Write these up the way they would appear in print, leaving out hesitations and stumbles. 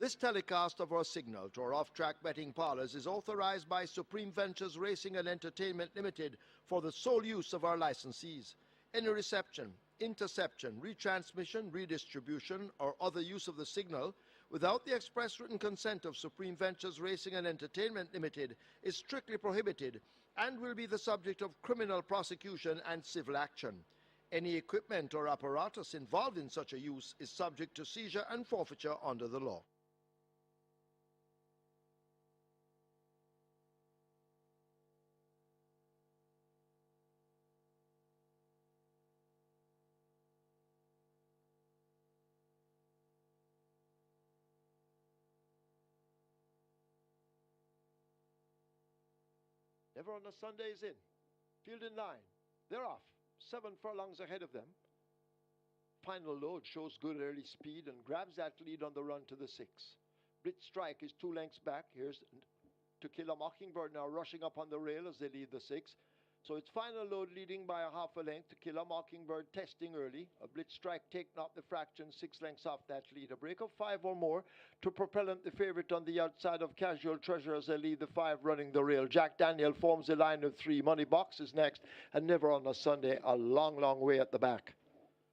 This telecast of our signal to our off-track betting parlors is authorized by Supreme Ventures Racing and Entertainment Limited for the sole use of our licensees. Any reception, interception, retransmission, redistribution, or other use of the signal without the express written consent of Supreme Ventures Racing and Entertainment Limited is strictly prohibited and will be the subject of criminal prosecution and civil action. Any equipment or apparatus involved in such a use is subject to seizure and forfeiture under the law. Never on a Sunday is in. Field in line. They're off. 7 furlongs ahead of them. Final load shows good early speed and grabs that lead on the run to the 6. Blitz Strike is 2 lengths back. Here's To Kill a Mockingbird now rushing up on the rail as they lead the 6. So it's Final Load leading by a half a length. To Kill a Mockingbird testing early. A Blitz Strike taking up the fraction, 6 lengths off that lead. A break of 5 or more to Propellant, the favourite on the outside of Casual Treasure as they lead the 5 running the rail. Jack Daniel forms the line of 3. Money Box is next, and Never on a Sunday a long, long way at the back.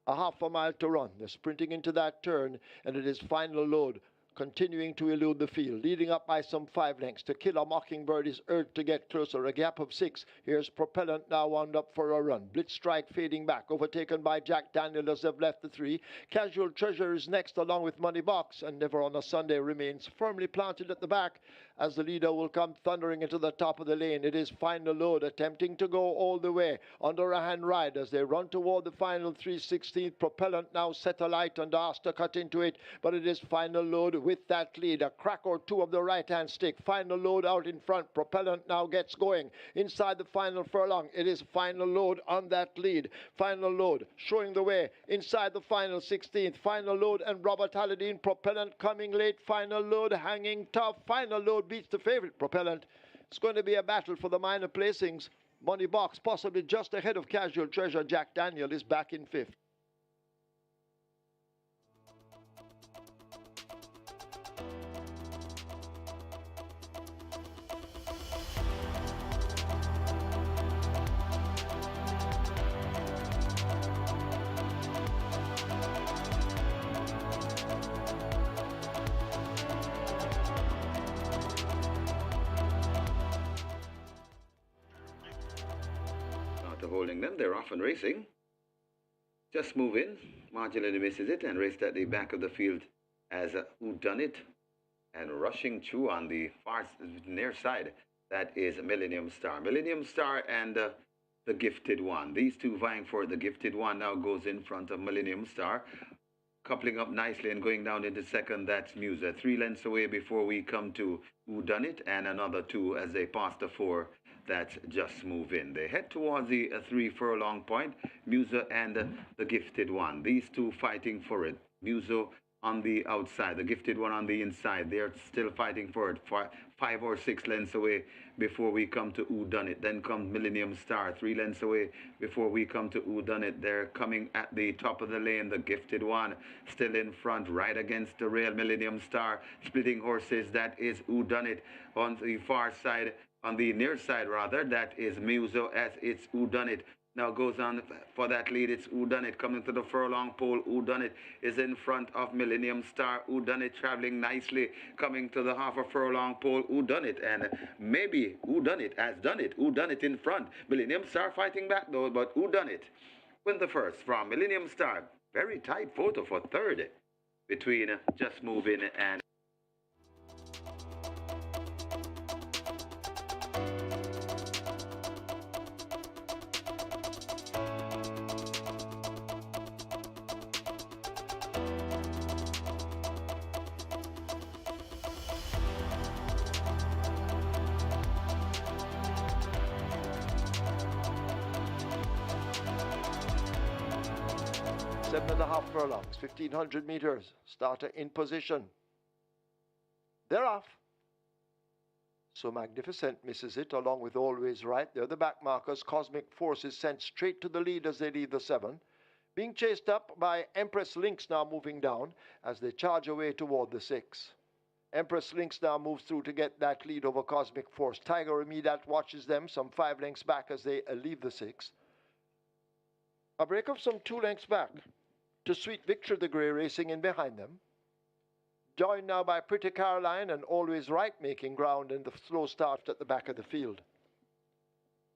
A half a mile to run. They're sprinting into that turn, and it is Final Load continuing to elude the field, leading up by some 5 lengths. To Kill a Mockingbird is urged to get closer, a gap of 6. Here's Propellant now wound up for a run. Blitz Strike fading back, overtaken by Jack Daniel as they've left the 3. Casual Treasure is next along with Money Box, and Never on a Sunday remains firmly planted at the back as the leader will come thundering into the top of the lane. It is Final Load attempting to go all the way under a hand ride as they run toward the final 3/16. Propellant now set alight and asked to cut into it, but it is Final Load with that lead. A crack or 2 of the right-hand stick. Final Load out in front. Propellant now gets going. Inside the final furlong, it is Final Load on that lead. Final Load showing the way inside the final 16th. Final Load and Robert Halladine. Propellant coming late. Final Load hanging tough. Final Load beats the favourite, Propellant. It's going to be a battle for the minor placings. Money Box possibly just ahead of Casual Treasure. Jack Daniel is back in 5th. Holding them, they're off and racing. Just move in, marginally misses it and raced at the back of the field as Who Done It, and rushing through on the far near side, that is Millennium Star. Millennium Star and the Gifted One. These two vying for it. The Gifted One now goes in front of Millennium Star, coupling up nicely and going down into second. That's Musa. 3 lengths away before we come to Who Done It, and another 2 as they pass the 4. That's Just Move In. They head towards the 3 furlong point, Musa and the Gifted One. These two fighting for it. Musa on the outside, the Gifted One on the inside. They're still fighting for it. 5 or 6 lengths away before we come to Who Done It. Then comes Millennium Star, 3 lengths away before we come to Who Done It. They're coming at the top of the lane. The Gifted One still in front, right against the rail. Millennium Star splitting horses. That is Who Done It. On the far side, on the near side rather, that is Muso as it's Who Done It. Now goes on for that lead. It's Who Done It coming to the furlong pole. Who Done It is in front of Millennium Star. Who Done It traveling nicely, coming to the half a furlong pole. Who Done It, and maybe Who Done It has done it. Who Done It in front. Millennium Star fighting back though, but Who Done It win the first from Millennium Star. Very tight photo for third between Just Move In and Seven and a half furlongs, 1,500 meters. Starter in position. They're off. So Magnificent misses it, along with Always Right. They're the back markers. Cosmic Force is sent straight to the lead as they lead the 7. Being chased up by Empress Lynx now moving down as they charge away toward the 6. Empress Lynx now moves through to get that lead over Cosmic Force. Tiger Amidat watches them some 5 lengths back as they leave the 6. A break of some 2 lengths back to Sweet Victor the Grey racing in behind them. Joined now by Pretty Caroline and Always Right making ground in the slow start at the back of the field.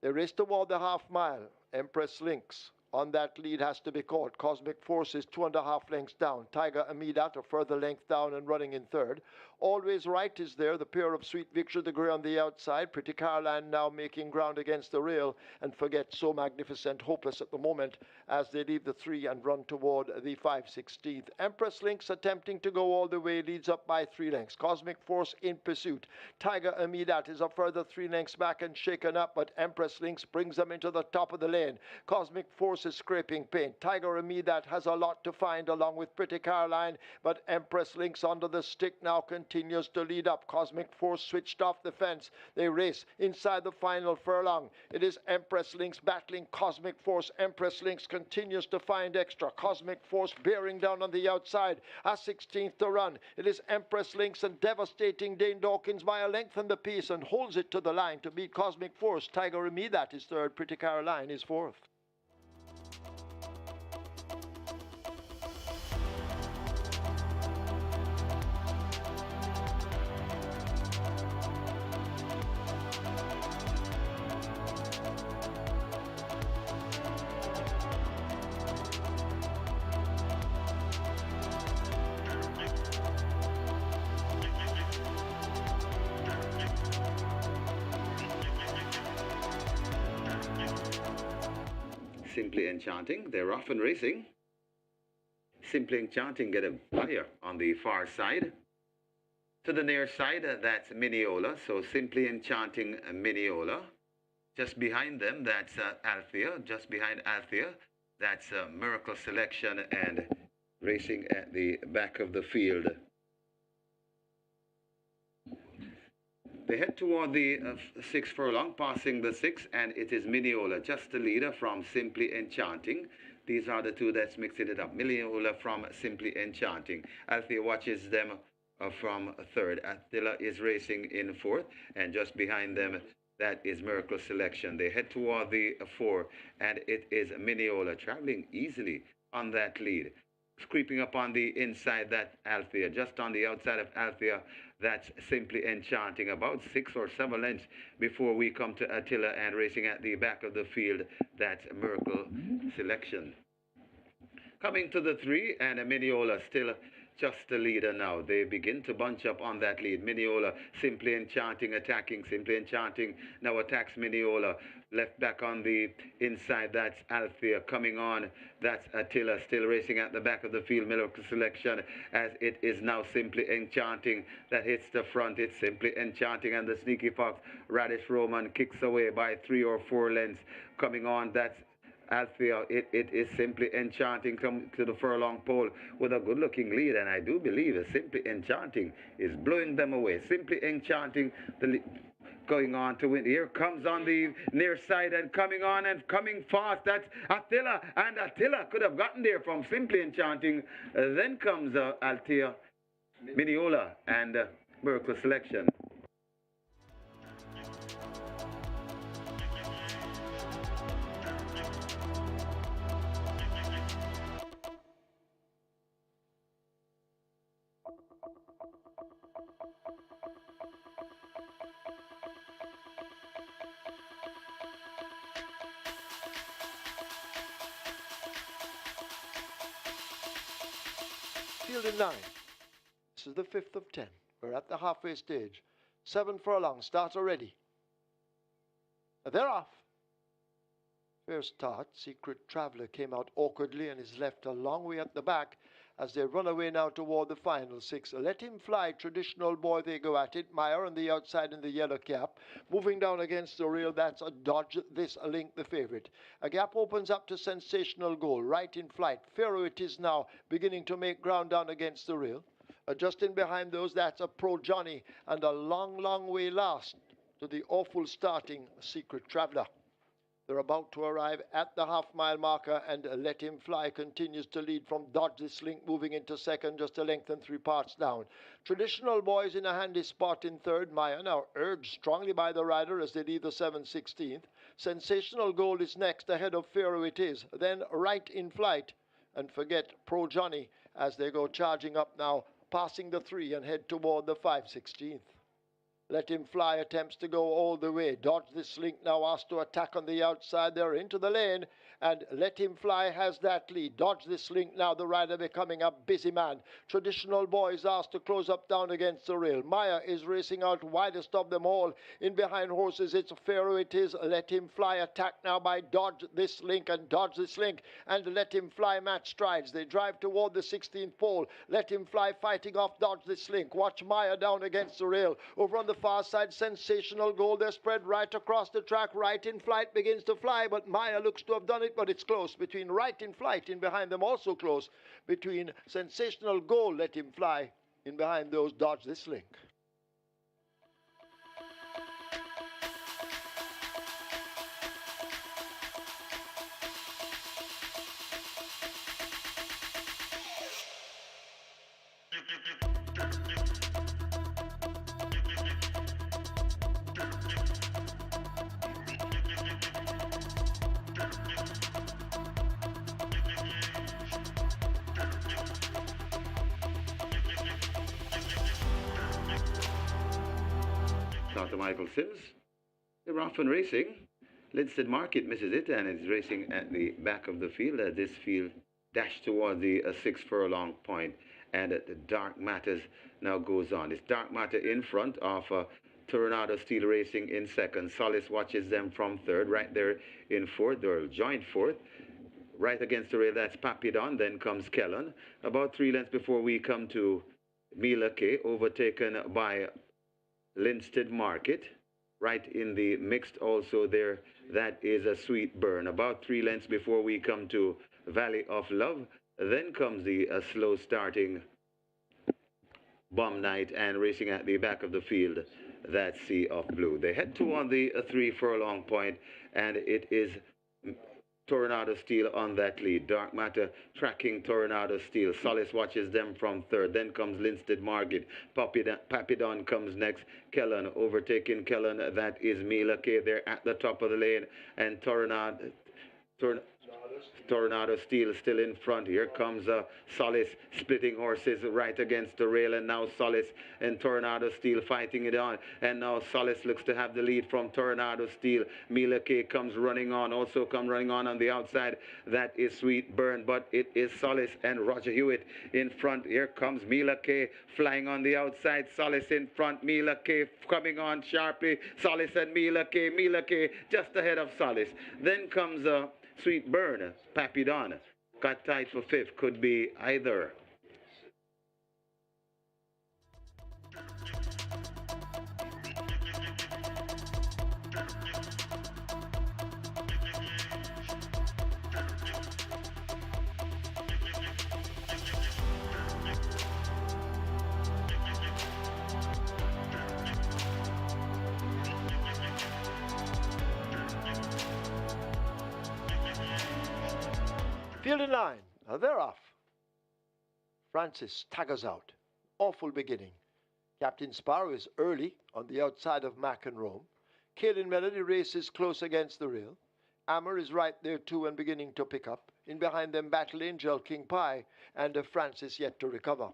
They race toward the half mile. Empress Lynx on that lead has to be caught. Cosmic Force is 2.5 lengths down. Tiger Amidat a further length down and running in third. Always Right is there, the pair of Sweet Victor the Grey on the outside. Pretty Caroline now making ground against the rail, and Forget So Magnificent hopeless at the moment as they leave the 3 and run toward the 5/16th. Empress Lynx attempting to go all the way, leads up by 3 lengths. Cosmic Force in pursuit. Tiger Amidat is a further 3 lengths back and shaken up, but Empress Lynx brings them into the top of the lane. Cosmic Force is scraping paint. Tiger Amidat has a lot to find along with Pretty Caroline, but Empress Lynx under the stick now continues to lead up. Cosmic Force switched off the fence. They race inside the final furlong. It is Empress Lynx battling Cosmic Force. Empress Lynx continues to find extra. Cosmic Force bearing down on the outside. A 16th to run. It is Empress Lynx and devastating Dane Dawkins by a length in the piece and holds it to the line to beat Cosmic Force. Tiger Amidat is third. Pretty Caroline is fourth. Simply Enchanting, they're off and racing. Simply Enchanting get a fire on the far side. To the near side, that's Mineola. So Simply Enchanting, Mineola. Just behind them, that's Althea. Just behind Althea, that's Miracle Selection, and racing at the back of the field. They head toward the 6 furlong, passing the 6, and it is Mineola, just the leader from Simply Enchanting. These are the two that's mixing it up. Mineola from Simply Enchanting. Althea watches them from third. Attila is racing in fourth, and just behind them, that is Miracle Selection. They head toward the 4, and it is Mineola traveling easily on that lead. Creeping up on the inside, that Althea. Just on the outside of Althea, that's Simply Enchanting. About 6 or 7 lengths before we come to Attila, and racing at the back of the field, that's Miracle Selection. Coming to the 3, and Mineola still just the leader now. They begin to bunch up on that lead. Mineola, Simply Enchanting attacking. Simply Enchanting now attacks Mineola. Left back on the inside, that's Althea. Coming on, that's Attila, still racing at the back of the field. Miracle Selection, as it is now Simply Enchanting that hits the front. It's Simply Enchanting, and the Sneaky Fox, Radish Roman, kicks away by 3 or 4 lengths. Coming on, that's Althea. It is Simply Enchanting come to the furlong pole with a good-looking lead, and I do believe Simply Enchanting is blowing them away. Simply Enchanting, going on to win. Here comes on the near side and coming on and coming fast. That's Attila, and Attila could have gotten there from Simply Enchanting. Then comes Althea, Mineola, and Miracle Selection. Field in 9. This is the 5th of 10. We're at the halfway stage. 7 furlongs, start already. They're off. Fair start. Secret Traveler came out awkwardly and is left a long way at the back as they run away now toward the final 6. Let Him Fly, Traditional Boy, they go at it. Meyer on the outside in the yellow cap. Moving down against the rail, that's a dodge. This a Link, the favorite. A gap opens up to Sensational Goal. Right in Flight. Pharaoh it is now, beginning to make ground down against the rail. Just in behind those, that's a Pro Johnny, and a long, long way last to the awful starting Secret Traveler. They're about to arrive at the half-mile marker, and Let Him Fly continues to lead from Dodge This Link, moving into second, just a length and 3 parts down. Traditional Boys in a handy spot in third. Maya now urged strongly by the rider as they leave the 7/16th. Sensational Gold is next, ahead of Pharaoh It Is. Then Right in Flight, and forget Pro Johnny as they go charging up now, passing the 3 and head toward the 5/16th. Let Him Fly attempts to go all the way. Dodge This Link now asked to attack on the outside. They're into the lane, and Let Him Fly has that lead. Dodge This Link now, the rider becoming a busy man. Traditional Boys asked to close up down against the rail. Maya is racing out widest of them all. In behind horses, it's Pharaoh It Is. Let Him Fly attacked now by Dodge This Link, and Dodge This Link and Let Him Fly match strides. They drive toward the 16th pole. Let Him Fly fighting off Dodge This Link. Watch Maya down against the rail. Over on the far side, Sensational Gold. They're spread right across the track. Right in Flight begins to fly, but Maya looks to have done it, but it's close between Right in Flight in behind them, also close between Sensational Gold, Let Him Fly in behind those, Dodge This Link. Dr. Michael Sims. They're off and racing. Linstead Market misses it and is racing at the back of the field as this field dashed toward the 6 furlong point, and the Dark Matters now goes on. It's Dark Matter in front of Tornado Steel Racing in second. Solace watches them from third, right there in fourth. They're joint fourth. Right against the rail, that's Papidon. Then comes Kellen. About 3 lengths before we come to Mila K, overtaken by Linstead Market. Right in the mixed also there, that is a Sweet Burn. About 3 lengths before we come to Valley of Love. Then comes the slow starting Bomb Night, and racing at the back of the field, that Sea of Blue. They head toward the 3 furlong point, and it is Tornado Steel on that lead. Dark Matter tracking Tornado Steel. Solace watches them from third. Then comes Linstead Market. Papidon comes next. Kellen overtaking Kellen. That is Mila K. They're at the top of the lane. And Tornado Steel still in front. Here comes Solace splitting horses right against the rail, and now Solace and Tornado Steel fighting it on, and now Solace looks to have the lead from Tornado Steel. Mila K comes running on, also come running on the outside. That is Sweet Burn, but it is Solace and Roger Hewitt in front. Here comes Mila K flying on the outside. Solace in front. Mila K coming on sharply. Solace and Mila K just ahead of Solace. Then comes Sweet Burn. Papidon got tied for fifth. Could be either. Field in line. Now they're off. Francis staggers out. Awful beginning. Captain Sparrow is early on the outside of Mac and Rome. Kaylin Melody races close against the rail. Amber is right there too and beginning to pick up. In behind them, Battle Angel, King Pie, and Francis yet to recover.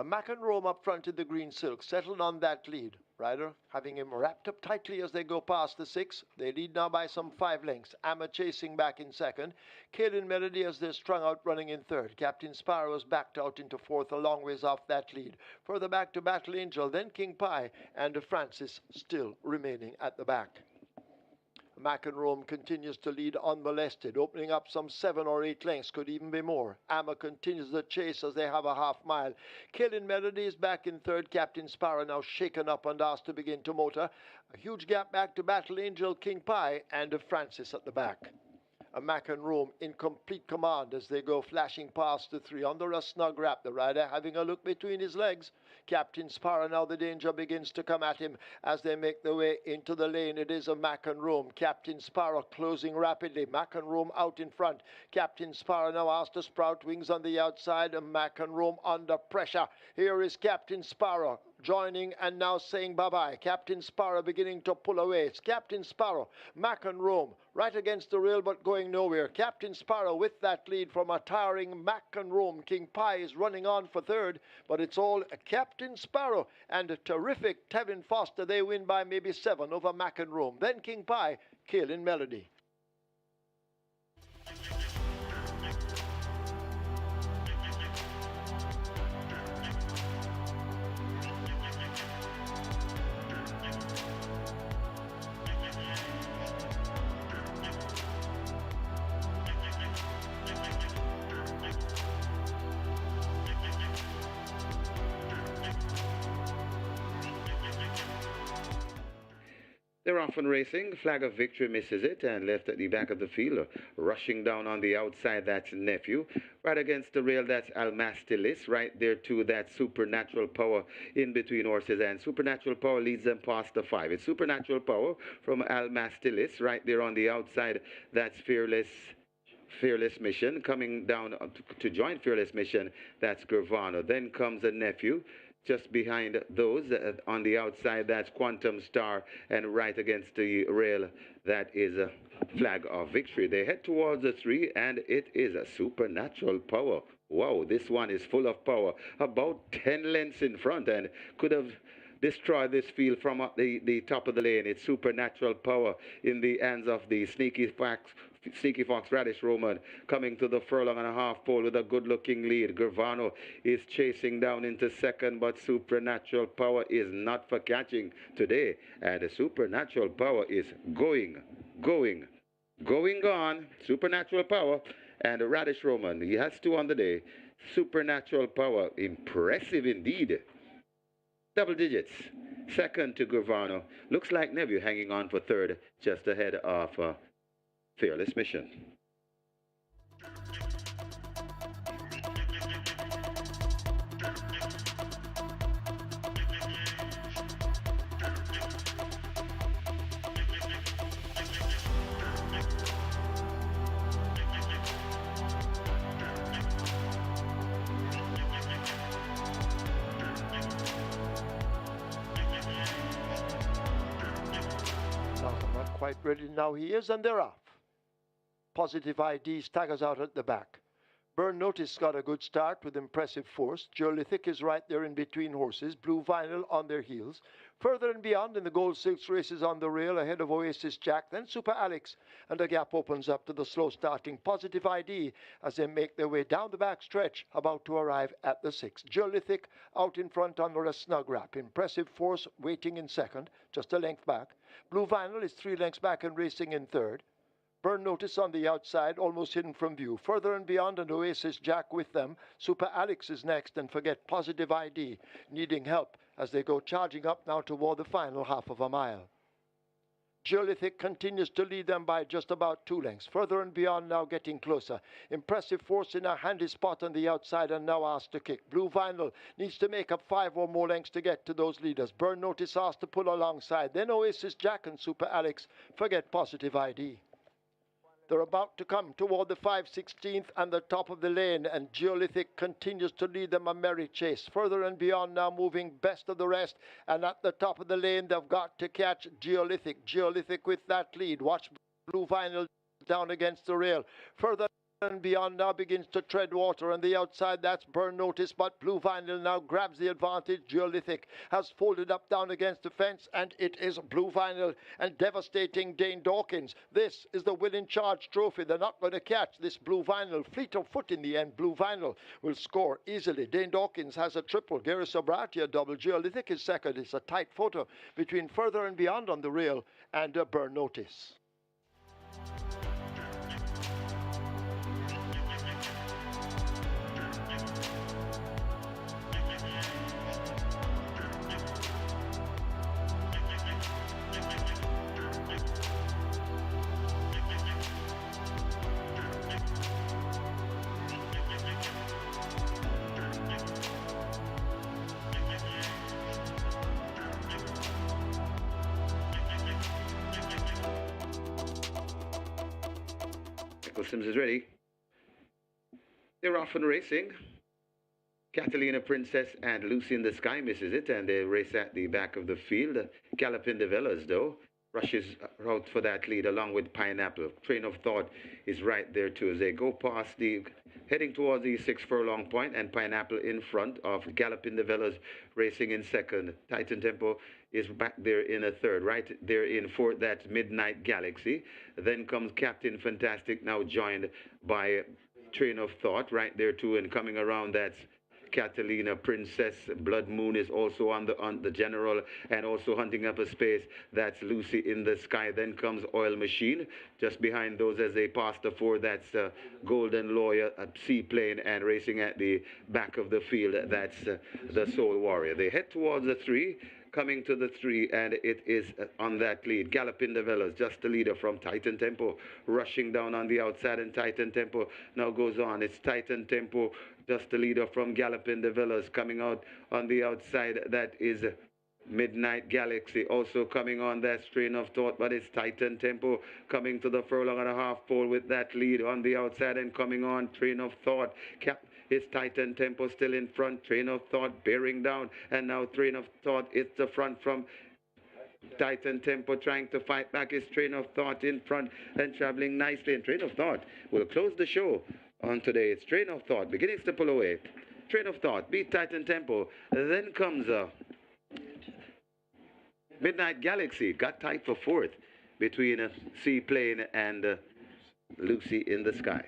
Mac and Rome up front in the green silk, settled on that lead. Ryder having him wrapped up tightly as they go past the 6. They lead now by some 5 lengths. Amma chasing back in second. Kaylin Melody as they're strung out running in third. Captain Sparrow is backed out into fourth, a long ways off that lead. Further back to Battle Angel, then King Pie, and Francis still remaining at the back. Mac and Rome continues to lead unmolested, opening up some 7 or 8 lengths, could even be more. Amma continues the chase as they have a half mile. Kaylin Melody is back in third. Captain Sparrow now shaken up and asked to begin to motor. A huge gap back to Battle Angel, King Pie, and Francis at the back. A Mac and Rome in complete command as they go flashing past the three under a snug wrap. The rider having a look between his legs. Captain Sparrow, now the danger begins to come at him as they make their way into the lane. It is a Mac and Rome. Captain Sparrow closing rapidly. Mac and Rome out in front. Captain Sparrow now asked to sprout wings on the outside, and Mac and Rome under pressure. Here is Captain Sparrow joining and now saying bye-bye. Captain Sparrow beginning to pull away. It's Captain Sparrow, Mac and Rome, right against the rail but going nowhere. Captain Sparrow with that lead from a tiring Mac and Rome. King Pie is running on for third, but it's all Captain Sparrow and a terrific Tevin Foster. They win by maybe 7 over Mac and Rome. Then King Pie, Killing Melody. They're off and racing. Flag of Victory misses it and left at the back of the field. Rushing down on the outside, that's Nephew. Right against the rail, that's Almastilis. Right there, too, that's Supernatural Power in between horses. And Supernatural Power leads them past the 5. It's Supernatural Power from Almastilis. Right there on the outside, that's Fearless Mission. Coming down to join Fearless Mission, that's Gravano. Then comes a Nephew. Just behind those on the outside, that's Quantum Star, and right against the rail, that is a Flag of Victory. They head towards the 3, and it is a Supernatural Power. Wow, this one is full of power, about 10 lengths in front, and could have destroyed this field from the top of the lane. It's Supernatural Power in the hands of the Sneaky Fox Radish Roman, coming to the furlong and a half pole with a good-looking lead. Gravano is chasing down into second, but Supernatural Power is not for catching today. And the Supernatural Power is going on. Supernatural Power and the Radish Roman. He has 2 on the day. Supernatural Power, impressive indeed. Double digits. Second to Gravano. Looks like Nephew hanging on for third, just ahead of Fearless Mission. Not quite ready now he is, and they're off. Positive ID staggers out at the back. Burn Notice got a good start with impressive force. Jolithic is right there in between horses. Blue Vinyl on their heels. Further and beyond in the Gold Silks races on the rail ahead of Oasis Jack. Then Super Alex, and the gap opens up to the slow starting Positive ID as they make their way down the back stretch, about to arrive at the 6. Jolithic out in front under a snug wrap. Impressive force waiting in second, just a length back. Blue Vinyl is 3 lengths back and racing in third. Burn Notice on the outside, almost hidden from view. Further and beyond, and Oasis Jack with them. Super Alex is next, and forget Positive ID, needing help as they go charging up now toward the final half of a mile. Jolithic continues to lead them by just about 2 lengths. Further and beyond now getting closer. Impressive force in a handy spot on the outside and now asked to kick. Blue Vinyl needs to make up 5 or more lengths to get to those leaders. Burn Notice asked to pull alongside. Then Oasis Jack and Super Alex, forget Positive ID. They're about to come toward the 5/16th and the top of the lane, and Geolithic continues to lead them a merry chase. Further and beyond now moving best of the rest, and at the top of the lane they've got to catch Geolithic. Geolithic with that lead. Watch Blue Vinyl down against the rail. Further and beyond now begins to tread water. On the outside, that's Burn Notice, but Blue Vinyl now grabs the advantage. Geolithic has folded up down against the fence, and it is Blue Vinyl and devastating Dane Dawkins. This is the Will in Charge trophy. They're not going to catch this Blue Vinyl. Fleet of foot in the end. Blue Vinyl will score easily. Dane Dawkins has a triple. Gary Sobrati a double. Geolithic is second. It's a tight photo between Further and Beyond on the rail and Burn Notice. Michael Sims is ready. They're off and racing. Catalina Princess and Lucy in the Sky misses it, and they race at the back of the field. Galloping de Villas, though, rushes out for that lead along with Pineapple. Train of Thought is right there too as they go past the, heading towards the 6 furlong point, and Pineapple in front of Galloping de Villas racing in second. Titan Tempo is back there in a third. Right there in fourth, that's Midnight Galaxy. Then comes Captain Fantastic, now joined by Train of Thought right there too, and coming around that's Catalina Princess. Blood Moon is also on the general and also hunting up a space. That's Lucy in the Sky. Then comes Oil Machine just behind those as they pass the 4. That's Golden Lawyer, Seaplane, and racing at the back of the field. That's the Soul Warrior. They head towards the 3. Coming to the 3, and it is on that lead. Galloping de Villas, just the leader from Titan Tempo, rushing down on the outside, and Titan Tempo now goes on. It's Titan Tempo, just the leader from Galloping de Villas, coming out on the outside. That is Midnight Galaxy also coming on that Train of Thought, but it's Titan Tempo coming to the furlong and a half pole with that lead on the outside, and coming on Train of Thought. It's Titan Tempo still in front. Train of Thought bearing down, and now Train of Thought is the front from Titan Tempo trying to fight back. It's Train of Thought in front and traveling nicely, and Train of Thought will close the show on today. It's Train of Thought beginning to pull away. Train of Thought beat Titan Tempo. Then comes Midnight Galaxy, got tight for fourth between Seaplane and Lucy in the Sky.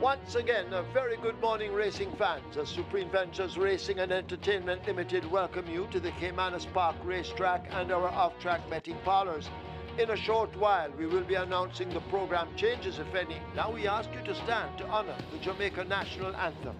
Once again, a very good morning, racing fans. As Supreme Ventures Racing and Entertainment Limited welcome you to the Caymanas Park Racetrack and our off-track betting parlors. In a short while, we will be announcing the program changes, if any. Now we ask you to stand to honor the Jamaica National Anthem.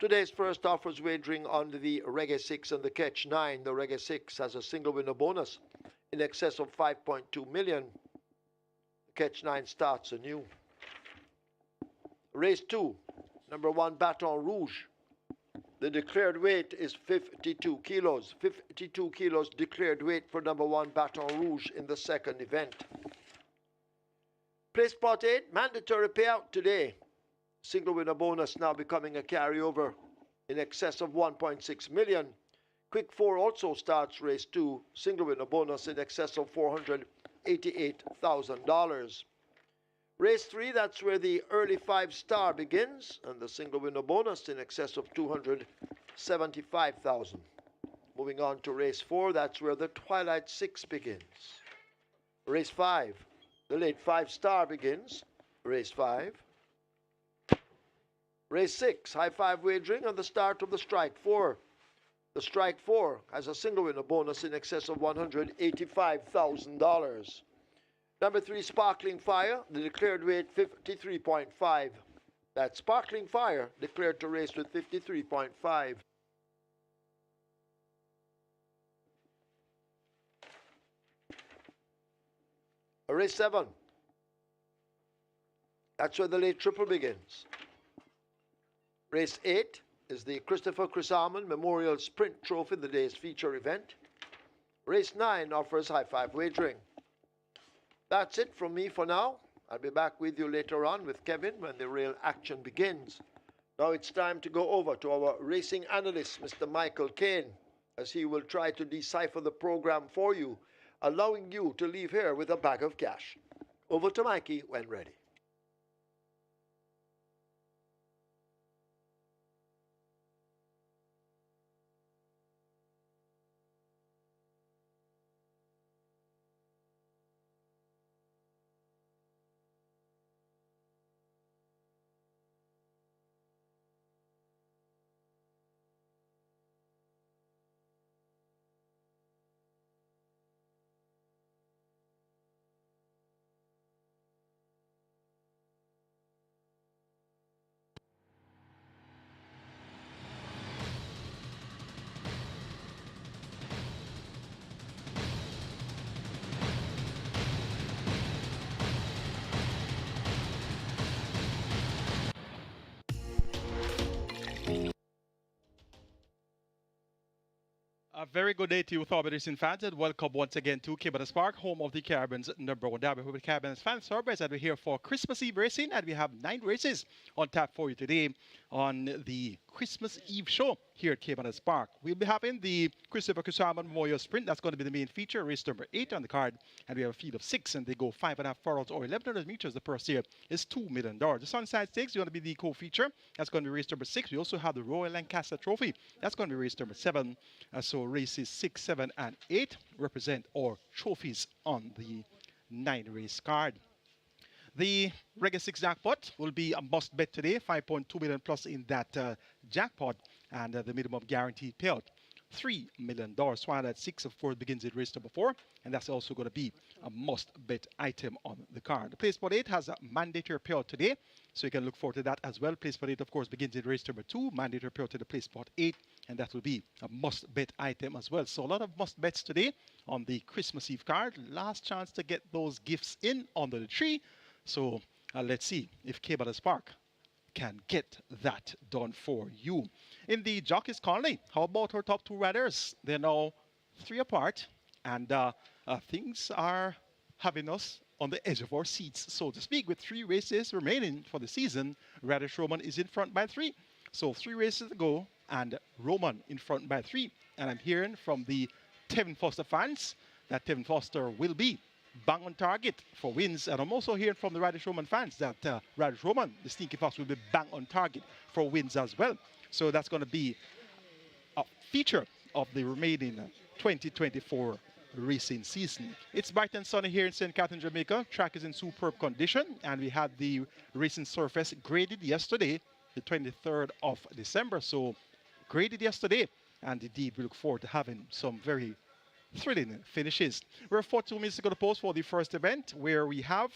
Today's first off was wagering on the Reggae 6 and the Catch 9. The Reggae 6 has a single winner bonus in excess of 5.2 million. The Catch 9 starts anew. Race 2, number 1, Baton Rouge. The declared weight is 52 kilos. 52 kilos declared weight for number 1, Baton Rouge in the second event. Play spot 8, mandatory payout today. Single winner bonus now becoming a carryover in excess of 1.6 million. Quick 4 also starts race 2, single winner bonus in excess of $488,000. Race 3, that's where the early 5-star begins, and the single winner bonus in excess of $275,000. Moving on to race 4, that's where the Twilight 6 begins. Race 5, the late 5-star begins. Race 5. Race 6, high 5 wagering on the start of the Strike 4. The Strike 4 has a single winner bonus in excess of $185,000. Number 3, Sparkling Fire, the declared weight 53.5. That's Sparkling Fire, declared to race with 53.5. Race 7. That's where the late triple begins. Race 8 is the Christopher Chris Armond Memorial Sprint Trophy, the day's feature event. Race 9 offers high 5 wagering. That's it from me for now. I'll be back with you later on with Kevin when the real action begins. Now it's time to go over to our racing analyst, Mr. Michael Kane, as he will try to decipher the program for you, allowing you to leave here with a bag of cash. Over to Mikey when ready. A very good day to you, Thought Racing fans, and welcome once again to Caymanas Park, home of the Caribbean's #1 derby. With Caribbean's fans, celebrate that we're here for Christmas Eve racing, and we have 9 races on tap for you today on the Christmas Eve show here at Caymanas Park. We'll be having the Christopher Chris Armond Memorial Sprint. That's going to be the main feature, race number 8 on the card, and we have a field of 6, and they go 5.5 furlongs or 1,100 meters. The purse here is $2 million. The SUNNYSIDE Stakes is going to be the co-feature. That's going to be race number 6. We also have the Royal Lancaster Trophy. That's going to be race number 7. So races 6, 7, and 8 represent our trophies on the 9-race card. The Reggae 6 jackpot will be a must bet today, 5.2 million plus in that jackpot, and the minimum guaranteed payout, $3 million. Twilight 6, of course, begins at race number 4, and that's also going to be a must bet item on the card. The place spot 8 has a mandatory payout today, so you can look forward to that as well. Place spot 8, of course, begins in race number 2, mandatory payout to the place spot 8, and that will be a must bet item as well. So a lot of must bets today on the Christmas Eve card. Last chance to get those gifts in under the tree. So let's see if Caymanas Park can get that done for you. In the Jockey's Colony, how about our top 2 riders? They're now 3 apart, and things are having us on the edge of our seats, so to speak. With 3 races remaining for the season, Radish Roman is in front by 3. So 3 races to go, and Roman in front by 3. And I'm hearing from the Tevin Foster fans that Tevin Foster will be bang on target for wins. And I'm also hearing from the Radish Roman fans that Radish Roman, the Stinky Fox, will be bang on target for wins as well. So that's going to be a feature of the remaining 2024 racing season. It's bright and sunny here in St. Catherine, Jamaica. Track is in superb condition, and we had the racing surface graded yesterday, the 23rd of December. So graded yesterday, and indeed we look forward to having some very thrilling finishes. We're 42 minutes to go to post for the first event, where we have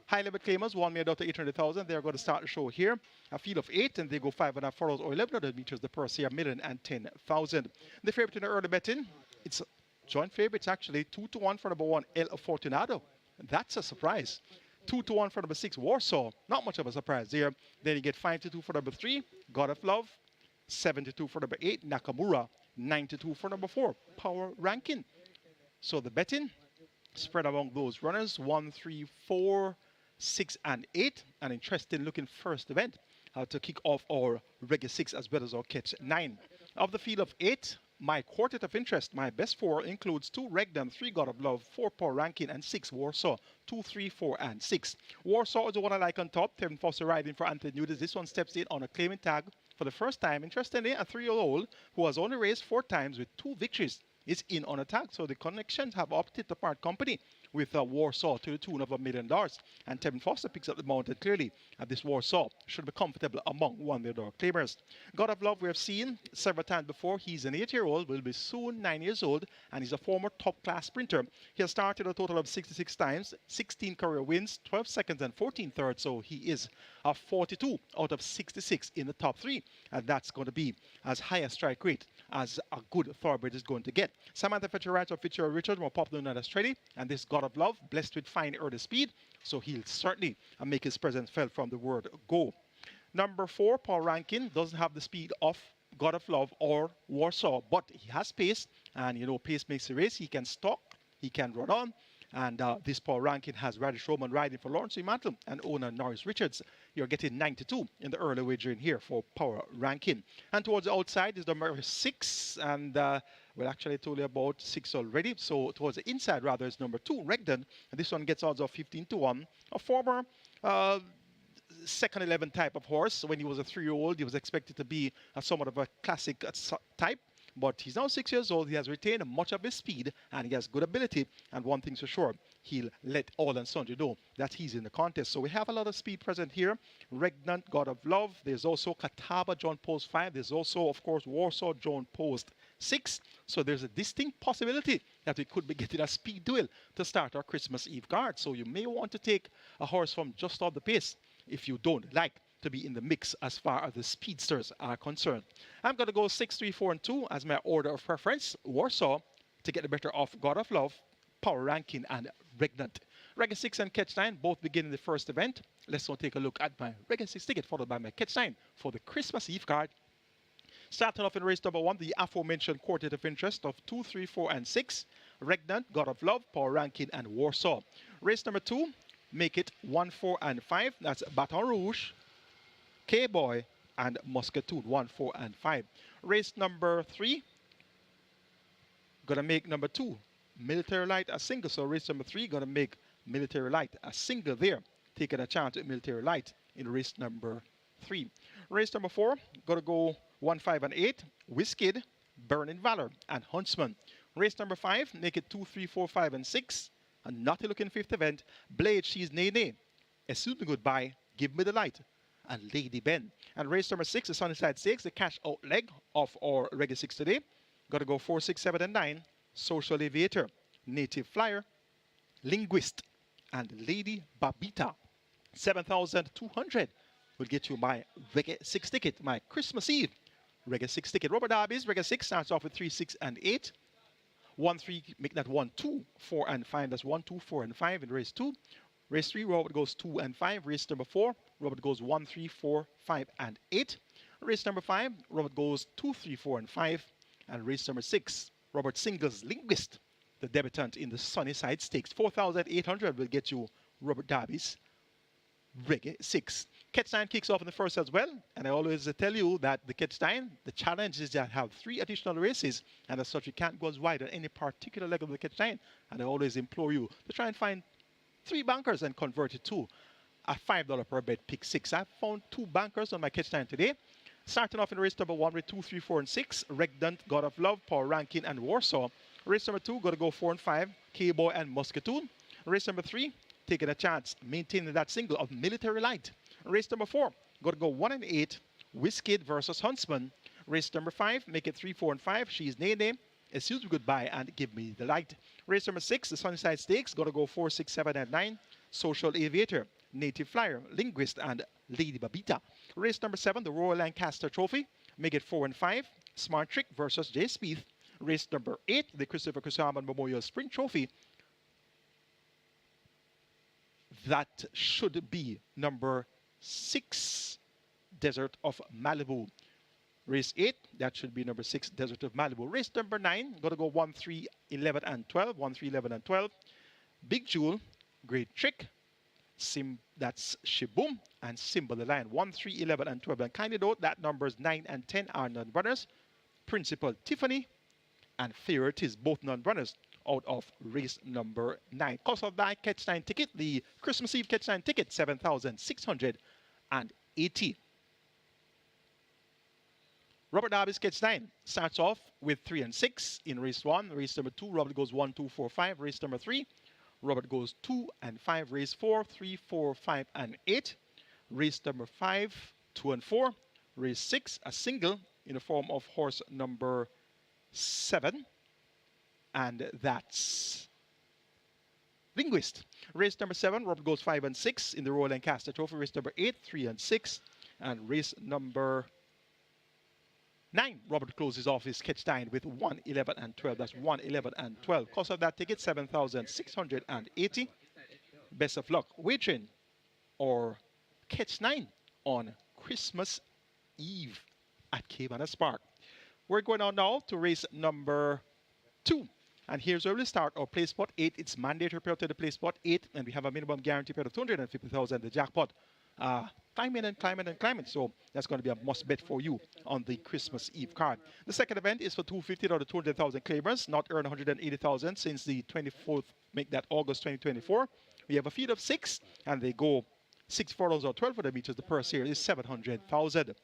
high-level claimers, $1 million to 800,000. They're going to start the show here. A field of 8, and they go 5.5 furlongs or 1,100 meters. The purse here, $1,010,000. The favorite in the early betting, it's joint favorites actually, 2-1 for number 1, El Afortunado. That's a surprise. 2-1 for number 6, Warsaw. Not much of a surprise there. Then you get 5-2 for number 3, God of Love. 7-2 for number 8, Nakamura. 9-2 for number 4, Power Ranking. So the betting spread among those runners, 1, 3, 4, 6, and 8. An interesting looking first event to kick off our Reggae 6 as well as our Catch 9. Of the field of 8, my quartet of interest, my best four, includes 2 Regdon, 3 God of Love, 4 Power Ranking, and 6 Warsaw. 2, 3, 4, and 6. Warsaw is the one I like on top. Tevin Foster riding for Anthony Nudis. This one steps in on a claiming tag for the first time. Interestingly, a 3-year-old who has only raced 4 times with 2 victories is in on a tag. So the connections have opted to part company with Warsaw to the tune of $1 million. And Tevin Foster picks up the mountain clearly. This Warsaw should be comfortable among $1 million claimers. God of Love we have seen several times before. He's an 8-year-old, will be soon 9 years old, and he's a former top-class sprinter. He has started a total of 66 times, 16 career wins, 12 seconds, and 14 thirds. So he is a 42 out of 66 in the top 3. And that's going to be as high a strike rate as a good thoroughbred is going to get. Samantha Fitzgerald or Fitzgerald Richard, more popular known as Australia, and this God of Love, blessed with fine early speed, so he'll certainly make his presence felt from the word go. Number 4, Paul Rankin, doesn't have the speed of God of Love or Warsaw, but he has pace, and you know, pace makes the race. He can stalk, he can run on, and this Paul Rankin has Radish Roman riding for Lawrence Mantle and owner Norris Richards. You're getting 92 in the early wagering here for Power Rankin. And towards the outside is number 6, and well, actually, I told you about 6 already. So towards the inside, rather, is number 2, Regdon. And this one gets odds of 15-1. A former second 11 type of horse. When he was a 3-year-old, he was expected to be somewhat of a classic type. But he's now 6 years old. He has retained much of his speed, and he has good ability. And one thing's for sure, he'll let all and sundry know that he's in the contest. So we have a lot of speed present here. Regnant, God of Love. There's also Catawba, John Post 5. There's also, of course, Warsaw, John Post 6. So there's a distinct possibility that we could be getting a speed duel to start our Christmas Eve card. So you may want to take a horse from just off the pace if you don't like to be in the mix as far as the speedsters are concerned. I'm going to go 6, 3, 4, and 2 as my order of preference. Warsaw to get the better of God of Love, Power Ranking, and Regnant. Reggae 6 and Catch 9 both begin in the first event. Let's now take a look at my Reggae 6 ticket followed by my Catch 9 for the Christmas Eve card. Starting off in race number 1, the aforementioned quartet of interest of 2, 3, 4, and 6. Regnant, God of Love, Power Ranking, and Warsaw. Race number 2, make it 1, 4, and 5. That's Baton Rouge, K-Boy, and Muscatoon, 1, 4, and 5. Race number 3, gonna make number 2, Military Light, a single. So race number 3, gonna make Military Light a single there. Taking a chance with Military Light in race number 3. Race number 4, gonna go 1, 5, and 8. Whiskid, Burning Valor, and Huntsman. Race number 5, make it 2, 3, 4, 5, and 6. A naughty looking 5th event. Blade, She's Nene, Excuse Me Goodbye, Give Me the Light, and Lady Ben. And race number 6, the Sunnyside Stakes, the cash out leg of our Reggae 6 today. Got to go 4, 6, 7, and 9. Social Aviator, Native Flyer, Linguist, and Lady Babita. 7,200 will get you my Reggae 6 ticket, my Christmas Eve Reggae 6 ticket. Robert Darby's Reggae 6 starts off with 3, 6, and 8. 1, 3, make that 1, 2, 4, and 5. That's 1, 2, 4, and 5 in race 2. Race 3, Robert goes 2 and 5. Race number 4, Robert goes 1, 3, 4, 5, and 8. Race number 5, Robert goes 2, 3, 4, and 5. And race number 6, Robert singles Linguist, the debutant in the Sunnyside Stakes. 4,800 will get you Robert Darby's Reggae 6. Catch 9 kicks off in the first as well. And I always tell you that the Catch 9, the challenge is that have 3 additional races. And as such, you can't go as wide on any particular leg of the Catch 9. And I always implore you to try and find 3 bankers and convert it to a $5 per bet pick 6. I've found 2 bankers on my Catch 9 today. Starting off in race number 1 with 2, 3, 4, and 6. Regnant, God of Love, Power Ranking, and Warsaw. Race number 2, got to go 4 and 5. K-Boy and Muscatoon. Race number 3, taking a chance, maintaining that single of Military Light. Race number 4, got to go 1 and 8. Whiskid versus Huntsman. Race number 5, make it 3, 4, and 5. She's Nene, Excuse Me Goodbye, and Give Me the Light. Race number 6, the Sunnyside Stakes, got to go 4, 6, 7, and 9. Social Aviator, Native Flyer, Linguist, and Lady Babita. Race number 7, the Royal Lancaster Trophy, make it 4 and 5. Smart Trick versus Jay Spieth. Race number 8, the Christopher Cusaman Memorial Sprint Trophy. That should be number 6, Desert of Malibu. Race 8, that should be number 6, Desert of Malibu. Race number 9, got to go 1, 3, 11, and 12. 1, 3, 11, and 12. Big Jewel, Great Trick, that's Shiboom, and Symbol the Lion. 1, 3, 11, and 12. And kindly note that numbers 9 and 10 are non-runners. Principal Tiffany, and Theoretis, both non-runners, out of race number 9. Cost of that catch 9 ticket, the Christmas Eve catch 9 ticket, 7,680. Robert Darby's catch 9 starts off with 3 and 6 in race 1. Race number 2, Robert goes 1, 2, 4, 5. Race number 3, Robert goes 2 and 5. Race 4, 3, 4, 5, and 8. Race number 5, 2 and 4. Race 6, a single in the form of horse number 7. And that's Linguist. Race number 7, Robert goes 5 and 6 in the Royal Lancaster Trophy. Race number 8, 3 and 6. And race number 9, Robert closes off his catch 9 with 1, 11, and 12. That's 1, 11, and 12. Cost of that ticket, 7,680. Best of luck wagering or catch 9 on Christmas Eve at Caymanas Park. We're going on now to race number 2. And here's where we start our play spot 8. It's mandatory pair to the play spot 8, and we have a minimum guarantee pair of 250,000. The jackpot climbing and climbing and climbing. So that's going to be a must bet for you on the Christmas Eve card. The second event is for 250 out of 200,000 claimers, not earned 180,000 since the 24th, make that August 2024. We have a field of 6, and they go 6 furlongs or 1200 meters. The purse here is 700,000.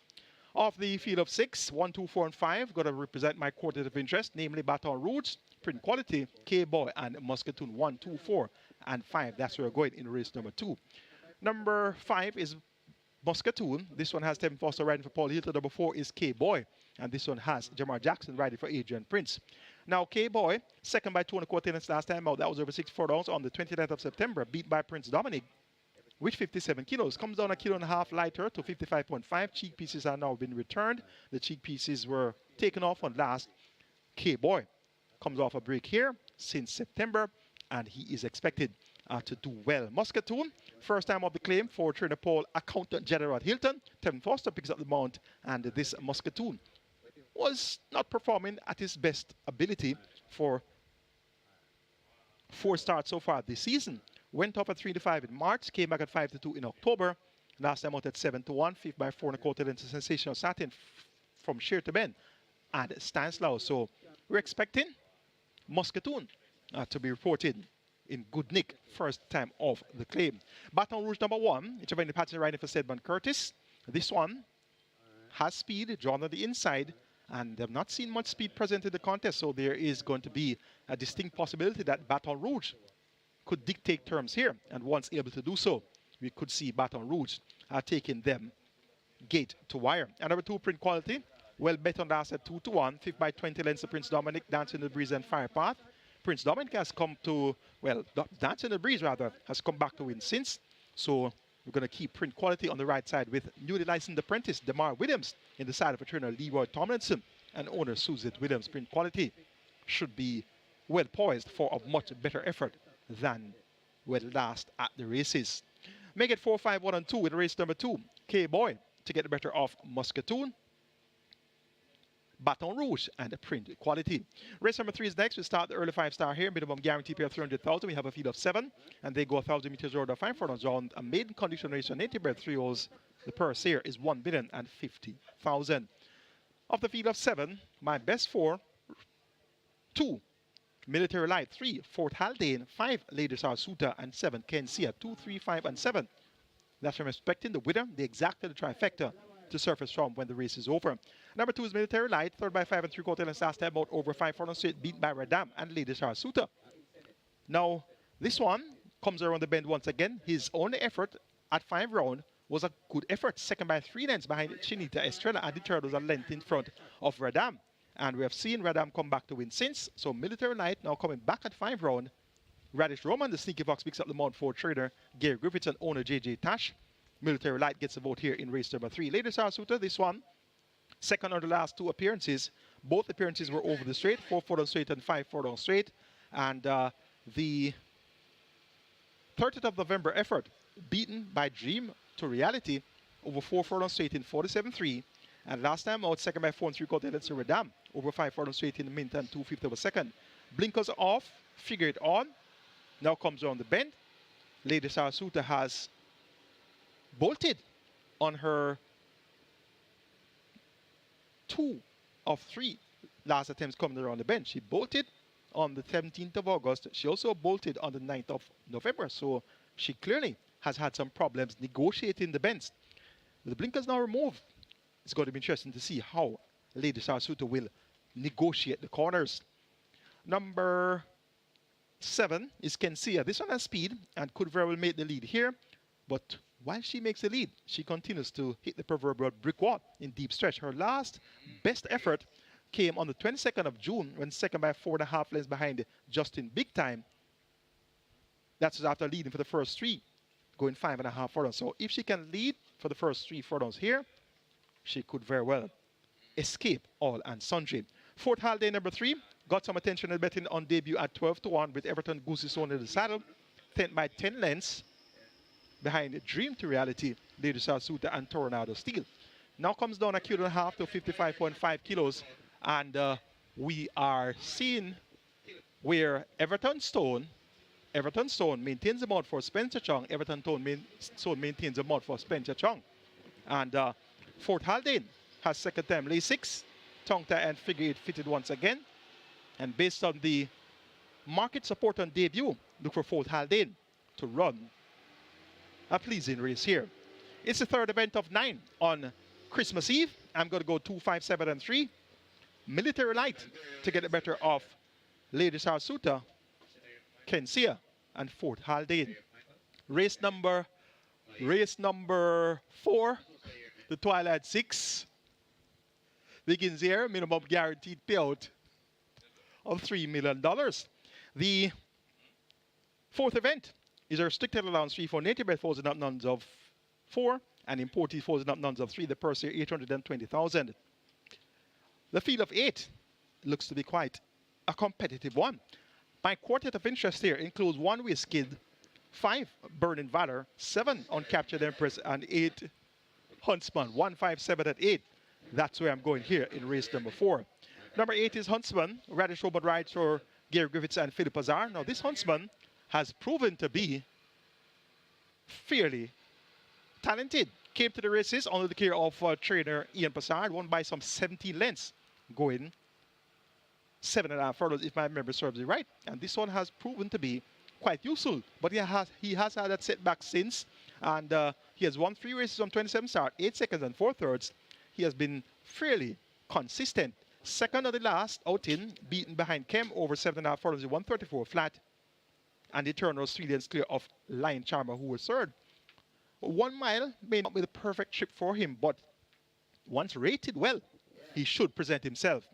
Of the field of 6, 1, 2, 4, and 5 going to represent my quartet of interest, namely Baton Rouge, Print Quality, K-Boy, and Muscatoon. 1, 2, 4, and 5. That's where we're going in race number 2. Number 5 is Muscatoon. This one has Tevin Foster riding for Paul Hilton. Number 4 is K-Boy. And this one has Jamar Jackson riding for Adrian Prince. Now, K-Boy, second by 2 1/4 minutes last time out. That was over 6 furlongs on the 29th of September. Beat by Prince Dominic with 57 kilos. Comes down a kilo and a half lighter to 55.5. Cheek pieces are now been returned. The cheek pieces were taken off on last. K-Boy comes off a break here since September, and he is expected to do well. Muscatoon, first time of the claim for trainer Paul, Accountant General at Hilton. Tevin Foster picks up the mount, and this Muscatoon was not performing at his best ability for 4 starts so far this season. Went up at 3-5 in March, came back at 5-2 in October. Last time out at 7-1, 5th by 4 1/4 into sensational satin from sheer to bend and Stanislaus. So we're expecting Muscatoon to be reported in good nick first time of the claim. Baton Rouge number 1, it's a pattern riding for Sedman Curtis. This one has speed, drawn on the inside, and they've not seen much speed present in the contest, so there is going to be a distinct possibility that Baton Rouge could dictate terms here, and once able to do so, we could see Baton Rouge taking them gate to wire. And number 2, Print Quality, well bet on last at 2-1, 5th by 20 lengths to Prince Dominic, Dancing in the Breeze and Firepath. Prince Dominic has come to, well, Dancing in the Breeze rather, has come back to win since. So we're going to keep Print Quality on the right side with newly licensed apprentice DeMar Williams in the side of a trainer Leroy Tomlinson and owner Suzette Williams. Print Quality should be well poised for a much better effort than well last at the races. Make it 4, 5, 1, and 2 with race number 2. K-Boy to get the better of Muscatoon, Baton Rouge, and Print Quality. Race number 3 is next. We start the early 5-star here. Minimum guarantee pair of 300,000. We have a field of 7, and they go 1,000 meters road of 5 furlongs round. A maiden condition race on 80 bred 3 holes. The purse here is 1,050,000. Of the field of 7, my best 4, 2, Military Light, 3, Fort Haldane, 5, Lady Sarsuta, and 7, Ken Sia, 2, 3, 5, and 7. That's from expecting the winner, the exact and the trifecta to surface from when the race is over. Number 2 is Military Light, third by 5 3/4 lengths last time out over 5 furlongs straight, beat by Radam and Lady Sarsuta. Now, this one comes around the bend once again. His only effort at 5 round was a good effort, second by 3 lengths behind Chinita Estrella, and the third was a length in front of Radam. And we have seen Radam come back to win since. So Military Light now coming back at 5 round. Radish Roman, the sneaky fox, picks up the mount for trader Gary Griffiths and owner JJ Tash. Military Light gets a vote here in race number 3. Lady Sarsuta, this one, second on the last 2 appearances. Both appearances were over the straight, 4 furlong straight and 5 furlong straight. And the 30th of November effort, beaten by Dream to Reality over 4 furlong straight in 47.3. And last time out, second by 4 3/4 lengths to Radam over 5 furlong straight in the mint and 2/5 of a second. Blinkers off, figure it on. Now comes around the bend. Lady Sarasuta has bolted on her 2 of 3 last attempts coming around the bend. She bolted on the 17th of August. She also bolted on the 9th of November. So she clearly has had some problems negotiating the bends. The blinkers now removed. It's going to be interesting to see how Lady Sarsuta will negotiate the corners. Number 7 is Kensia. This one has speed and could very well make the lead here. But while she makes the lead, she continues to hit the proverbial brick wall in deep stretch. Her last best effort came on the 22nd of June when second by 4.5 lengths behind Justin Big Time. That's after leading for the first 3, going 5.5 furlongs. So if she can lead for the first 3 furlongs here, she could very well escape all and sundry. Fort Holiday number 3 got some attention in betting on debut at 12-1 with Everton Goosey Stone in the saddle. 10 by 10 lengths behind Dream to Reality, Lady Sarsuta and Tornado Steel. Now comes down 1.5 kilos to 55.5 kilos. And we are seeing where Everton Stone maintains the mount for Spencer Chung. Everton Stone maintains the mount for Spencer Chung. And Fort Haldane has second time lay 6. Tongue tie and figure 8 fitted once again. And based on the market support on debut, look for Fort Haldane to run a pleasing race here. It's the third event of 9 on Christmas Eve. I'm going to go 2, 5, 7, and 3. Military Light to get the better of Lady Sarsuta, Kensia, and Fort Haldane. Race number 4, the Twilight 6, begins here. Minimum guaranteed payout of $3 million. The fourth event is a restricted allowance 3 for native bred foals and up nuns of 4 and imported foals and up nuns of 3. The purse here $820,000. The field of 8 looks to be quite a competitive one. My quartet of interest here includes 1 Whiskid, 5 Burning Valor, 7 Uncaptured Empress, and 8 Huntsman. 1, 5, 7, and 8. That's where I'm going here in race number 4. Number 8 is Huntsman. Radish Robot rides for Gary Griffiths and Philip Azar. Now this Huntsman has proven to be fairly talented. Came to the races under the care of trainer Ian Passard, won by some 17 lengths, going 7.5 furlongs if my memory serves me right. And this one has proven to be quite useful. But he has had that setback since, and he has won 3 races on 27 starts, 8 seconds and 4 thirds. He has been fairly consistent. Second of the last outing, beaten behind Kem over 7.5 furlongs, 134 flat. And the turn was 3 lengths clear of Lion Charmer, who was third. 1 mile may not be the perfect trip for him, but once rated well, he should present himself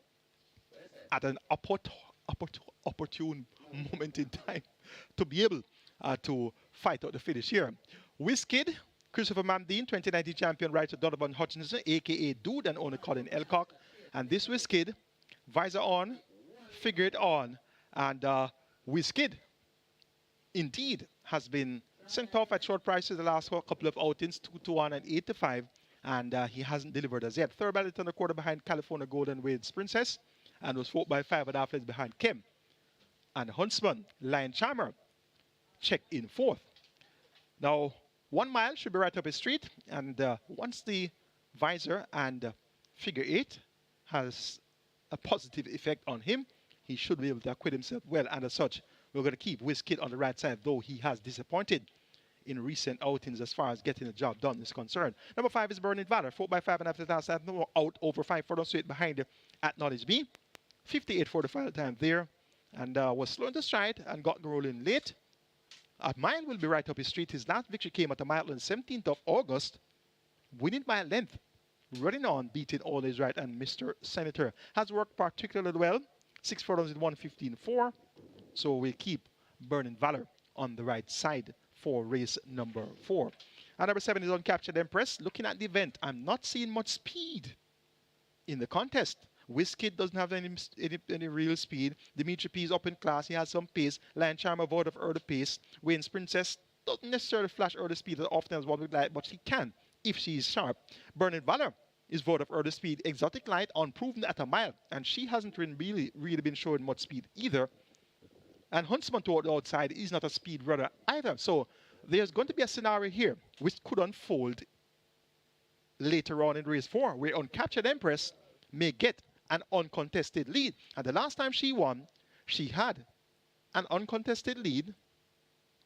at an opportune moment in time to be able to fight out the finish here. Whiskid, Christopher Mamdine, 2019 champion, rides to Donovan Hutchinson, a.k.a. Dude, and owner Colin Elcock. And this Whiskid, visor on, figure it on, and Whiskid indeed has been sent off at short prices the last couple of outings, 2-1 and 8-5, and he hasn't delivered as yet. Third ballot on the quarter behind California Golden Wade's Princess, and was fought by 5.5 lengths behind Kim. And Huntsman, Lion Charmer, checked in 4th. Now, 1 mile should be right up his street, and once the visor and figure 8 has a positive effect on him, he should be able to acquit himself well, and as such, we're going to keep Whiskid on the right side, though he has disappointed in recent outings as far as getting the job done is concerned. Number 5 is Burning Valor, 4 by 5 and after that, out over 5 furlongs straight behind at Knowledge B. 58 for the final time there, and was slow in the stride and got rolling late. A mile will be right up his street. His last victory came at a mile on the 17th of August, winning by a length, running on, beating All Is Right and Mr. Senator. Has worked particularly well, 6 furlongs in 1:15.4. So we'll keep Burning Valor on the right side for race number 4. And number 7 is Uncaptured Empress. Looking at the event, I'm not seeing much speed in the contest. Whiskid doesn't have any real speed. Dimitri P is up in class. He has some pace. Lion Charmer out of early pace. Wayne's Princess doesn't necessarily flash early speed as often as one would like, but she can if she is sharp. Burning Valor is vote of early speed. Exotic Light unproven at a mile, and she hasn't really been showing much speed either. And Huntsman toward the outside is not a speed runner either. So there's going to be a scenario here which could unfold later on in race 4, where Uncaptured Empress may get an uncontested lead. And the last time she won, she had an uncontested lead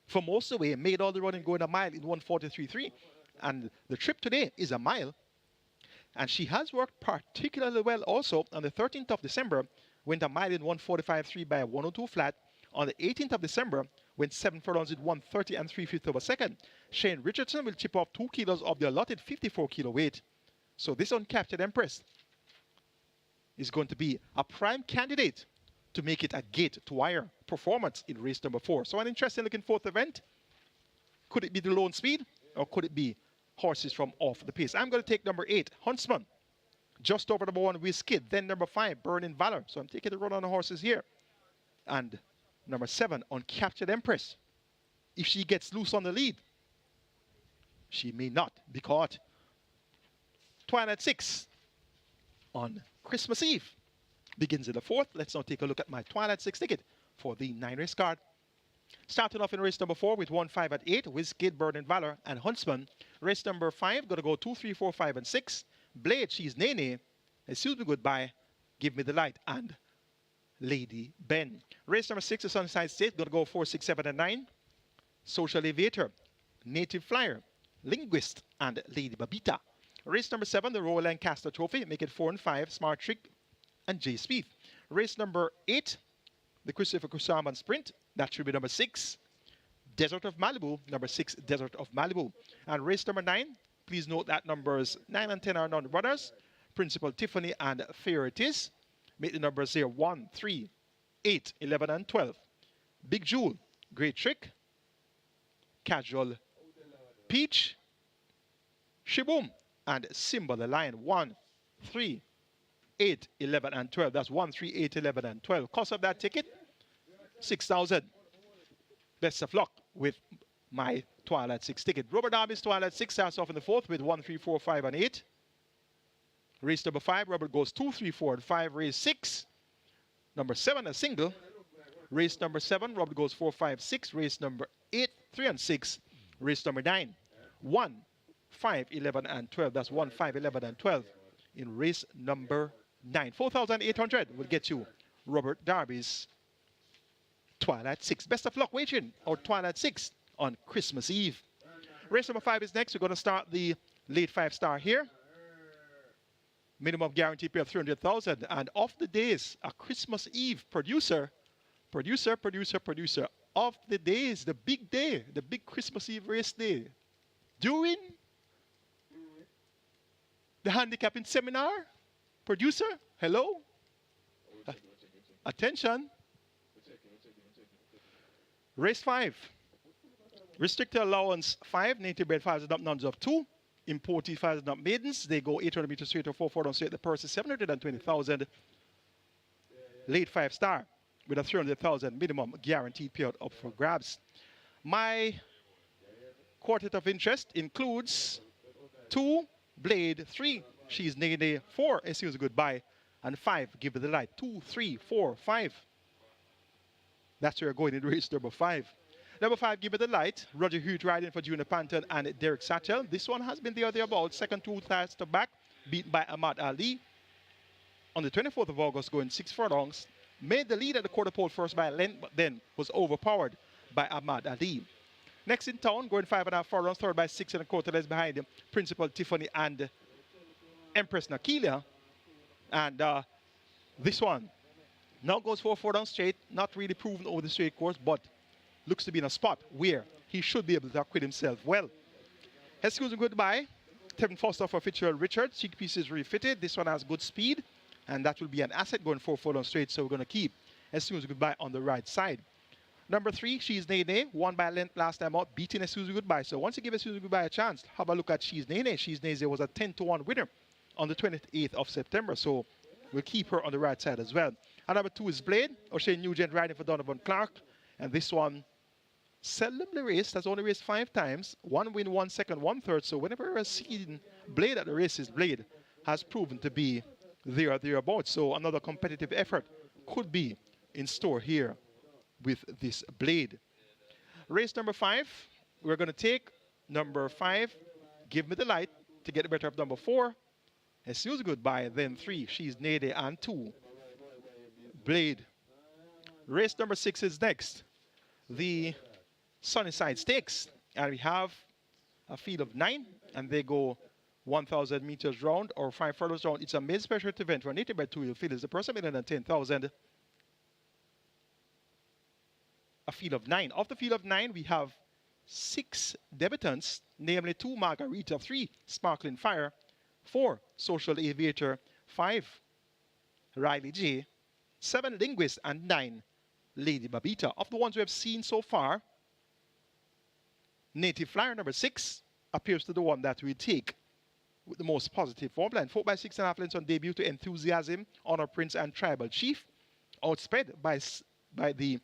for most of the way, made all the running going a mile in 1:43.3. And the trip today is a mile. And she has worked particularly well also on the 13th of December, went a mile in 1:45.3 by a 102 flat. On the 18th of December, went 7 furlongs in 1:30 and 3/5 of a second. Shane Richardson will chip off 2 kilos of the allotted 54 kilo weight. So this Uncaptured Empress is going to be a prime candidate to make it a gate-to-wire performance in race number 4. So an interesting looking fourth event. Could it be the lone speed, or could it be horses from off the pace? I'm going to take number 8, Huntsman. Just over number 1, Wizkid. Then number 5, Burning Valor. So I'm taking the run on the horses here. And number 7, Uncaptured Empress. If she gets loose on the lead, she may not be caught. Twilight 6 on Christmas Eve begins in the 4th. Let's now take a look at my Twilight 6 ticket for the 9-race card. Starting off in race number 4 with 1, 5 at 8, Wizkid, Burning Valor, and Huntsman. Race number 5, going to go 2, 3, 4, 5, and 6. Blade, She's Nene, Excuse Me Goodbye, Give Me the Light, and Lady Ben. Race number 6 is Sunnyside State, going to go 4, 6, 7, and 9. Social Aviator, Native Flyer, Linguist, and Lady Babita. Race number 7, the Royal Lancaster Trophy, make it 4 and 5, Smart Trick, and Jay Spieth. Race number 8, the Christopher Kusaman Sprint, that should be number 6. Desert of Malibu, number 6, Desert of Malibu. And race number 9, please note that numbers 9 and 10 are non-runners. Principal Tiffany and Fair It Is. Make the numbers here 1, 3, 8, 11, and 12. Big Jewel, Great Trick. Casual Peach. Shiboom and Simba the Lion. 1, 3, 8, 11, and 12. That's 1, 3, 8, 11, and 12. Cost of that ticket, 6,000. Best of luck with my Twilight 6 ticket. Robert Darby's Twilight 6 starts off in the 4th with 1, 3, 4, 5, and 8. Race number 5, Robert goes 2, 3, 4, and 5. Race 6, number 7, a single. Race number 7, Robert goes 4, 5, 6. Race number 8, 3, and 6. Race number 9, 1, 5, 11, and 12. That's 1, 5, 11, and 12 in race number 9. 4,800 will get you Robert Darby's Twilight 6. Best of luck wagering our Twilight 6 on Christmas Eve. Race number 5 is next. We're going to start the late 5-star here. Minimum guarantee pay of 300,000. And of the days, a Christmas Eve producer of the days, the big day, the big Christmas Eve race day. During the handicapping seminar, producer, hello? Attention. Race 5. Restricted allowance 5, native bred 5s and up nuns of 2. Imported 5s and up maidens. They go 800 meters straight or 4 down straight. The purse is 720,000. Late 5-star with a 300,000 minimum guaranteed payout up for grabs. My quartet of interest includes 2, Blade, 3, She's Nene, 4, Excuse Goodbye, and 5, Give It the Light. 2, 3, 4, 5. That's where we're going in race number 5. Number 5, Give It the Light. Roger Hughes riding for Junior Panton and Derek Satchel. This one has been there or thereabouts. Second 2 starts to back, beaten by Ahmad Ali. On the 24th of August, going 6 furlongs. Made the lead at the quarter pole first by a length, but then was overpowered by Ahmad Ali. Next in town, going 5.5 furlongs, third by 6 1/4 lengths behind him, Principal Tiffany and Empress Nakilia. And this one now goes 4 down straight, not really proven over the straight course, but looks to be in a spot where he should be able to acquit himself well. Excuse Me Goodbye, Tevin Foster for Fitzgerald Richards. Cheek piece is refitted. This one has good speed, and that will be an asset going 4 down straight, so we're going to keep Excuse Me Goodbye on the right side. Number 3, She's Nene, won by a length last time out, beating Excuse Me Goodbye. So once you give Excuse Me Goodbye a chance, have a look at She's Nene. She's Nene was a 10-1 winner on the 28th of September, so we'll keep her on the right side as well. And number 2 is Blade, O'Shea Nugent riding for Donovan Clark. And this one, seldomly raced, has only raced 5 times. 1 win, 1 second, 1 third. So whenever we're seeing Blade at the races, Blade has proven to be there or thereabouts. So another competitive effort could be in store here with this Blade. Race number 5, we're going to take number 5, Give Me the Light, to get the better of number 4. Excuse goodbye, then 3. She's Nede and 2. Blade. Race number 6 is next. The Sunnyside Stakes. And we have a field of 9, and they go 1,000 meters round or 5 furlongs round. It's a main special event for native by 2-wheel field. Is the person million and 10,000. A field of 9. Of the field of 9, we have 6 debutants, namely 2 Margarita, 3 Sparkling Fire, 4 Social Aviator, 5 Riley J, 7 Linguist, and 9 Lady Babita. Of the ones we have seen so far, Native Flyer number 6 appears to the one that we take with the most positive form line. 4 by 6.5 lengths on debut to Enthusiasm, Honor Prince, and Tribal Chief. Outsped by the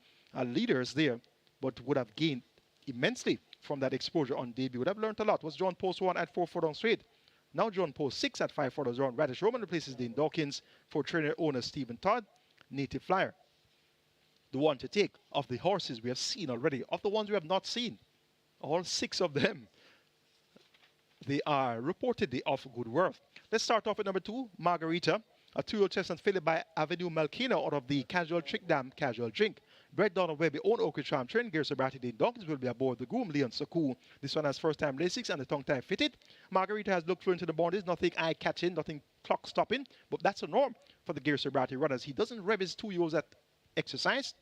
leaders there, but would have gained immensely from that exposure on debut. Would have learned a lot. Was John Post 1 at 4 furlongs straight. Now John Post 6 at 5 furlongs round. Radish Roman replaces Dean Dawkins for trainer owner Stephen Todd. Native Flyer, the one to take of the horses we have seen already. Of the ones we have not seen, all 6 of them, they are reportedly of good worth. Let's start off with number 2, Margarita, a 2-year-old chestnut fillet by Avenue Malkina out of the Casual Trick Dam Casual Drink. Bred Donald Webby, own Oak Charm, trained Gear Sobriety. Dean Dawkins will be aboard the groom, Leon Saku. This one has first-time Lasix and the tongue-tie fitted. Margarita has looked fluent in the boundaries, nothing eye-catching, nothing clock-stopping, but that's a norm for the Gear Sobriety runners. He doesn't rev his 2-year-olds at exercise.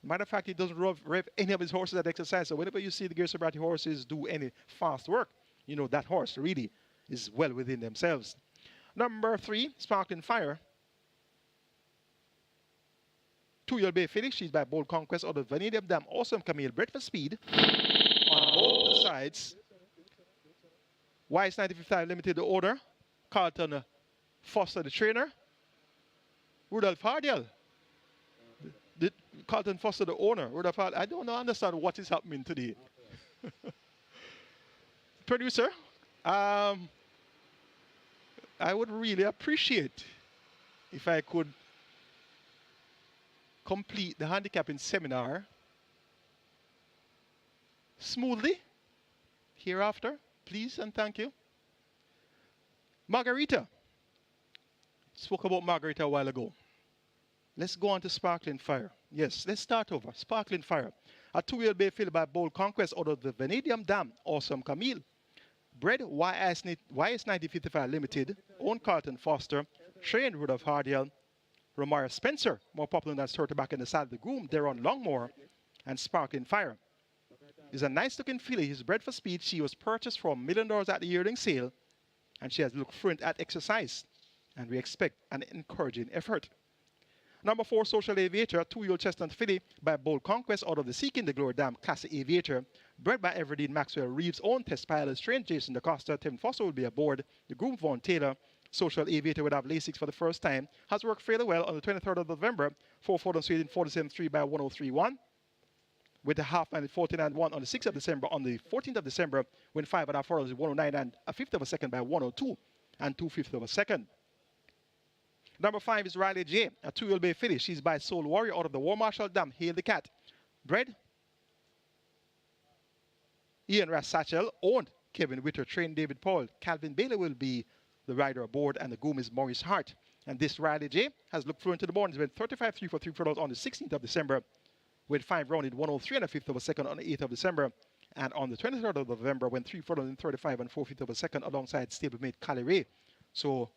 Matter of fact, he doesn't rev any of his horses at exercise. So whenever you see the Gear Sobriety horses do any fast work, you know that horse really is well within themselves. Number 3, Sparkling Fire. 2-year-old Bay Felix. She's by Bold Conquest out of Vanadium Dam. Awesome Camille. Bred for speed on both sides. Wise 95 Limited, the owner. Carlton Foster, the trainer. Rudolph Hardiel. Carlton Foster, the owner. Rudolph Hardiel. I don't understand what is happening today. Producer, I would really appreciate if I could complete the handicapping seminar smoothly hereafter, please and thank you. Margarita. Spoke about Margarita a while ago. Let's go on to Sparkling Fire. Yes, let's start over. Sparkling Fire. A 2-year-old bay filled by Bold Conquest out of the Vanadium Dam. Awesome Camille. Bred YS 9055 Limited. Own Carlton Foster. Trained Rudolph Hardiel. Romara Spencer, more popular than Sturta back in the side of the groom. Deron Longmore and Sparkling Fire. Is a nice looking filly. He's bred for speed. She was purchased for $1 million at the yearling sale, and she has looked fluent at exercise. And we expect an encouraging effort. Number 4, Social Aviator, 2-year-old chestnut filly by Bold Conquest out of the Seeking the Glory Dam Classic Aviator. Bred by Everdeen Maxwell Reeves, own test pilot, trained Jason DaCosta. Tim Foster will be aboard. The groom Vaughn Taylor. Social Aviator would have Lasix for the first time. Has worked fairly well on the 23rd of November. 4 photos in 47.3 by 103.1. With a half man at 49.1 on the 6th of December. On the 14th of December, when 5.5 furlongs 109 and a fifth of a second by 102 and 2/5 of a second. Number 5 is Riley J, a 2-year-old bay filly. She's by Soul Warrior out of the War Marshal Dam. Hail the Cat. Bred Ian Rassachel, owned Kevin Witter, trained David Paul. Calvin Bailey will be the rider aboard, and the groom is Maurice Hart. And this Riley J has looked fluent to the morning. He's been 35.3 for 3 furlongs on the 16th of December, with 5 rounded 103 and a fifth of a second on the 8th of December. And on the 23rd of November, when 3 furlongs in 35 and 4/5 of a second alongside stablemate Cali Ray. So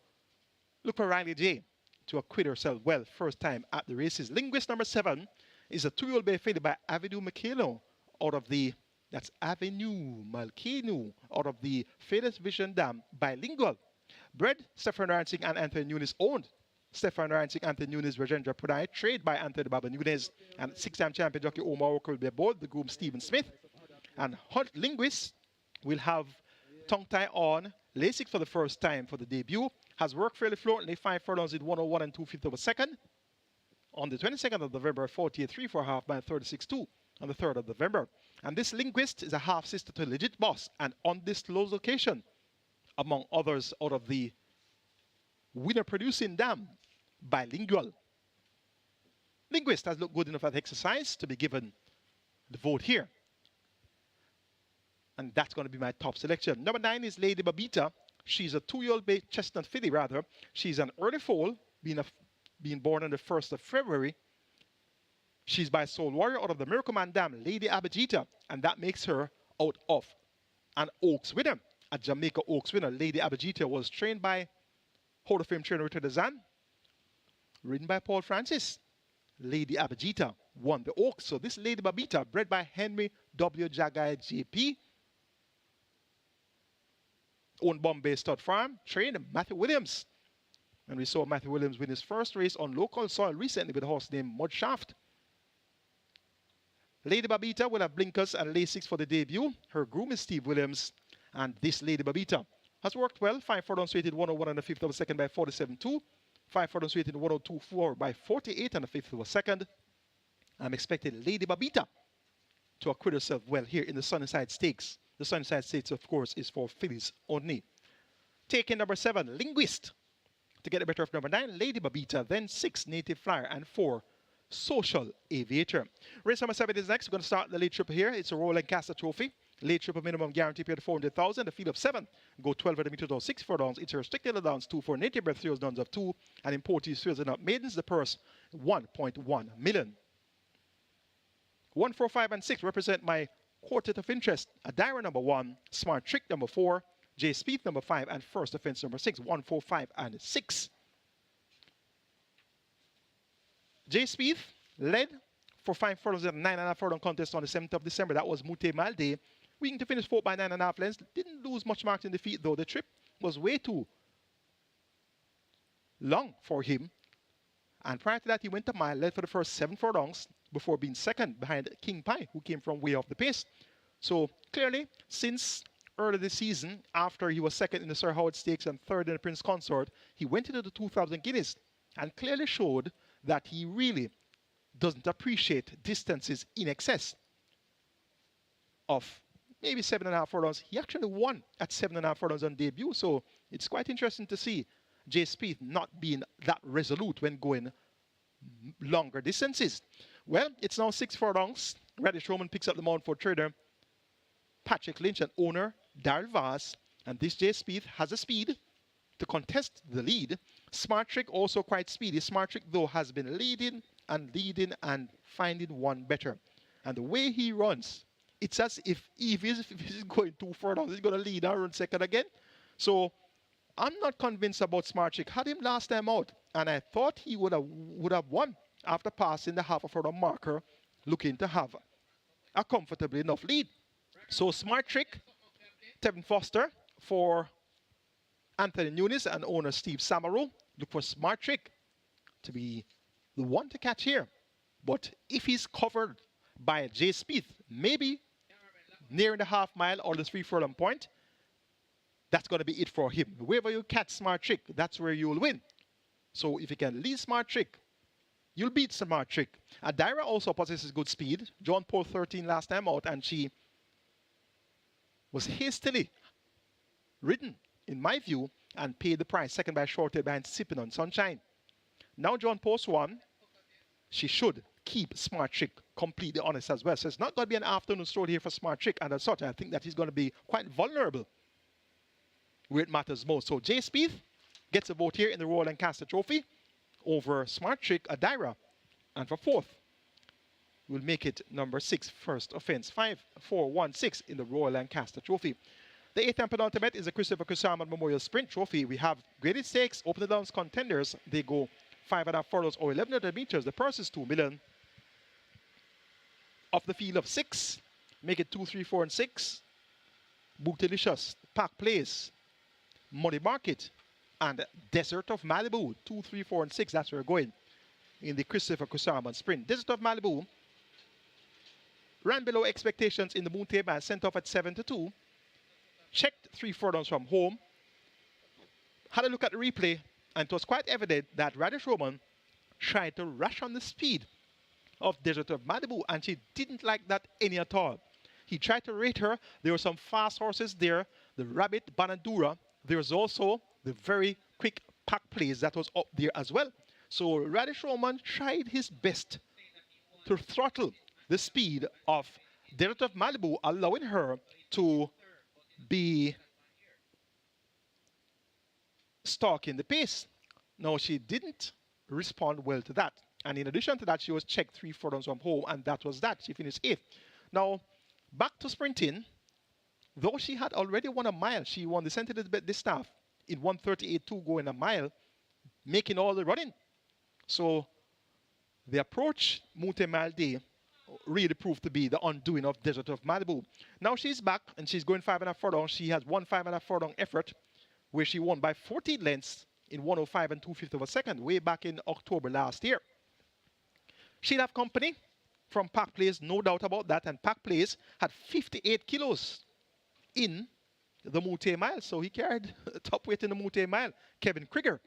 look for Riley J to acquit herself well, first time at the races. Linguist number 7 is a 2-year-old bay filly by Avenue Malkino out of the, that's Avenue Malkino out of the Fearless Vision Dam. Bilingual. Bred Stefan Ransing and Anthony Nunes, owned Stefan Ransing, Anthony Nunes, Rajendra Pudai, trade by Anthony Baba Nunes, and 6-time champion jockey Omar Walker will be aboard. The groom Stephen Smith. And Hunt Linguist will have tongue tie on Lasix for the first time for the debut. Has worked fairly fluently, 5 furlongs in 101 and 2/5 of a second. On the 22nd of November, 48.3 for a half by 36.2 on the 3rd of November. And this Linguist is a half sister to Legit Boss, and undisclosed location, among others out of the winner producing dam, Bilingual. Linguist has looked good enough at exercise to be given the vote here. And that's going to be my top selection. Number 9 is Lady Babita, She's a 2-year-old chestnut filly, rather. She's an early foal, being born on the 1st of February. She's by Soul Warrior out of the Miracle Man Dam, Lady Abajita, and that makes her out of an Oaks winner. A Jamaica Oaks winner. Lady Abajita was trained by Hall of Fame trainer Richard Zan, ridden by Paul Francis. Lady Abajita won the Oaks. So this Lady Babita, bred by Henry W. Jagai JP, owned Bombay Stud Farm, trained Matthew Williams. And we saw Matthew Williams win his first race on local soil recently with a horse named Mudshaft. Lady Babita will have blinkers and Lasix for the debut. Her groom is Steve Williams. And this Lady Babita has worked well. 5 furlongs rated 101 and a fifth of a second by 47.2. 5 furlongs rated 102.4 by 48 and a fifth of a second. I'm expecting Lady Babita to acquit herself well here in the Sunnyside Stakes. The Sunnyside Stakes, of course, is for fillies only. Taking number 7, Linguist. To get the better of number 9, Lady Babita. Then 6, Native Flyer. And 4, Social Aviator. Race number 7 is next. We're going to start the late triple here. It's a Royal Lancaster Trophy. Late triple minimum guarantee paid 400,000. The field of 7 go 1200 meters or 6 furlongs. It's a restricted allowance 2 for native bred thrills, nuns of 2, and imported thrills and up maidens. The purse 1.1 million. 1, 4, 5, and 6 represent my quartet of interest. Adira number 1, Smart Trick number 4, J Speed number 5, and First Offense number 6. 1, 4, 5, and 6. J Speed led for 5 furlongs in a 9.5 furlong contest on the 7th of December. That was Mute Malde. Weaking to finish 4 by 9.5 lengths. Didn't lose much marks in defeat, though. The trip was way too long for him. And prior to that, he went a mile, led for the first 7 furlongs before being second behind King Pie, who came from way off the pace. So clearly, since early this season, after he was second in the Sir Howard Stakes and third in the Prince Consort, he went into the 2,000 guineas and clearly showed that he really doesn't appreciate distances in excess of maybe 7.5 furlongs. He actually won at 7.5 furlongs on debut, so it's quite interesting to see Jay Speed not being that resolute when going longer distances. Well, it's now 6 furlongs. Radish Roman picks up the mount for trader Patrick Lynch and owner Darryl Vaz, and this Jay Speed has a speed to contest the lead. Smart Trick also quite speedy. Smart Trick, though, has been leading and finding one better. And the way he runs, it's as if he's going 2 furlongs, he's going to lead and run second again. So I'm not convinced about Smart Trick. Had him last time out, and I thought he would have won after passing the half a furlong marker, looking to have a comfortably enough lead. So Smart Trick, Tevin Foster for Anthony Nunes and owner Steve Samaru. Look for Smart Trick to be the one to catch here. But if he's covered by Jay Speed, maybe near the half mile or the 3 furlong point, that's going to be it for him. Wherever you catch Smart Trick, that's where you'll win. So if you can lead Smart Trick, you'll beat Smart Trick. Adira also possesses good speed. John Paul 13 last time out, and she was hastily ridden, in my view, and paid the price. Second by short behind Sipping on Sunshine. Now John Post 1, she should keep Smart Trick completely honest as well. So it's not going to be an afternoon stroll here for Smart Trick, and as such, I think that he's going to be quite vulnerable where it matters most. So Jay Speed gets a vote here in the Royal Lancaster Trophy over Smart Trick Adira. And for 4th, we'll make it number 6, First Offense. 5, 4, 1, 6 in the Royal Lancaster Trophy. The 8th and penultimate is the Christopher Kusaman Memorial Sprint Trophy. We have graded stakes, open the downs contenders. They go 5.5 furlongs or 1,100 meters. The purse is 2 million. Off the field of 6, make it 2, 3, 4, and 6. Bootylicious, Park Place, Money Market, and Desert of Malibu. 2, 3, 4, and 6. That's where we're going in the Christopher Kusaman Sprint. Desert of Malibu ran below expectations in the Moon Table and sent off at 7-2. Checked 3 furlongs from home. Had a look at the replay, and it was quite evident that Radish Roman tried to rush on the speed of Desert of Malibu, and she didn't like that any at all. He tried to rate her. There were some fast horses there. The Rabbit Banadura. There was also the very quick Pack Plays that was up there as well. So Radish Roman tried his best to throttle the speed of Desert of Malibu, allowing her to be stalking the pace. Now, she didn't respond well to that. And in addition to that, she was checked 3 furlongs from home, and that was that. She finished 8th. Now, back to sprinting. Though she had already won a mile, she won the St. Elizabeth Distaff in 1:38.2 going a mile, making all the running. So the approach Mute Mile Day really proved to be the undoing of Desert of Malibu. Now she's back and she's going 5.5 furlongs. She has won 5.5 furlong effort where she won by 14 lengths in 1:05 and 2/5 of a second way back in October last year. She'll have company from Park Place, no doubt about that. And Park Place had 58 kilos in the Mute Mile. So he carried top weight in the Mute Mile. Kevin Krieger,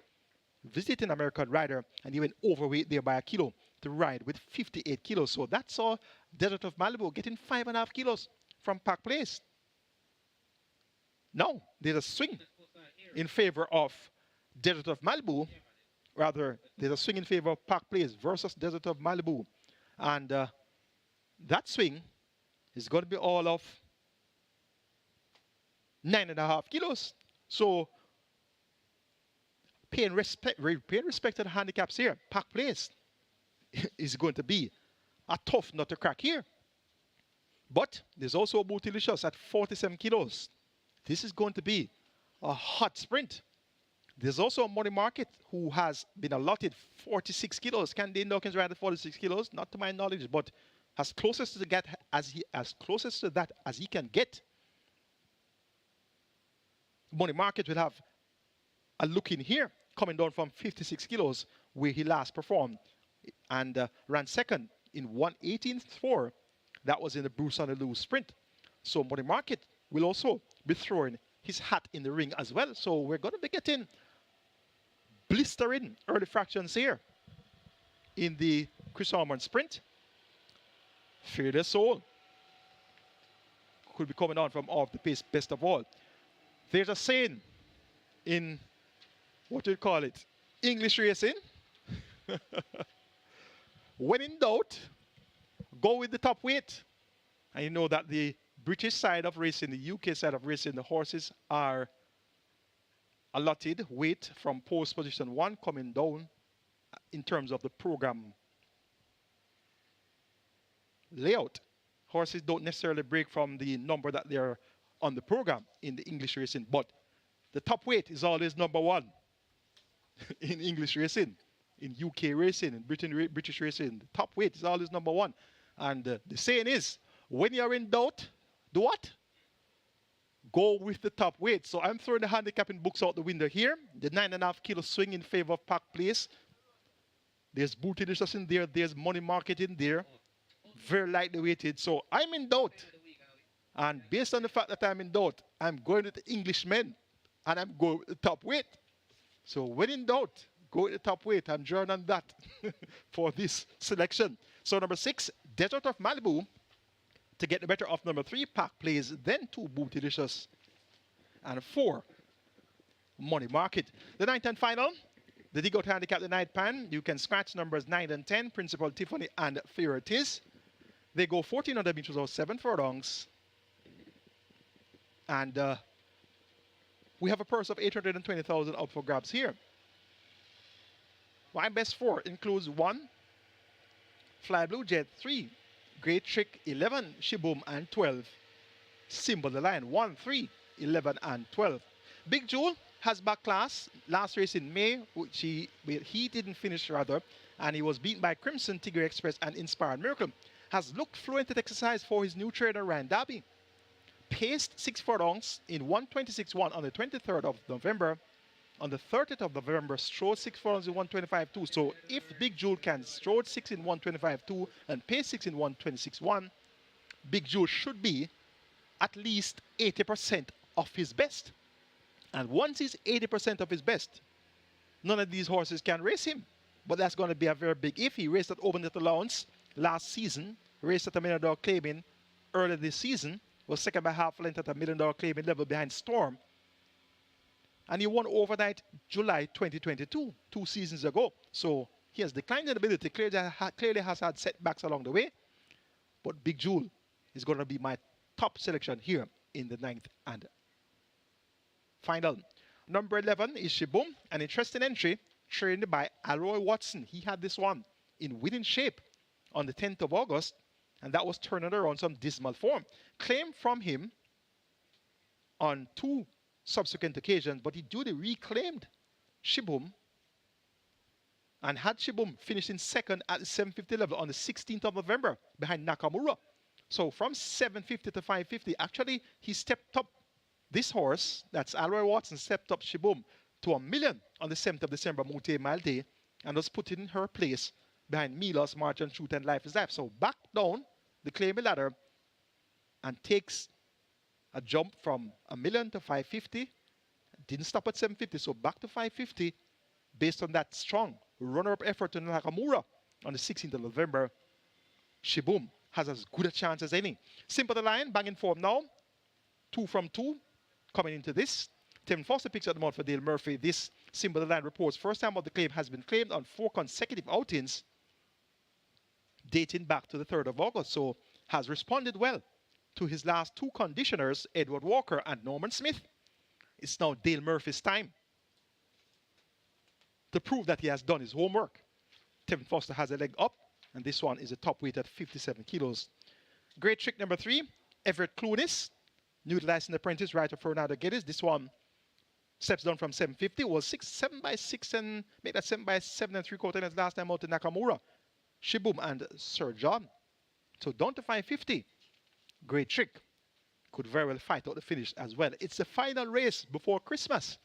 visiting American rider, and he went overweight there by a kilo to ride with 58 kilos. So that saw Desert of Malibu getting 5.5 kilos from Park Place. Now there's a swing in favor of Desert of Malibu. Rather, there's a swing in favor of Park Place versus Desert of Malibu. And that swing is going to be all of 9.5 kilos. So paying respect to the handicaps here. Park Place is going to be a tough nut to crack here. But there's also Bootylicious at 47 kilos. This is going to be a hot sprint. There's also a Money Market who has been allotted 46 kilos. Can Dane Dawkins ride at 46 kilos? Not to my knowledge, but as closest to that as he can get. Money Market will have a look in here, coming down from 56 kilos, where he last performed, and ran second in 1:18.4. That was in the Bruce on the Loose sprint. So Money Market will also be throwing his hat in the ring as well. So we're going to be getting blistering early fractions here in the Chris Armond sprint. Fearless Soul could be coming on from off the pace best of all. There's a saying in, what do you call it, English racing. When in doubt, go with the top weight. And you know that the British side of racing, the UK side of racing, the horses are allotted weight from post position 1 coming down in terms of the program layout. Horses don't necessarily break from the number that they're on the program in the English racing, but the top weight is always number 1 in English racing, in UK racing, in British racing. The top weight is always number 1. And the saying is, when you're in doubt, do what? Go with the top weight. So I'm throwing the handicapping books out the window here. The 9.5 kilo swing in favor of Park Place. There's Bootylicious in there. There's Money Market in there. Very lightly weighted. So I'm in doubt. And based on the fact that I'm in doubt, I'm going with the Englishmen. And I'm going with the top weight. So when in doubt, go with the top weight. I'm drawing on that for this selection. So number 6, Desert of Malibu, to get the better of number 3, Park Place, then 2, Bootylicious, and 4, Money Market. The 9th and final, the Dig Out Handicap, the night pan. You can scratch numbers 9 and 10, Principal Tiffany and Fear It Is. They go 1,400 meters or 7 furlongs. And we have a purse of 820,000 up for grabs here. My best 4 includes 1, Fly Blue Jet, 3, Great Trick, 11, Shiboom, and 12, Symbol the Line, 1, 3, 11, and 12. Big Jewel has back class last race in May, which he didn't finish rather, and he was beaten by Crimson, Tigger Express, and Inspired Miracle. Has looked fluent at exercise for his new trainer, Ryan Darby. Paced 6 furlongs in 1:26.1 on the 23rd of November. On the 30th of November, strode 6 furlongs in 1:25.2. So if Big Jewel can strode 6 in 1:25.2 and pace 6 in 1:26.1, Big Jewel should be at least 80% of his best. And once he's 80% of his best, none of these horses can race him. But that's going to be a very big if. He raced at Open Net Allowance last season, raced at a $1 million claiming earlier this season, was second by half length at a $1 million claiming level behind Storm. And he won overnight July 2022, 2 seasons ago. So he has declined in ability, clearly has had setbacks along the way. But Big Jewel is going to be my top selection here in the 9th and final. Number 11 is Shibum, an interesting entry trained by Alroy Watson. He had this one in winning shape on the 10th of August, and that was turning around some dismal form. Claimed from him on 2 subsequent occasions, but he duly reclaimed Shibum and had Shibum finishing second at the 750 level on the 16th of November behind Nakamura. So from 750 to 550, actually he stepped up this horse, that's Alroy Watson, stepped up Shibum to $1 million on the 7th of December, Multi Mile Day, and was put in her place behind Milos, March and Truth and Life is Life. So back down the claiming ladder and takes a jump from $1 million to 550. Didn't stop at 750, so back to 550 based on that strong runner-up effort to Nakamura on the 16th of November. Shibum has as good a chance as any. Simple the Lion, banging form now. 2 from 2 coming into this. Tim Foster picks up the mount for Dale Murphy. This Simple the Lion reports first time of the claim has been claimed on 4 consecutive outings dating back to the 3rd of August. So has responded well to his last 2 conditioners, Edward Walker and Norman Smith. It's now Dale Murphy's time to prove that he has done his homework. Tevin Foster has a leg up, and this one is a top weight at 57 kilos. Great trick number 3, Everett Clunis, new licensed apprentice, right of Fernando Geddes. This one steps down from 750, was 7 by 6 and made that 7 by 7 and 3/4 minutes last time out to Nakamura, Shibum and Sir John. So down to 550. Great trick. Could very well fight out the finish as well. It's the final race before Christmas.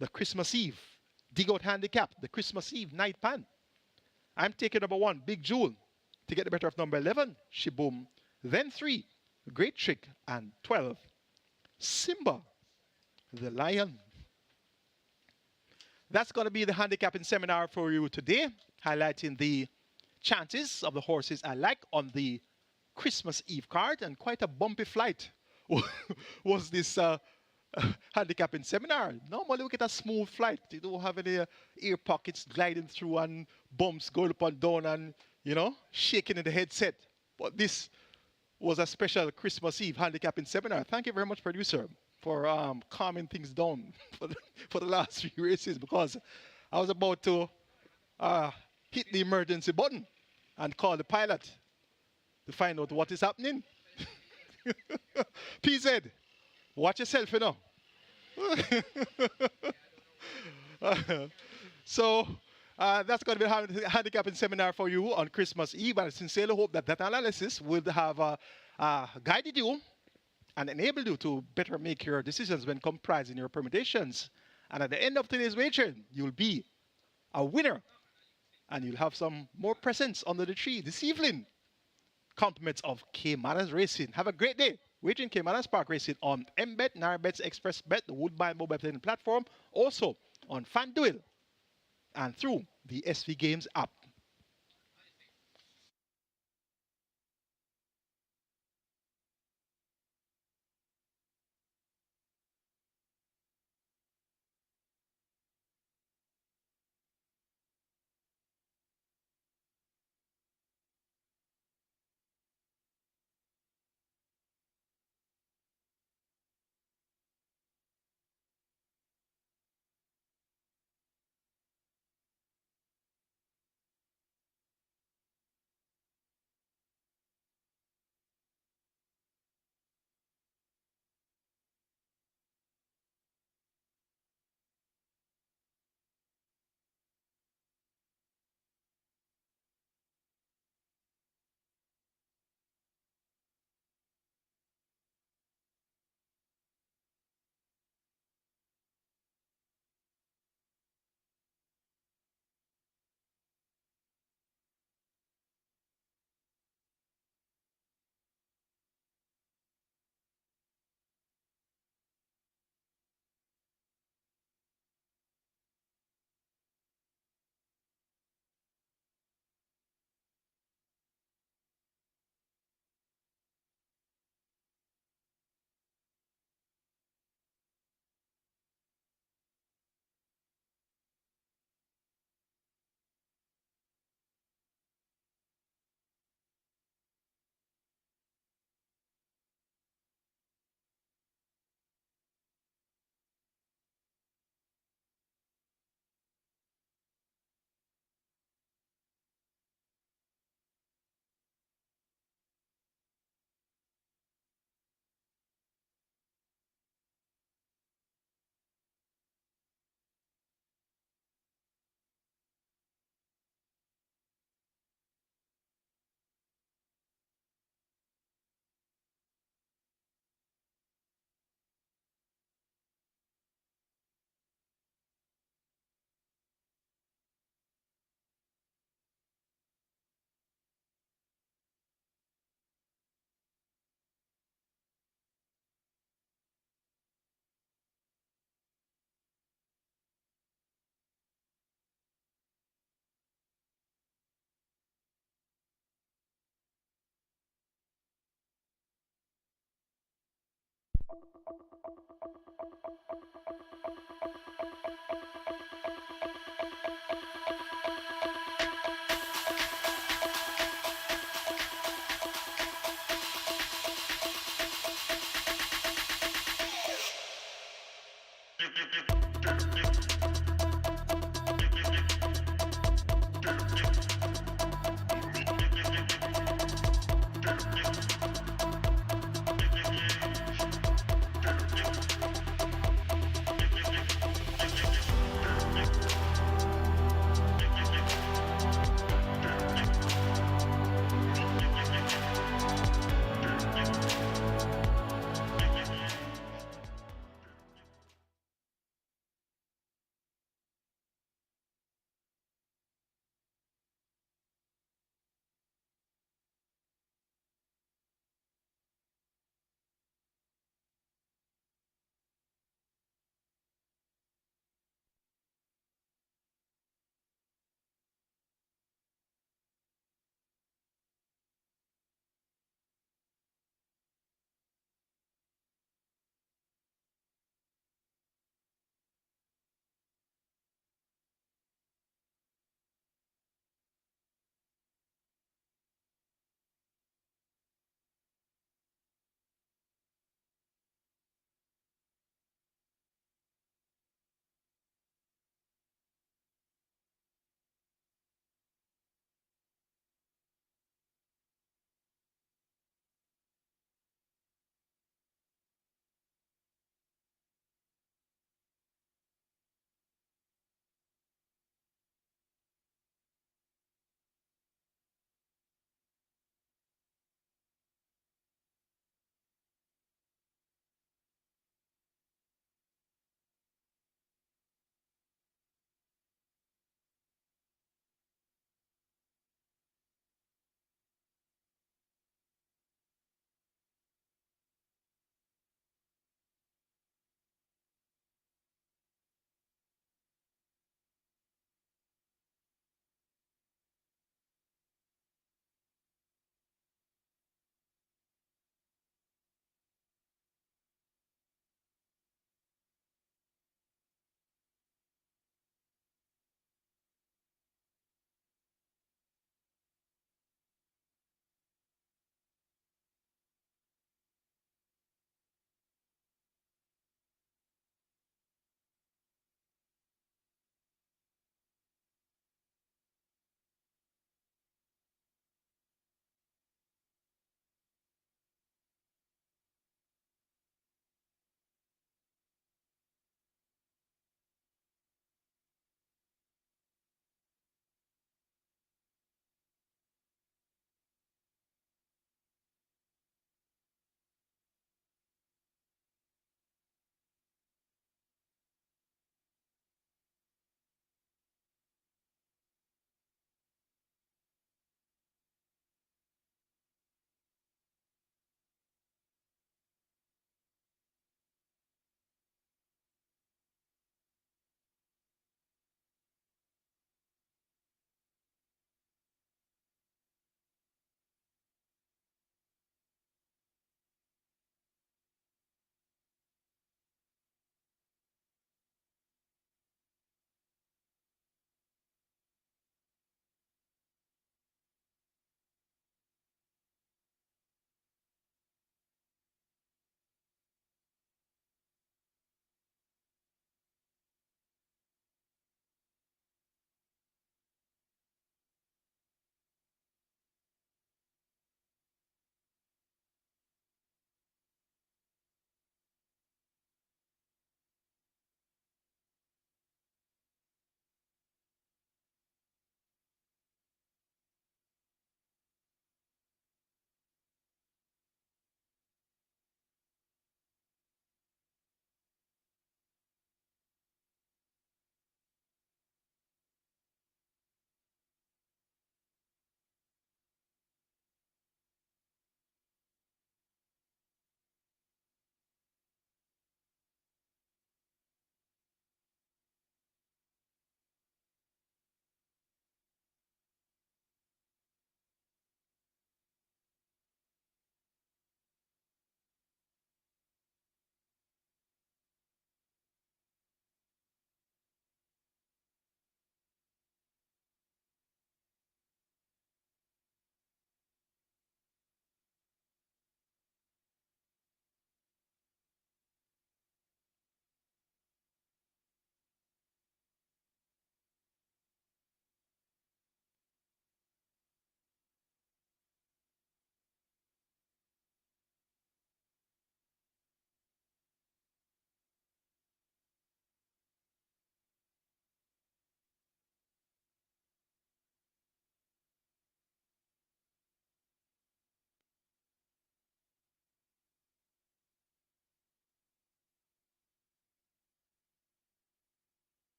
The Christmas Eve dig out handicap, the Christmas Eve night pan. I'm taking number 1, Big Jewel, to get the better of number 11, Shibum, then 3, Great Trick, and 12, Simba, the Lion. That's going to be the handicapping seminar for you today, highlighting the chances of the horses I like on the Christmas Eve card, and quite a bumpy flight was this handicapping seminar. Normally we get a smooth flight. You don't have any ear pockets gliding through and bumps going up and down and, you know, shaking in the headset. But this was a special Christmas Eve handicapping seminar. Thank you very much, producer, for calming things down for the last 3 races, because I was about to hit the emergency button and call the pilot to find out what is happening. PZ, watch yourself, you know. So that's going to be a handicapping seminar for you on Christmas Eve. And I sincerely hope that that analysis will have guided you and enabled you to better make your decisions when comprising your permutations. And at the end of today's wagering, you'll be a winner. And you'll have some more presents under the tree this evening. Compliments of Caymanas Racing. Have a great day. Wagering Caymanas Park Racing on MBet, NaraBets, Express Bet, the Woodbine mobile playing platform. Also on FanDuel and through the SV Games app.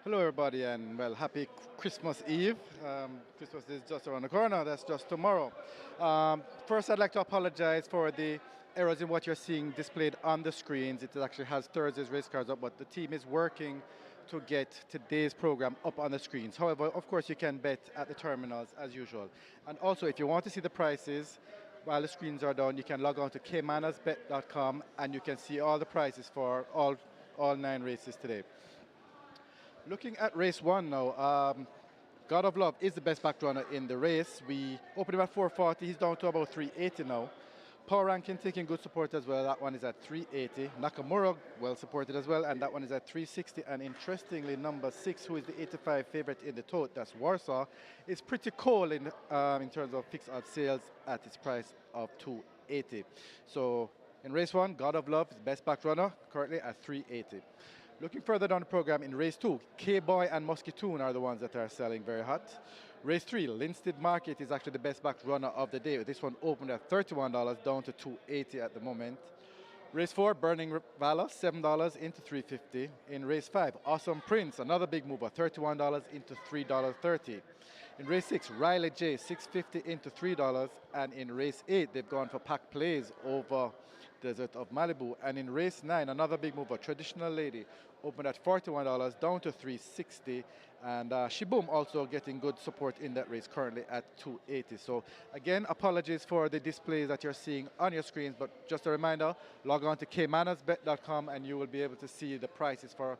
Hello, everybody, and well, happy Christmas Eve. Christmas is just around the corner, that's just tomorrow. First, I'd like to apologize for the errors in what you're seeing displayed on the screens. It actually has Thursday's race cards up, but the team is working to get today's program up on the screens. However, of course, you can bet at the terminals as usual. And also, if you want to see the prices, while the screens are down, you can log on to caymanasbet.com and you can see all the prices for all 9 races today. Looking at race one now, God of Love is the best back runner in the race. We opened him at 440, he's down to about 380 now. Power Ranking taking good support as well, that one is at 380. Nakamura well supported as well, and that one is at 360. And interestingly, number 6, who is the 85 favorite in the tote, that's Warsaw, is pretty cold in terms of fixed odds sales at its price of 280. So in race one, God of Love is best back runner, currently at 380. Looking further down the program in race 2, K-Boy and Muscatoon are the ones that are selling very hot. Race 3, Linstead Market is actually the best back runner of the day. This one opened at $31, down to $280 at the moment. Race 4, Burning Valor, $7 into $350. In race 5, Awesome Prince, another big mover, $31 into $3.30. In race 6, Riley J, $6.50 into $3. And in race 8, they've gone for pack plays over Desert of Malibu. And in race 9, another big mover, Traditional Lady, opened at $41, down to $360. And Shiboom also getting good support in that race, currently at $280. So again, apologies for the displays that you're seeing on your screens, but just a reminder, log on to caymanasbet.com and you will be able to see the prices for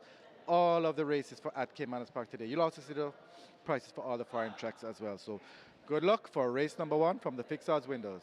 all of the races at Caymanas Park today. You'll also see the prices for all the foreign tracks as well. So good luck for race number 1 from the fixed odds windows.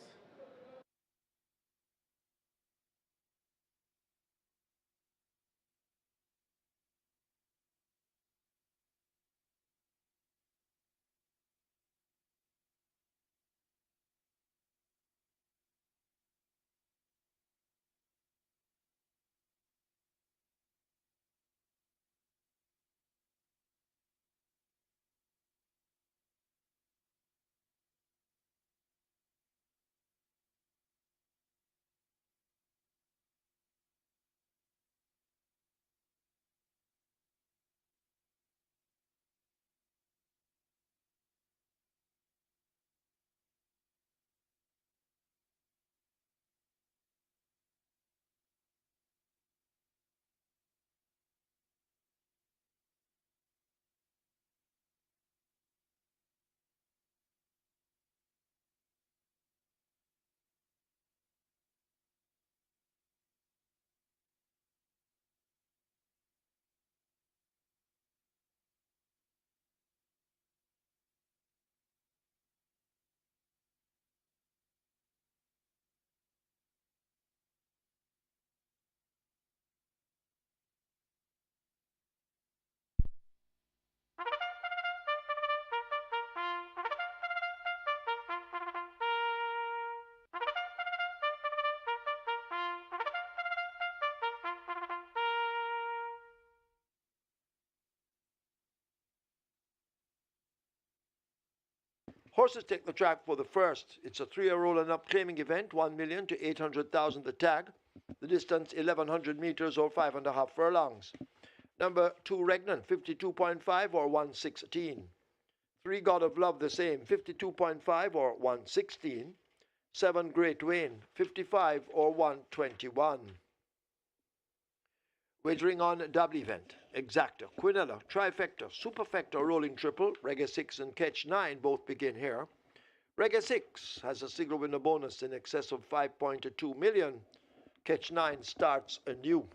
Horses take the track for the first. It's a 3-year roll and up claiming event, 1 million to 800,000 the tag. The distance 1,100 meters or 5.5 furlongs. Number 2 Regnant, 52.5 or 116. 3 God of Love the same, 52.5 or 116. 7 Great Wayne, 55 or 121. Wagering on double event, Exacta, Quinella, Trifecta, Superfecta, Rolling Triple, Reggae 6 and Catch 9 both begin here. Reggae 6 has a single winner bonus in excess of 5.2 million. Catch 9 starts anew.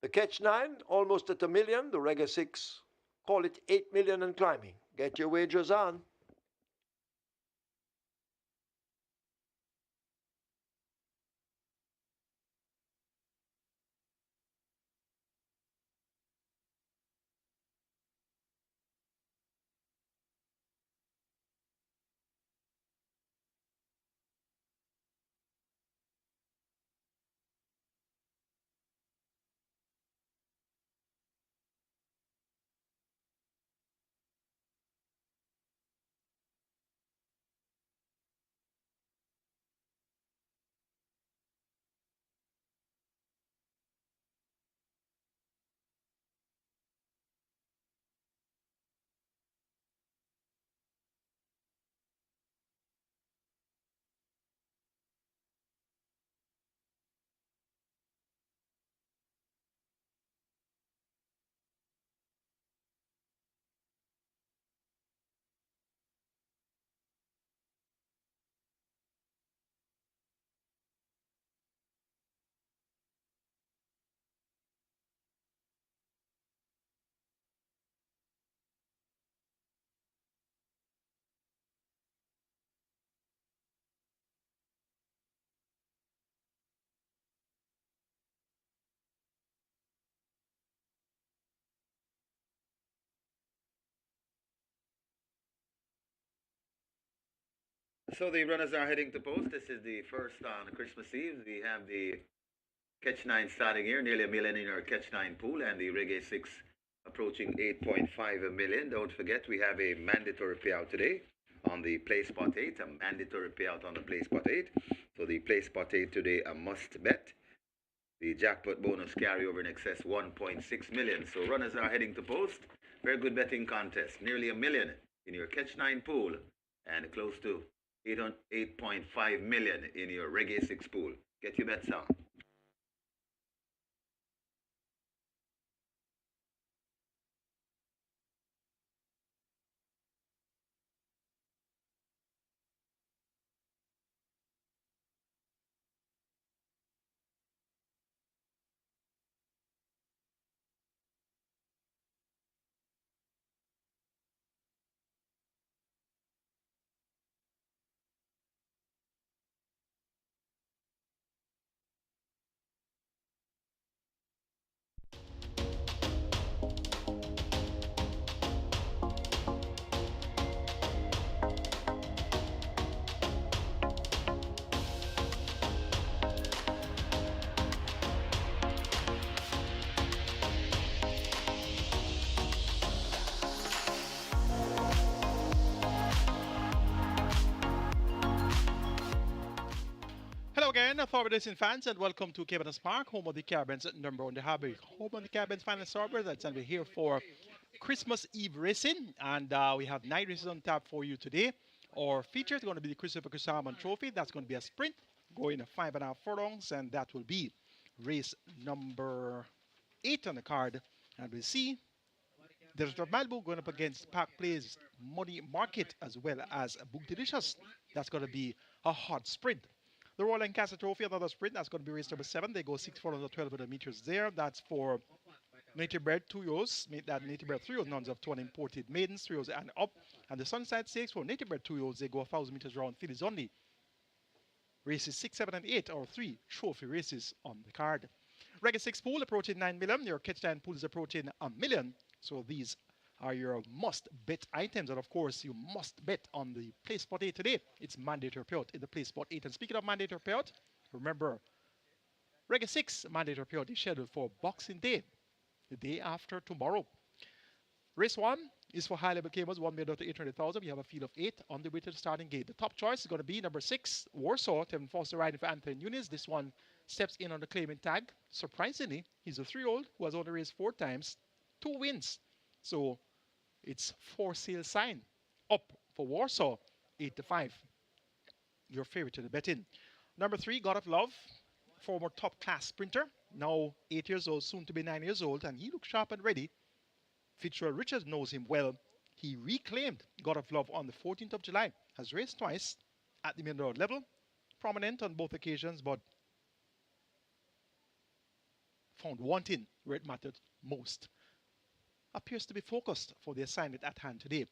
The Catch 9 almost at $1 million. The Reggae 6, call it 8 million and climbing. Get your wagers on. So the runners are heading to post. This is the first on Christmas Eve. We have the Catch 9 starting here, nearly a million in our Catch 9 pool, and the Reggae 6 approaching 8.5 million. Don't forget, we have a mandatory payout today on the Play Spot 8, a mandatory payout on the Play Spot 8. So the Play Spot 8 today, a must bet. The jackpot bonus carryover in excess 1.6 million. So runners are heading to post. Very good betting contest. Nearly a million in your Catch 9 pool and close to 8.5 million in your Reggae 6 pool. Get your bets on. Hello again, Thorpe Racing fans, and welcome to Caymanas Park, home of the Caribbean's number one, the Harbour, home of the Caribbean's finest thoroughbreds. And we're here for Christmas Eve racing, and we have 9 races on tap for you today. Our feature is going to be the Christopher Armond Trophy. That's going to be a sprint going 5.5 furlongs, and that will be race number 8 on the card. And we'll see there's Malibu going up against Park Place Money Market as well as Book Delicious. That's going to be a hot sprint. The Royal Lancaster Trophy, another sprint, that's going to be race number 7. They go 6 furlongs or 1,200 meters there. That's for native bred 2-years, that native bred 3-years, nuns of 2 imported maidens, 3-years and up. And the Sunnyside Stakes for native bred 2-years, they go 1,000 meters round fillies only. Races 6, 7, and 8 are 3 trophy races on the card. Reggae 6 pool approaching 9 million. Your Catch 9 pool is approaching a million. So these are your must bet items. And of course, you must bet on the Play Spot 8 today. It's mandatory payout in the Play Spot 8. And speaking of mandatory payout, remember, Reggae 6 mandatory payout is scheduled for Boxing Day, the day after tomorrow. Race 1 is for high level Caymanas, 1 million to 800,000. We have a field of 8 on the way to the starting gate. The top choice is going to be number 6, Warsaw, Tevin Foster riding for Anthony Nunes. This one steps in on the claiming tag. Surprisingly, he's a 3-year-old who has only raced 4 times, 2 wins. So it's for sale sign. Up for Warsaw, 8-5. Your favorite to the bet in. Number 3, God of Love, former top class sprinter, now 8 years old, soon to be 9 years old, and he looks sharp and ready. Fitzgerald Richards knows him well. He reclaimed God of Love on the 14th of July, has raced twice at the middle level, prominent on both occasions, but found wanting where it mattered most. Appears to be focused for the assignment at hand today.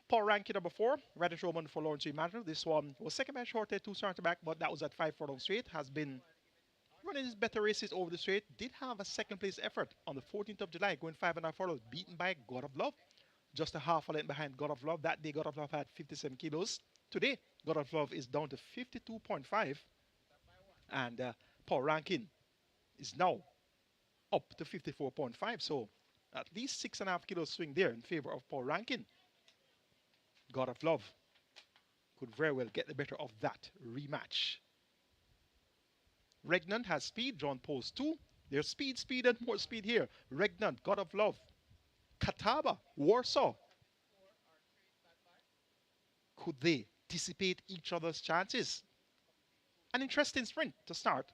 Paul Rankin, number 4, Radish Roman for Lawrence Matter. This one was second by short, 2 starter back, but that was at 5 furlong straight. Has been running his better races over the straight. Did have a second place effort on the 14th of July, going 5.5 furlongs, beaten by God of Love. Just a half a length behind God of Love. That day, God of Love had 57 kilos. Today, God of Love is down to 52.5. And Paul Rankin is now up to 54.5. So at least 6.5 kilos swing there in favor of Paul Rankin. God of Love could very well get the better of that rematch. Regnant has speed, John Post 2. There's speed, and more speed here. Regnant, God of Love. Catawba, Warsaw. Could they dissipate each other's chances? An interesting sprint to start,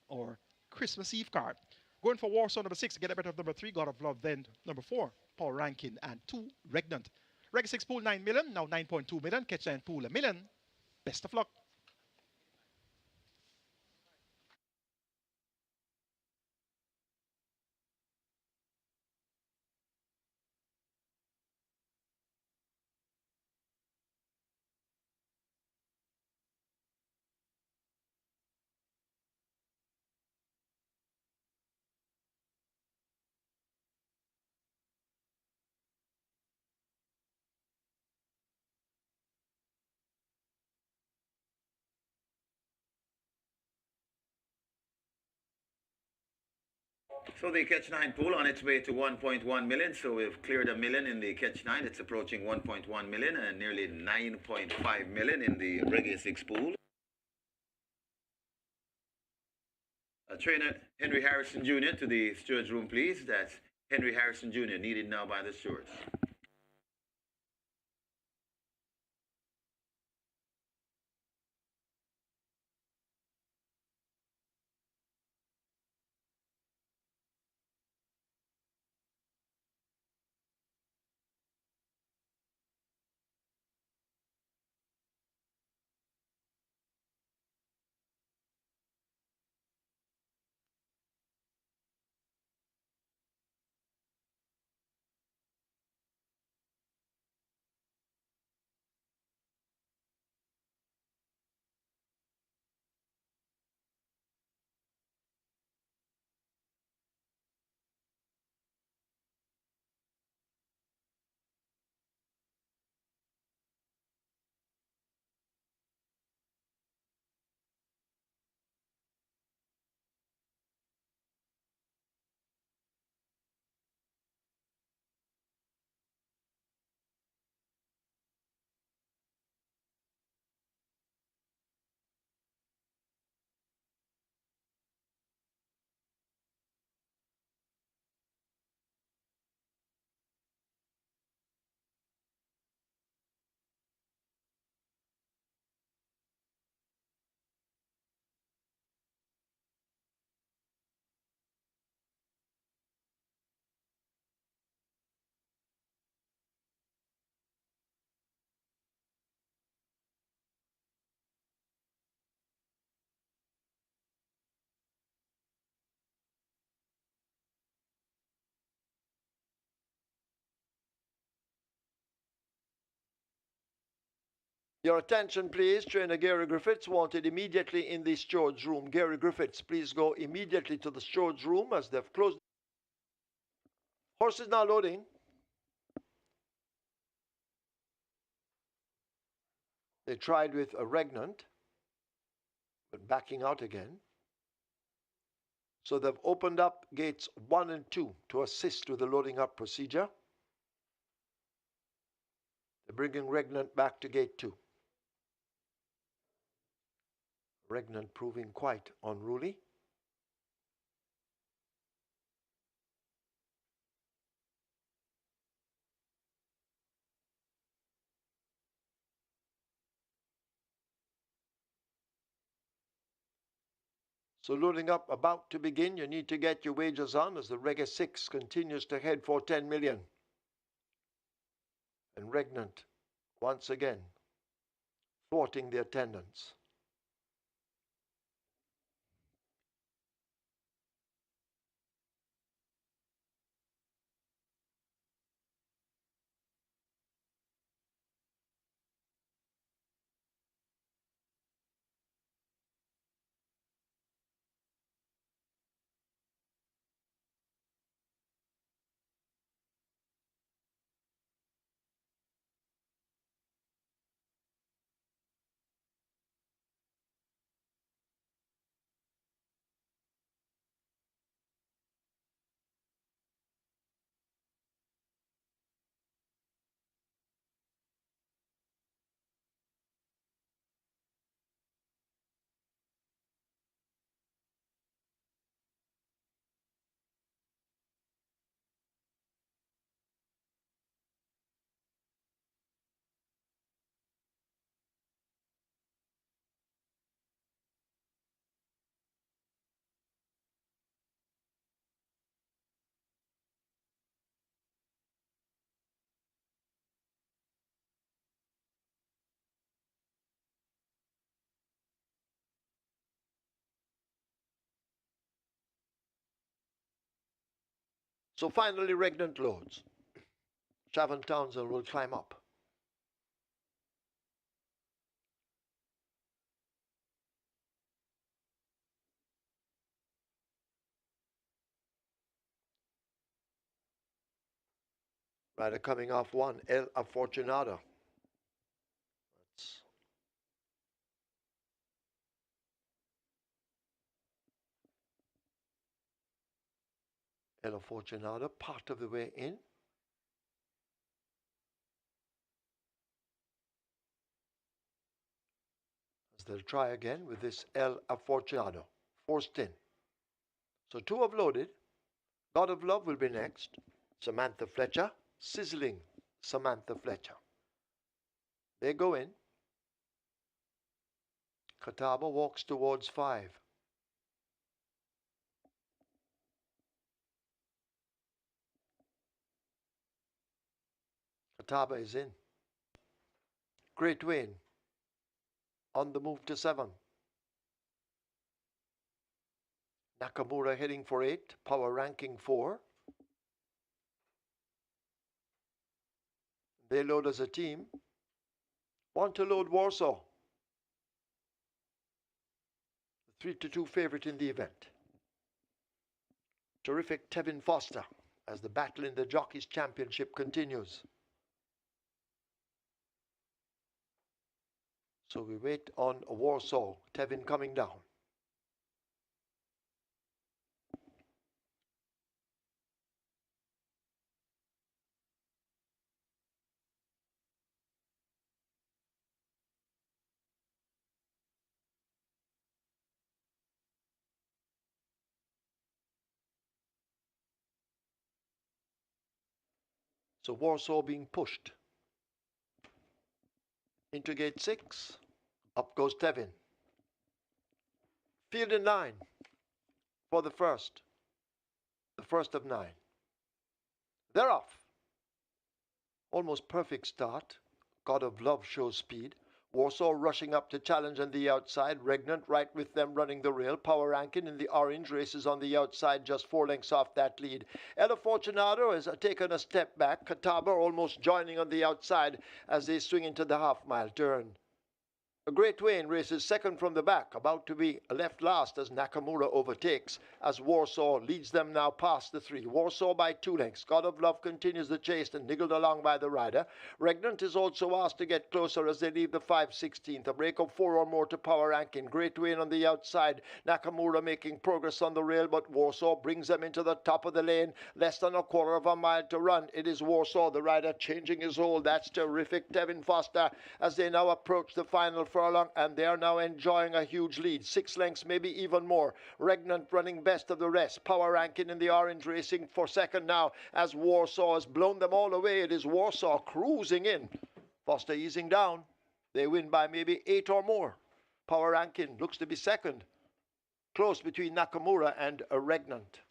or Christmas Eve card. Going for Warsaw, number 6, to get a better of number 3, God of Love, then number 4, Paul Rankin, and 2, Regnant. Reggae 6 pool 9 million, now 9.2 million. Catch 9 pool 1 million. Best of luck. So the Catch 9 pool on its way to 1.1 million. So we've cleared a million in the Catch 9. It's approaching 1.1 million and nearly 9.5 million in the Reggae 6 pool. Trainer Henry Harrison Jr. to the steward's room, please. That's Henry Harrison Jr. needed now by the stewards. Your attention, please. Trainer Gary Griffiths wanted immediately in the steward's room. Gary Griffiths, please go immediately to the steward's room as they've closed. Horse is now loading. They tried with a regnant, but backing out again. So they've opened up gates 1 and 2 to assist with the loading up procedure. They're bringing regnant back to gate 2. Regnant proving quite unruly. So loading up about to begin. You need to get your wagers on as the Reggae 6 continues to head for 10 million. And regnant, once again, thwarting the attendance. So finally, regnant loads. Chavon Townsend will climb up. Rider coming off 1, El Afortunado. That's El Afortunado part of the way in. As they'll try again with this El Afortunado. Forced in. So 2 have loaded. God of Love will be next. Samantha Fletcher. Sizzling Samantha Fletcher. They go in. Catawba walks towards 5. Catawba is in. Great Wayne on the move to 7. Nakamura heading for 8. Power ranking 4. They load as a team. Want to load Warsaw. 3-2 favorite in the event. Terrific Tevin Foster as the battle in the Jockeys Championship continues. So we wait on Warsaw. Tevin coming down. So Warsaw being pushed into gate 6. Up goes Tevin. Field in 9 for the first. The first of 9. They're off. Almost perfect start. God of Love shows speed. Warsaw rushing up to challenge on the outside. Regnant right with them running the rail. Power Rankin in the orange races on the outside, just 4 lengths off that lead. El Fortunato has taken a step back. Catawba almost joining on the outside as they swing into the half-mile turn. A Great Wayne races second from the back, about to be left last as Nakamura overtakes, as Warsaw leads them now past the 3. Warsaw by 2 lengths. God of Love continues the chase and niggled along by the rider. Regnant is also asked to get closer as they leave the 5/16th. A break of 4 or more to Power Rankin. Great Wayne on the outside. Nakamura making progress on the rail, but Warsaw brings them into the top of the lane. Less than a quarter of a mile to run. It is Warsaw, the rider, changing his hold. That's terrific. Tevin Foster as they now approach the final furlong, and they are now enjoying a huge lead. 6 lengths, maybe even more. Regnant running best of the rest. Power Rankin in the orange racing for second now as Warsaw has blown them all away. It is Warsaw cruising in. Foster easing down. They win by maybe 8 or more. Power Rankin looks to be second. Close between Nakamura and Regnant.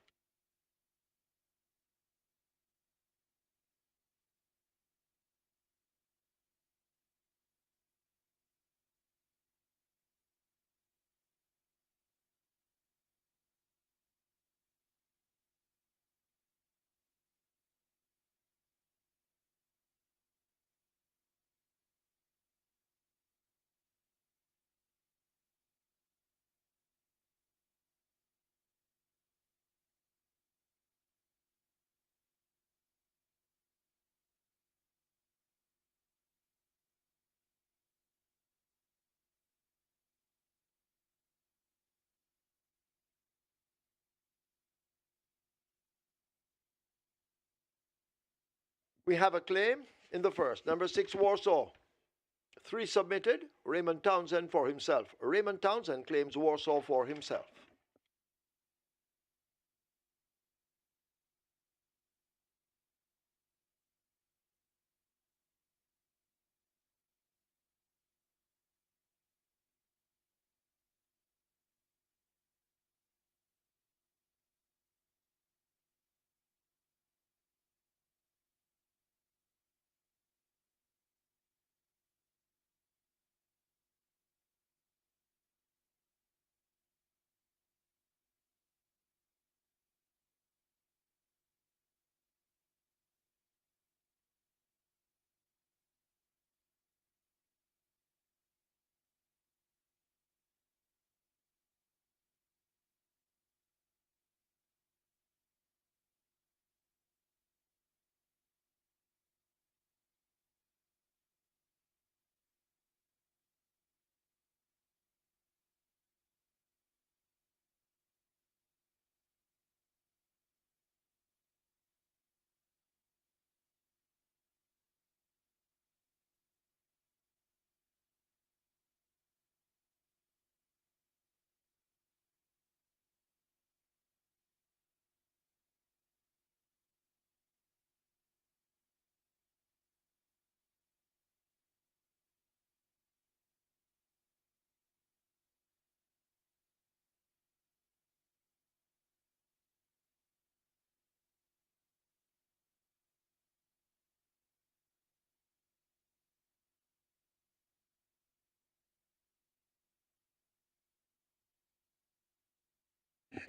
We have a claim in the first. Number 6, Warsaw. 3 submitted. Raymond Townsend for himself. Raymond Townsend claims Warsaw for himself.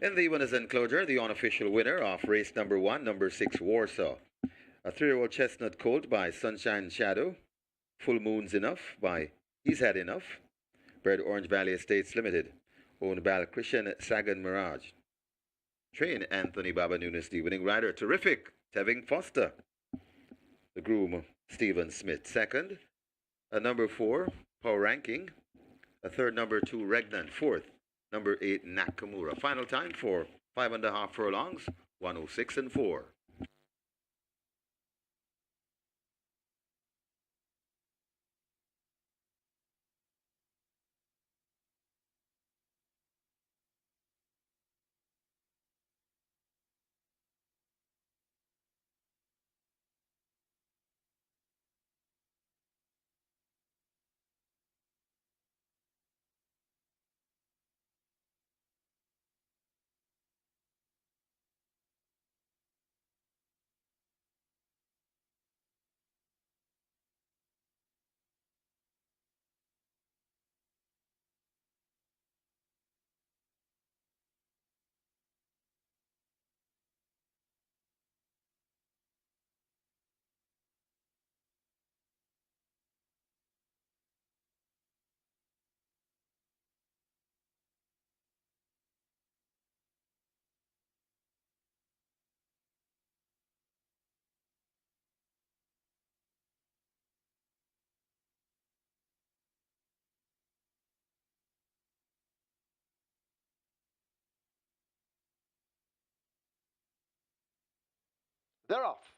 In the winners' enclosure, the unofficial winner of race number 1, number 6, Warsaw. A 3-year-old chestnut colt by Sunshine Shadow. Full Moon's Enough by He's Had Enough. Bred Orange Valley Estates Limited. Owned by Christian Sagan Mirage. Train Anthony Baba Nunes, the winning rider. Terrific. Tevin Foster. The groom, Stephen Smith. Second, a number 4, Power Ranking. A third, number 2, Regnant. Fourth, number 8, Nakamura. Final time for 5.5 furlongs, 106 and 4. They're off.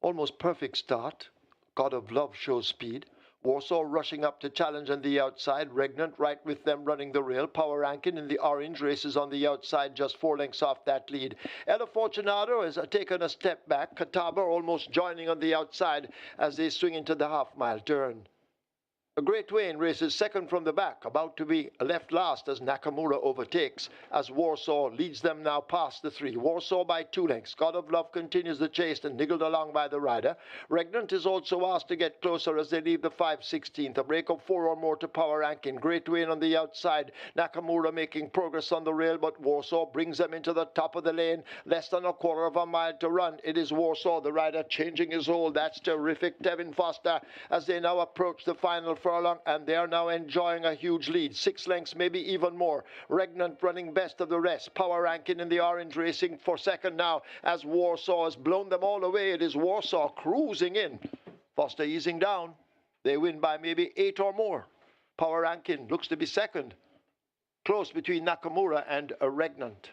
Almost perfect start. God of Love shows speed. Warsaw rushing up to challenge on the outside. Regnant right with them running the rail. Power Rankin in the orange races on the outside, just 4 lengths off that lead. Ella Fortunato has taken a step back. Catawba almost joining on the outside as they swing into the half-mile turn. A Great Wayne races second from the back, about to be left last as Nakamura overtakes, as Warsaw leads them now past the 3. Warsaw by 2 lengths. God of Love continues the chase and niggled along by the rider. Regnant is also asked to get closer as they leave the 5/16th. A break of 4 or more to Power Rankin. Great Wayne on the outside. Nakamura making progress on the rail, but Warsaw brings them into the top of the lane. Less than a quarter of a mile to run. It is Warsaw, the rider changing his hold. That's terrific. Tevin Foster as they now approach the final furlong, and they are now enjoying a huge lead. 6 lengths, maybe even more. Regnant running best of the rest. Power Rankin in the orange racing for second now as Warsaw has blown them all away. It is Warsaw cruising in. Foster easing down. They win by maybe 8 or more. Power Rankin looks to be second. Close between Nakamura and Regnant.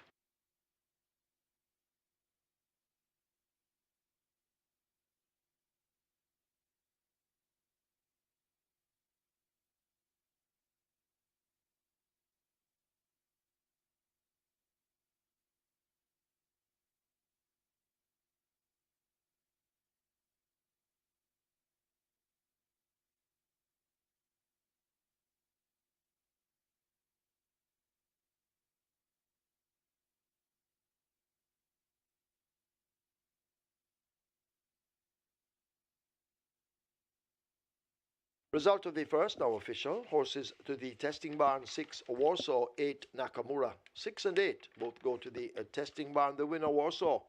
Result of the first, now official. Horses to the testing barn, 6 Warsaw, 8 Nakamura. 6 and 8 both go to the testing barn. The winner Warsaw,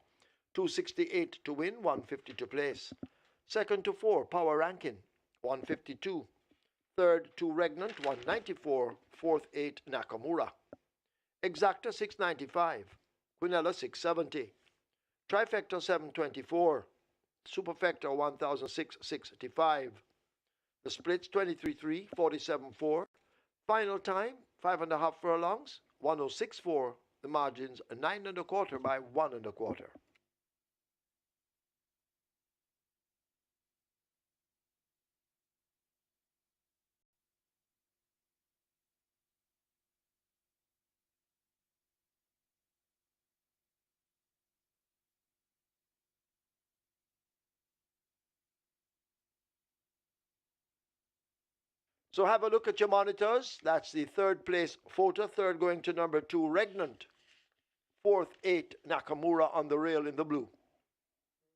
268 to win, 150 to place. Second to 4, Power Rankin, 152. Third to Regnant, 194. Fourth, 8 Nakamura. Exacta, 695. Quinella, 670. Trifecta, 724. Superfecta, 1,665. The splits 23-3, 47-4. Final time, 5.5 furlongs, 106.4. The margins 9 1/4 by 1 1/4. So have a look at your monitors. That's the third place photo. Third going to number 2, Regnant. Fourth, 8 Nakamura on the rail in the blue.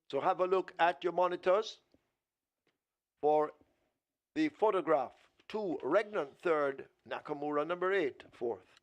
So have a look at your monitors for the photograph. 2 Regnant, third. Nakamura, number 8, fourth.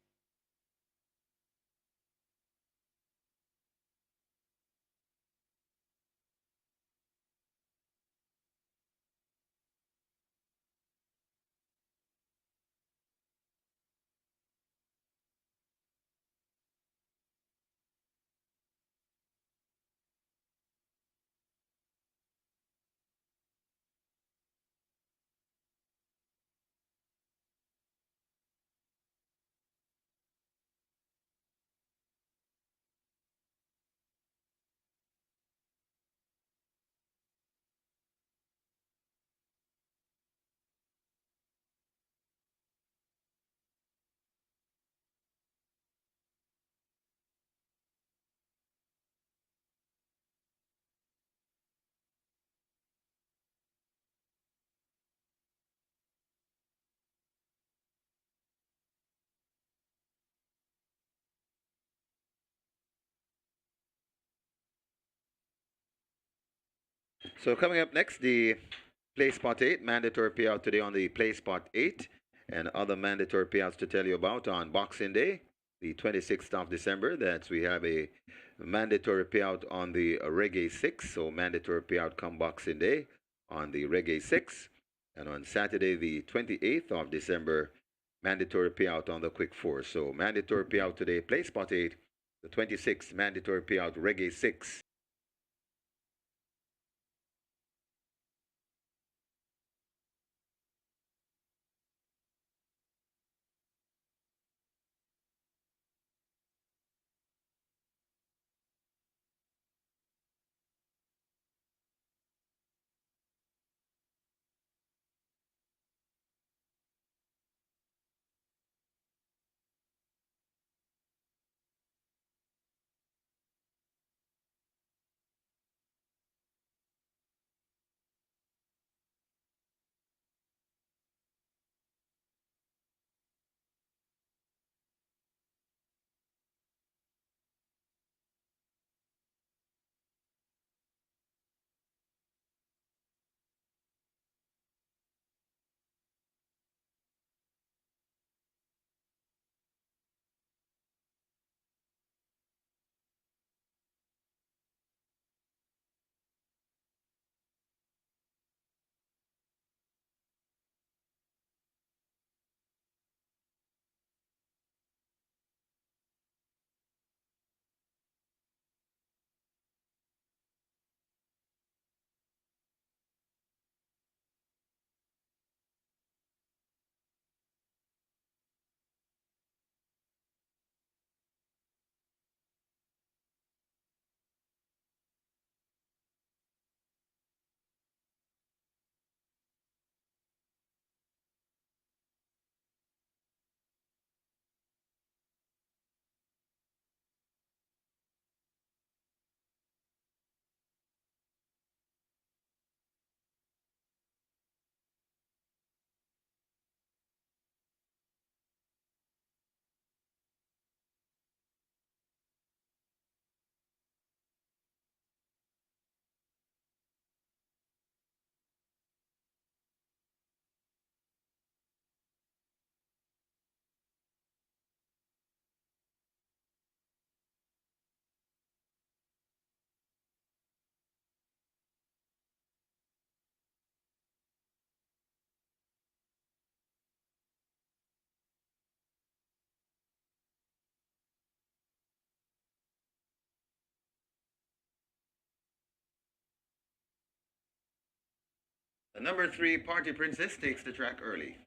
So coming up next, the play spot 8, mandatory payout today on the play spot 8, and other mandatory payouts to tell you about on Boxing Day, the 26th of December. That's we have a mandatory payout on the Reggae 6, so mandatory payout come Boxing Day on the Reggae 6, and on Saturday the 28th of December, mandatory payout on the Quick 4. So mandatory payout today, play spot 8, the 26th mandatory payout Reggae 6. The number 3 Party Princess takes the track early.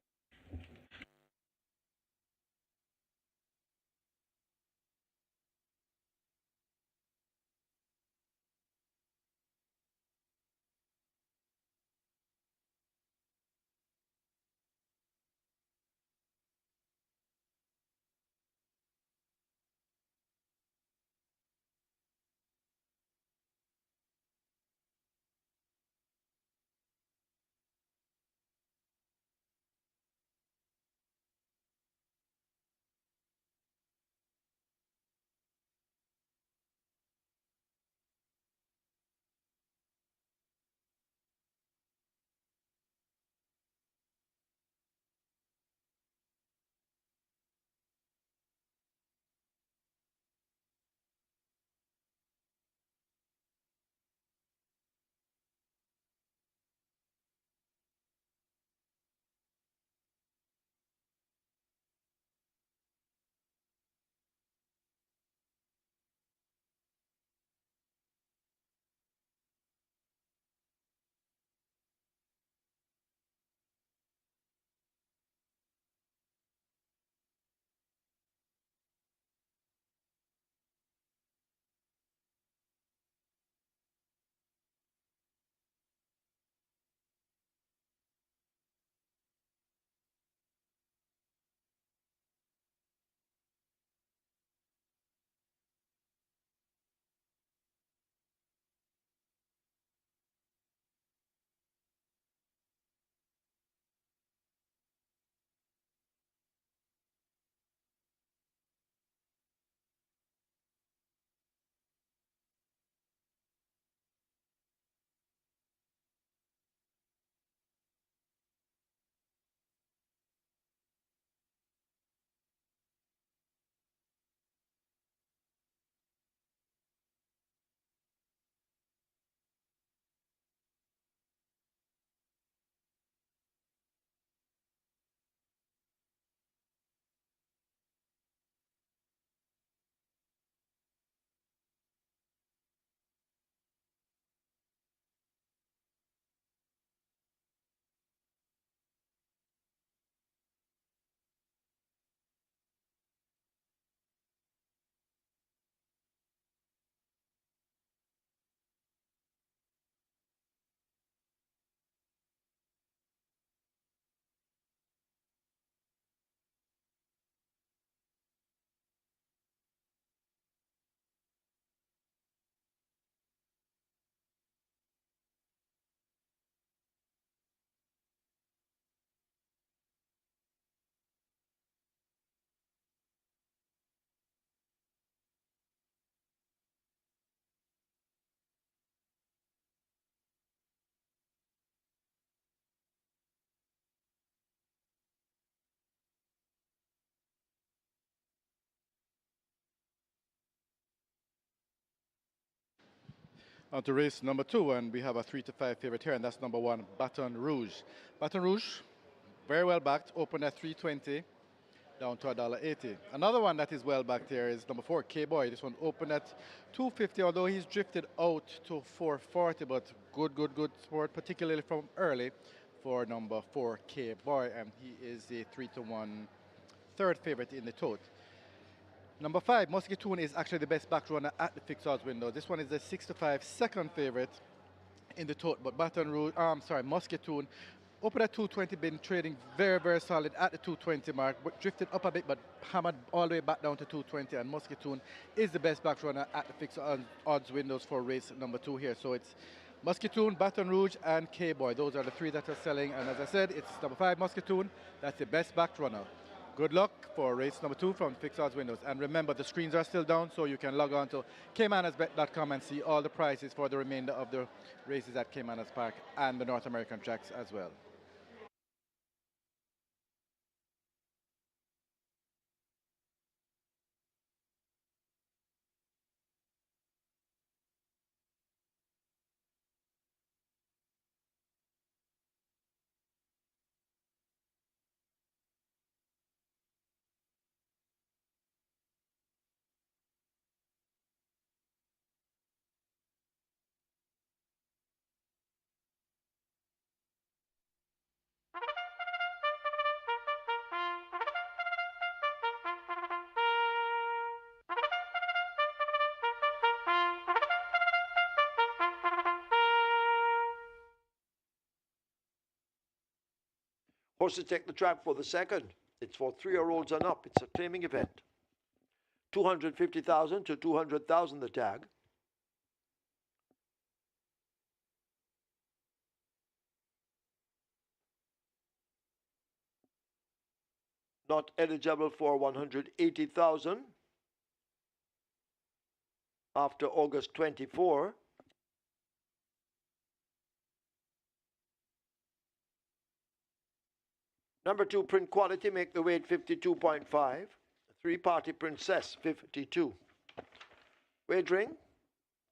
On to race number 2, and we have a 3 to 5 favorite here, and that's number 1, Baton Rouge. Baton Rouge, very well backed, opened at 320, down to $1.80. Another one that is well backed here is number 4, K-Boy. This one opened at 250, although he's drifted out to 440, but good sport, particularly from early for number 4, K-Boy, and he is a 3 to 1 third favorite in the tote. Number 5, Muscatoon, is actually the best back runner at the fixed odds window. This one is a 6 to 5 second favorite in the tote, but Muscatoon opened at 220, been trading very solid at the 220 mark, but drifted up a bit, but hammered all the way back down to 220, and Muscatoon is the best back runner at the fixed odds windows for race number 2 here. So it's Muscatoon, Baton Rouge, and K-Boy. Those are the 3 that are selling, and as I said, it's number 5, Muscatoon. That's the best back runner. Good luck for race number 2 from fixed odds windows. And remember, the screens are still down, so you can log on to caymanasbet.com and see all the prices for the remainder of the races at Caymanas Park and the North American tracks as well. Horses take the track for the second. It's for 3-year-olds and up. It's a claiming event. 250,000 to 200,000 the tag. Not eligible for 180,000 after August 24. Number 2, Print Quality, make the weight 52.5. 3, Party Princess, 52. Wagering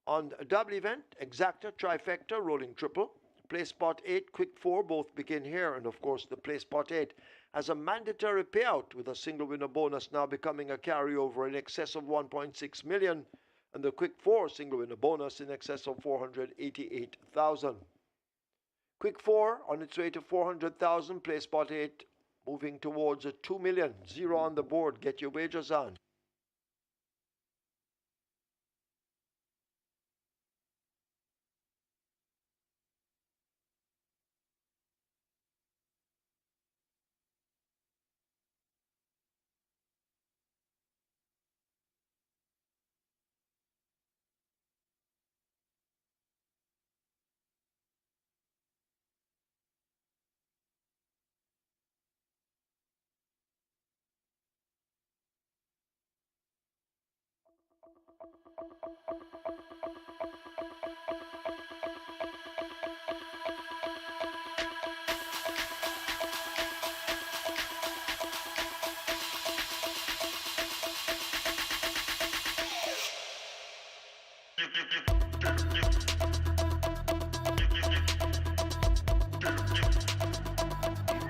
on a double event, exacta, trifecta, rolling triple. Play spot 8, quick 4, both begin here. And of course, the play spot 8 has a mandatory payout with a single winner bonus now becoming a carryover in excess of 1.6 million. And the quick 4 single winner bonus in excess of 488,000. Quick 4 on its way to 400,000, play spot 8, moving towards a 2 million. 0 on the board. Get your wagers on.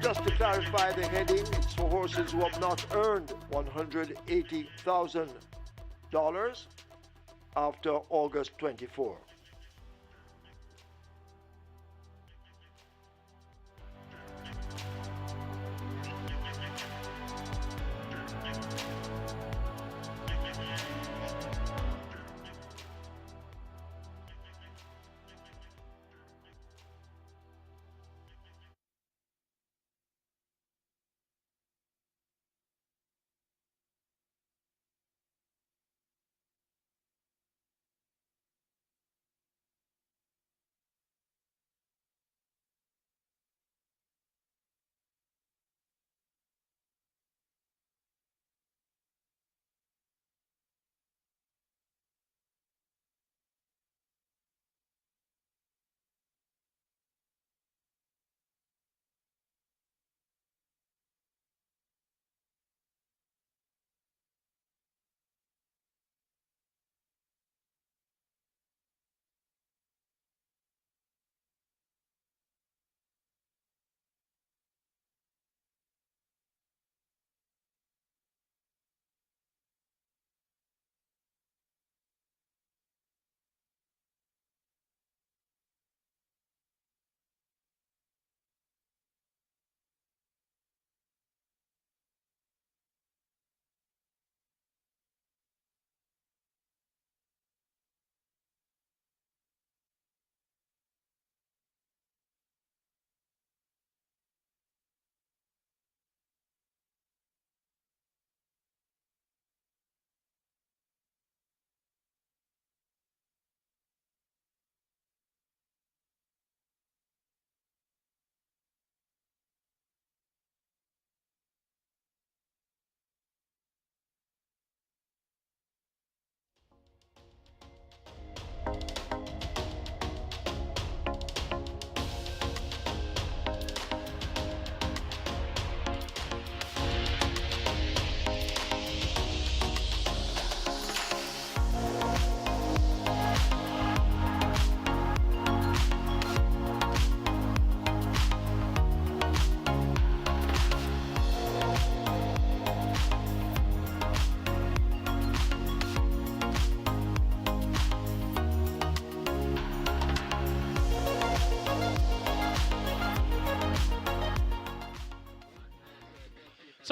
Just to clarify the heading, it's for horses who have not earned $180,000 after August 24.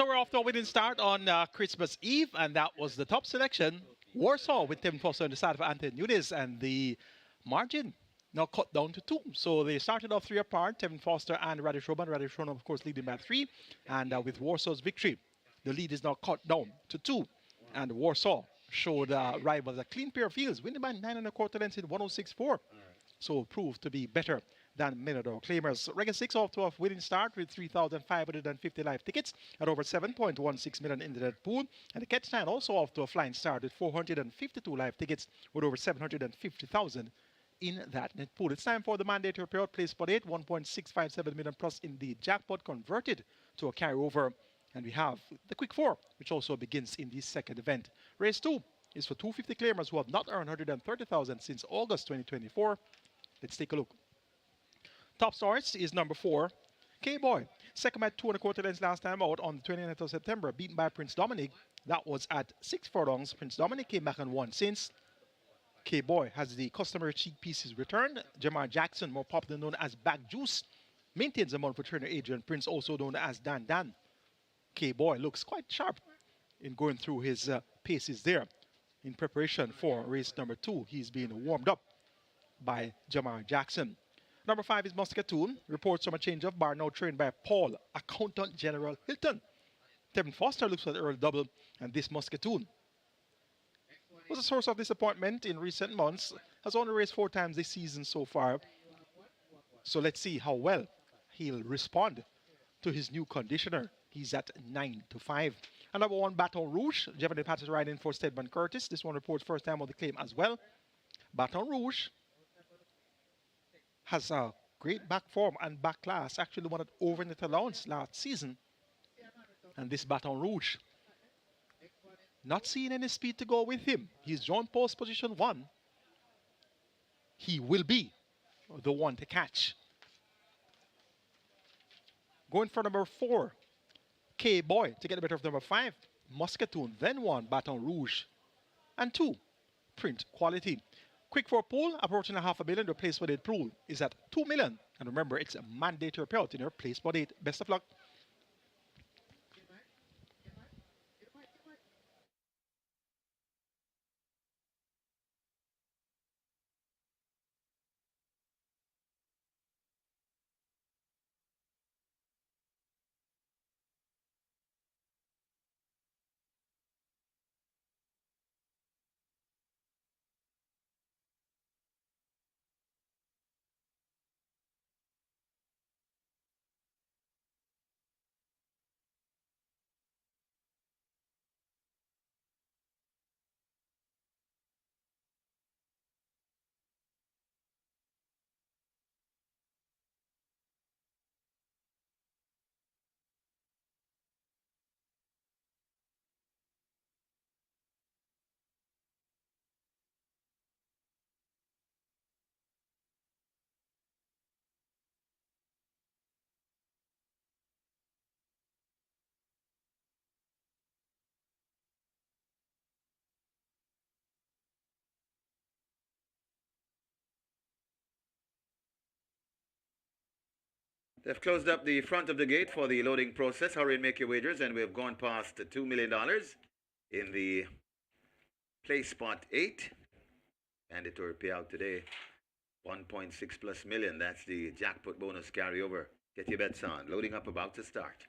So we're off to a winning start on Christmas Eve, and that was the top selection. Warsaw with Tim Foster on the side of Anthony Nunes, and the margin now cut down to 2. So they started off 3 apart, Tevin Foster and Radish Roman. Radish Roman, of course, leading by 3. And with Warsaw's victory, the lead is now cut down to 2. And Warsaw showed rivals a clean pair of fields, winning by 9 1/4 lengths in 106.4. So proved to be better than Minador Claimers. Reggae 6 off to a winning start with 3,550 live tickets at over 7.16 million in the net pool. And the Catch 9 also off to a flying start with 452 live tickets with over 750,000 in that net pool. It's time for the mandatory payout. Play spot 8, 1.657 million plus in the jackpot converted to a carryover. And we have the Quick 4, which also begins in the second event. Race 2 is for 250 claimers who have not earned 130,000 since August 2024. Let's take a look. Top stars is number 4, K-Boy. Second at 2 1/4 lengths last time out on the 29th of September, beaten by Prince Dominic. That was at 6 furlongs. Prince Dominic came back and won since. K-Boy has the customary cheek pieces returned. Jamar Jackson, more popularly known as Back Juice, maintains a month for trainer Adrian Prince, also known as Dan Dan. K-Boy looks quite sharp in going through his paces there. In preparation for race number 2, he's being warmed up by Jamar Jackson. Number 5 is Muscatoon. Reports from a change of bar, now trained by Paul, Accountant General Hilton. Tevin Foster looks for the Earl Double, and this Muscatoon was a source of disappointment in recent months. Has only raced 4 times this season so far. So let's see how well he'll respond to his new conditioner. He's at 9-5. And number 1, Baton Rouge. Jevon Patterson riding for Stedman Curtis. This one reports first time on the claim as well. Baton Rouge has a great back form and back class. Actually won at overnet allowance last season. And this Baton Rouge, not seeing any speed to go with him. He's joined post position 1. He will be the one to catch. Going for number 4, K-Boy, to get the better of number 5, Muscatoon, then 1, Baton Rouge, and 2, Print Quality. Quick 4 pool, approaching $500,000. The place spot 8 pool is at 2 million. And remember, it's a mandatory payout in your place spot 8. Best of luck. They've closed up the front of the gate for the loading process. Hurry and make your wagers, and we've gone past $2 million in the play spot 8. Mandatory payout today, 1.6 plus million. That's the jackpot bonus carryover. Get your bets on. Loading up, about to start.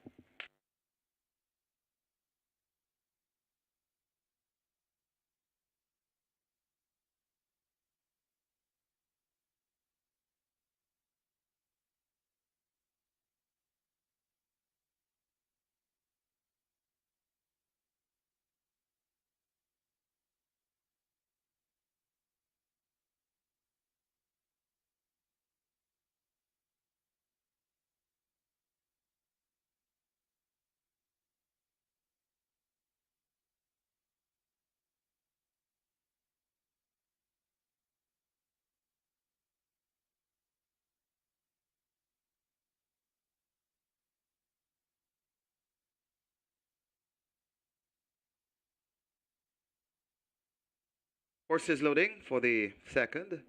Horses loading for the second.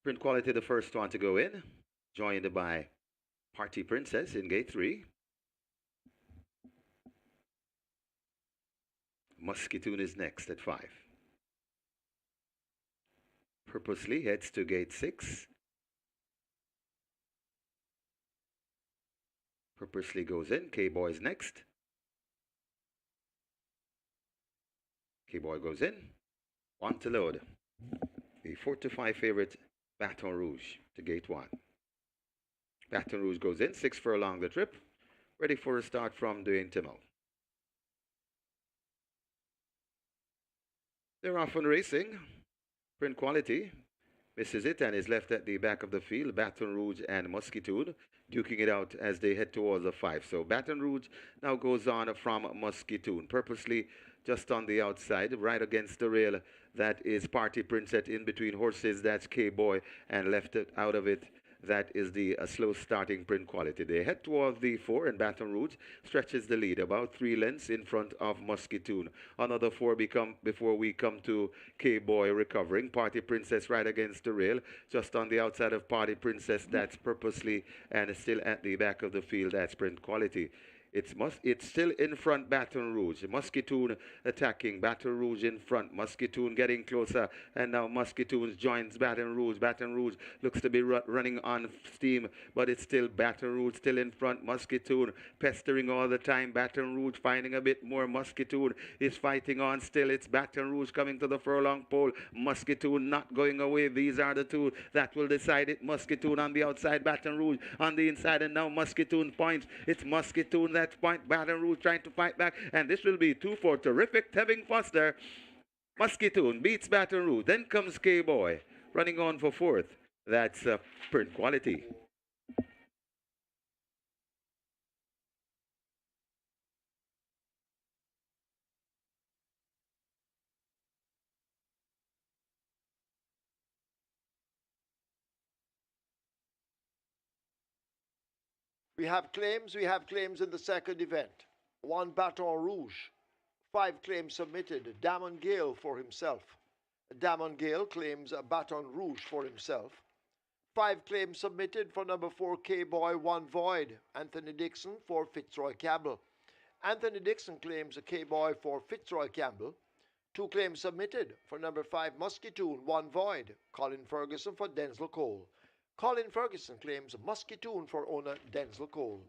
Print Quality, the first one to go in, joined by Party Princess in gate 3. Musketoon is next at 5. Purposely heads to gate 6. Purposely goes in. K-Boy's next. K-Boy goes in. 1 to load. The 4 to 5 favorite Baton Rouge to gate 1. Baton Rouge goes in. 6 furlong the trip. Ready for a start from Dwayne Timmel. They're off and racing. Print quality. Misses it and is left at the back of the field. Baton Rouge and Musketoon duking it out as they head towards the 5. So Baton Rouge now goes on from Musketoon. Purposely just on the outside, right against the rail. That is Party Princess in between horses. That's K-Boy, and left it out of it. That is the slow starting Print quality. They head towards the 4, and Baton Rouge stretches the lead about 3 lengths in front of Musketoon. Another 4 before we come to K-Boy recovering. Party Princess right against the rail, just on the outside of Party Princess. That's Purposely, and still at the back of the field. That's Print quality. It's still in front, Baton Rouge. Musketoon attacking. Baton Rouge in front. Musketoon getting closer. And now Musketoon joins Baton Rouge. Baton Rouge looks to be running on steam, but it's still Baton Rouge still in front. Musketoon pestering all the time. Baton Rouge finding a bit more. Musketoon is fighting on still. It's Baton Rouge coming to the furlong pole. Musketoon not going away. These are the two that will decide it. Musketoon on the outside. Baton Rouge on the inside. And now Musketoon points. It's Musketoon that point. Baton Rouge trying to fight back, and this will be 2 for terrific Tevin Foster. Musketoon beats Baton Rouge. Then comes K-Boy running on for 4th. That's Print quality. We have claims in the second event. 1 Baton Rouge, 5 claims submitted. Damon Gale for himself. Damon Gale claims Baton Rouge for himself. 5 claims submitted for number 4 K-Boy, 1 void. Anthony Dixon for Fitzroy Campbell. Anthony Dixon claims a K-Boy for Fitzroy Campbell. 2 claims submitted for number 5 Musketoon, 1 void. Colin Ferguson for Denzel Cole. Colin Ferguson claims Musketoon for owner Denzel Cole.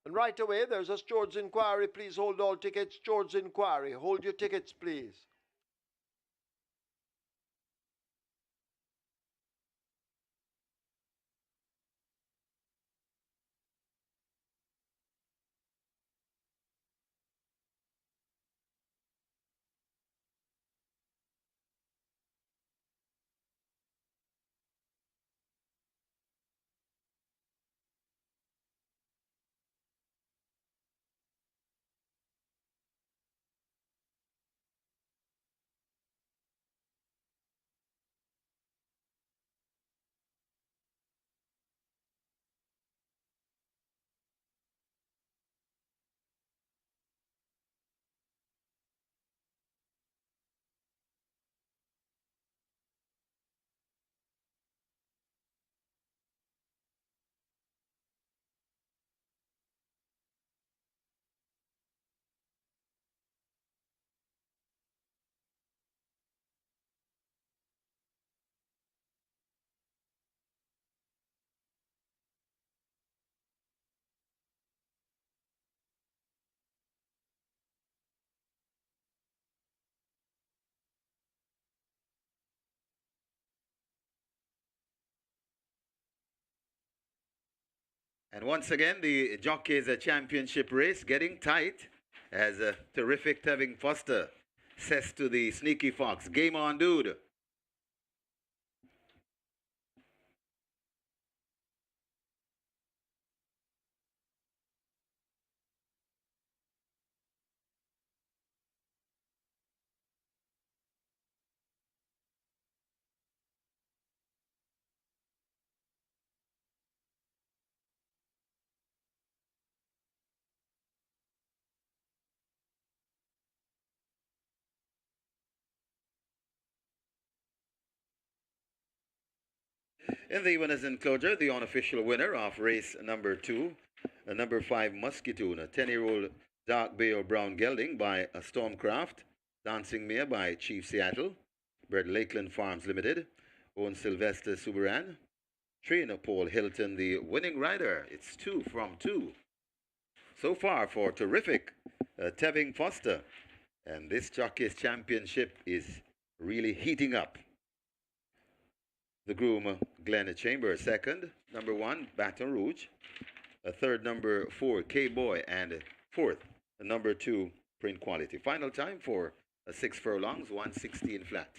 And right away, there's a George's inquiry. Please hold all tickets. George's inquiry. Hold your tickets, please. And once again, the Jockeys Championship race getting tight as a terrific Tevin Foster says to the Sneaky Fox, game on, dude. In the winners enclosure, the unofficial winner of race number 2, number 5 Muscatoon, a 10-year-old dark bay or brown gelding by Stormcraft, Dancing Mare by Chief Seattle, bred Lakeland Farms Limited, owned Sylvester Subaran, trainer Paul Hilton, the winning rider. It's 2 from 2. So far for terrific Tevin Foster. And this Jockey's Championship is really heating up. The groom, Glenn Chambers, second. Number 1, Baton Rouge. Third, number 4, K-Boy. And fourth, number 2, Print Quality. Final time for 6 furlongs, 116 flat.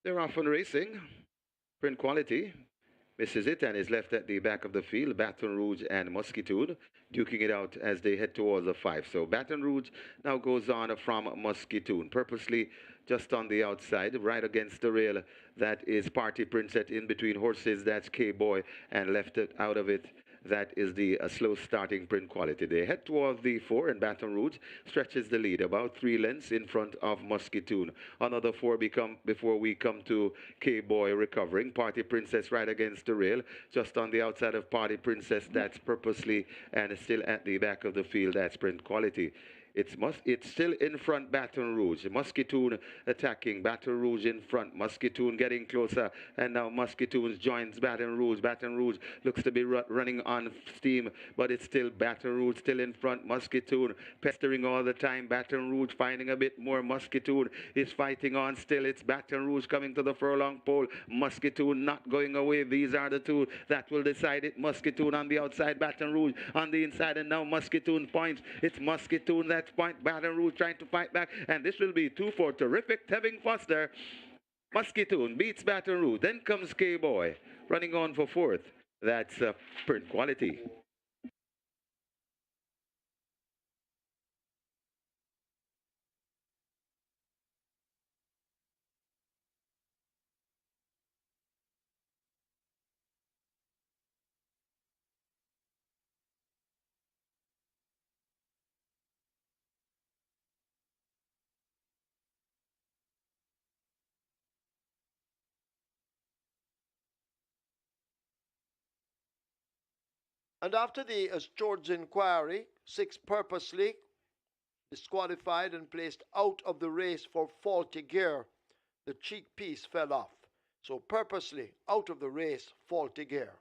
They're off and racing. Print Quality misses it and is left at the back of the field. Baton Rouge and Muscatoon duking it out as they head towards the 5. So Baton Rouge now goes on from Muscatoon, purposely just on the outside, right against the rail. That is Party Princess in between horses. That's K-Boy, and left it out of it. That is the slow starting Print Quality. They head towards the 4, and Baton Rouge stretches the lead about 3 lengths in front of Muscatoon. Another 4 before we come to K-Boy recovering. Party Princess right against the rail, just on the outside of Party Princess. That's purposely, and still at the back of the field. That's Print Quality. It's still in front, Baton Rouge. Muscatoon attacking. Baton Rouge in front. Muscatoon getting closer. And now Muscatoon joins Baton Rouge. Baton Rouge looks to be running on steam, but it's still Baton Rouge still in front. Muscatoon pestering all the time. Baton Rouge finding a bit more. Muscatoon is fighting on still. It's Baton Rouge coming to the furlong pole. Muscatoon not going away. These are the 2 that will decide it. Muscatoon on the outside. Baton Rouge on the inside. And now Muscatoon points. It's Muscatoon that point. Baton Rouge trying to fight back, and this will be 2 for terrific Tevin Foster. Muscatoon beats Baton Rouge. Then comes K-Boy running on for 4th. That's Print Quality. And after the George's inquiry, 6 purposely disqualified and placed out of the race for faulty gear. The cheek piece fell off. So purposely out of the race, faulty gear.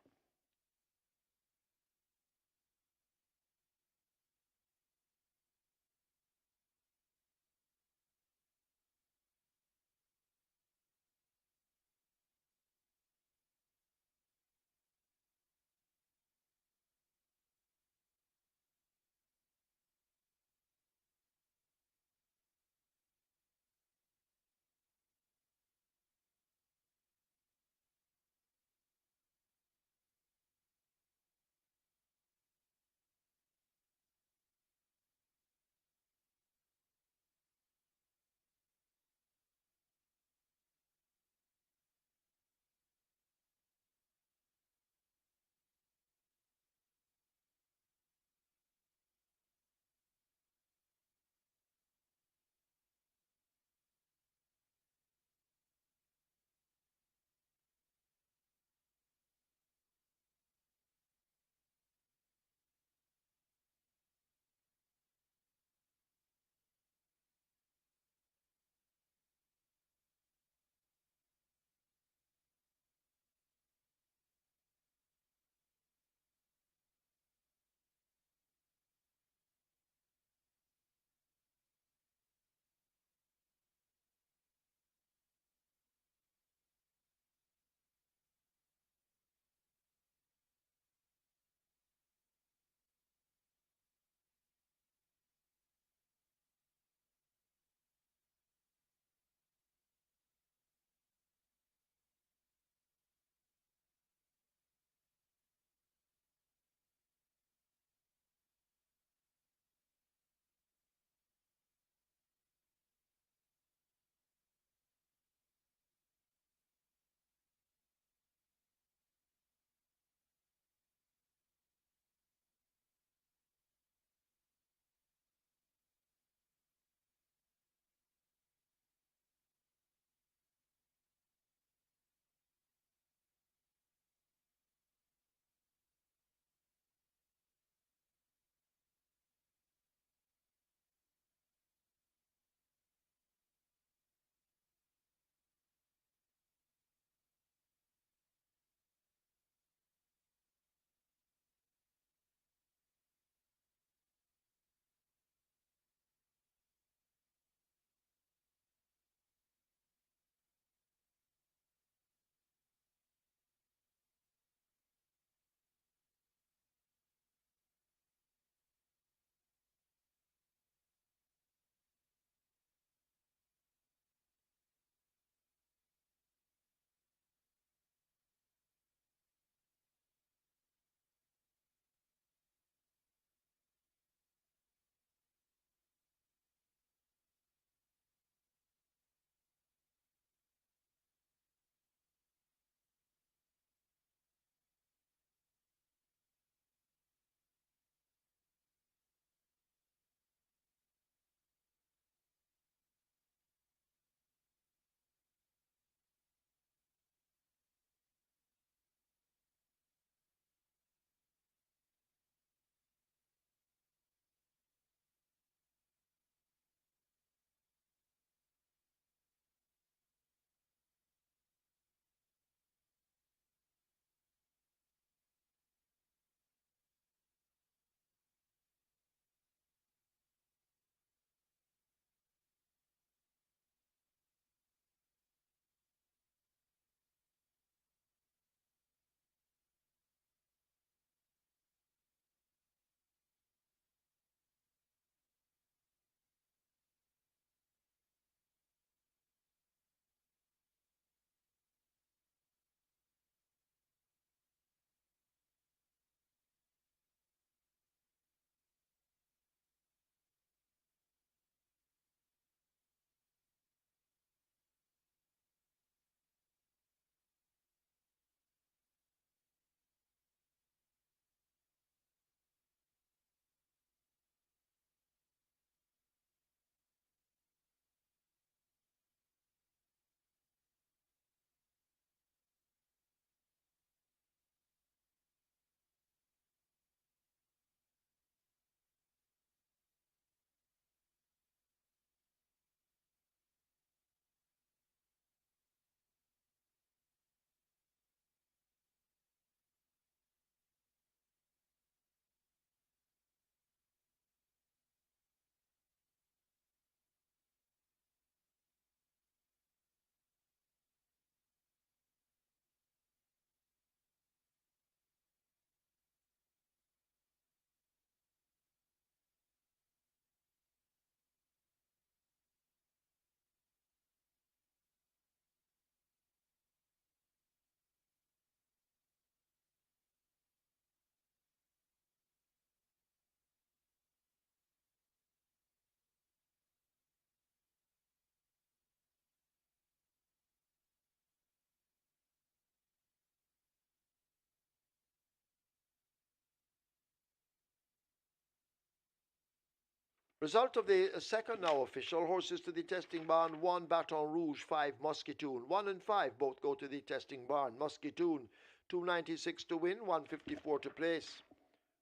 Result of the second now official. Horses to the testing barn. 1 Baton Rouge, 5 Muscatoon. 1 and 5 both go to the testing barn. Muscatoon, 296 to win, 154 to place.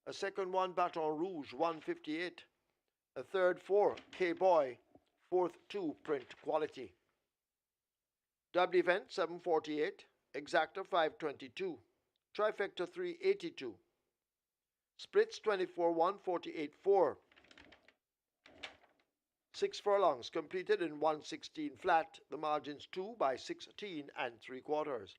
A second 1 Baton Rouge, 158. A third 4 K-Boy. Fourth 2 Print Quality. Double event 748. Exacta 522. Trifecta 382. Splits 24-1, 48-4. 6 furlongs completed in 116 flat. The margins 2 by 16 3/4.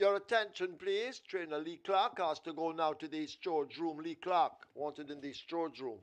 Your attention, please. Trainer Lee Clark has to go now to the storage room. Lee Clark, wanted in the storage room.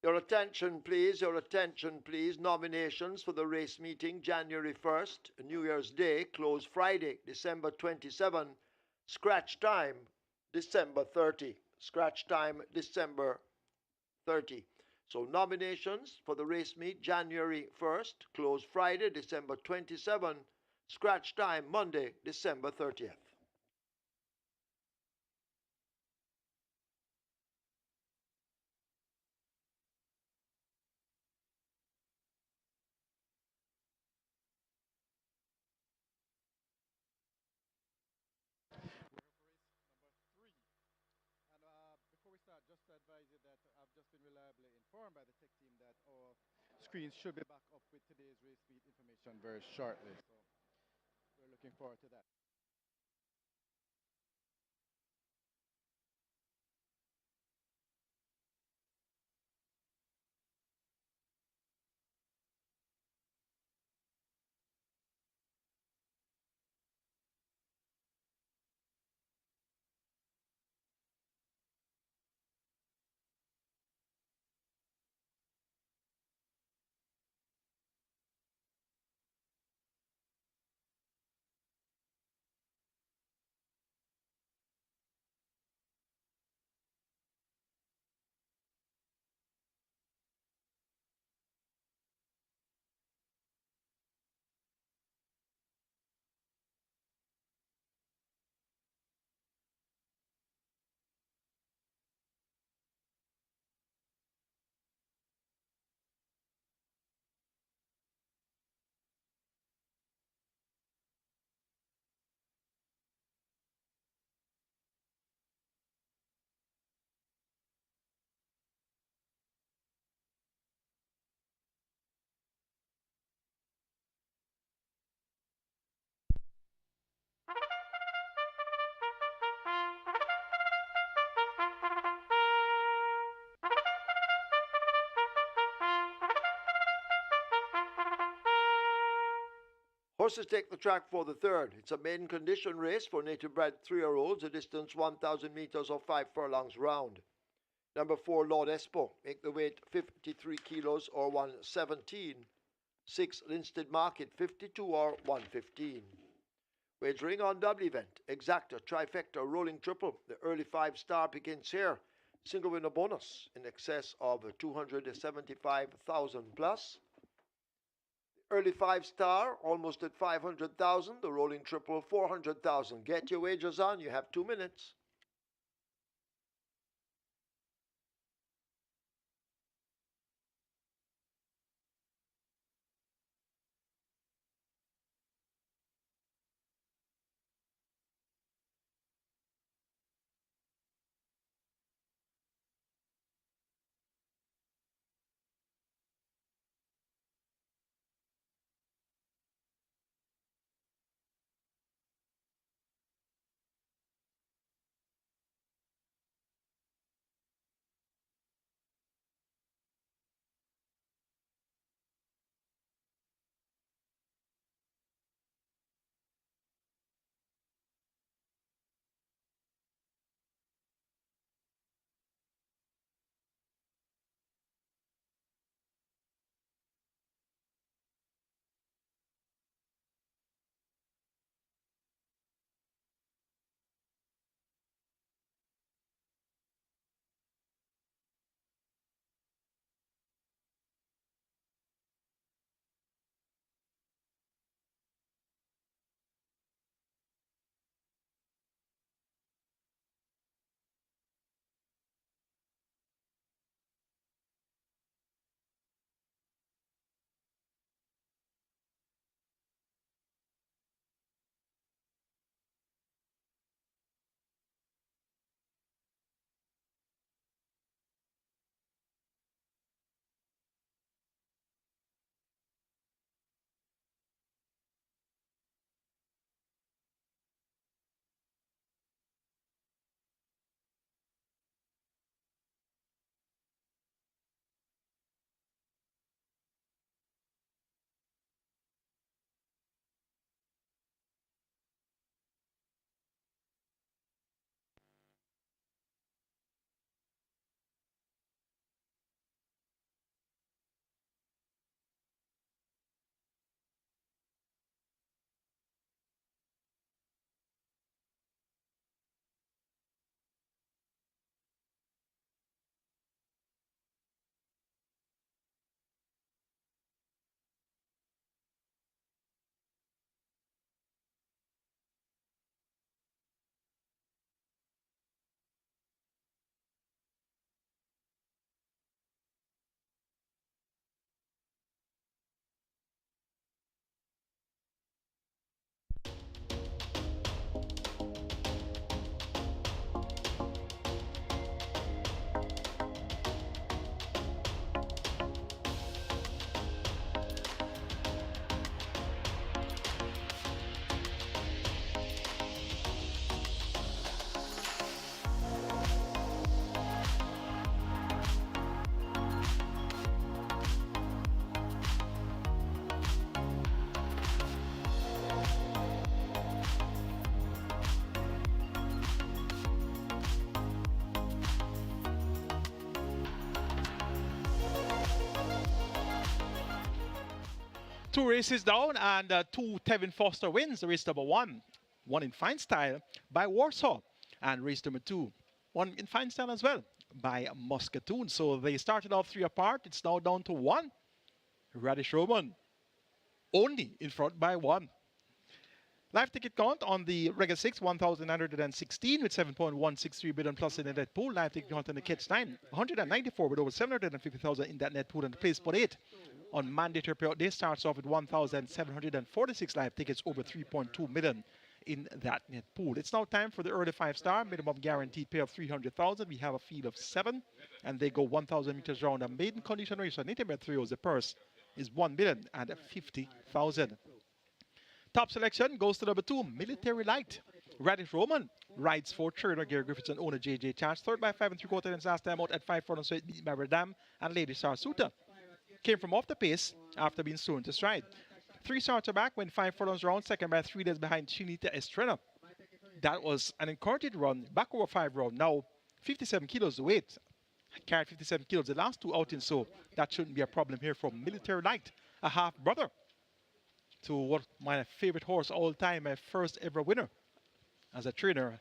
Your attention, please. Your attention, please. Nominations for the race meeting January 1st, New Year's Day, close Friday, December 27. Scratch time, December 30. Scratch time, December 30. So nominations for the race meet January 1st, close Friday, December 27. Scratch time, Monday, December 30th. And before we start, just to advise you that I've just been reliably informed by the tech team that our screens should be back up with today's race meet information very shortly. So we're looking forward to that. Horses take the track for the third. It's a maiden condition race for native bred 3-year-olds, a distance 1,000 meters or 5 furlongs round. Number 4, Lord Espo, make the weight 53 kilos or 117. 6, Linstead Market, 52 or 115. Wagering on double event, exacta, trifecta, rolling triple. The early 5-star begins here. Single winner bonus in excess of 275,000 plus. Early 5-star, almost at 500,000. The rolling triple, 400,000. Get your wagers on. You have 2 minutes. Two races down and two Tevin Foster wins. Race number one in fine style by Warsaw, and race number two, one in fine style as well by Muscatoon. So they started off three apart. It's now down to one. Radish Roman only in front by one. Live ticket count on the regular 6, 1,916 with 7.163 billion plus in the net pool. Live ticket count on the Catch 9, 194 with over 750,000 in that net pool. And the place spot 8 on mandatory payout day starts off with 1,746 live tickets, over 3.2 million in that net pool. It's now time for the early 5-star, minimum guaranteed pay of 300,000. We have a field of 7, and they go 1,000 meters round. A maiden condition race on native bred 3 The purse is 1,050,000. Top selection goes to number 2, Military Light. Radish Roman rides for trainer Gary Griffiths and owner JJ Charge. Third by 5 3/4 and last time out at 5 4 straight, beat by Redam and Lady Sarsuta. Came from off the pace after being thrown to stride. 3 starts back, went 5 furlongs round, second by 3 days behind Chinita Estrella. That was an encouraging run, back over 5 round. Now 57 kilos the weight. Carried 57 kilos the last 2 outings, so that shouldn't be a problem here from Military Light, a half brother to what my favorite horse all time, my first ever winner as a trainer,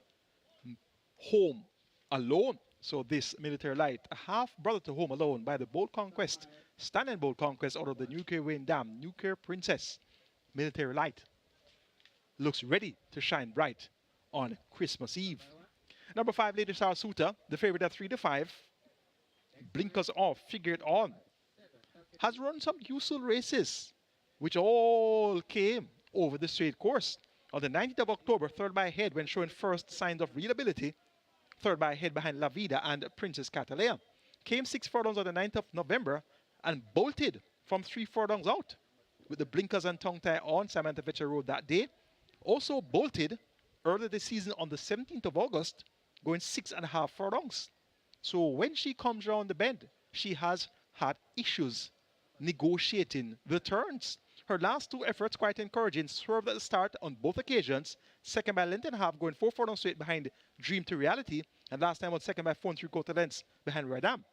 Home Alone. So this Military Light, a half brother to Home Alone by the Bold Conquest, standing Bold Conquest out of the Nuclear Wayne Dam, Nuclear Princess. Military Light looks ready to shine bright on Christmas Eve. Number 5, Lady Sarsuta, the favorite at 3 to 5. Blinkers off, figured on. Has run some useful races, which all came over the straight course. On the 19th of October, third by head when showing first signs of real ability. Third by head behind La Vida and Princess Catalea. Came 6 furlongs on the 9th of November and bolted from 3 furlongs out with the blinkers and tongue tie on. Samantha Fetcher rode that day. Also bolted earlier this season on the 17th of August, going 6.5 furlongs. So when she comes around the bend, she has had issues negotiating the turns. Her last 2 efforts quite encouraging. Swerved at the start on both occasions. Second by length and a half, going 4 furlongs straight behind Dream to Reality. And last time on second by 4 3/4 lengths behind Radam.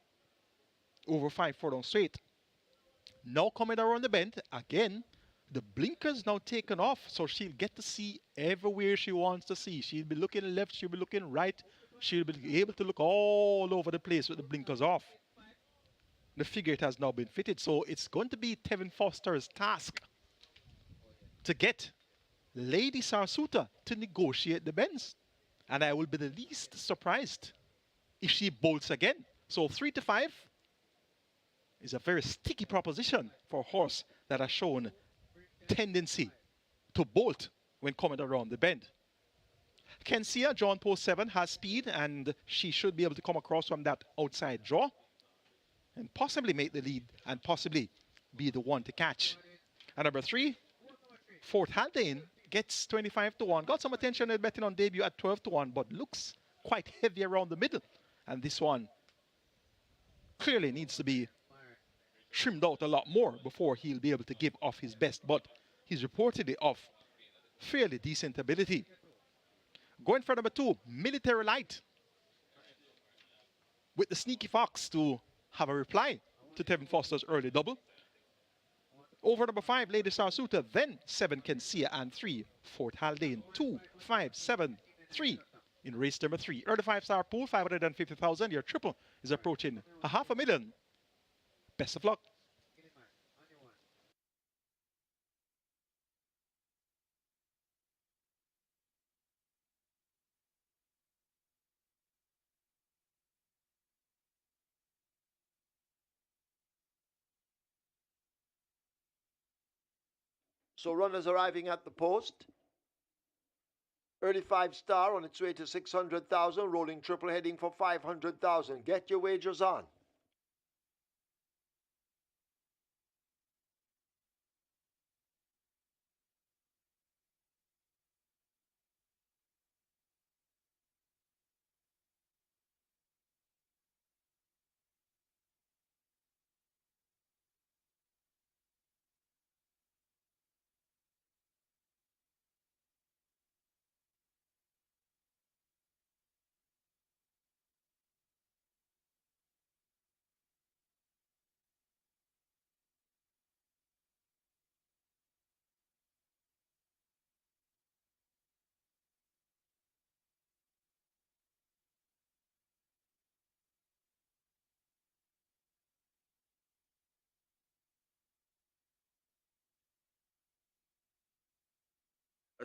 Over 5 furlongs straight. Now coming around the bend, again, the blinkers now taken off. So she'll get to see everywhere she wants to see. She'll be looking left, she'll be looking right. She'll be able to look all over the place with the blinkers off. The figure it has now been fitted, so it's going to be Tevin Foster's task to get Lady Sarsuta to negotiate the bends. And I will be the least surprised if she bolts again. So 3 to 5 is a very sticky proposition for a horse that has shown tendency to bolt when coming around the bend. Kensia, John Post 7, has speed, and she should be able to come across from that outside draw and possibly make the lead and possibly be the one to catch. And number 3, Fort Haldane gets 25 to 1. Got some attention at betting on debut at 12 to 1, but looks quite heavy around the middle. And this one clearly needs to be trimmed out a lot more before he'll be able to give off his best. But he's reportedly of fairly decent ability. Going for number 2, Military Light, with the Sneaky Fox to have a reply to Tevin Foster's early double. Over number 5, Lady Sarsuta, then 7, Kensia, and 3, Fort Haldane. 2, 5, 7, 3 in race number 3. Early 5-star pool, 550,000. Your triple is approaching $500,000. Best of luck. So runners arriving at the post. Early 5-star on its way to 600,000. Rolling triple heading for 500,000. Get your wagers on.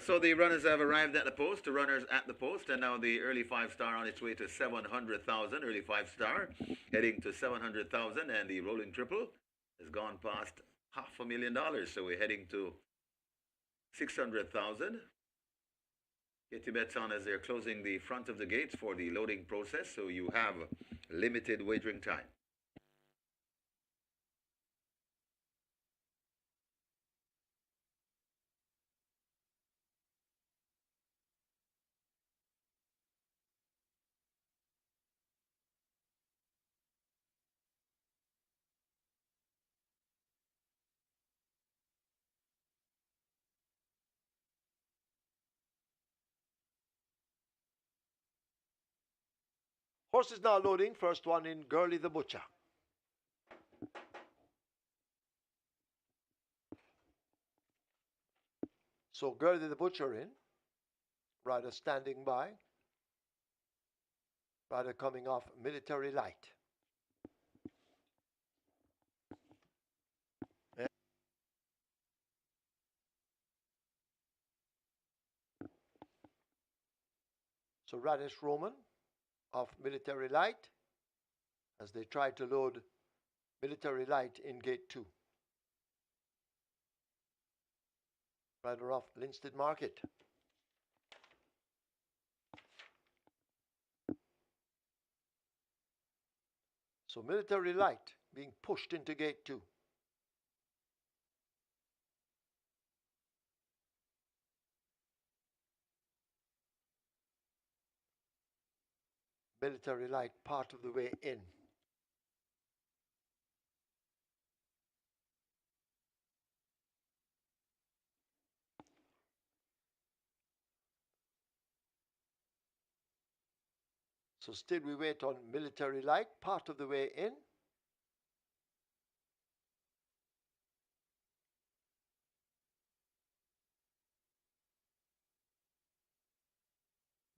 So the runners have arrived at the post, the runners at the post, and now the early 5-star on its way to 700,000, early 5-star heading to 700,000, and the rolling triple has gone past $500,000, so we're heading to 600,000. Get your bets on as they're closing the front of the gates for the loading process, so you have limited wagering time. Horse is now loading. First one in, Gurley the Butcher. So Gurley the Butcher in. Rider standing by. Rider coming off Military Light. So Radish Roman of Military Light as they try to load Military Light in gate 2. Rider off Linstead Market. So Military Light being pushed into gate 2. Military Light part of the way in. So still we wait on Military Light part of the way in.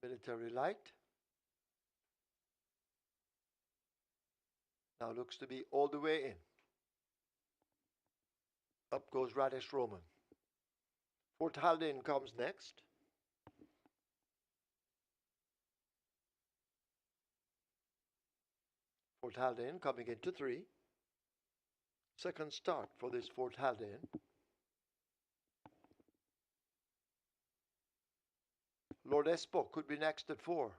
Military Light. Now looks to be all the way in. Up goes Radish Roman. Fort Haldane comes next. Fort Haldane coming into 3. Second start for this Fort Haldane. Lord Espo could be next at 4.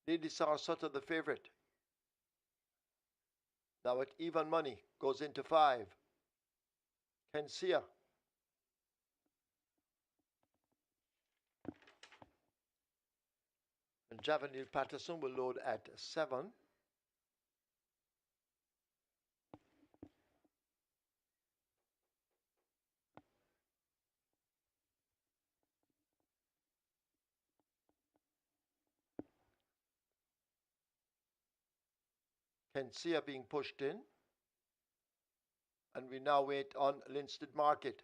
Lady Sarasota the favorite. Now at even money goes into 5. Kensia. And Javanil Patterson will load at 7. Kensia being pushed in. And we now wait on Linstead Market.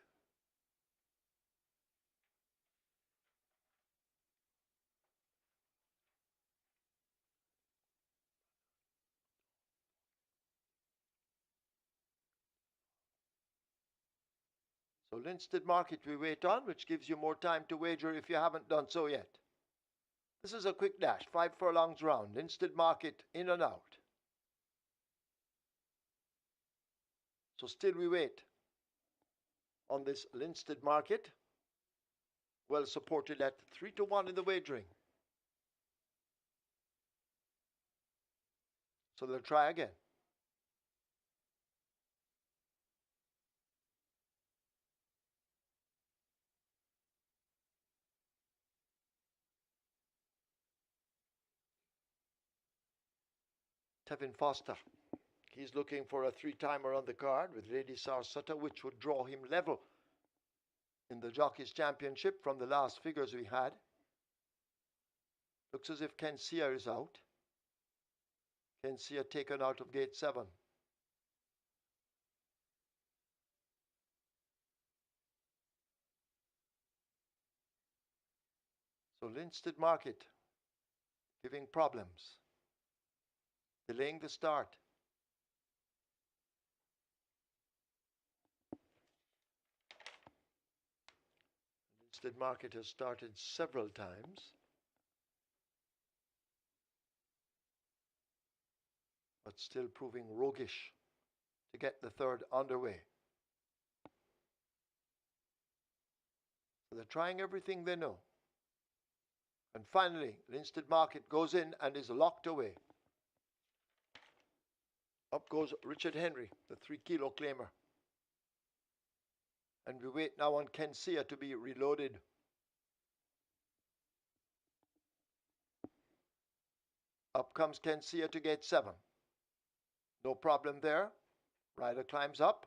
So Linstead Market we wait on, which gives you more time to wager if you haven't done so yet. This is a quick dash, 5 furlongs round. Linstead Market in and out. So still we wait on this Linstead Market. Well supported at 3-1 in the wagering. So they'll try again. Tevin Foster. He's looking for a 3-timer on the card with Lady Sarasota, which would draw him level in the Jockeys Championship from the last figures we had. Looks as if Kensia is out. Kensia taken out of gate 7. So Linstead Market giving problems. delaying the start. Linstead Market has started several times, but still proving roguish to get the third underway. So they're trying everything they know. And finally, Linstead Market goes in and is locked away. Up goes Richard Henry, the 3-kilo claimer. And we wait now on Kensia to be reloaded. Up comes Kensia to gate 7. No problem there. Rider climbs up.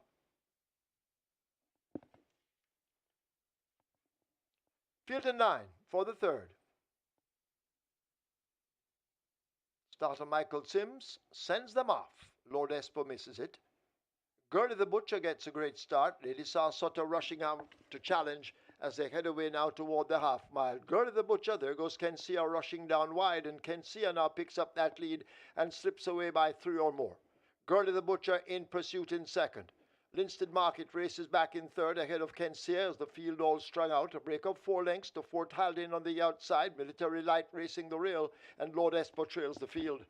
Field in 9 for the third. Starter Michael Sims sends them off. Lord Espo misses it. Gurley the Butcher gets a great start. Lady Sarasota rushing out to challenge as they head away now toward the half mile. Gurley the Butcher, there goes Kensia rushing down wide, and Kensia now picks up that lead and slips away by 3 or more. Gurley the Butcher in pursuit in second. Linstead Market races back in third ahead of Kensia as the field all strung out. A break of 4 lengths to Fort Haldane on the outside. Military Light racing the rail, and Lord Espo trails the field.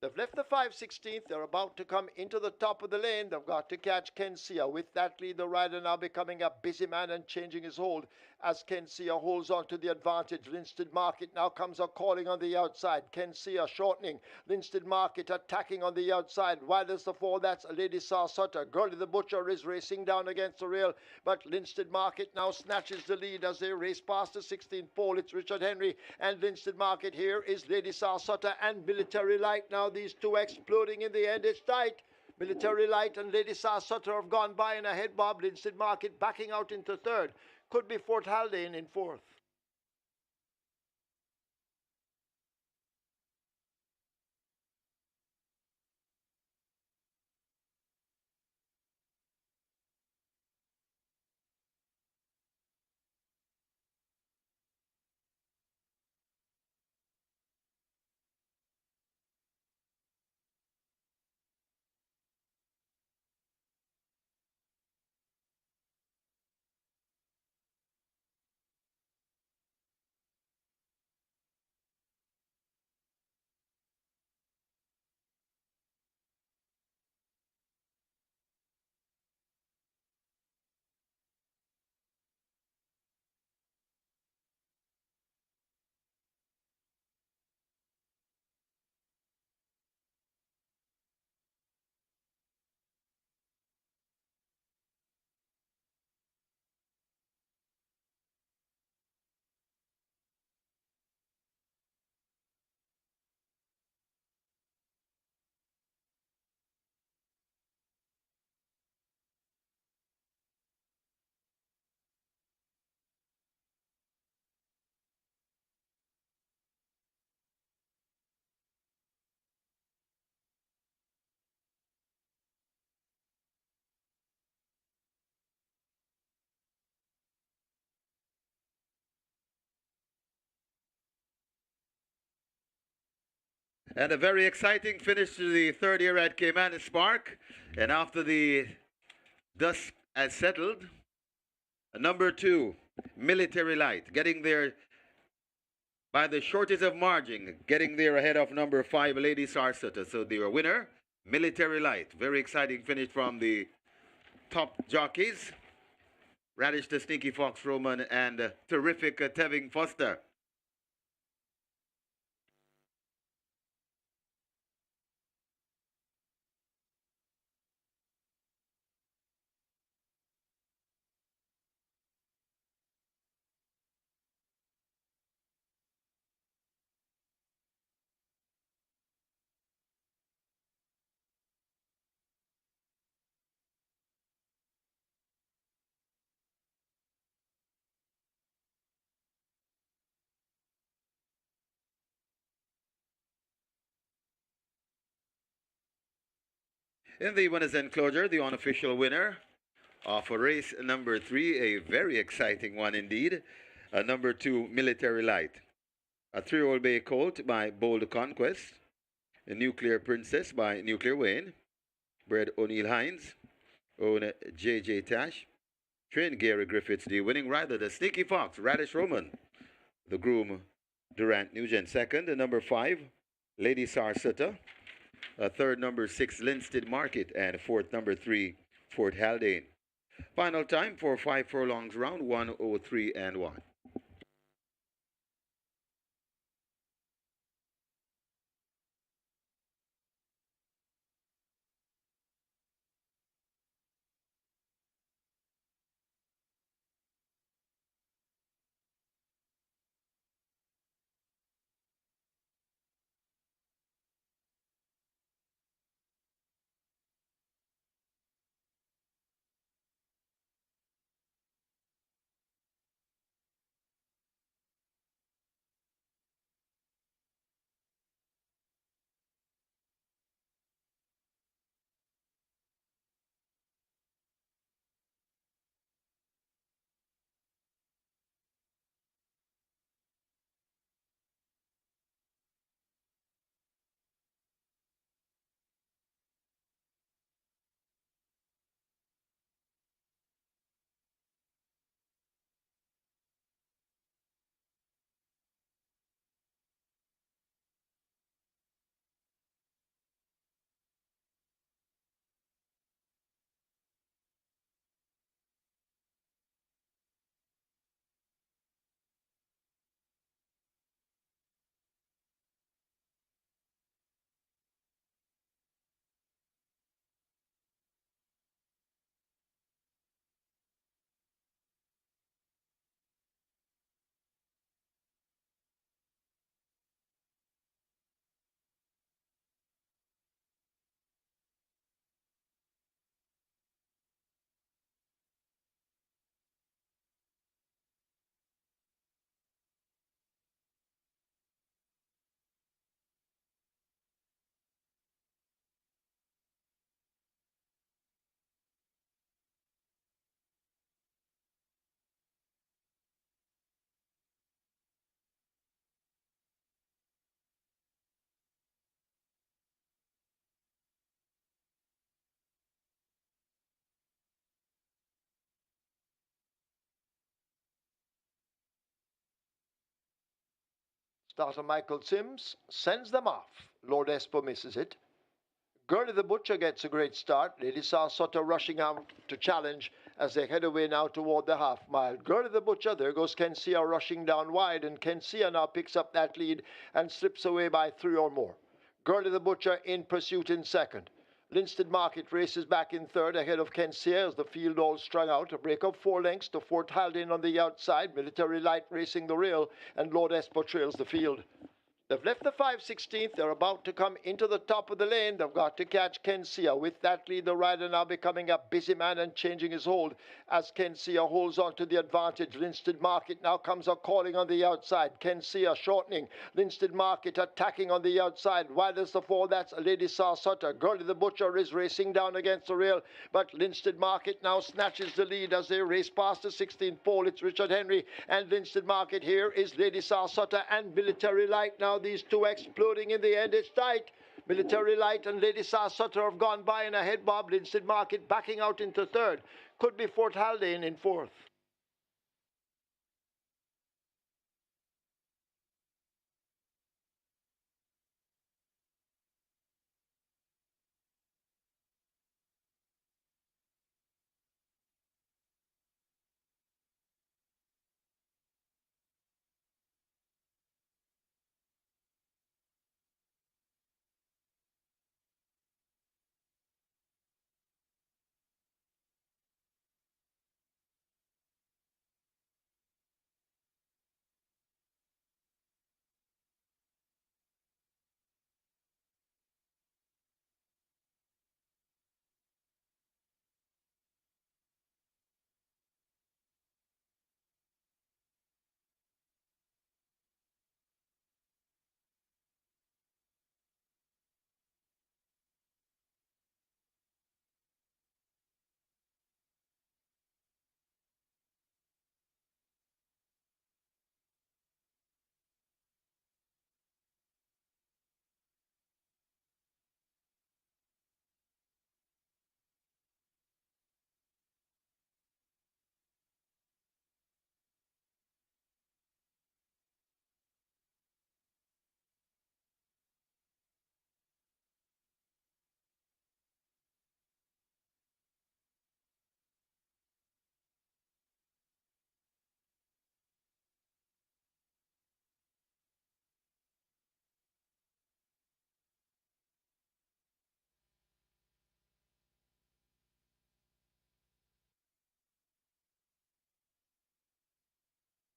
They've left the 5/16th. They're about to come into the top of the lane. They've got to catch Kensia. With that lead, the rider now becoming a busy man and changing his hold as Kensia holds on to the advantage. Linstead Market now comes a calling on the outside. Kensia shortening. Linstead Market attacking on the outside. Wildest of all, that's Lady Sarasota. Gurley the Butcher is racing down against the rail, but Linstead Market now snatches the lead as they race past the 16th pole. It's Richard Henry and Linstead Market. Here is Lady Sarasota and Military Light. Now these two exploding in the end. It's tight. Military Light and Lady Sarasota have gone by in a head bob. Linstead Market backing out into third. Could be Fort Haldane in fourth. And a very exciting finish to the third year at Caymanas Park. And after the dust has settled, number 2, Military Light, getting there by the shortest of margin, getting there ahead of number 5, Lady Sarasota. So their winner, Military Light. Very exciting finish from the top jockeys. Radish the Sneaky Fox Roman and terrific Tevin Foster. In the winners' enclosure, the unofficial winner of race number 3, a very exciting one indeed. Number 2, Military Light. A 3-year-old bay colt by Bold Conquest. A Nuclear Princess by Nuclear Wayne. Bred O'Neill Hines. Own J.J. Tash. Trained Gary Griffiths. The winning rider, the Sneaky Fox, Radish Roman. The groom, Durant Nugent. Second, the number 5, Lady Sarsuta. Third, number 6, Linstead Market. And fourth, number 3, Fort Haldane. Final time for 5 furlongs round, 1:03 and 1. Starter Michael Sims sends them off. Lord Espo misses it. Gurney the Butcher gets a great start. Lady Sarsotta rushing out to challenge as they head away now toward the half mile. Gurney the Butcher, there goes Kensia rushing down wide, and Kensia now picks up that lead and slips away by 3 or more. Gurney the Butcher in pursuit in second. Linstead Market races back in third ahead of Kensia as the field all strung out. A break of 4 lengths to Fort Haldane on the outside. Military Light racing the rail, and Lord Espo trails the field. They've left the 5/16th. They're about to come into the top of the lane. They've got to catch Kensia. With that lead, the rider now becoming a busy man and changing his hold as Kensia holds on to the advantage. Linstead Market now comes a calling on the outside. Kensia shortening. Linstead Market attacking on the outside. Wildest of all, that's Lady Sarsotta. Gurney the Butcher is racing down against the rail, but Linstead Market now snatches the lead as they race past the 16th pole. It's Richard Henry and Linstead Market. Here is Lady Sarsotta and Military Light now. These two exploding in the end. It's tight. Military Light and Lady Sarsotta have gone by in a head bob. Linstead Market backing out into third. Could be Fort Haldane in fourth.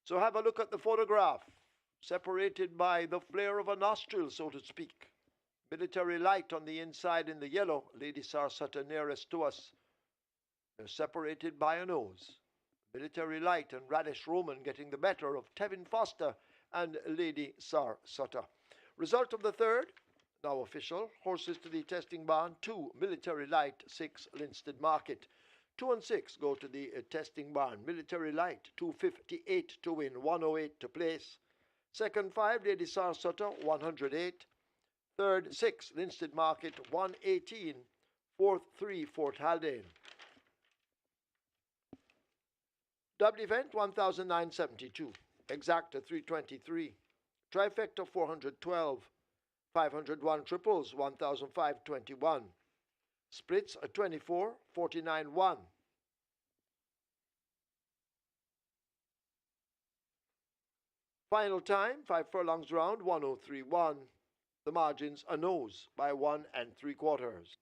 So have a look at the photograph, separated by the flare of a nostril, so to speak. Military light on the inside in the yellow, Lady Sarasota nearest to us. They're separated by a nose. Military light and Radish Roman getting the better of Tevin Foster and Lady Sarasota. Result of the third, now official. Horses to the testing barn, 2 Military Light, 6 Linstead Market. 2 and 6 go to the testing barn. Military Light, 258 to win, 108 to place. Second 5, Lady Sarasota, 108. Third 6, Linstead Market, 118. Fourth 3, Fort Haldane. Double event, 1,972. Exacta, 323. Trifecta, 412. 501 triples, 1,521. Splits, 24, 49, 1. Final time, 5 furlongs round, 103.1. The margins a nose by 1 3/4.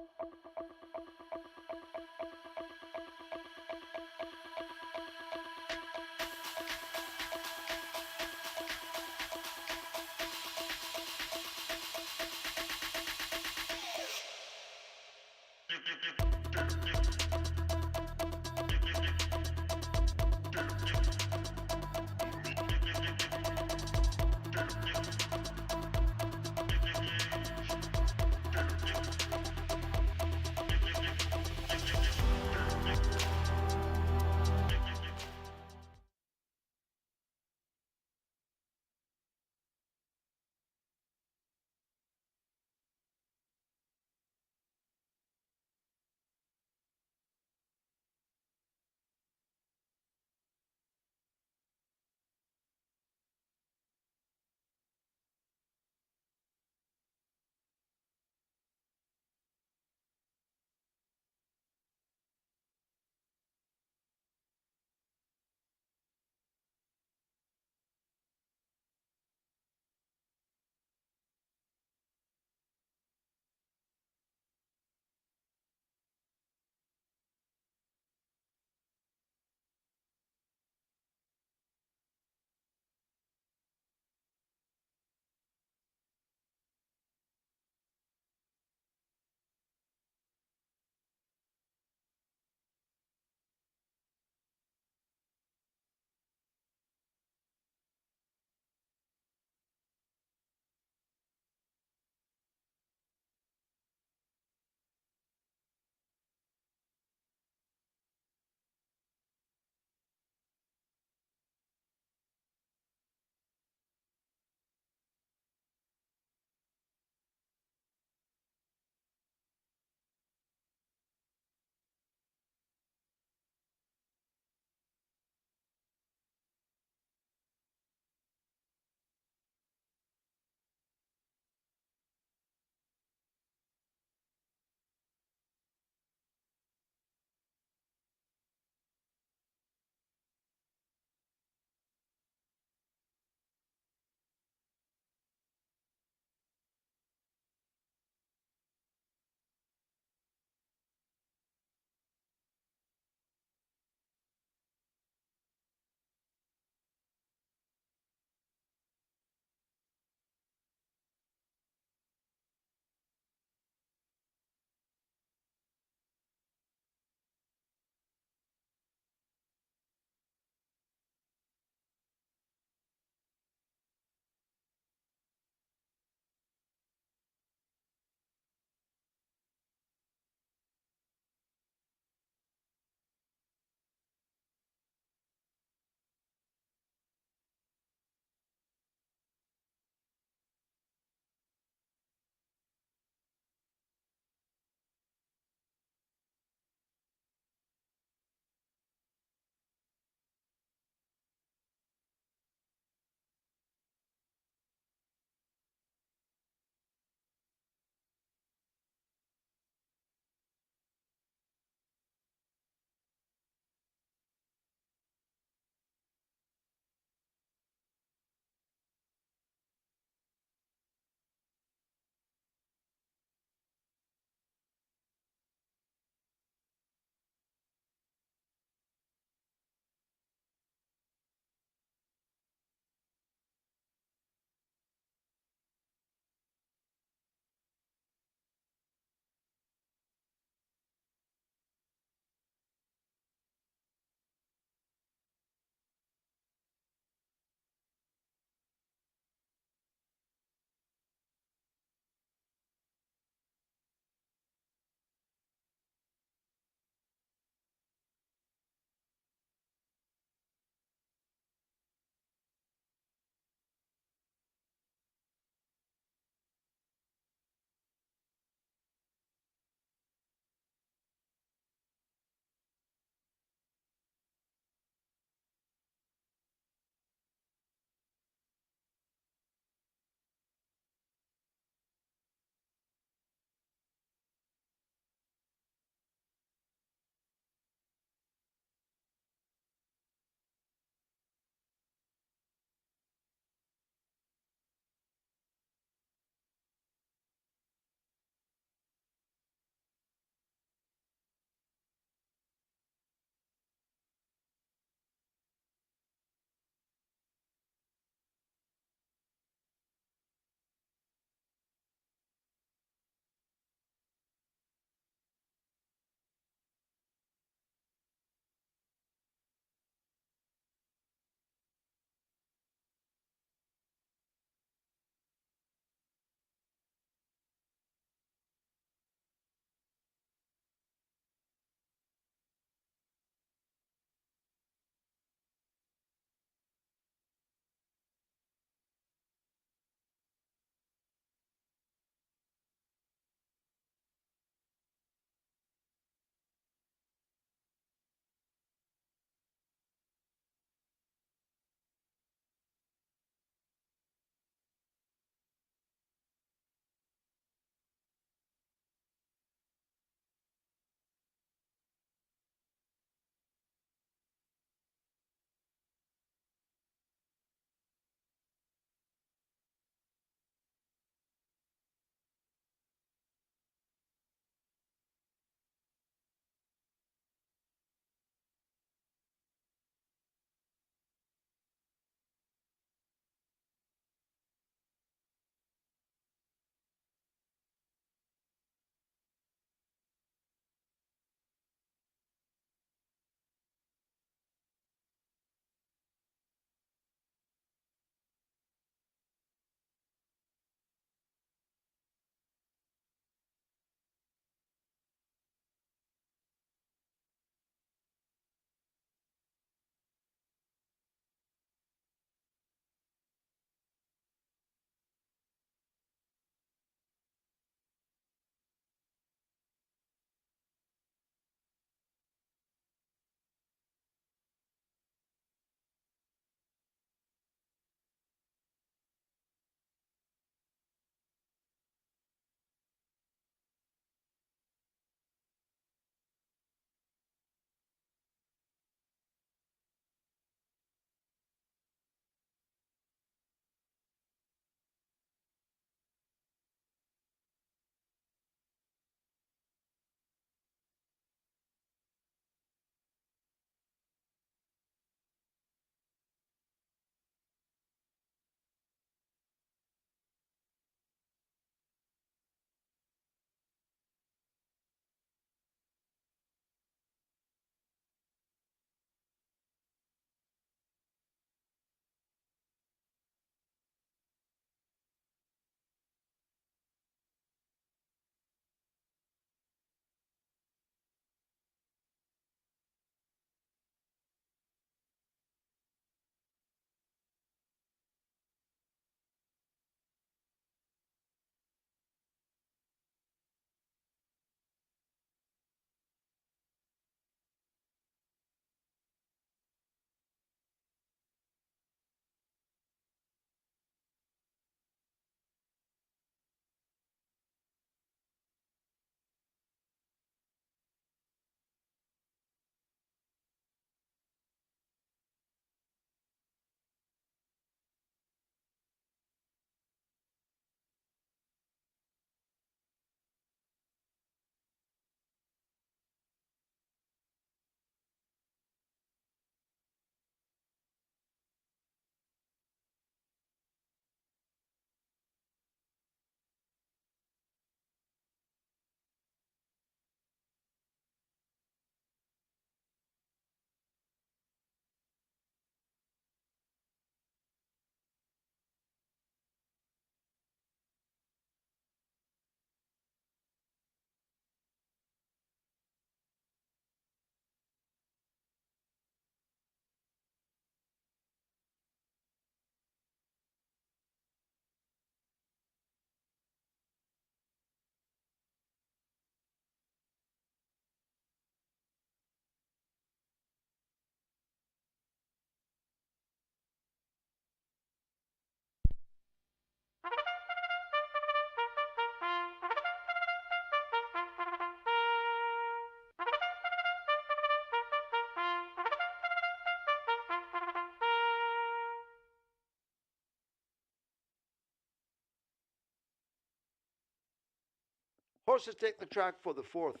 Horses take the track for the 4th.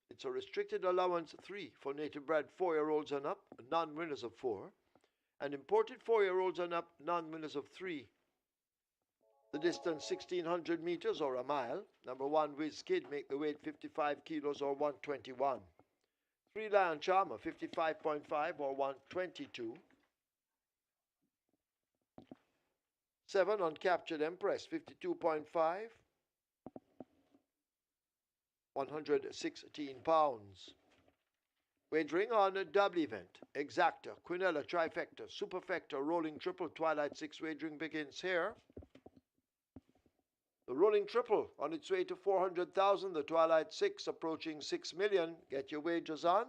It's a restricted allowance 3 for native bred 4-year-olds and up, non-winners of 4, and imported 4-year-olds and up, non-winners of 3. The distance 1600 meters or a mile. Number 1 Whiz Kid make the weight 55 kilos or 121. 3 Lion Charmer 55.5 or 122. 7 Uncaptured Empress 52.5, 116 pounds. Wagering on a double event. Exacta, Quinella, Trifecta, Superfecta, Rolling Triple, Twilight 6 wagering begins here. The Rolling Triple on its way to 400,000, the Twilight 6 approaching 6 million. Get your wagers on.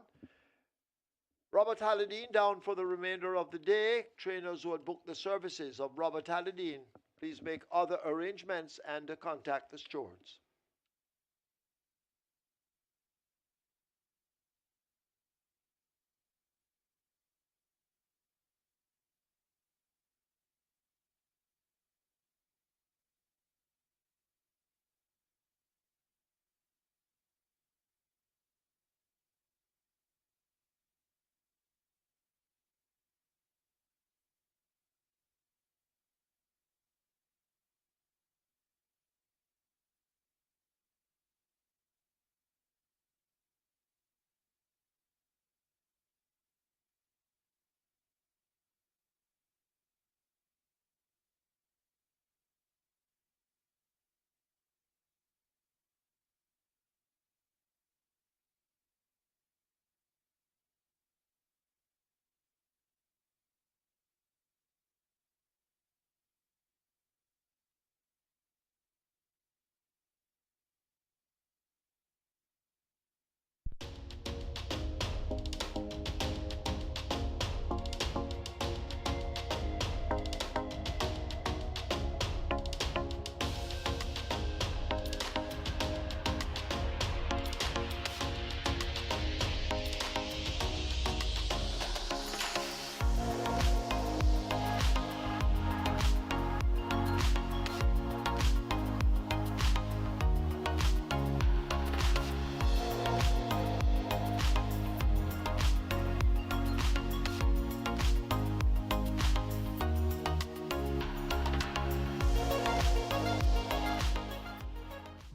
Robert Halladine down for the remainder of the day. Trainers who had booked the services of Robert Halladine, please make other arrangements and contact the stewards.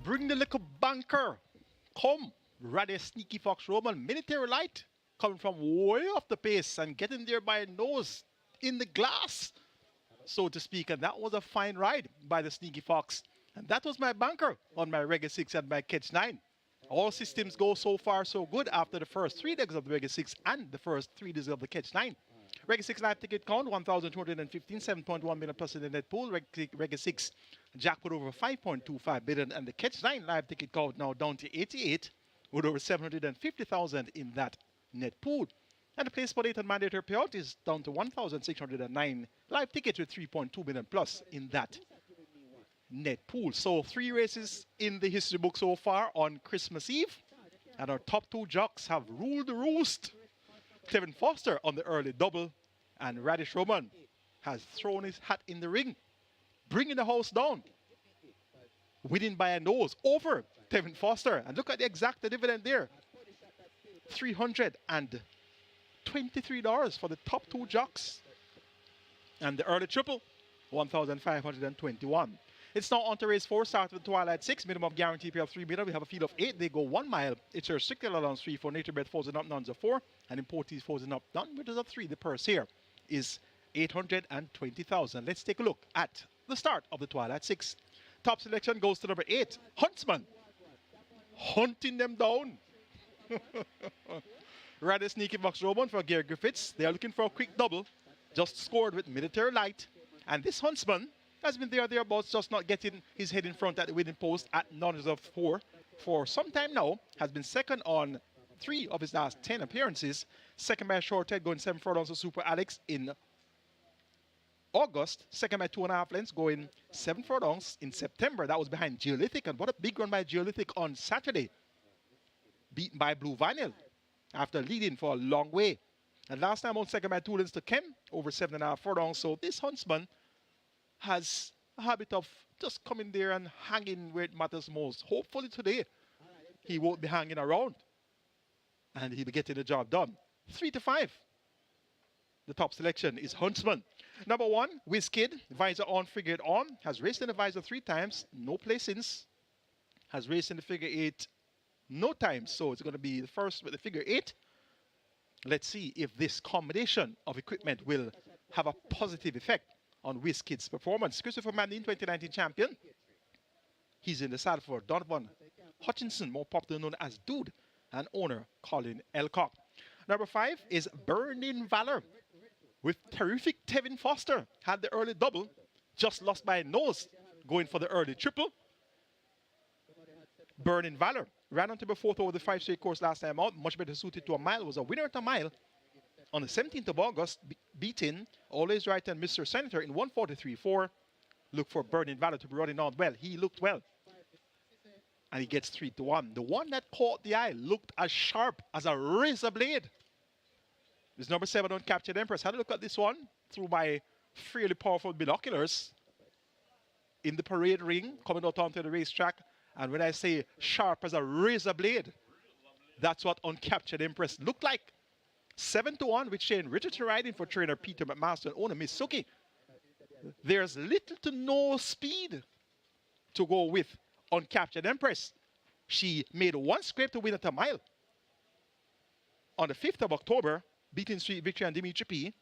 Bring the little banker. Come. Rather sneaky Fox Roman. Military light. Coming from way off the pace and getting there by a nose in the glass, so to speak. And that was a fine ride by the Sneaky Fox. And that was my banker on my Reggae 6 and my Catch 9. All systems go so far so good after the first 3 legs of the Reggae 6 and the first 3 days of the Catch 9. Reggae 6 live ticket count 1,215, 7.1 million plus in the net pool. Reggae 6 jackpot over 5.25 billion, and the Catch 9 live ticket count now down to 88 with over 750,000 in that net pool. And the place for date and mandatory payout is down to 1,609 live tickets with 3.2 million plus in that net pool. So 3 races in the history book so far on Christmas Eve, and our top 2 jocks have ruled the roost. Kevin Foster on the early double, and Radish Roman has thrown his hat in the ring, bringing the house down, winning by a nose over Kevin Foster. And look at the exact dividend there, $323 for the top 2 jocks. And the early triple, 1,521. It's now on to race 4, start with Twilight 6, minimum guarantee payout 3 million. We have a field of 8, they go 1 mile. It's a restricted allowance 3 for nature bred fours and up, nuns of 4, and importees fours and up, non-winners of 3. The purse here is 820,000. Let's take a look at the start of the Twilight 6. Top selection goes to number 8, Huntsman. Hunting them down. Rather sneaky Fox Roman for Gary Griffiths. They are looking for a quick double, just scored with military light. And this Huntsman has been thereabouts, just not getting his head in front at the winning post at numbers of 4 for some time now. Has been second on 3 of his last 10 appearances. Second by a short head, going 7 furlongs to Super Alex in August. Second by 2.5 lengths, going 7 furlongs in September. That was behind Geolithic, and what a big run by Geolithic on Saturday. Beaten by Blue Vinyl after leading for a long way. And last time on second by 2 lengths to Kem, over 7.5 furlongs. So this Huntsman has a habit of just coming there and hanging where it matters most. Hopefully today he won't be hanging around. And he'll be getting the job done. 3 to 5. The top selection is Huntsman. Number 1, Wizkid, visor on, figure it on. Has raced in the visor 3 times, no placings. Has raced in the figure 8 no times. So it's going to be the first with the figure 8. Let's see if this combination of equipment will have a positive effect on Wizkid's performance. Christopher Mandin, 2019 champion. He's in the saddle for Donovan Hutchinson, more popularly known as Dude, and owner Colin Elcock. Number 5 is Burning Valor with terrific Tevin Foster. Had the early double, just lost by a nose, going for the early triple. Burning Valor ran on to be 4th over the 5 straight course last time out, much better suited to a mile, was a winner at a mile on the 17th of August, beating Always Right and Mr. Senator in 1:43.4. Look for Burning Valor to be running on well. He looked well. And he gets 3 to 1. The one that caught the eye looked as sharp as a razor blade. This number 7 on Captured Empress. Had a look at this one through my fairly powerful binoculars in the parade ring coming out onto the racetrack. And when I say sharp as a razor blade, that's what Uncaptured Empress looked like. 7 to 1 with Shane Richardson riding for trainer Peter McMaster and owner Mitsuki. There's little to no speed to go with Uncaptured Empress. She made 1 scrape to win at a mile. On the 5th of October, beating Sweet Victory and Dimitri P.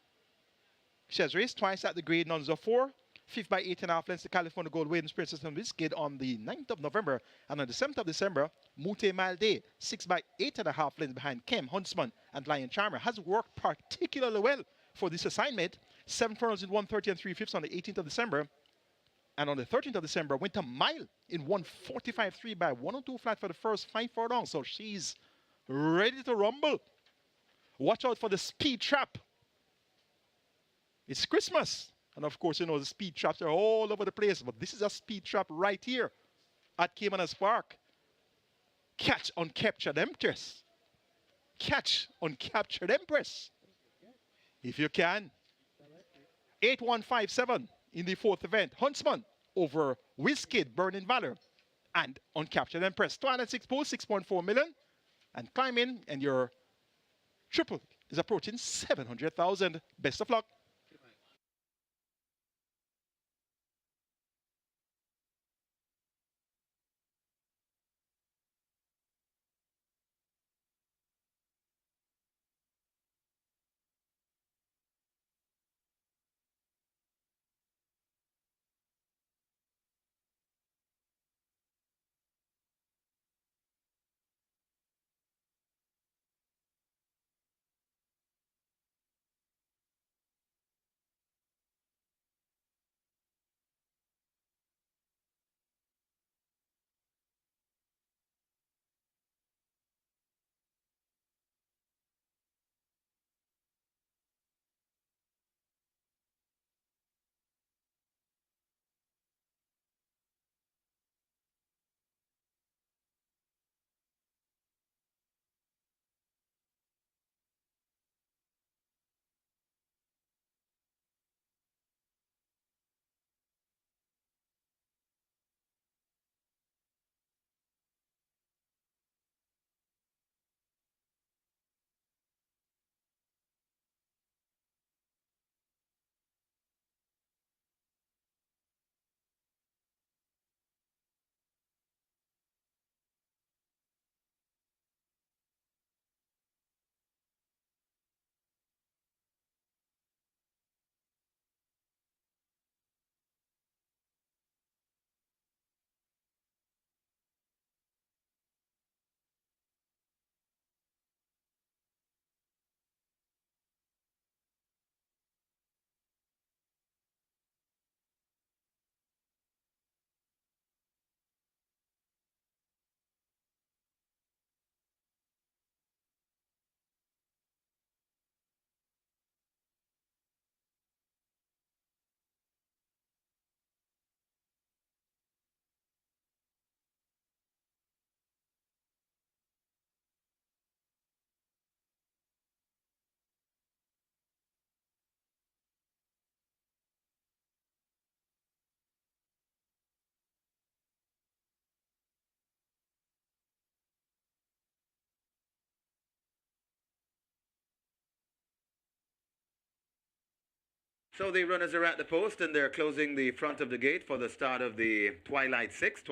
She has raced twice at the grade nuns of 4. 5th by 8.5 lengths, the California Gold Waiting Princess and Wizkid on the 9th of November. And on the 7th of December, Mute Malde, 6 by 8.5 lengths behind Kem, Huntsman, and Lion Charmer. Has worked particularly well for this assignment. 7 furlongs in 1:30 and 3/5 on the 18th of December. And on the 13th of December, went a mile in 1:45.3 by 102 flat for the first 5 furlongs. So she's ready to rumble. Watch out for the speed trap. It's Christmas. And of course, you know, the speed traps are all over the place. But this is a speed trap right here at Caymanas Park. Catch Uncaptured Empress. Catch Uncaptured Empress. If you can. 8-1-5-7 in the 4th event. Huntsman over Wizkid, Burning Valor, and Uncaptured Empress. 206 pools, 6.4 million. And climb in, and your triple is approaching 700,000. Best of luck. So the runners are at the post and they're closing the front of the gate for the start of the Twilight 6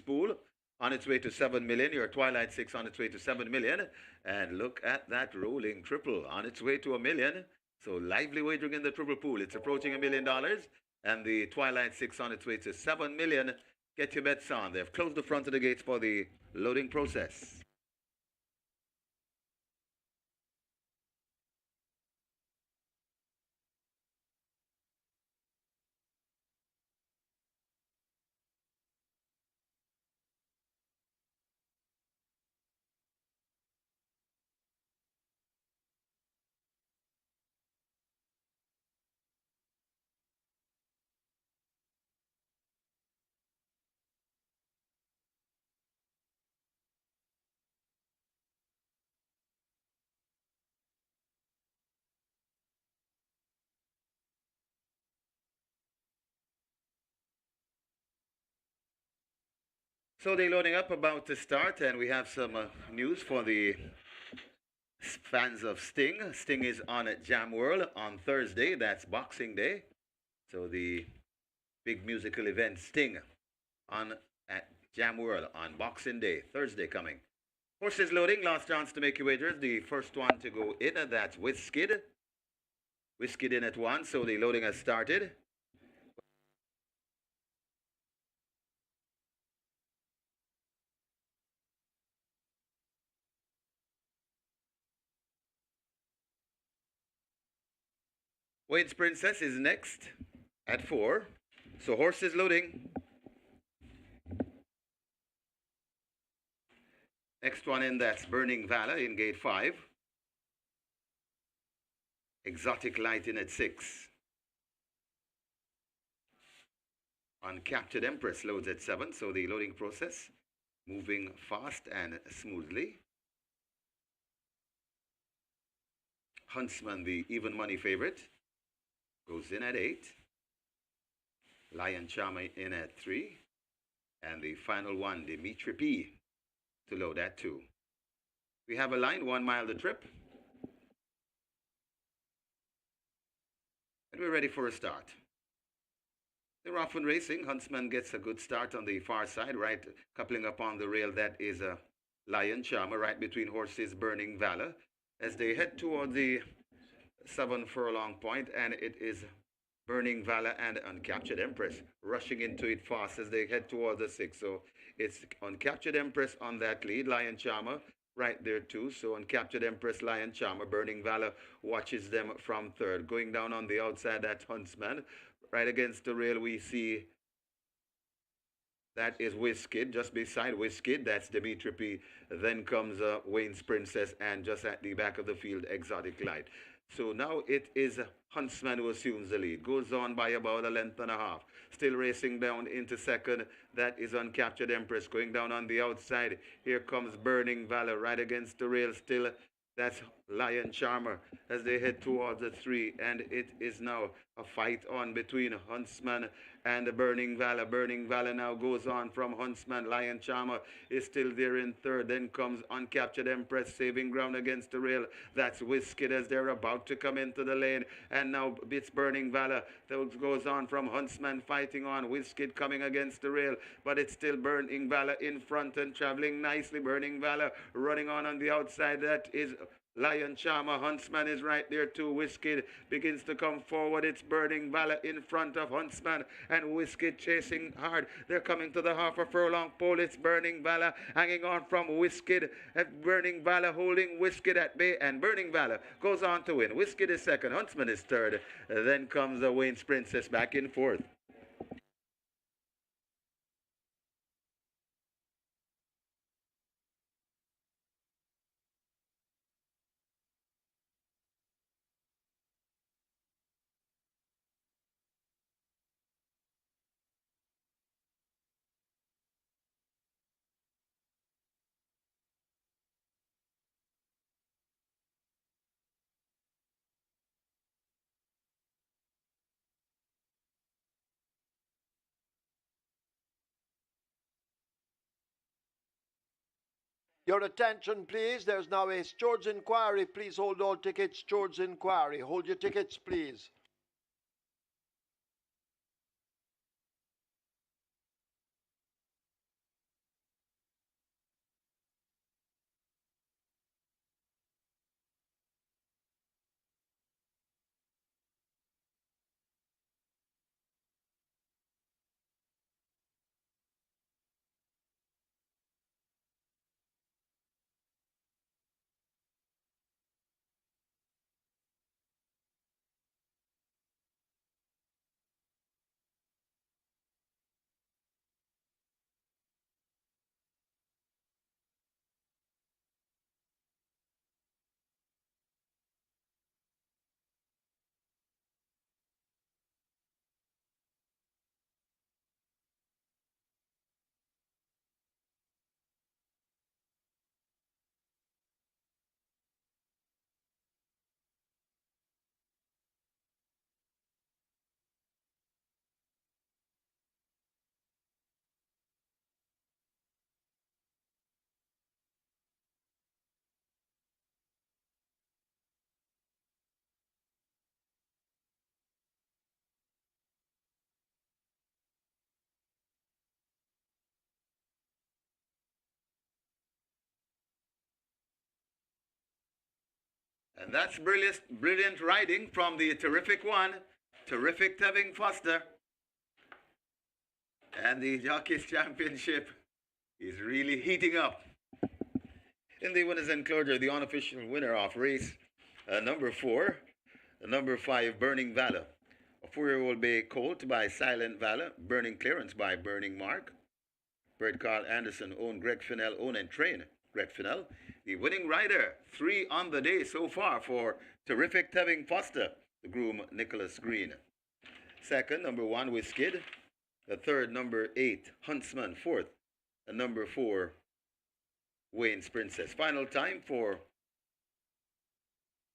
pool on its way to 7 million. Your Twilight 6 on its way to 7 million. And look at that rolling triple on its way to $1 million. So lively wagering in the triple pool. It's approaching $1 million. And the Twilight 6 on its way to 7 million. Get your bets on. They've closed the front of the gates for the loading process. So they're loading up, about to start, and we have some news for the fans of Sting. Sting is on at Jam World on Thursday. That's Boxing Day. So the big musical event Sting on at Jam World on Boxing Day, Thursday coming. Horses loading, last chance to make your wagers. The first one to go in, that's Whiskid. Whiskid in at 1, so the loading has started. Wayne's Princess is next at 4. So horses loading. Next one in, that's Burning Valor in gate 5. Exotic Light in at 6. Uncaptured Empress loads at 7, so the loading process moving fast and smoothly. Huntsman, the even money favorite, goes in at 8. Lion Charmer in at 3. And the final one, Dimitri P, to load at 2. We have a line, 1 mile the trip. And we're ready for a start. They're often racing. Huntsman gets a good start on the far side, right, coupling up on the rail. That is a Lion Charmer, right between horses Burning Valor, as they head toward the 7 furlong point, and it is Burning Valor and Uncaptured Empress rushing into it fast as they head towards the 6. So it's Uncaptured Empress on that lead, Lion Charmer right there too. So Uncaptured Empress, Lion Charmer, Burning Valor watches them from third. Going down on the outside, that Huntsman. Right against the rail, we see that is Whiskid. Just beside Whiskid, that's Dimitri P. Then comes Wayne's Princess, and just at the back of the field, Exotic Light. So now it is Huntsman who assumes the lead. Goes on by about a length and a half. Still racing down into second. That is Uncaptured Empress. Going down on the outside. Here comes Burning Valor right against the rail still. That's Lion Charmer as they head towards the 3. And it is now a fight on between Huntsman and the Burning Valor. Burning Valor now goes on from Huntsman. Lion Charmer is still there in third. Then comes Uncaptured Empress saving ground against the rail. That's Whiskid as they're about to come into the lane. And now it's Burning Valor that goes on from Huntsman fighting on. Whiskid coming against the rail. But it's still Burning Valor in front and traveling nicely. Burning Valor running on the outside. That is Lion Charmer. Huntsman is right there too. Whiskid begins to come forward. It's Burning Valor in front of Huntsman and Whiskid chasing hard. They're coming to the half a furlong pole. It's Burning Valor hanging on from Whiskid. Burning Valor holding Whiskid at bay, and Burning Valor goes on to win. Whiskid is second. Huntsman is third. Then comes the Wayne's Princess back in fourth. Your attention, please. There's now a steward's inquiry. Please hold all tickets. Steward's inquiry. Hold your tickets, please. And that's brilliant riding from the terrific one, terrific Tevin Foster. And the Jockeys Championship is really heating up. In the winners' enclosure, the unofficial winner of race number 4, number 5, Burning Valor. A 4-year-old bay colt by Silent Valor, Burning Clearance by Burning Mark. Bred Carl Anderson, owned Greg Fennell, owned and trained Greg Fennell. The winning rider, 3 on the day so far for terrific Tevin Foster, the groom Nicholas Green. Second, number 1, Whiskid. The third, number 8, Huntsman. Fourth, number 4, Wayne's Princess. Final time for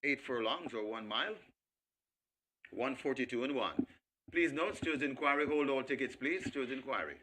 8 furlongs or 1 mile, 1:42 and 1. Please note, stewards inquiry, hold all tickets, please. Stewards inquiry.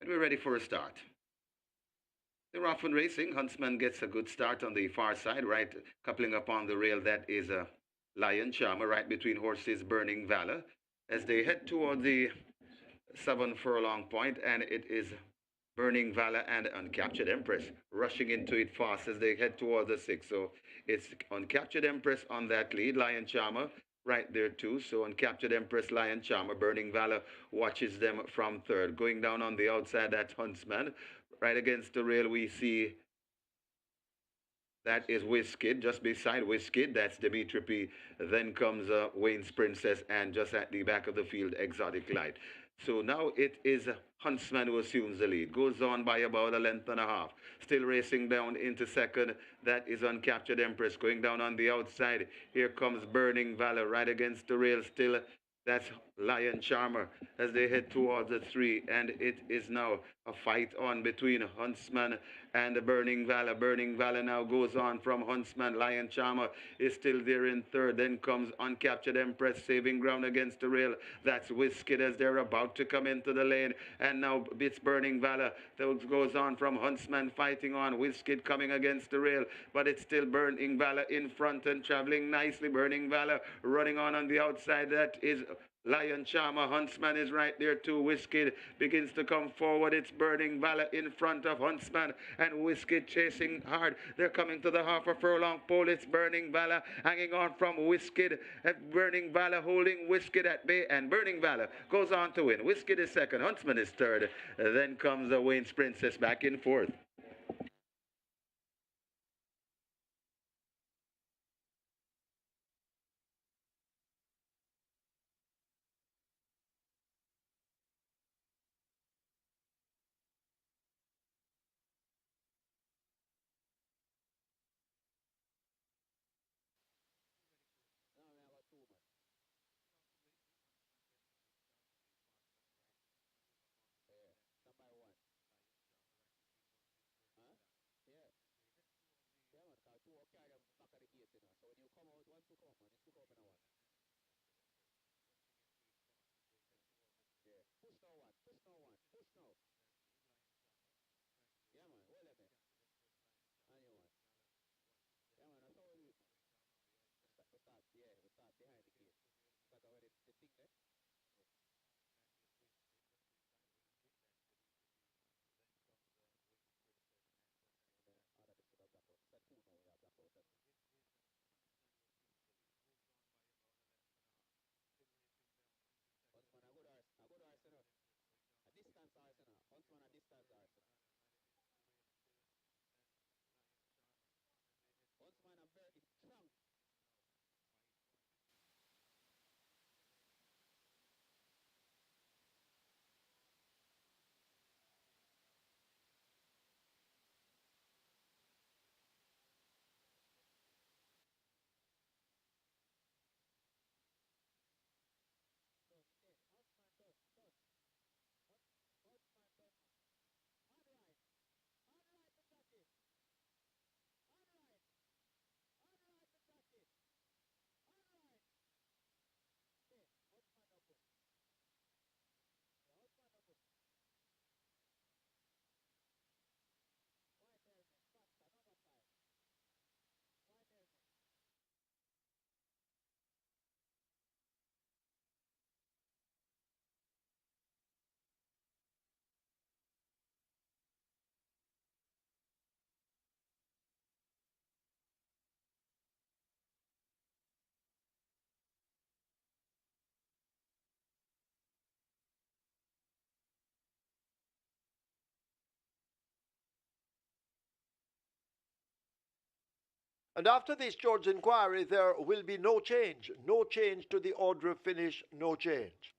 And we're ready for a start. They're off and racing. Huntsman gets a good start on the far side, right, coupling up on the rail. That is a Lion Charmer, right between horses Burning Valor, as they head toward the 7 furlong point, and it is Burning Valor and Uncaptured Empress rushing into it fast as they head towards the 6. So it's Uncaptured Empress on that lead, Lion Charmer right there too. So Uncaptured Empress, Lion Charmer, Burning Valor watches them from third. Going down on the outside, that Huntsman. Right against the rail, we see that is Whiskid. Just beside Whiskid, that's Dimitri P. Then comes Wayne's Princess, and just at the back of the field, Exotic Light. So now it is Huntsman who assumes the lead. Goes on by about a length and a half. Still racing down into second. That is Uncaptured Empress. Going down on the outside. Here comes Burning Valor right against the rail still. That's Lion Charmer as they head towards the 3. And it is now a fight on between Huntsman and the Burning Valor. Burning Valor now goes on from Huntsman. Lion Charmer is still there in third. Then comes Uncaptured Empress, saving ground against the rail. That's Whiskid as they're about to come into the lane. And now it's Burning Valor that goes on from Huntsman, fighting on. Whiskid coming against the rail, but it's still Burning Valor in front and traveling nicely. Burning Valor running on the outside. That is Lion Charmer. Huntsman is right there too. Whiskid begins to come forward. It's Burning Valor in front of Huntsman, and Whiskid chasing hard. They're coming to the half a furlong pole. It's Burning Valor hanging on from Whiskid. Burning Valor holding Whiskid at bay, and Burning Valor goes on to win. Whiskid is second. Huntsman is third. Then comes the Wayne's Princess back in fourth. And after this George inquiry, there will be no change. No change to the order of finish, no change.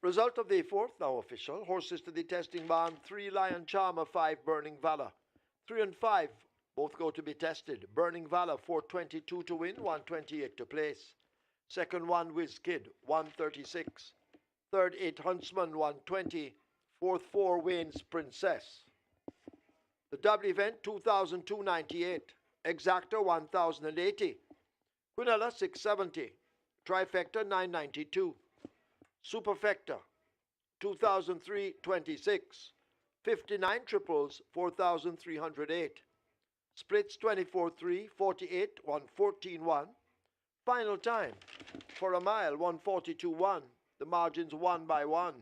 Result of the fourth, now official. Horses to the testing barn: 3 Lion Charmer, 5 Burning Valor. 3 and 5 both go to be tested. Burning Valor 422 to win, 128 to place. Second 1 Whiz Kid 136. Third 8 Huntsman 120. Fourth 4 Wayne's Princess. The double event 2298. Exactor 1080. Quinella 670. Trifecta 992. Superfecta 2003-26. 59 triples 4308. Splits 24-3, 48, 114-1. Final time for a mile 142-1. The margins 1 by 1.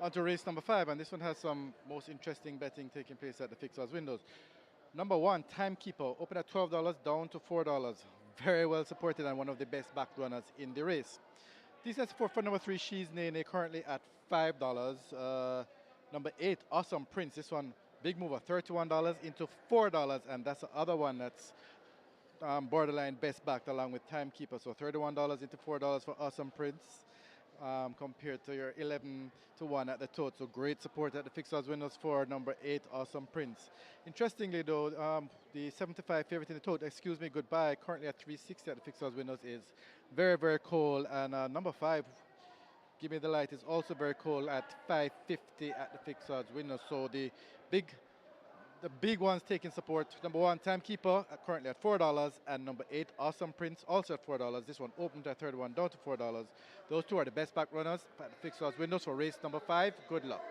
On to race number 5, and this one has some most interesting betting taking place at the fixers windows. Number 1, Timekeeper, open at $12, down to $4. Very well supported and one of the best back runners in the race. Decent support for number 3, She's Nene, currently at $5. Number 8, Awesome Prince, this one big mover, $31 into $4, and that's the other one that's borderline best backed along with Timekeeper. So $31 into $4 for Awesome Prince. compared to your 11 to 1 at the tote. So great support at the fixed winners for number 8, Awesome Prince. Interestingly, though, the 75 favorite in the tote, Excuse Me Goodbye, currently at 360 at the fixed winners, is very, very cold. And number 5, Give Me the Light, is also very cold at 550 at the fixed winners. So the big ones taking support. Number 1, Timekeeper, currently at $4, and number 8, Awesome Prince, also at $4. This one opened at 31, down to $4. Those two are the best back runners at the fixed windows for race number 5. Good luck.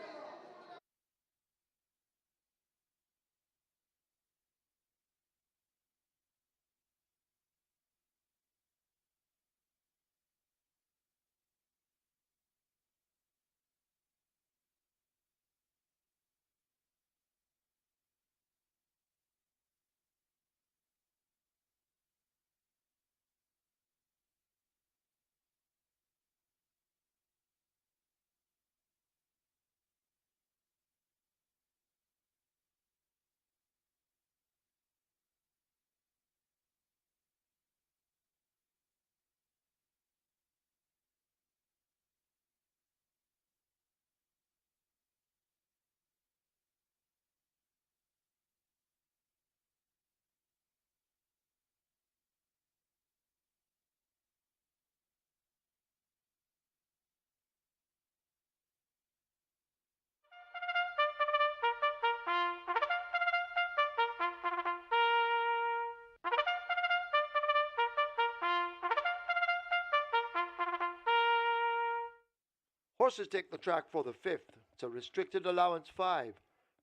Horses take the track for the 5th. It's a restricted allowance 5.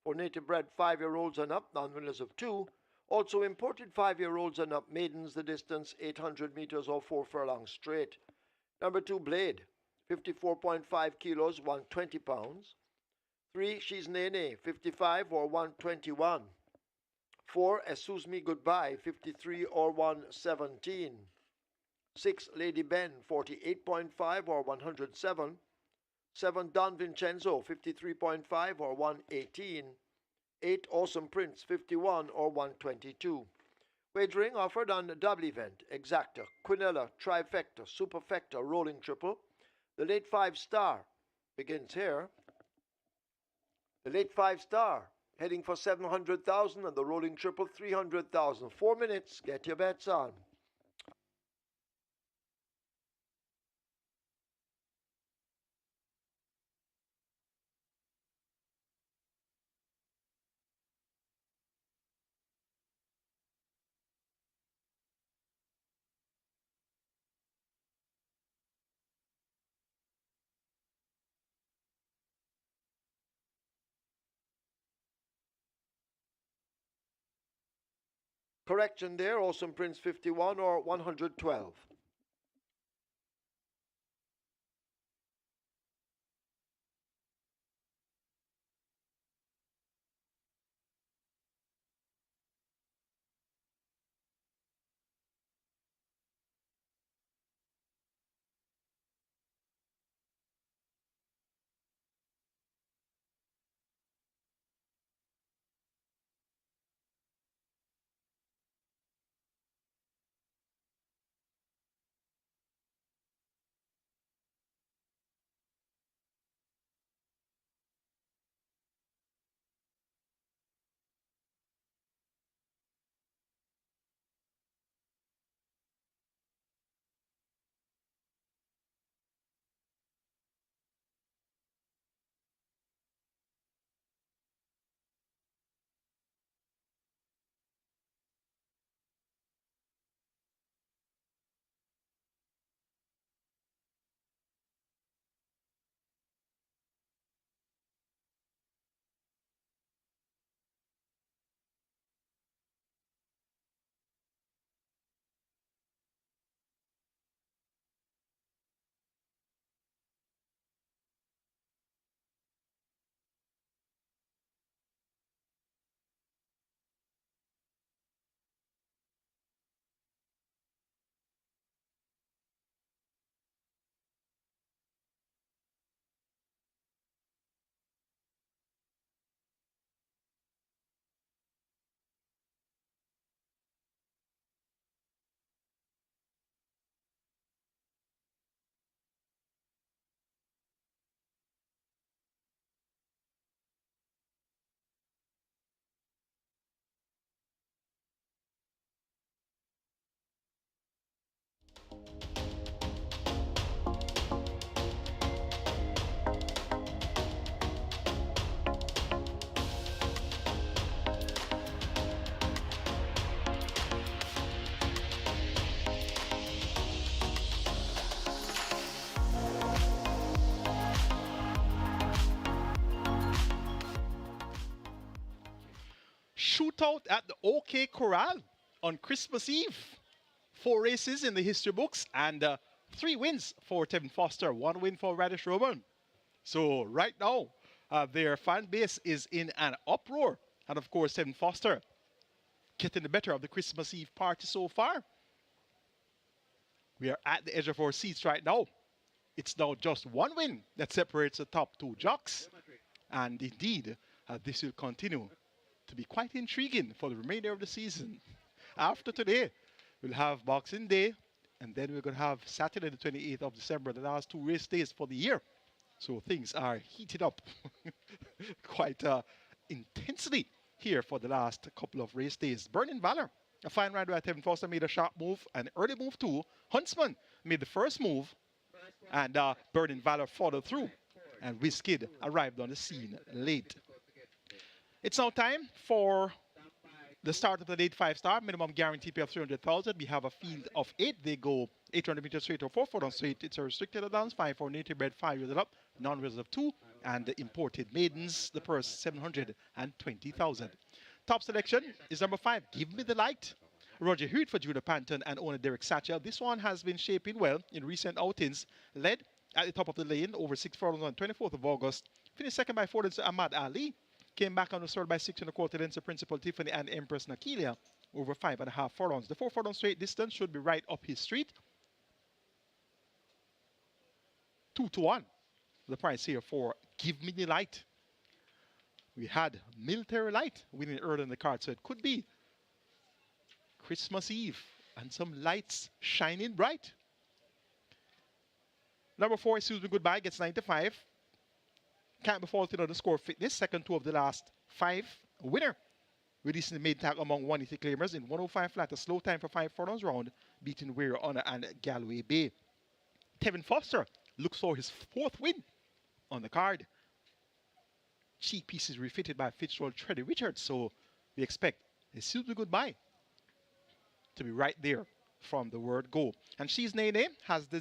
For native bred 5-year-olds and up, non-winners of 2. Also imported 5-year-olds and up, maidens the distance 800 meters or 4 furlongs straight. Number 2, Blade, 54.5 kilos, 120 pounds. 3, She's Nene, 55 or 121. 4, Excuse Me Goodbye, 53 or 117. 6, Lady Ben, 48.5 or 107. 7, Don Vincenzo, 53.5 or 118. 8, Awesome Prince, 51 or 122. Wagering offered on the double event, Exacta, Quinella, Trifecta, Superfecta, Rolling Triple. The late 5 Star begins here. The late 5 Star heading for 700,000 and the Rolling Triple 300,000. 4 minutes, get your bets on. Correction there, Awesome Prince 51 or 112. shootout at the OK Corral on Christmas Eve. 4 races in the history books and 3 wins for Tevin Foster, 1 win for Radish Roman. So right now, their fan base is in an uproar. And of course, Tevin Foster getting the better of the Christmas Eve party so far. We are at the edge of our seats right now. It's now just 1 win that separates the top 2 jocks. And indeed, this will continue to be quite intriguing for the remainder of the season. After today, we'll have Boxing Day, and then we're going to have Saturday the 28th of December, the last 2 race days for the year. So things are heated up quite intensely here for the last couple of race days. Burning Valor, a fine ride by Tevin Foster, made a sharp move, an early move too. Huntsman made the first move, and Burning Valor followed through. And Wizkid arrived on the scene late. It's now time for the start of the late 5-star, minimum guarantee pay of 300,000. We have a field of 8. They go 800 meters straight or 4 furlong straight. It's a restricted downs, 5 for native bred, 5 years and up, non-reserve 2, and the imported maidens, the purse 720,000. Top selection is number 5, Give Me the Light. Roger Hewitt for Judah Panton and owner Derek Satchel. This one has been shaping well in recent outings. Led at the top of the lane over 6 furlongs on 24th of August. Finished second by 4 lengths to Ahmad Ali. Came back on the third by 6 1/4 lengths to Principal Tiffany and Empress Nakilia over 5.5 furlongs. The 4 furlong straight distance should be right up his street. 2-1. The price here for Give Me the Light. We had Military Light winning early in the card, so it could be Christmas Eve and some lights shining bright. Number 4, Excuse Me Goodbye, gets 95. Can't be faulted on the score fitness. Second 2 of the last 5. Winner. We recently made tag among 180 claimers in 105 flat. A slow time for 5 furlongs round, beating Weir Honor and Galway Bay. Tevin Foster looks for his 4th win on the card. Cheek pieces refitted by Fitzgerald Treddy Richards, so we expect Excuse Me Goodbye to be right there from the word go. And She's Nene has the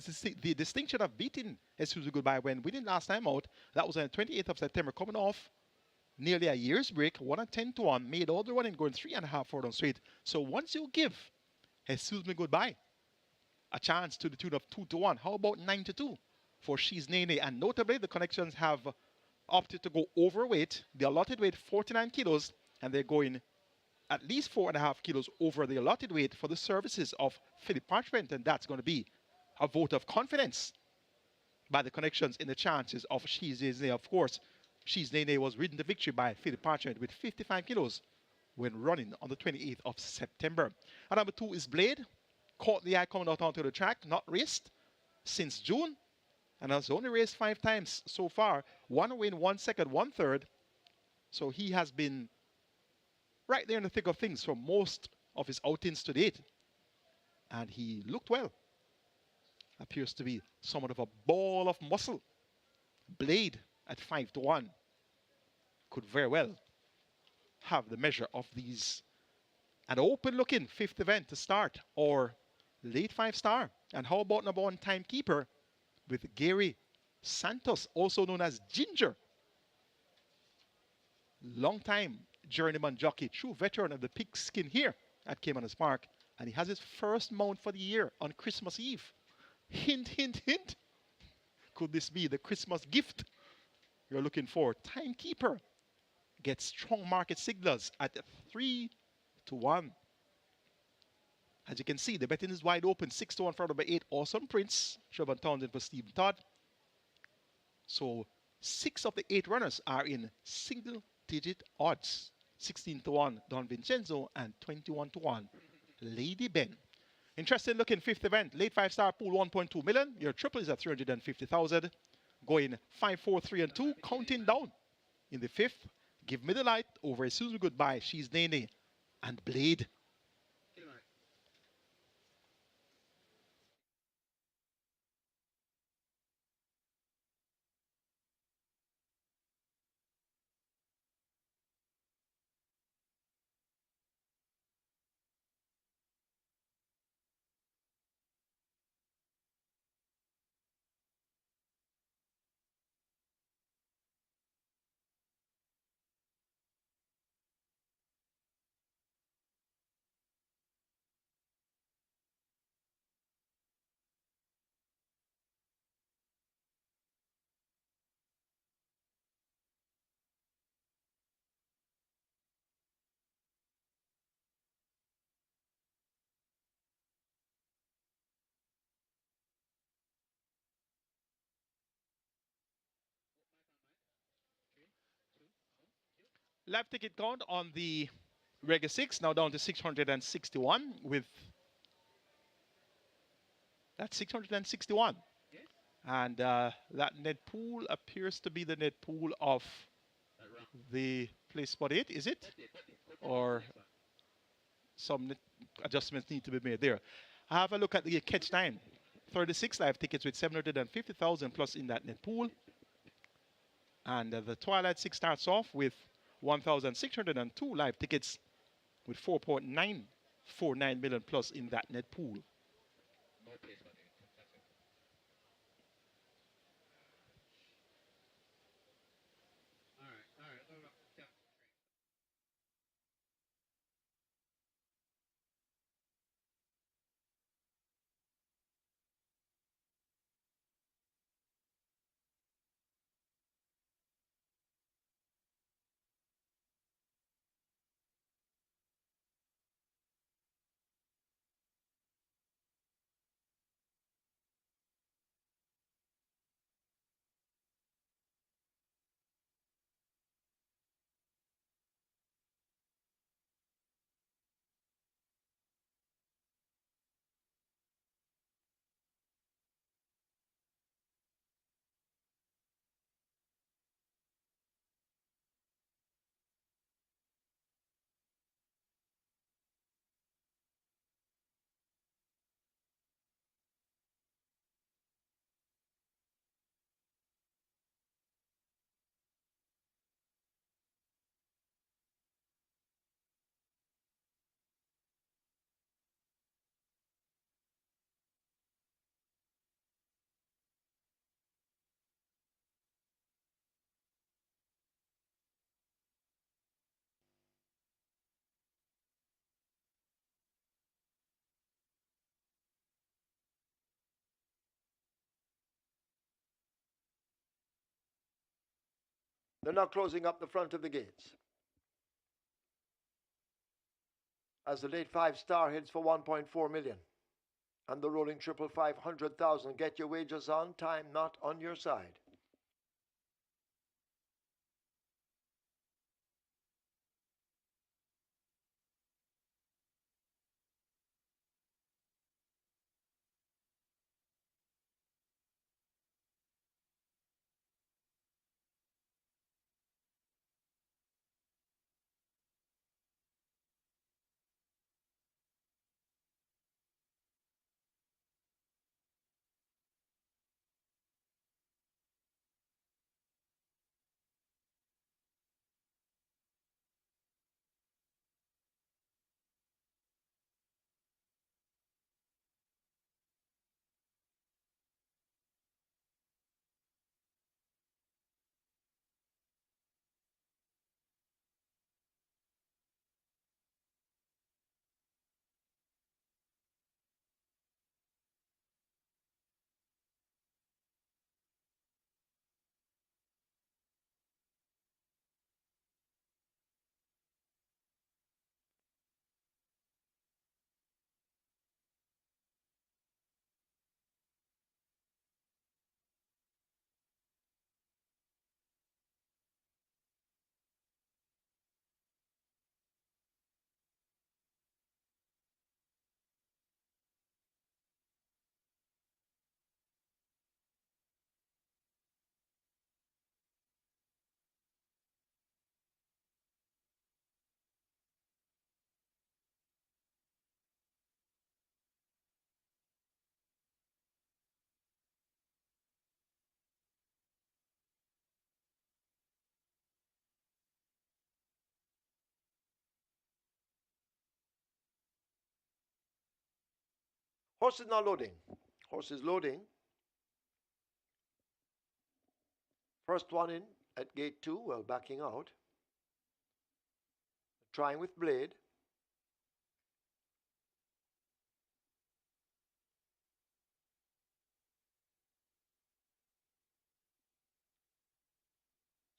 distinction of beating Excuse Me Goodbye when winning last time out. That was on the 28th of September, coming off nearly a year's break, 110-1, made all the running, going 3.5 furlongs straight. So once you give Excuse Me Goodbye a chance to the tune of 2-1, how about 9-2 for She's Nene? And notably, the connections have opted to go overweight. The allotted weight 49 kilos, and they're going at least 4.5 kilos over the allotted weight for the services of Philip Parchment, and that's going to be a vote of confidence by the connections in the chances of She's Nene. Of course, She's Nene was ridden to victory by Philip Parchment with 55 kilos when running on the 28th of September. And number 2 is Blade. Caught the eye coming out onto the track, not raced since June, and has only raced 5 times so far. 1 win, 1 second, 1 third. So he has been right there in the thick of things for most of his outings to date. And he looked well. Appears to be somewhat of a ball of muscle. Blade at 5-1 could very well have the measure of these. An open-looking 5th event to start, or late 5-star. And how about number 1 Timekeeper with Gary Santos, also known as Ginger. Long-time journeyman jockey, true veteran of the pigskin here at Caymanas Park. And he has his first mount for the year on Christmas Eve. Hint, hint, hint. Could this be the Christmas gift you're looking for? Timekeeper gets strong market signals at 3-1. As you can see, the betting is wide open. 6-1 for number 8, Awesome Prince. Trevor Townsend for Stephen Todd. So 6 of the 8 runners are in single-digit odds. 16-1, Don Vincenzo, and 21-1, Lady Ben. Interesting looking 5th event. Late 5-star pool 1.2 million. Your triple is at 350,000. Going 5, 4, 3, and 2. Counting down in the 5th. Give Me the Light over Excuse Me Goodbye, She's Nene, and Blade. Live ticket count on the Reggae 6 now down to 661 with that's 661. And that net pool appears to be the net pool of the place spot 8, is it? Or some adjustments need to be made there. Have a look at the catch 9. 36 live tickets with 750,000 plus in that net pool. And the Twilight 6 starts off with 1,602 live tickets with 4.949 million plus in that net pool. They're now closing up the front of the gates. As the late 5-star heads for 1.4 million. And the rolling 500,000. Get your wages on time, not on your side. Horse is now loading. Horse is loading. First one in at gate 2, well, backing out. Trying with blade.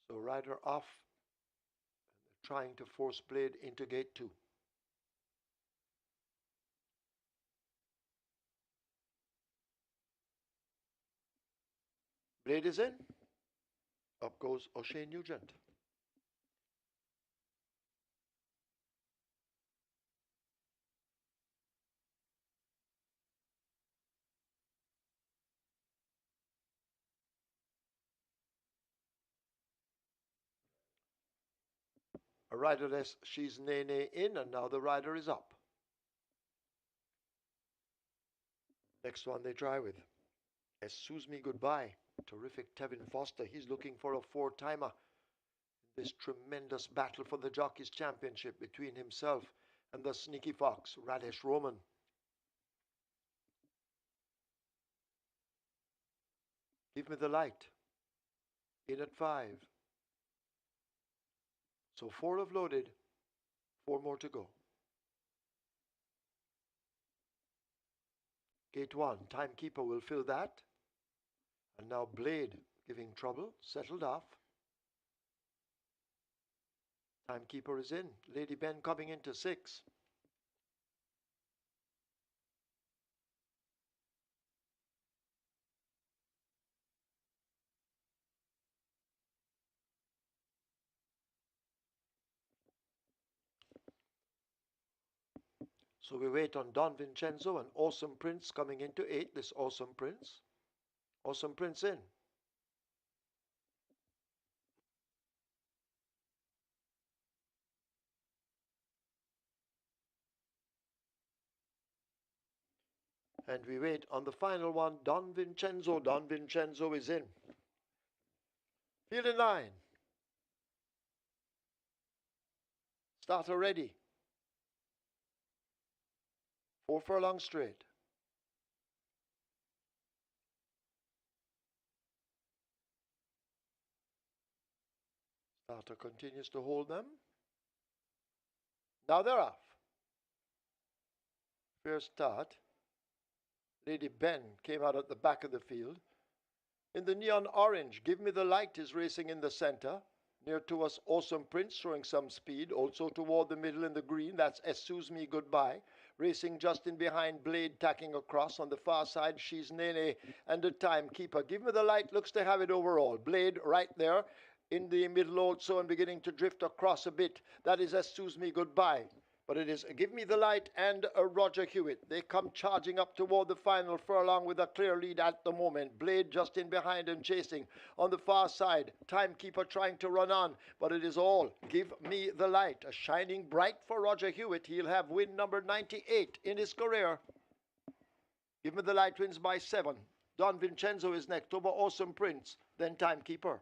So rider off. Trying to force blade into gate 2. Blade is in. Up goes O'Shea Nugent. A riderless, she's Nene in, and now the rider is up. Next one they try with. Excuse me, goodbye. Terrific Tevin Foster. He's looking for a four-timer in this tremendous battle for the Jockeys Championship between himself and the sneaky fox, Radesh Roman. Give me the light. In at 5. So 4 have loaded, 4 more to go. Gate 1, Timekeeper will fill that. And now Blade giving trouble, settled off. Timekeeper is in. Lady Ben coming into 6. So we wait on Don Vincenzo and Awesome Prince coming into 8. This Awesome Prince. Awesome Prince in. And we wait on the final one, Don Vincenzo. Don Vincenzo is in. Field in line. Starter ready. 4 furlongs straight. Starter continues to hold them. Now they're off. First start. Lady Ben came out at the back of the field. In the neon orange, Give Me the Light is racing in the center. Near to us, Awesome Prince showing some speed. Also toward the middle in the green, that's Excuse Me Goodbye. Racing just in behind, Blade tacking across. On the far side, she's Nene and the Timekeeper. Give Me the Light looks to have it overall. Blade right there in the middle also and beginning to drift across a bit. That is Excuse Me Goodbye. But it is Give Me the Light and Roger Hewitt. They come charging up toward the final furlong with a clear lead at the moment. Blade just in behind and chasing. On the far side, Timekeeper trying to run on. But it is all Give Me the Light. A shining bright for Roger Hewitt. He'll have win number 98 in his career. Give Me the Light wins by 7. Don Vincenzo is next over Awesome Prince. Then Timekeeper.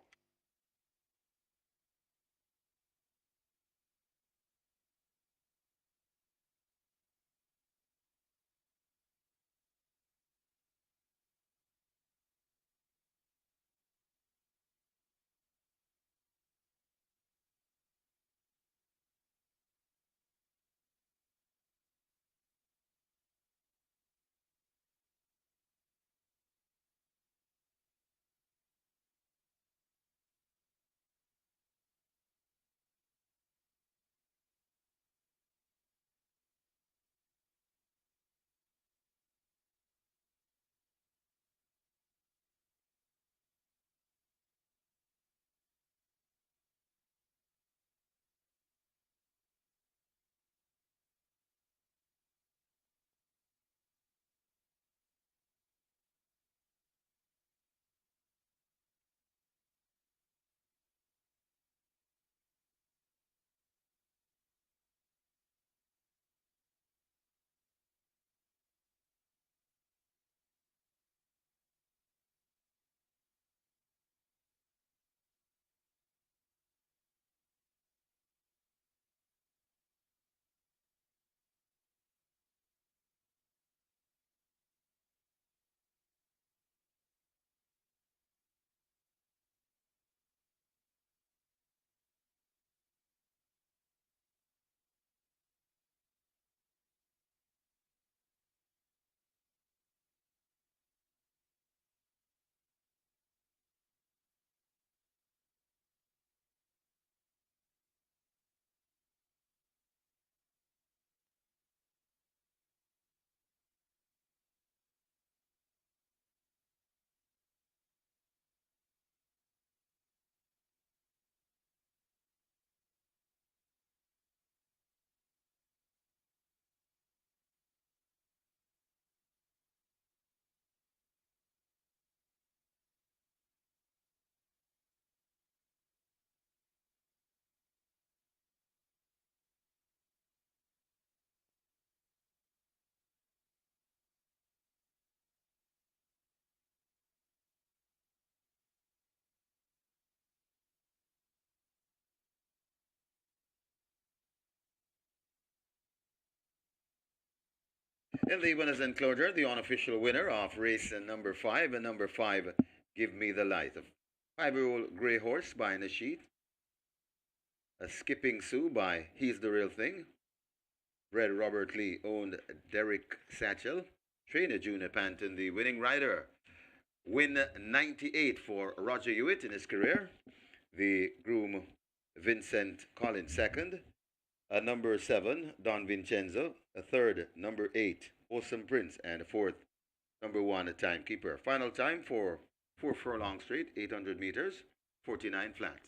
In the winners enclosure, the unofficial winner of race number 5 and number 5, Give Me the Light. A 5-year-old grey horse by Nasheed. A Skipping Sue by He's the Real Thing. Bred Robert Lee owned Derek Satchel. Trainer Junior Panton, the winning rider. Win 98 for Roger Hewitt in his career. The groom Vincent Collins second. Number 7, Don Vincenzo. A third, number 8, Awesome Prince. And a fourth, number 1, Timekeeper. Final time for 4 furlong straight, 800 meters, 49 flat.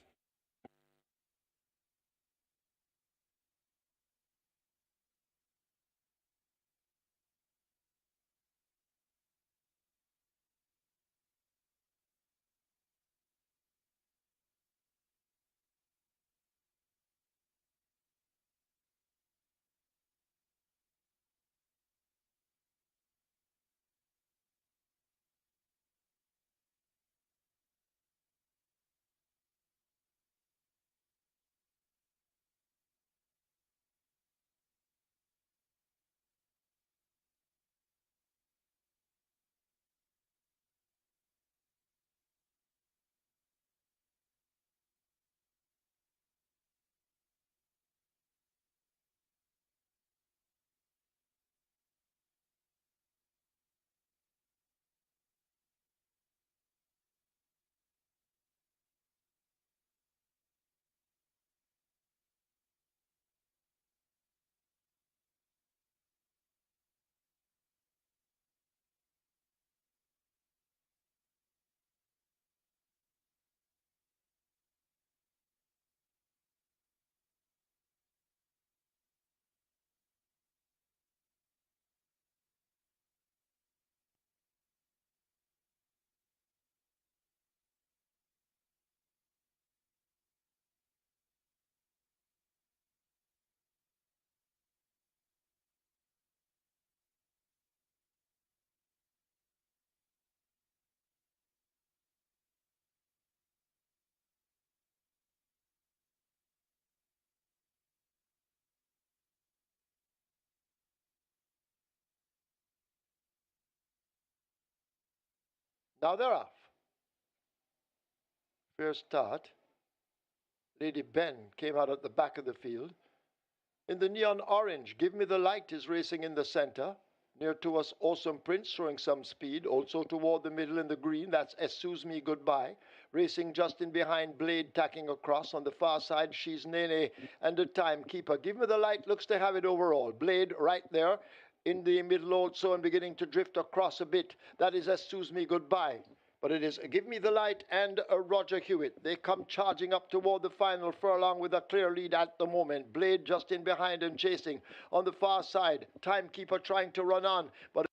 Now they're off. First start. Lady Ben came out at the back of the field. In the neon orange, Give Me the Light is racing in the center. Near to us, Awesome Prince showing some speed. Also toward the middle in the green, that's Excuse Me Goodbye. Racing just in behind, Blade tacking across. On the far side, she's Nene and the Timekeeper. Give Me the Light looks to have it overall. Blade right there in the middle also and beginning to drift across a bit. That is Excuse Me Goodbye. But it is Give Me the Light and Roger Hewitt. They come charging up toward the final furlong with a clear lead at the moment. Blade just in behind and chasing. On the far side, Timekeeper trying to run on, but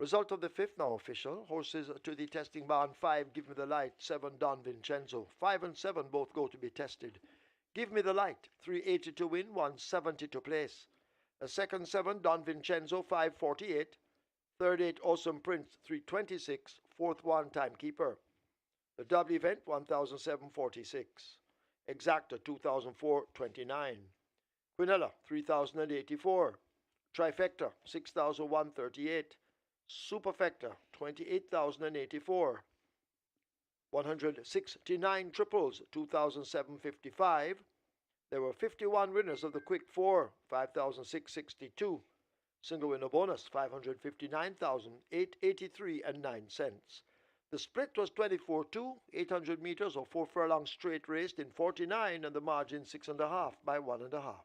Result of the fifth now official. Horses to the testing barn. 5, Give Me the Light. 7, Don Vincenzo. 5 and 7 both go to be tested. Give Me the Light. 380 to win, 170 to place. A second 7, Don Vincenzo. 548. Third 8, Awesome Prince. 326. Fourth 1, Timekeeper. The double event, 1,746. Exacta, 2,429. Quinella, 3,084. Trifecta, 6,138. Superfecta, 28,084. 169 triples, 2,755. There were 51 winners of the Quick 4, 5,662. Single winner bonus, 559,883 and 9 cents. The split was 24-2, 800 meters or 4 furlongs straight raced in 49 and the margin 6.5 by 1.5.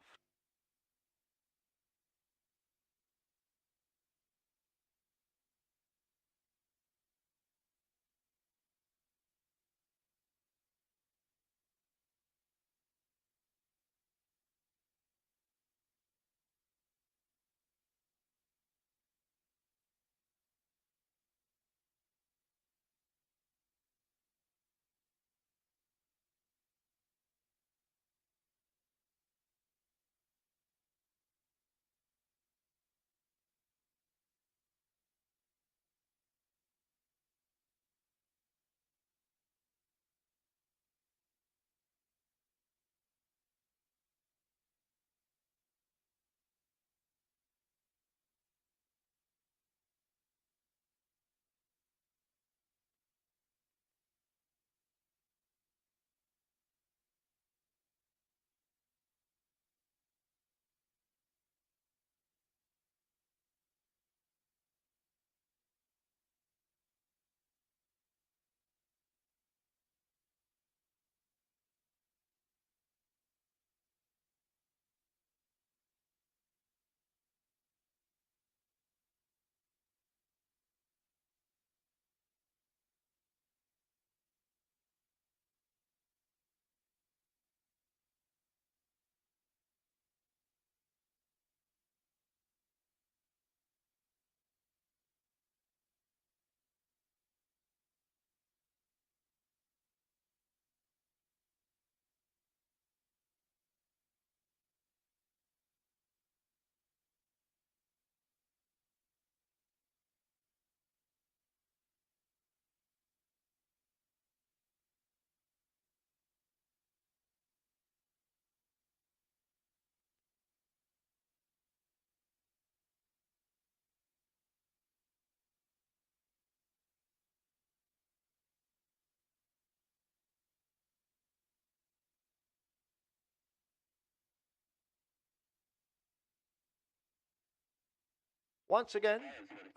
Once again,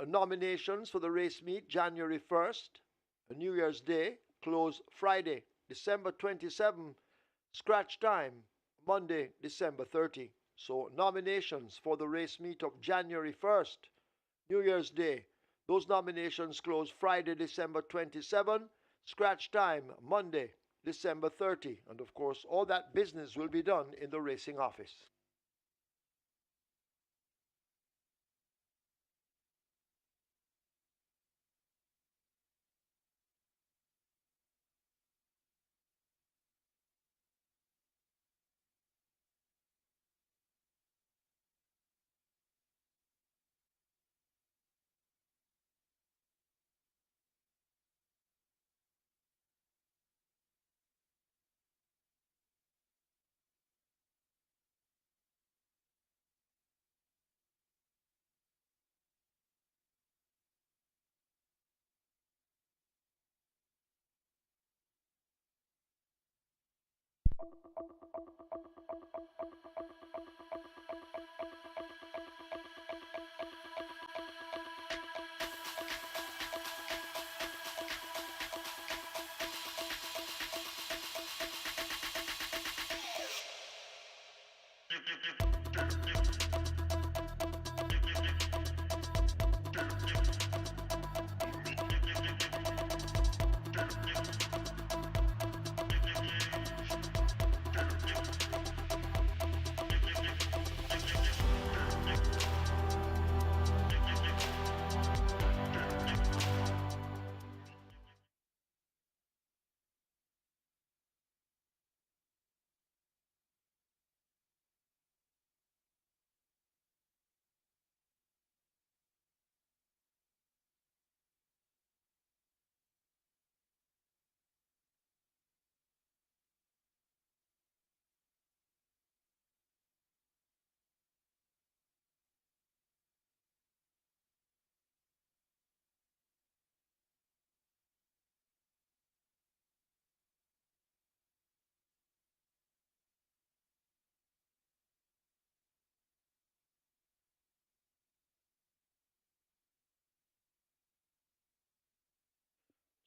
nominations for the race meet January 1st, New Year's Day, close Friday, December 27, scratch time, Monday, December 30. So nominations for the race meet of January 1st, New Year's Day, those nominations close Friday, December 27, scratch time, Monday, December 30. And of course, all that business will be done in the racing office.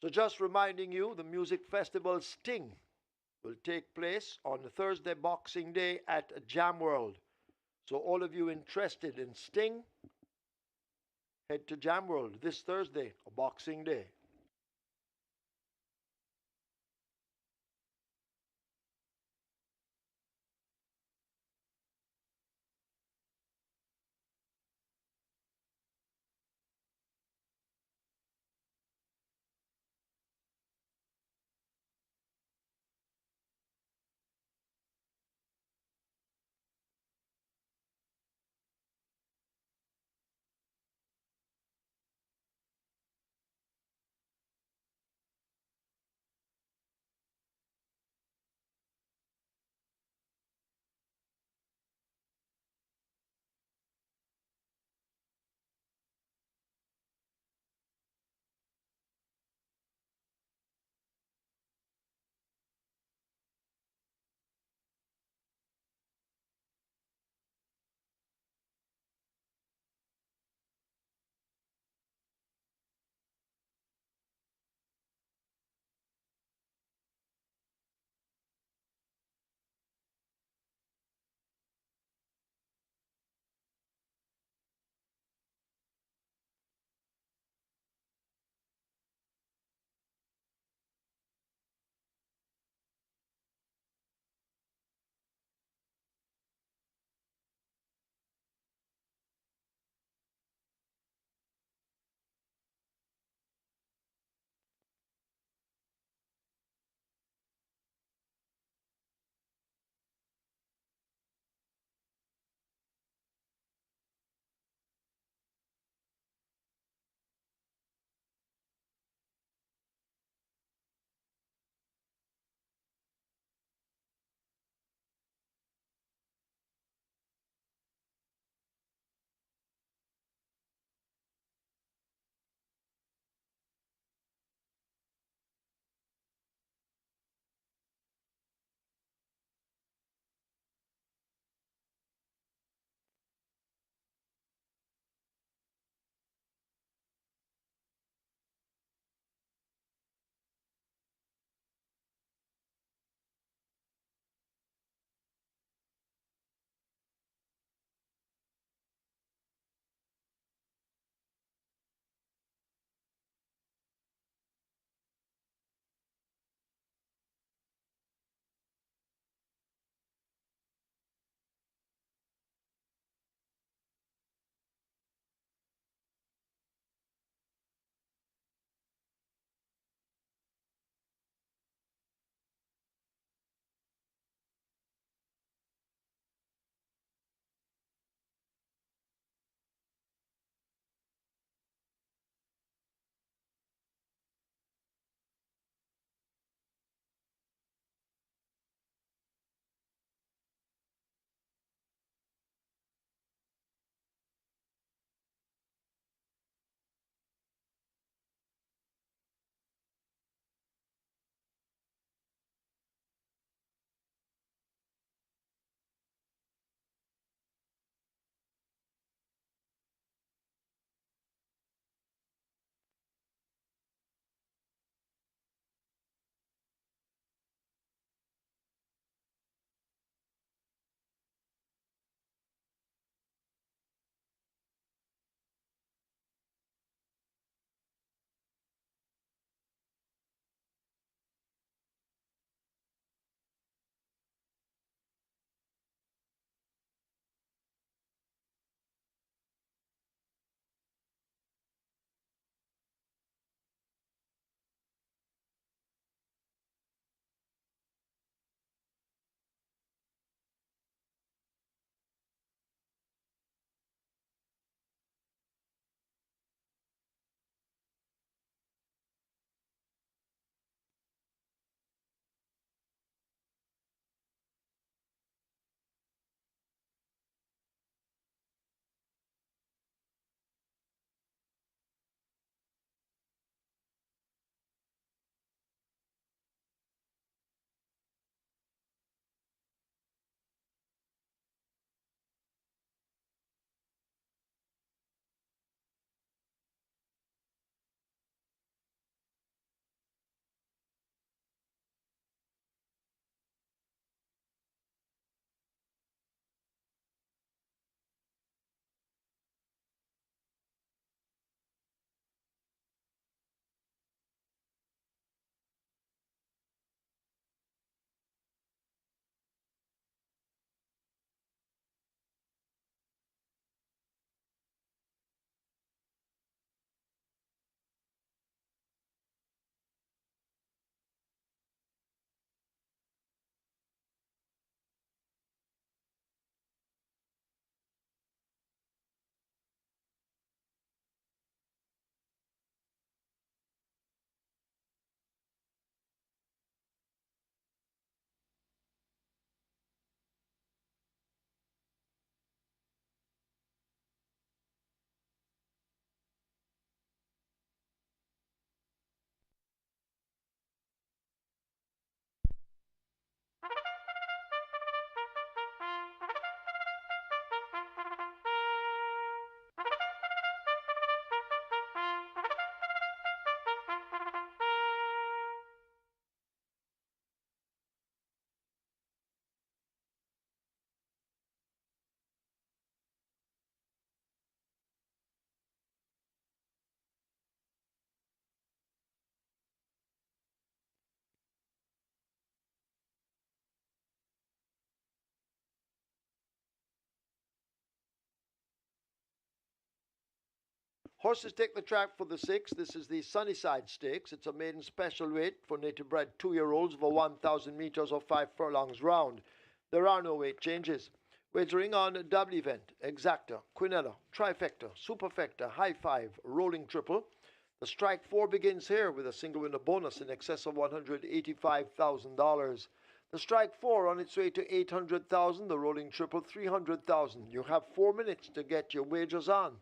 So just reminding you, the music festival Sting will take place on Thursday, Boxing Day at Jam World. So all of you interested in Sting, head to Jam World this Thursday, Boxing Day. Horses take the track for the 6. This is the Sunnyside Stakes. It's a maiden special weight for native bred 2-year-olds over 1,000 meters or 5 furlongs round. There are no weight changes. Wagering on double event, exacta, quinella, trifecta, superfecta, high 5, rolling triple. The strike 4 begins here with a single winner bonus in excess of $185,000. The strike 4 on its way to 800,000, the rolling triple 300,000. You have 4 minutes to get your wagers on.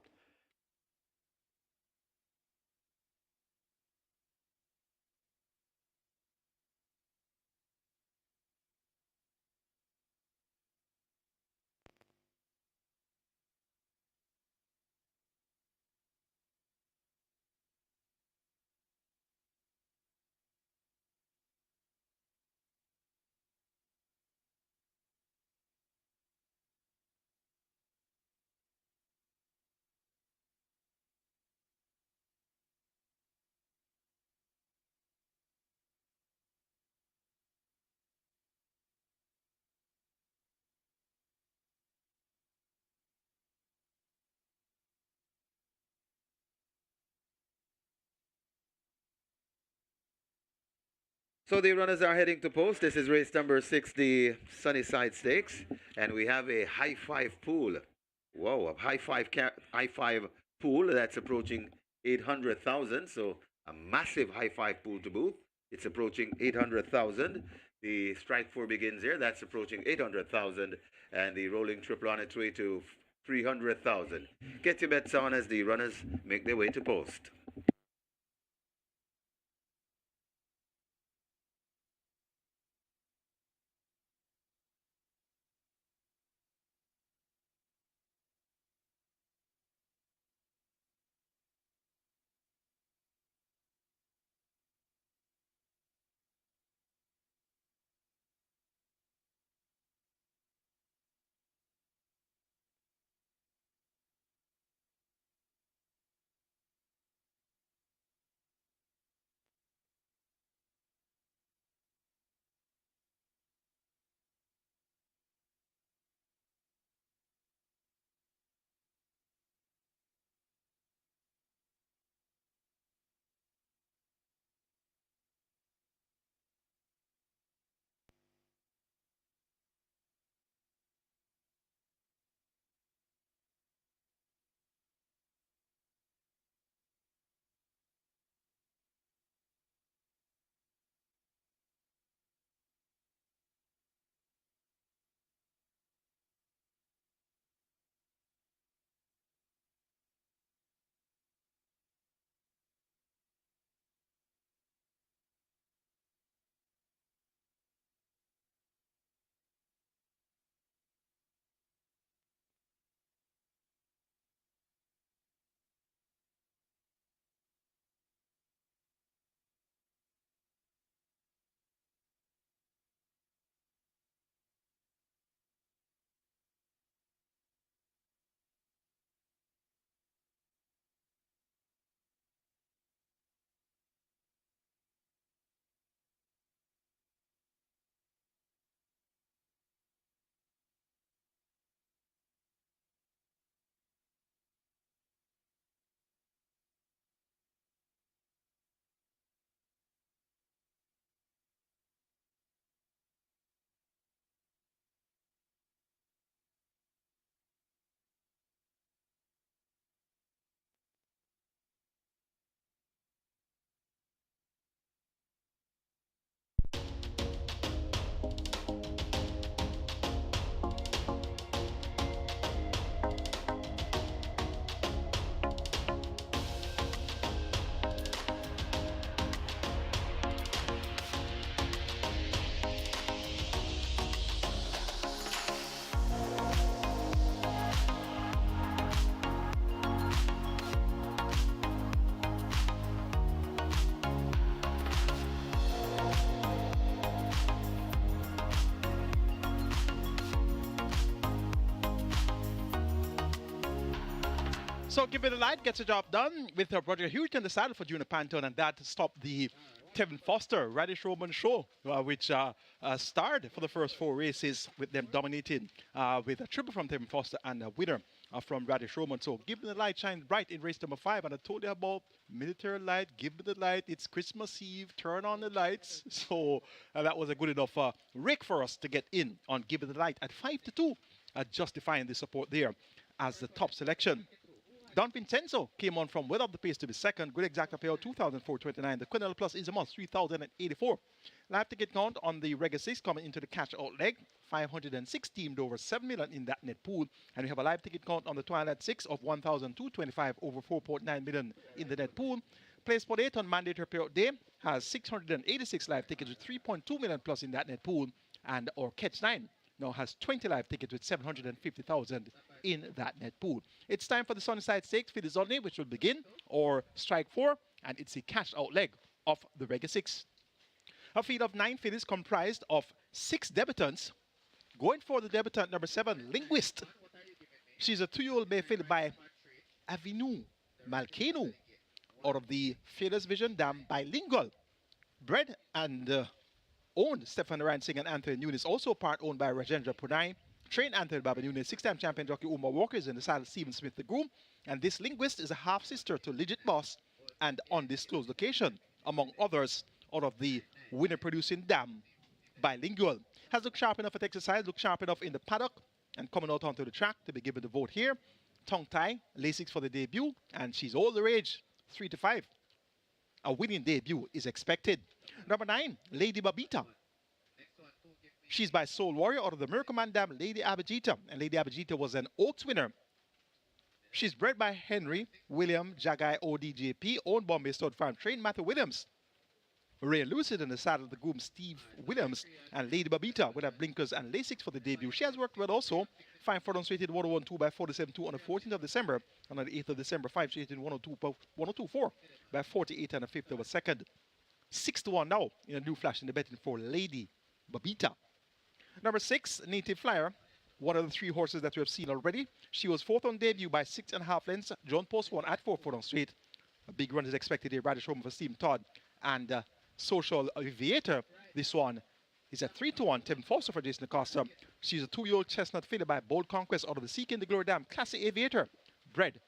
So the runners are heading to post. This is race number 6, the Sunnyside Stakes, and we have a high 5 pool. Whoa, a high 5 pool that's approaching 800,000. So a massive high 5 pool to boot. It's approaching 800,000. The strike 4 begins here. That's approaching 800,000, and the rolling triple on its way to 300,000. Get your bets on as the runners make their way to post. So Give It a Light gets the job done with Roger Hewitt in the saddle for Junior Panton, and that stopped the Tevin Foster Radish Roman show, which starred for the first 4 races with them dominating with a triple from Tevin Foster and a winner from Radish Roman. So Give Me the Light shines bright in race number 5, and I told you about military light, give me the light, it's Christmas Eve, turn on the lights. So that was a good enough rake for us to get in on Give Me the Light at 5-2, justifying the support there as the top selection. Don Vincenzo came on from well up the pace to be second. Good exact payout 2,429. The Quinel Plus is a month 3,084. Live ticket count on the Rega 6 coming into the cash out leg. 506 teamed over 7 million in that net pool. And we have a live ticket count on the Twilight 6 of 1,225 over 4.9 million in the net pool. Place Sport 8 on mandatory payout day has 686 live tickets with 3.2 million plus in that net pool. And our Catch 9 now has 20 live tickets with 750,000 in that net pool. It's time for the SUNNYSIDE Stakes fillies only, which will begin, or strike 4, and it's the cash out leg of the Rega 6. A field of 9 fillies comprised of 6 debutants. Going for the debutant number 7, Linguist. She's a 2-year-old mare fillied by Avenue Malcano out of the Fearless Vision Dam Bilingual. Bred and owned Stefan Ransing and Anthony Nunes, also part owned by Rajendra Punai. Trained Anthony Baba Nunes, 6-time champion jockey Umar Walker is in the saddle, Stephen Smith the groom. And this Linguist is a half-sister to Legit Boss and Undisclosed Location, among others, out of the winner-producing Dam Bilingual. Has looked sharp enough at exercise, looked sharp enough in the paddock, and coming out onto the track to be given the vote here. Tongue tie, Lasix for the debut, and she's all the rage, 3-5. A winning debut is expected. Number 9, Lady Babita. She's by Soul Warrior out of the Miracle Man Dam, Lady Abajita. And Lady Abajita was an Oaks winner. She's bred by Henry William Jagai ODJP, owned Bombay Stud Farm, trained Matthew Williams. Ray Lucid in the saddle, the groom Steve Williams, and Lady Babita with her blinkers and Lasix for the debut. She has worked well also. 5 furlongs rated 101.2 by 47.2 on the 14th of December. And on the 8th of December, 5 rated 102.4 by 48 and a 5th of a second. 6-1 now in a new flash in the betting for Lady Babita. Number 6, Native Flyer, one of the 3 horses that we have seen already. She was 4th on debut by 6.5 lengths. John Post won at 4 furlongs straight. A big run is expected here. Radish Roman for Stephen Todd and Social Aviator. This one is at 3-1. Tevin Foster for Jason Acosta. She's a 2-year-old chestnut filly by Bold Conquest out of the Seeking the Glory Dam. Classic Aviator, bred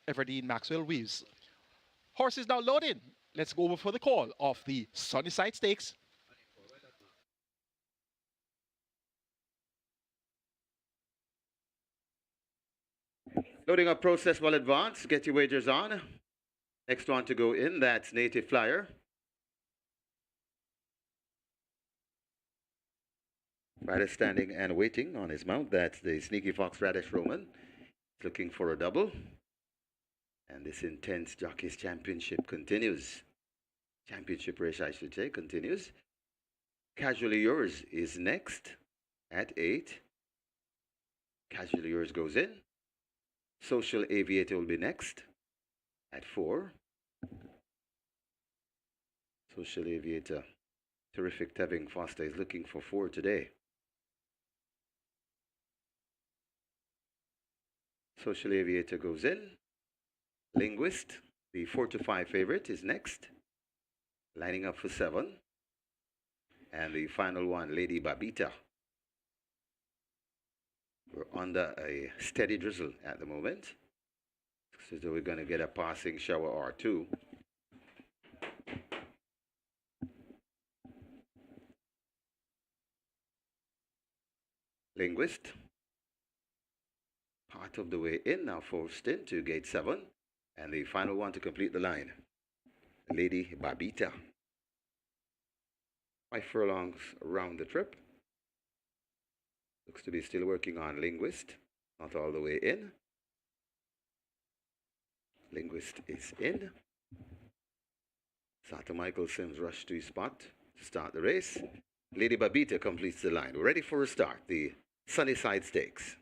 Everdeen Maxwell Weaves. Horses now loaded. Let's go over for the call of the SUNNYSIDE Stakes. Loading up process well advanced. Get your wagers on. Next one to go in, that's Native Flyer. Rider standing and waiting on his mount. That's the Sneaky Fox Radish Roman. He's looking for a double. And this intense Jockeys Championship continues. Championship race, I should say, continues. Casually Yours is next at 8. Casually Yours goes in. Social Aviator will be next at 4. Social Aviator. Terrific Tevin Foster is looking for 4 today. Social Aviator goes in. Linguist, the 4-5 favorite, is next. Lining up for 7. And the final one, Lady Babita. We're under a steady drizzle at the moment. So we're going to get a passing shower or 2. Linguist. Part of the way in, now forced into gate 7. And the final one to complete the line, Lady Babita. 5 furlongs around the trip. Looks to be still working on Linguist. Not all the way in. Linguist is in. Sata Michael Sims rushed to his spot to start the race. Lady Babita completes the line. We're ready for a start. The SUNNYSIDE Stakes.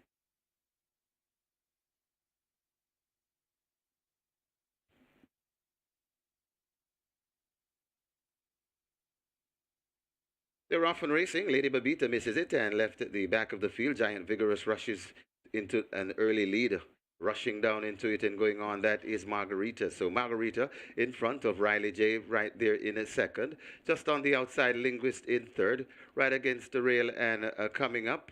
They're off and racing. Lady Babita misses it and left at the back of the field. Giant Vigorous rushes into an early lead rushing down into it and going on. That is Margarita. So Margarita in front of Riley J right there in a second. Just on the outside, Linguist in third, right against the rail and coming up.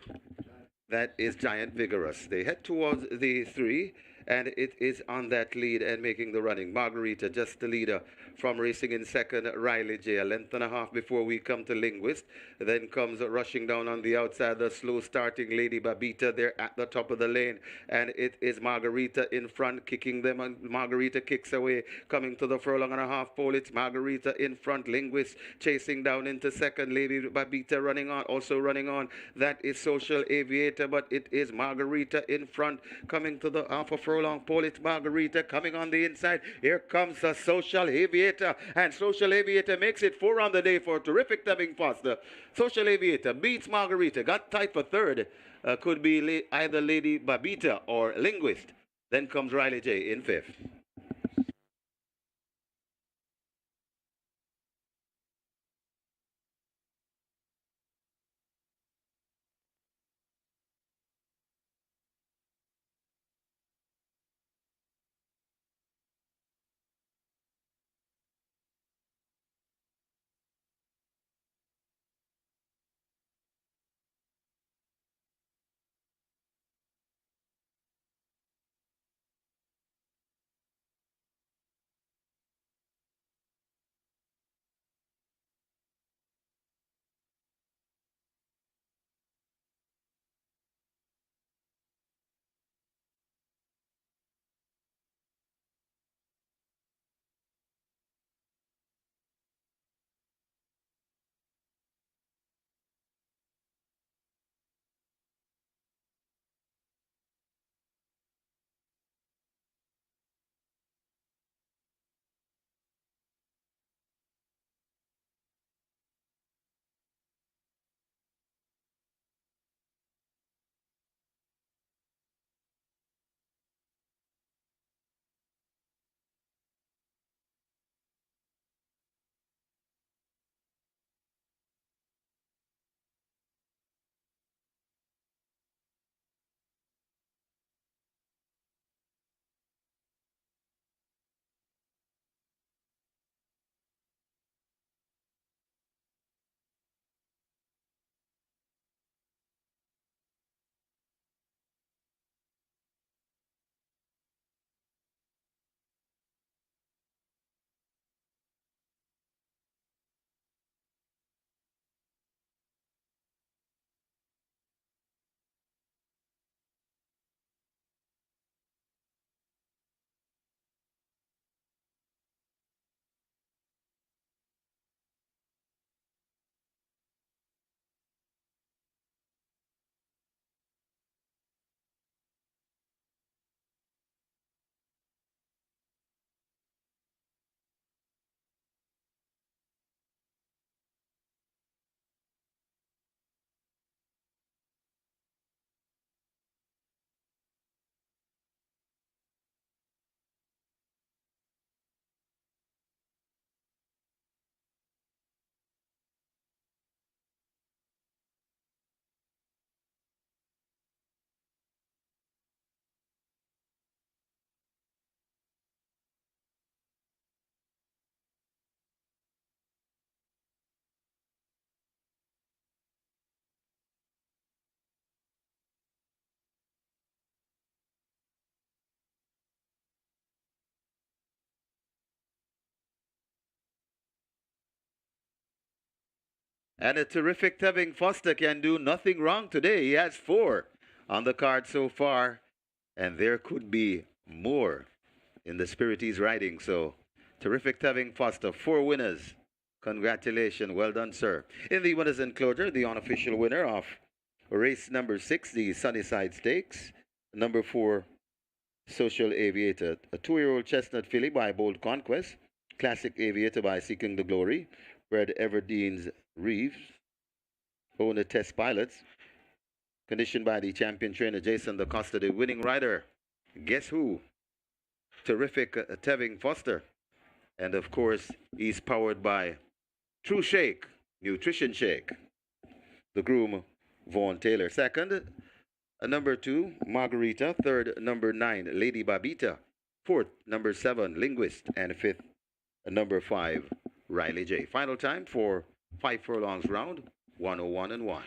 That is Giant Vigorous. They head towards the three, and it is on that lead and making the running. Margarita, just the leader from racing in second. Riley J, a length and a half before we come to Linguist. Then comes rushing down on the outside, the slow starting Lady Babita there at the top of the lane. And it is Margarita in front, kicking them. And Margarita kicks away, coming to the furlong and a half pole. It's Margarita in front. Linguist chasing down into second. Lady Babita running on, also running on. That is Social Aviator, but it is Margarita in front, coming to the half a furlong pole. It's Margarita coming on the inside. Here comes a Social Aviator, and Social Aviator makes it 4 on the day for Terrific Tevin Foster. Social Aviator beats Margarita, got tight for third. Could be either Lady Babita or Linguist. Then comes Riley J in fifth. And a Terrific Tevin Foster can do nothing wrong today. He has 4 on the card so far, and there could be more in the spirit he's riding. So, Terrific Tevin Foster, 4 winners. Congratulations. Well done, sir. In the winners' enclosure, the unofficial winner of race number 6, the Sunnyside Stakes. Number 4, Social Aviator. A 2-year-old chestnut filly by Bold Conquest. Classic Aviator by Seeking the Glory. Bred Everdeens Reeves. Owner Test Pilots. Conditioned by the champion trainer Jason DaCosta, the winning rider. Guess who? Terrific Tevin Foster. And of course, he's powered by True Shake, Nutrition Shake. The groom, Vaughn Taylor. Second, Number 2, Margarita. Third, number 9, Lady Babita. Fourth, number 7, Linguist. And fifth, number 5, Riley J. Final time for 5 furlongs round, 101 and 1.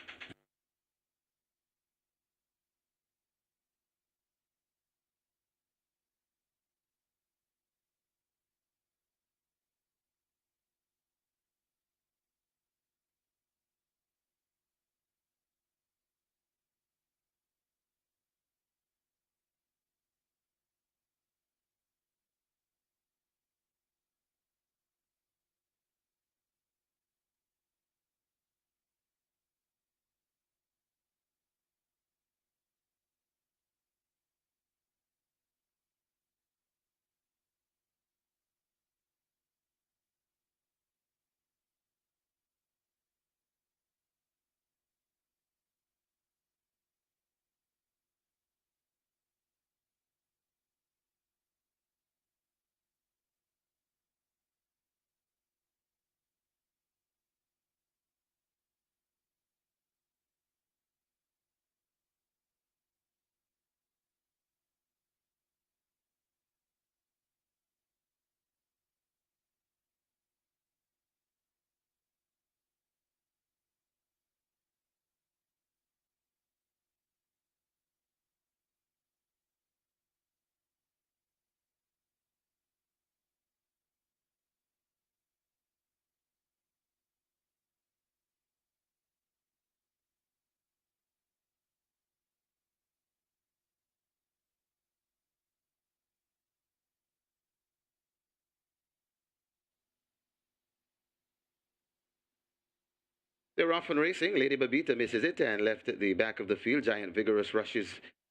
They're off and racing. Lady Babita misses it and left at the back of the field. Giant Vigorous rushes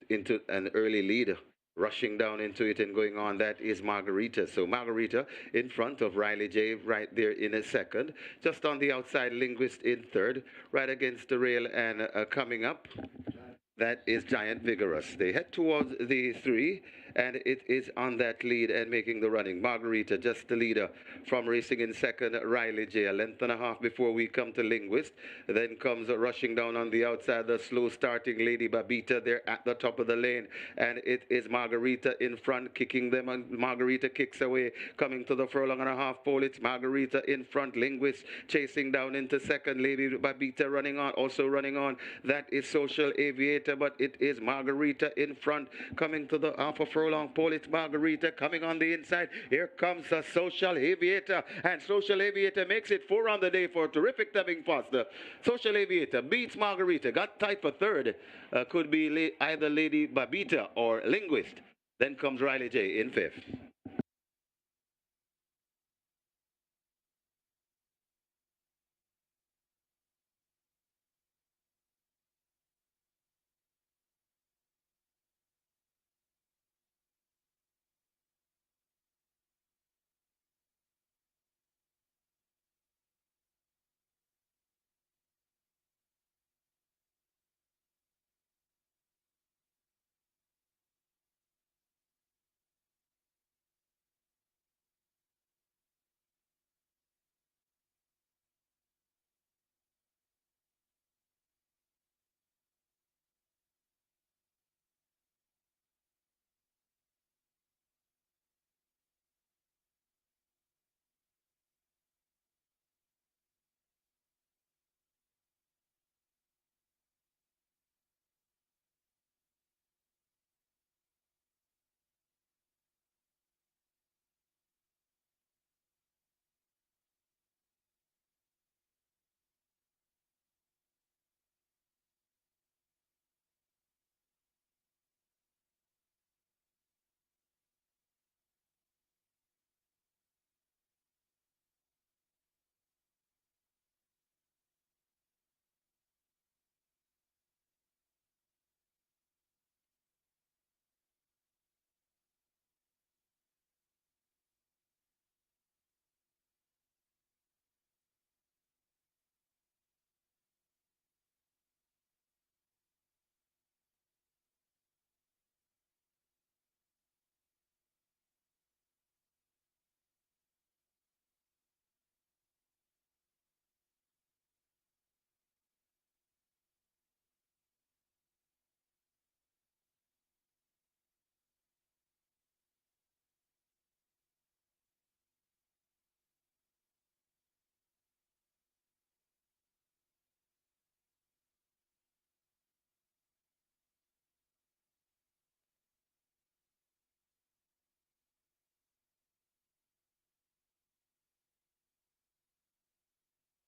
into an early lead. Rushing down into it and going on, that is Margarita. So Margarita in front of Riley J right there in a second. Just on the outside, Linguist in third. Right against the rail and coming up. That is Giant Vigorous. They head towards the 3, and it is on that lead and making the running. Margarita, just the leader from racing in second. Riley J, a length and a half before we come to Linguist. Then comes rushing down on the outside, the slow starting Lady Babita. They're at the top of the lane, and it is Margarita in front, kicking them, and Margarita kicks away, coming to the furlong and a half pole. It's Margarita in front. Linguist chasing down into second. Lady Babita running on, also running on. That is Social Aviator, but it is Margarita in front, coming to the half a furlong pole. It's Margarita coming on the inside. Here comes a Social Aviator, and Social Aviator makes it 4 on the day for terrific Tebing Foster. Social Aviator beats Margarita, got tight for third. Could be either Lady Babita or Linguist. Then comes Riley J in fifth.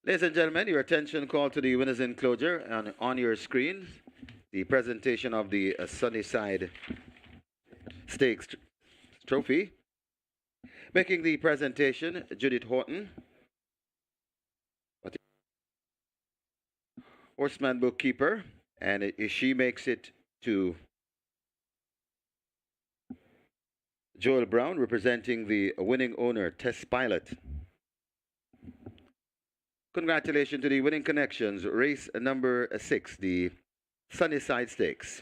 Ladies and gentlemen, your attention called to the winners enclosure on your screen. The presentation of the Sunnyside Stakes Trophy. Making the presentation, Judith Horton, horseman bookkeeper, and she makes it to Joel Brown, representing the winning owner, Test Pilot. Congratulations to the winning connections, race number 6, the Sunnyside Stakes.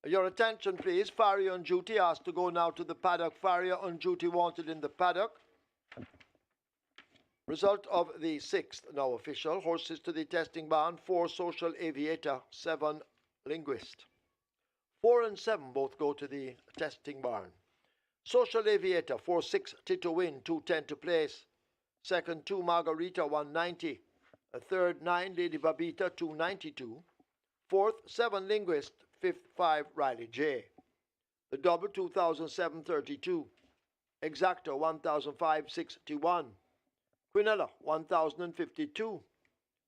Your attention, please. Farrier on duty asked to go now to the paddock. Farrier on duty wanted in the paddock. Result of the 6th, now official. Horses to the testing barn. 4 Social Aviator, 7 Linguist. 4 and 7 both go to the testing barn. Social Aviator, 4-6 Tito Win, 210 to place. Second, 2 Margarita, 190. A third, 9 Lady Babita, 292. Fourth, 7 Linguist. Fifth, 5 Riley J. The double, 2,732. Exacta, 1,561. Quinella, 1,052.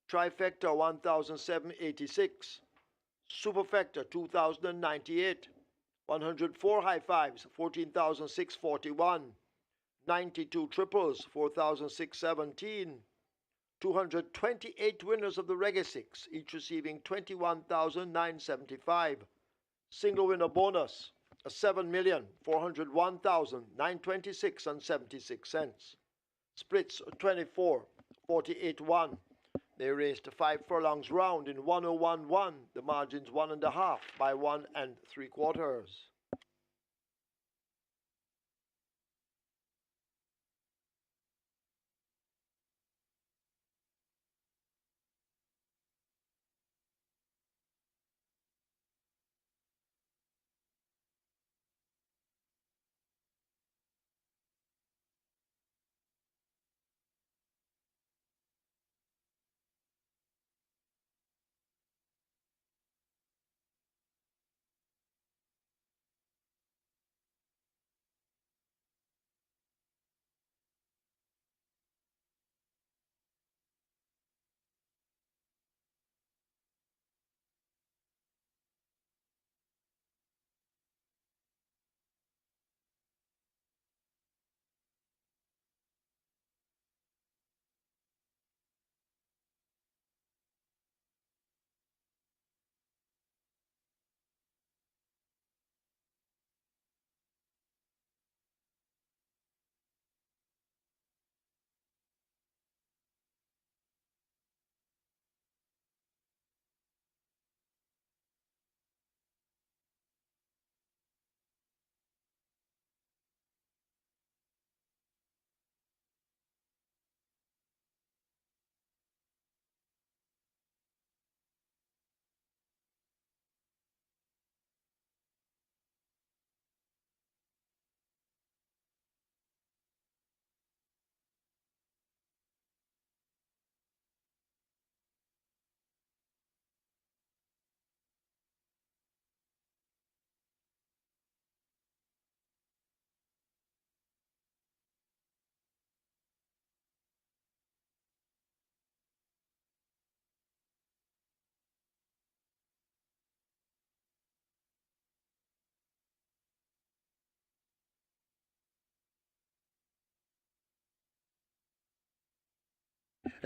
Trifecta, 1,786. Superfecta, 2,098. 104 high fives, 14,641. 92 triples, 4,617. 228 winners of the Reggae 6, each receiving 21,975. Single winner bonus, 7,401,926 and 76 cents. Splits 24, 48, 1. They raced 5 furlongs round in 101.1. The margins 1.5 by 1 3/4.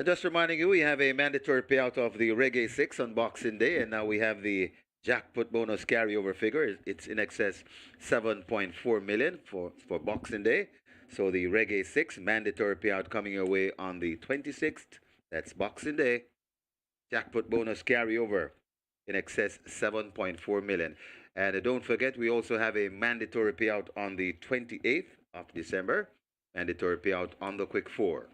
Just reminding you, we have a mandatory payout of the Reggae 6 on Boxing Day, and now we have the jackpot bonus carryover figure. It's in excess 7.4 million for Boxing Day. So the Reggae 6 mandatory payout coming your way on the 26th. That's Boxing Day. Jackpot bonus carryover in excess 7.4 million. And don't forget, we also have a mandatory payout on the 28th of December. Mandatory payout on the Quick 4.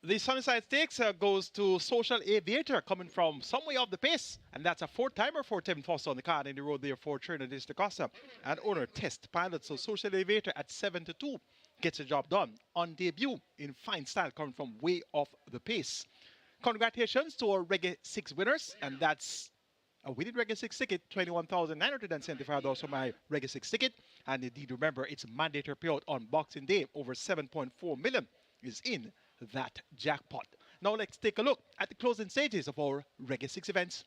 The Sunnyside Stakes goes to Social Aviator coming from some way off the pace. And that's a four-timer for Tevin Foster on the card in the road there for Trinidad Costa. And owner Test Pilot. So Social Aviator at 7-2 gets the job done on debut in fine style coming from way off the pace. Congratulations to our Reggae 6 winners. And that's a winning Reggae 6 ticket, $21,975 for my Reggae 6 ticket. And indeed, remember, it's mandatory payout on Boxing Day. Over 7.4 million is in that jackpot. Now let's take a look at the closing stages of our Reggae 6 events.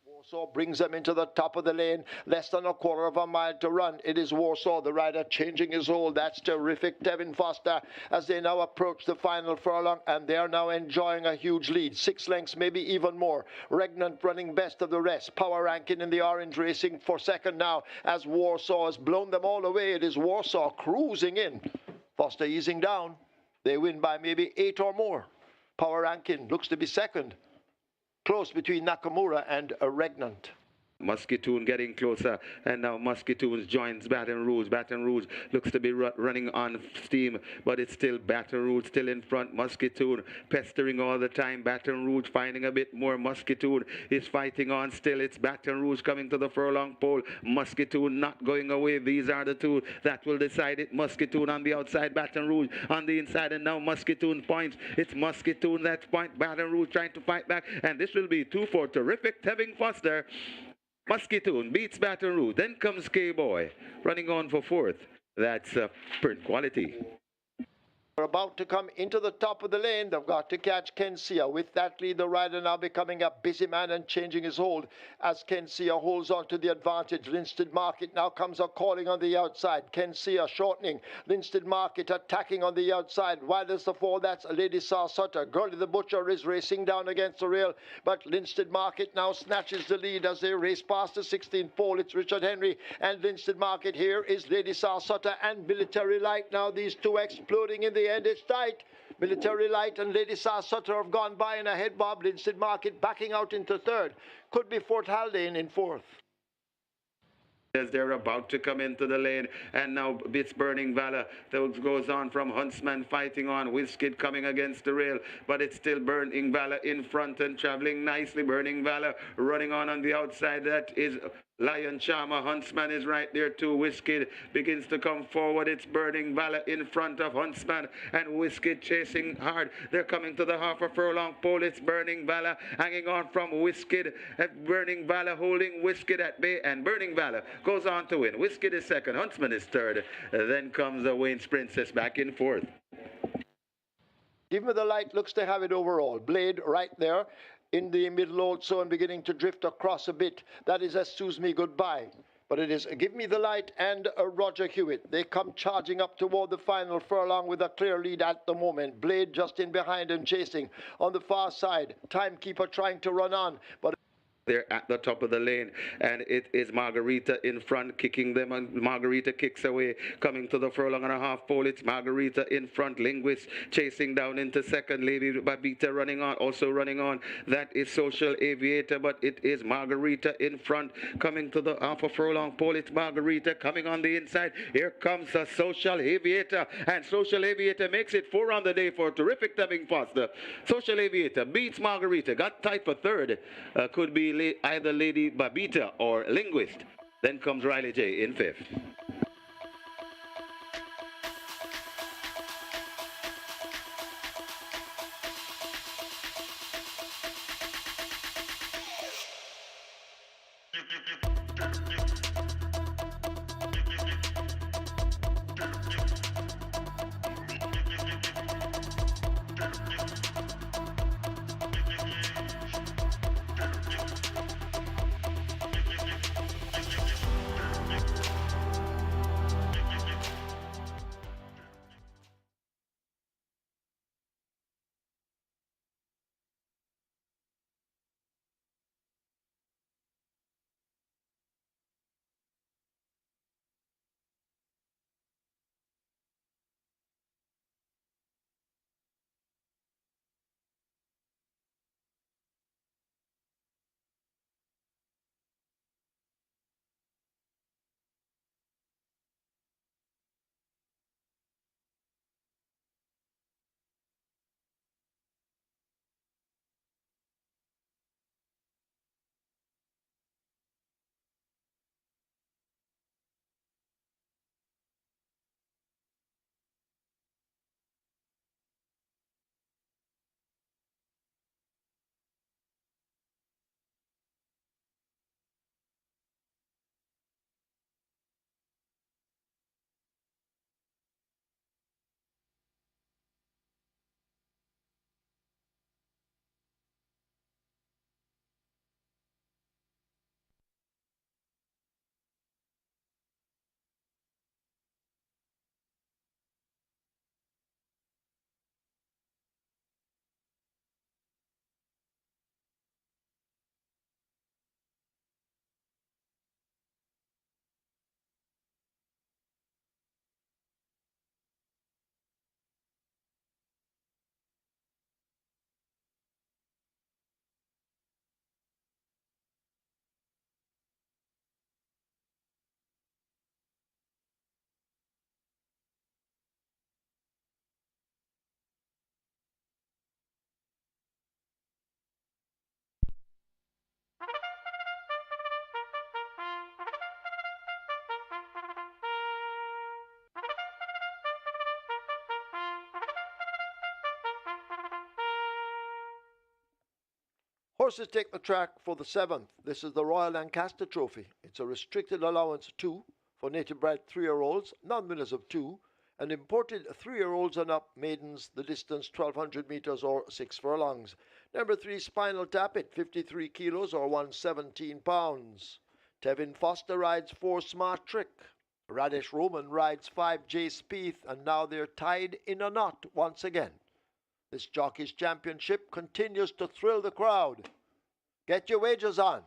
Warsaw brings them into the top of the lane. Less than a quarter of a mile to run. It is Warsaw, the rider changing his hold. That's terrific. Tevin Foster as they now approach the final furlong, and they are now enjoying a huge lead. 6 lengths, maybe even more. Regnant running best of the rest. Power Ranking in the orange racing for second now as Warsaw has blown them all away. It is Warsaw cruising in. Foster easing down. They win by maybe 8 or more. Power Ranking looks to be second. Close between Nakamura and Regnant. Muscatoon getting closer, and now Muscatoon joins Baton Rouge. Baton Rouge looks to be running on steam, but it's still Baton Rouge still in front. Muscatoon pestering all the time. Baton Rouge finding a bit more. Muscatoon is fighting on still. It's Baton Rouge coming to the furlong pole. Muscatoon not going away. These are the two that will decide it. Muscatoon on the outside, Baton Rouge on the inside, and now Muscatoon points. It's Muscatoon that point. Baton Rouge trying to fight back, and this will be 2 for terrific Tevin Foster. Muscatoon beats Baton Rouge. Then comes K-Boy running on for fourth. That's print quality. We're about to come into the top of the lane. They've got to catch Kensia. With that lead, the rider now becoming a busy man and changing his hold as Kensia holds on to the advantage. Linstead Market now comes up calling on the outside. Kensia shortening. Linstead Market attacking on the outside. Widest of all, that's Lady Saw Sutter. Girlie the Butcher is racing down against the rail, but Linstead Market now snatches the lead as they race past the 16th pole. It's Richard Henry and Linstead Market. Here is Lady Saw Sutter and Military Light. Now these two exploding in the end. It's tight. Military Light and Lady Saw Sutter have gone by in a head bob. Linstead Market backing out into third. Could be Fort Haldane in fourth. As they're about to come into the lane, and now it's Burning Valor that goes on from Huntsman fighting on. Wizkid coming against the rail, but it's still Burning Valor in front and traveling nicely. Burning Valor running on the outside. That is Lion Charmer. Huntsman is right there too. Wizkid begins to come forward. It's Burning Valor in front of Huntsman and Wizkid chasing hard. They're coming to the half a furlong pole. It's Burning Valor hanging on from Wizkid. Burning Valor holding Wizkid at bay, and Burning Valor goes on to win. Wizkid is second. Huntsman is third. Then comes the Wayne's Princess back in fourth. Give Me the Light looks to have it overall. Blade right there in the middle also and beginning to drift across a bit. That is Excuse Me Goodbye. But it is Give Me the Light and Roger Hewitt. They come charging up toward the final furlong with a clear lead at the moment. Blade just in behind and chasing on the far side. Timekeeper trying to run on, but they're at the top of the lane, and it is Margarita in front kicking them, and Margarita kicks away, coming to the furlong and a half pole. It's Margarita in front. Linguist chasing down into second. Lady Babita running on, also running on. That is Social Aviator, but it is Margarita in front, coming to the half a furlong pole. It's Margarita coming on the inside. Here comes a Social Aviator, and Social Aviator makes it 4 on the day for terrific Temming Foster. Social Aviator beats Margarita, got tight for third. Could be either Lady Babita or Linguist. Then comes Riley J in fifth. Horses take the track for the 7th. This is the Royal Lancaster Trophy. It's a restricted allowance of 2 for native bred 3-year-olds, non-winners of 2, and imported 3-year-olds and up maidens, the distance 1200 meters or 6 furlongs. Number 3, Spinal Tap at 53 kilos or 117 pounds. Tevin Foster rides 4, Smart Trick. Radish Roman rides 5, J Spieth, and now they're tied in a knot once again. This Jockeys Championship continues to thrill the crowd. Get your wagers on.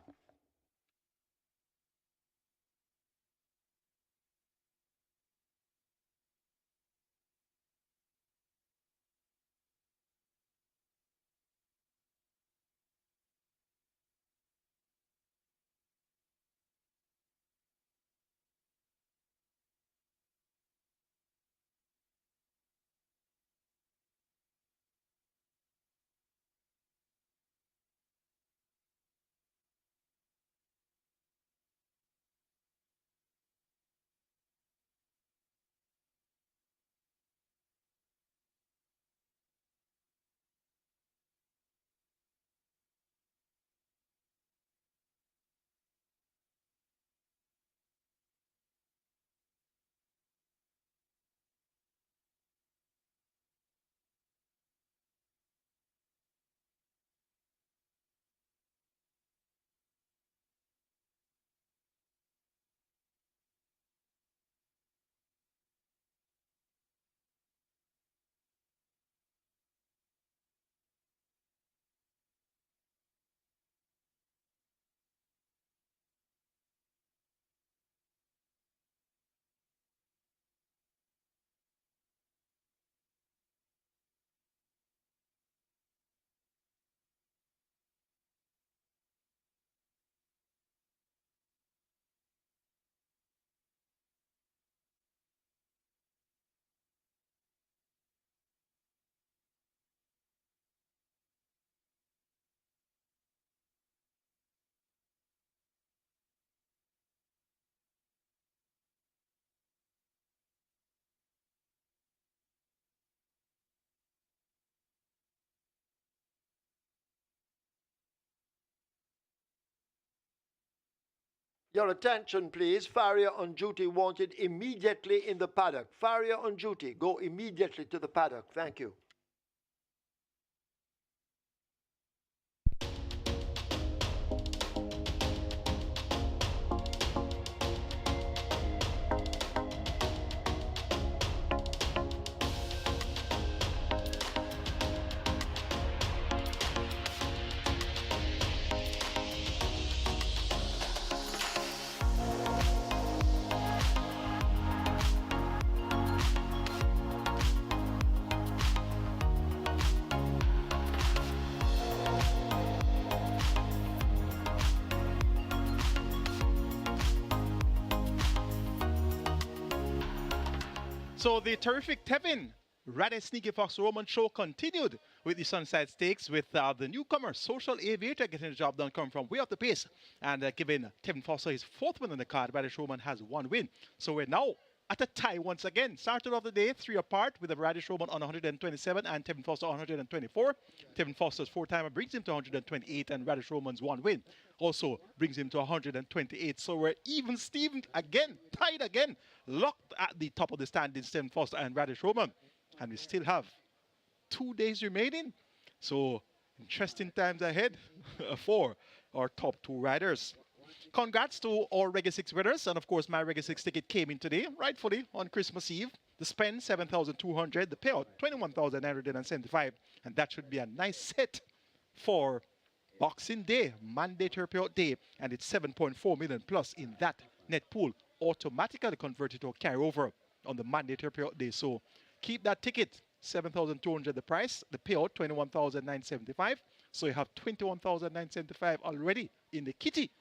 Your attention, please. Farrier on duty wanted immediately in the paddock. Farrier on duty, go immediately to the paddock. Thank you. So the terrific Tevin Radish Sneaky Fox Roman show continued with the SUNNYSIDE Stakes with the newcomer Social Aviator getting the job done, coming from way up the pace and giving Tevin Foster his 4th win on the card. Radish Roman has 1 win. So we're now at a tie once again. Started off the day 3 apart with the Radish Roman on 127 and Tevin Foster on 124. Tevin Foster's 4-timer brings him to 128 and Radish Roman's 1 win also brings him to 128. So we're even Stevened again, tied again, locked at the top of the standings, Tevin Foster and Radish Roman. And we still have 2 days remaining. So interesting times ahead for our top 2 riders. Congrats to all Reggae 6 winners. And of course, my Reggae 6 ticket came in today, rightfully, on Christmas Eve. The spend, 7,200. The payout, 21,975. And that should be a nice set for Boxing Day, mandatory payout day. And it's 7.4 million plus in that net pool, automatically converted to a carryover on the mandatory payout day. So keep that ticket, 7,200 the price, the payout 21,975. So you have 21,975 already in the kitty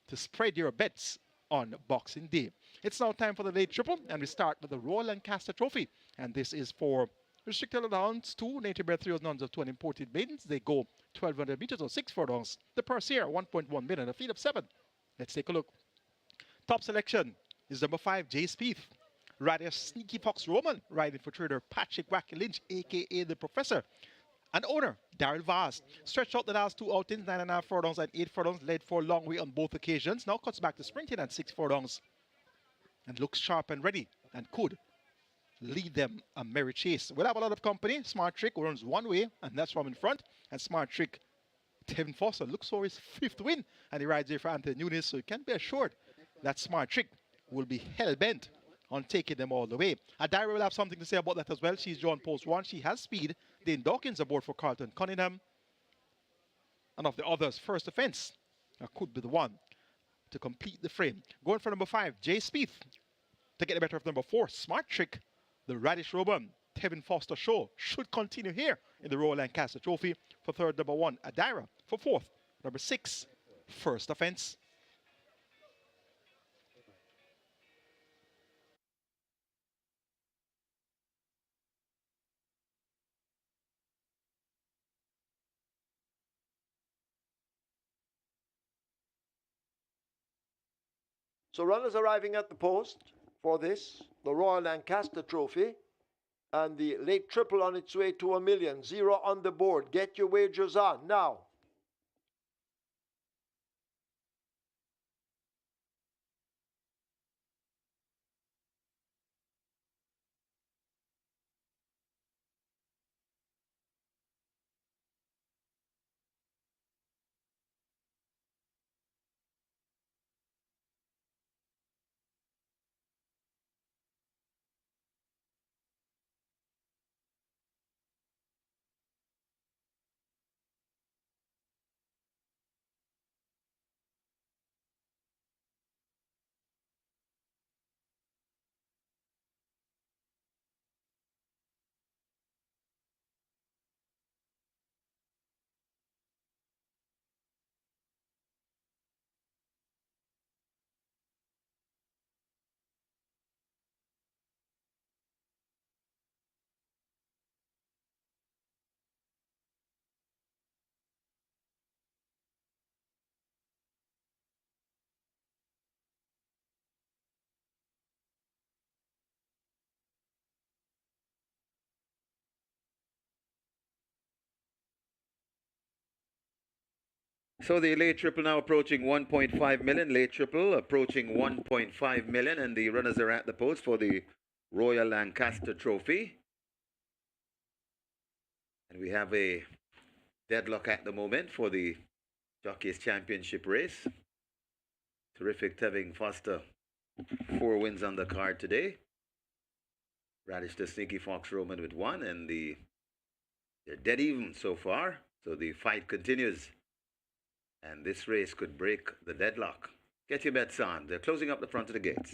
to spread your bets on Boxing Day. It's now time for the late triple, and we start with the Royal Lancaster Trophy. And this is for restricted allowance, 2 native bred 3 nuns of 2 imported maidens. They go 1,200 meters or 6 furlongs. The purse here, 1.1 million, a field of 7. Let's take a look. Top selection is number 5, J Spieth. Radish Sneaky Fox Roman, riding for trader Patrick Wacky Lynch, a.k.a. the Professor. And owner, Daryl Vaz. Stretched out the last 2 outings, 9.5 furlongs and 8 furlongs, led for a long way on both occasions. Now cuts back to sprinting at 6 furlongs. And looks sharp and ready, and could lead them a merry chase. We'll have a lot of company. Smart Trick runs one way, and that's from in front. And Smart Trick, Tevin Foster looks for his 5th win, and he rides here for Anthony Nunes, so you can be assured that Smart Trick will be hell-bent on taking them all the way. Adira will have something to say about that as well. She's drawn post 1. She has speed. Dane Dawkins aboard for Carlton Cunningham. And of the others, First Offense could be the one to complete the frame. Going for number 5, Jay Spieth. To get the better of number 4, Smart Trick. The Radish Roban, Tevin Foster show should continue here in the Royal Lancaster Trophy. For 3rd, number 1, Adira. For 4th, number 6, First Offense. So runners arriving at the post for this, the Royal Lancaster Trophy, and the late triple on its way to $1 million. 0 on the board. Get your wagers on now. So the late triple now approaching 1.5 million. Late triple approaching 1.5 million, and the runners are at the post for the Royal Lancaster Trophy. And we have a deadlock at the moment for the Jockeys Championship race. Terrific Tevin Foster, 4 wins on the card today. Radish the Sneaky Fox Roman with 1, and they're dead even so far. So the fight continues, and this race could break the deadlock. Get your bets on. They're closing up the front of the gates.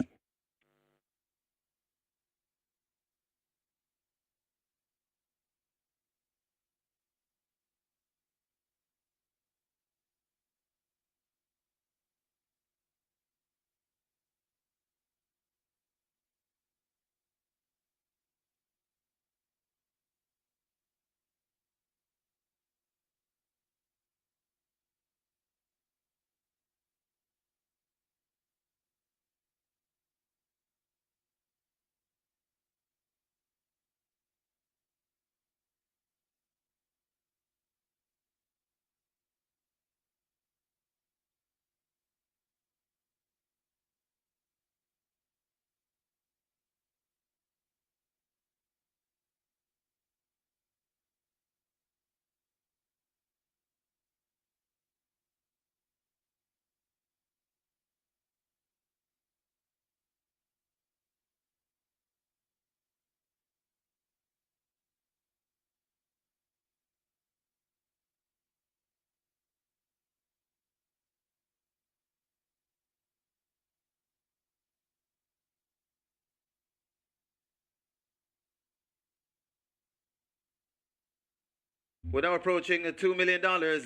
We're now approaching $2 million.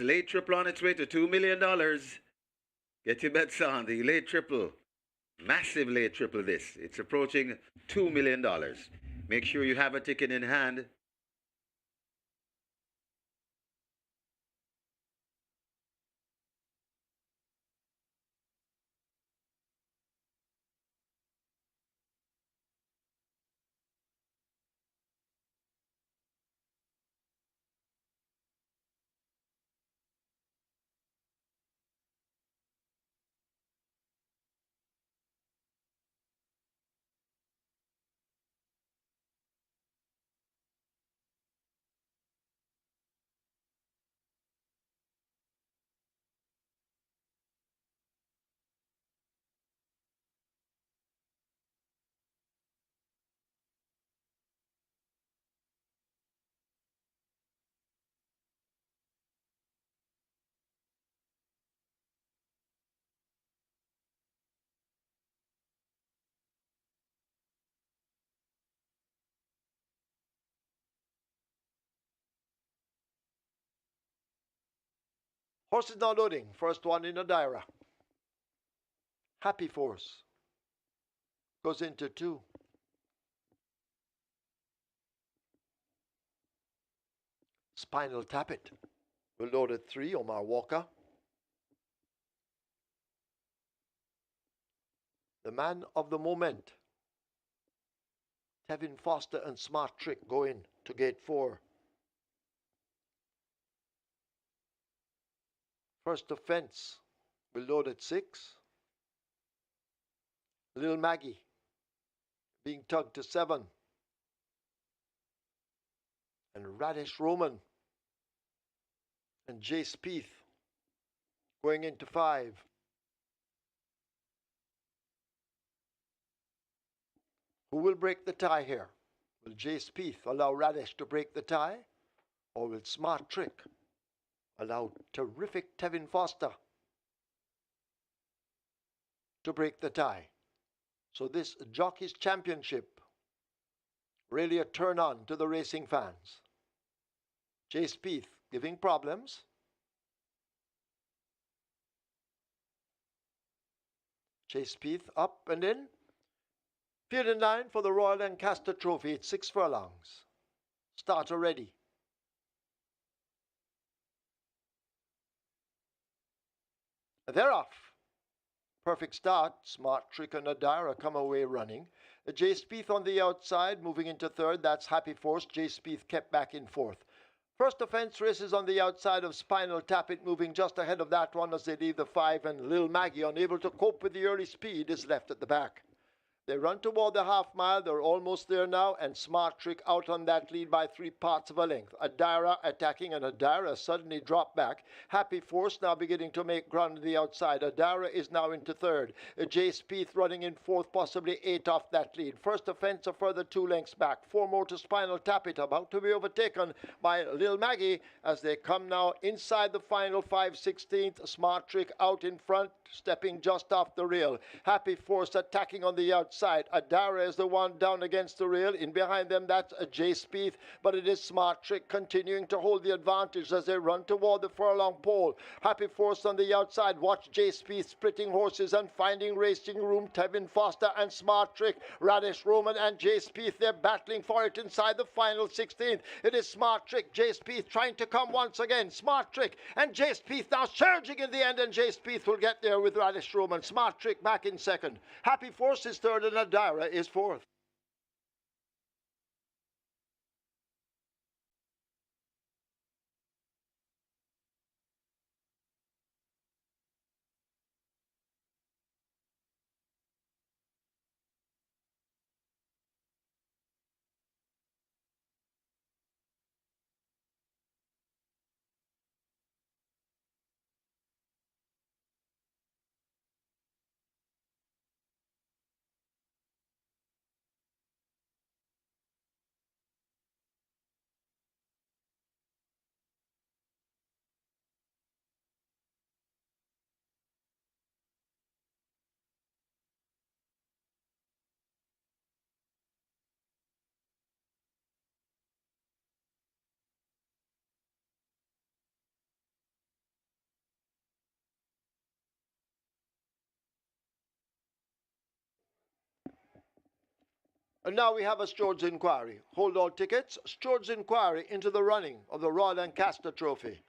Late triple on its way to $2 million. Get your bets on the late triple. Massive late triple this. It's approaching $2 million. Make sure you have a ticket in hand. Horse is now loading. First one in Adira. Happy Force goes into 2. Spinal Tap It will load at 3. Omar Walker. The man of the moment. Tevin Foster and Smart Trick go in to gate 4. First Offense will load at 6. Little Maggie being tugged to 7. And Radish Roman and Jay Spieth going into 5. Who will break the tie here? Will Jay Spieth allow Radish to break the tie? Or will Smart Trick allow terrific Tevin Foster to break the tie? So this Jockey's Championship, really a turn on to the racing fans. Jay Spieth giving problems. Jay Spieth up and in. Field in line for the Royal Lancaster Trophy. It's 6 furlongs. Starter ready. They're off. Perfect start. Smart Trick and Adira come away running. Jay Spieth on the outside, moving into 3rd. That's Happy Force. Jay Spieth kept back in 4th. First Offense races on the outside of Spinal Tap It, moving just ahead of that one as they leave the 5. And Lil Maggie, unable to cope with the early speed, is left at the back. They run toward the half mile. They're almost there now. And Smart Trick out on that lead by 3 parts of a length. Adira attacking, and Adira suddenly dropped back. Happy Force now beginning to make ground on the outside. Adira is now into 3rd. Jay Spieth running in 4th, possibly 8 off that lead. First Offense a further 2 lengths back. 4 more to Spinal Tap It, about to be overtaken by Lil Maggie as they come now inside the final 5/16. Smart Trick out in front, stepping just off the rail. Happy Force attacking on the outside. Adara is the one down against the rail. In behind them, that's a Jay Spieth, but it is Smart Trick continuing to hold the advantage as they run toward the furlong pole. Happy Force on the outside. Watch Jay Spieth splitting horses and finding racing room. Tevin Foster and Smart Trick, Radish Roman and Jay Spieth, they're battling for it inside the final 16th. It is Smart Trick, Jay Spieth trying to come once again. Smart Trick and Jay Spieth now surging in the end, and Jay Spieth will get there with Radish Roman. Smart Trick back in 2nd. Happy Force is 3rd, and Adira is 4th. And now we have a Stewards inquiry. Hold all tickets. Stewards inquiry into the running of the Royal Lancaster Trophy.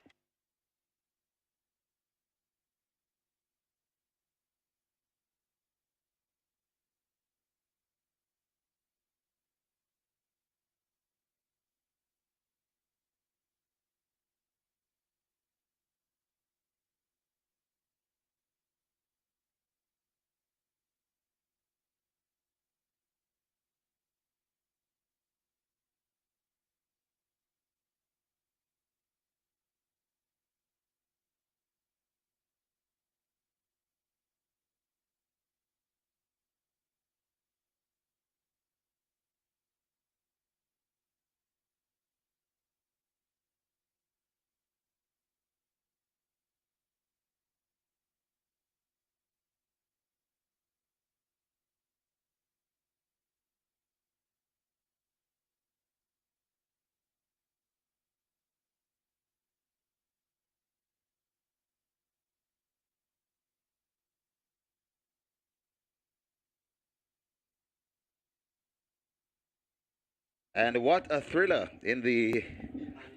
And what a thriller in the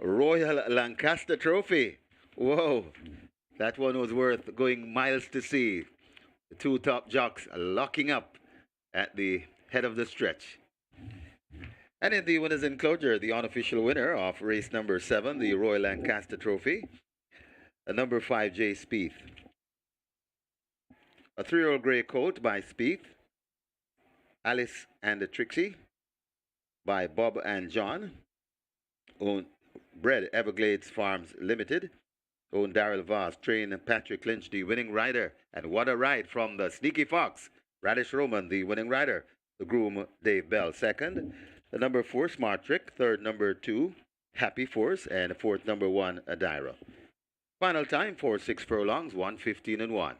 Royal Lancaster Trophy. Whoa, that one was worth going miles to see. The two top jocks locking up at the head of the stretch. And in the winner's enclosure, the unofficial winner of race number 7, the Royal Lancaster Trophy, number 5, Jay Spieth. A 3-year-old grey coat by Spieth, Alice and the Trixie by Bob and John, owned Bred Everglades Farms Limited, owned Darrell Voss, trained Patrick Lynch, the winning rider. And what a ride from the Sneaky Fox, Radish Roman, the winning rider. The groom, Dave Bell, second. The number 4, Smart Trick. Third, number 2, Happy Force. And fourth, number 1, Adira. Final time for 6 furlongs, 1:15 and 1.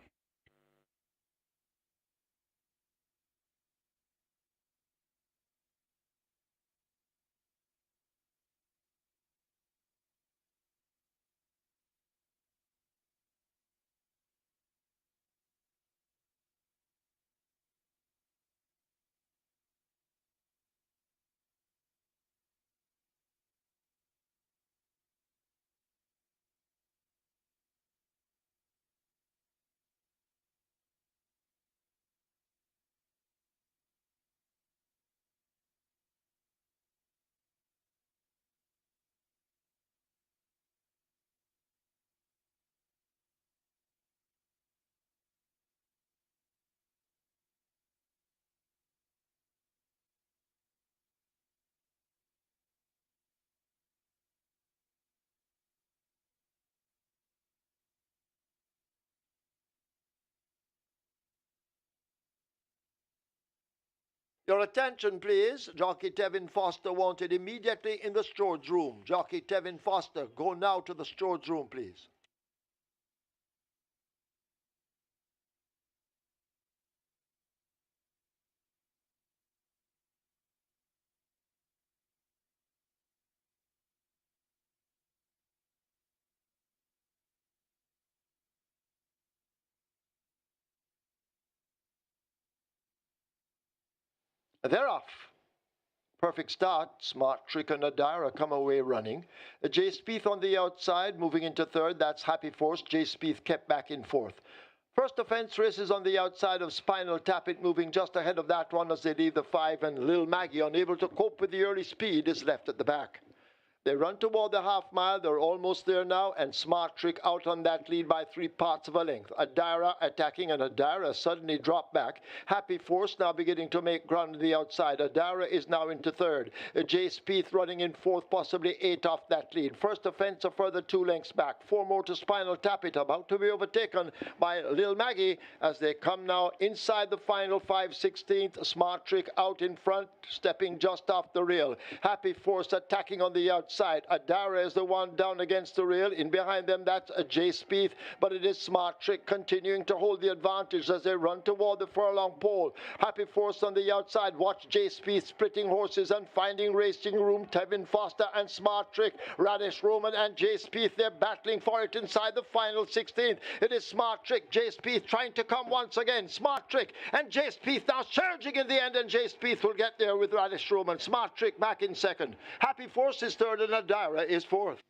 Your attention, please. Jockey Tevin Foster wanted immediately in the storage room. Jockey Tevin Foster, go now to the storage room, please. They're off. Perfect start. Smart Trick and Adira come away running. Jay Spieth on the outside, moving into third. That's Happy Force. Jay Spieth kept back in fourth. First offense races on the outside of Spinal Tap It, moving just ahead of that one as they leave the 5, and Lil Maggie, unable to cope with the early speed, is left at the back. They run toward the half mile. They're almost there now, and Smart Trick out on that lead by 3/4 of a length. Adira attacking, and Adira suddenly dropped back. Happy Force now beginning to make ground on the outside. Adira is now into third. Jay Spieth running in fourth, possibly 8 off that lead. First offense a further 2 lengths back. 4 more to Spinal Tap It, about to be overtaken by Lil Maggie as they come now inside the final 5/16. Smart Trick out in front, stepping just off the rail. Happy Force attacking on the outside. Adara is the one down against the rail. In behind them, that's a Jay Spieth, but it is Smart Trick continuing to hold the advantage as they run toward the furlong pole. Happy Force on the outside. Watch Jay Spieth splitting horses and finding racing room. Tevin Foster and Smart Trick, Radish Roman and Jay Spieth, they're battling for it inside the final 16th. It is Smart Trick, Jay Spieth trying to come once again. Smart Trick and Jay Spieth now surging in the end, and Jay Spieth will get there with Radish Roman. Smart Trick back in second. Happy Force is third, and Adira is fourth.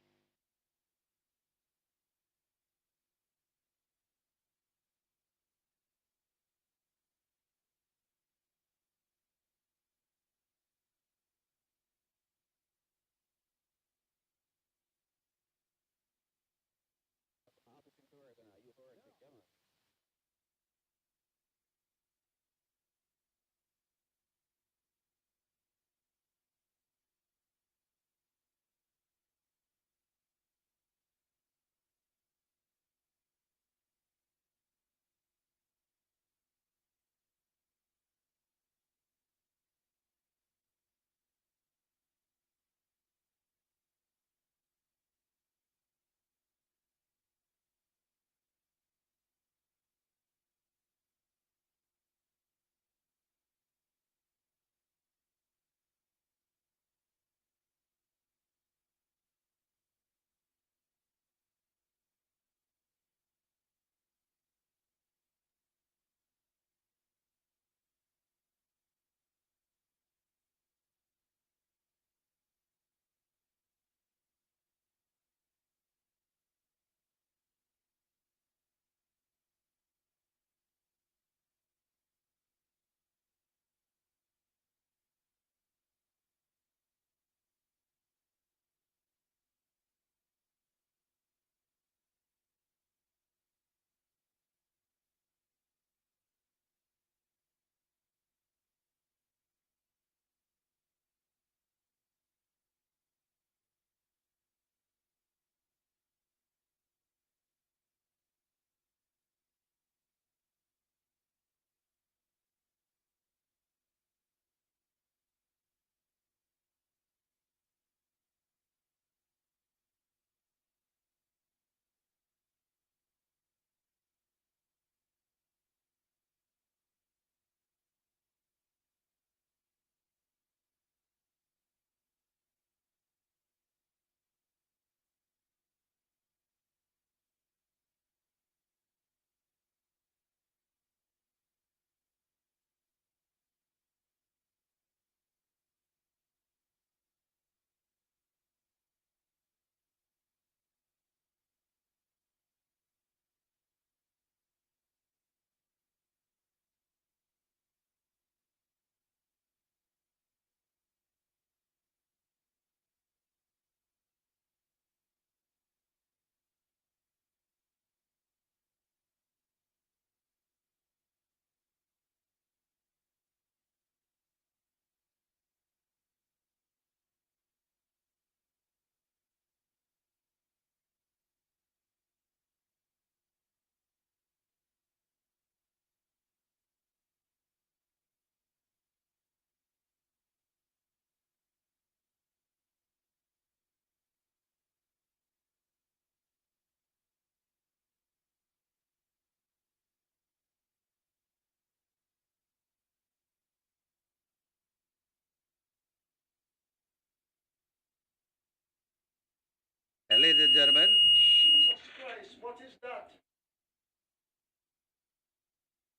ladies and gentlemen. Jesus Christ, what is that?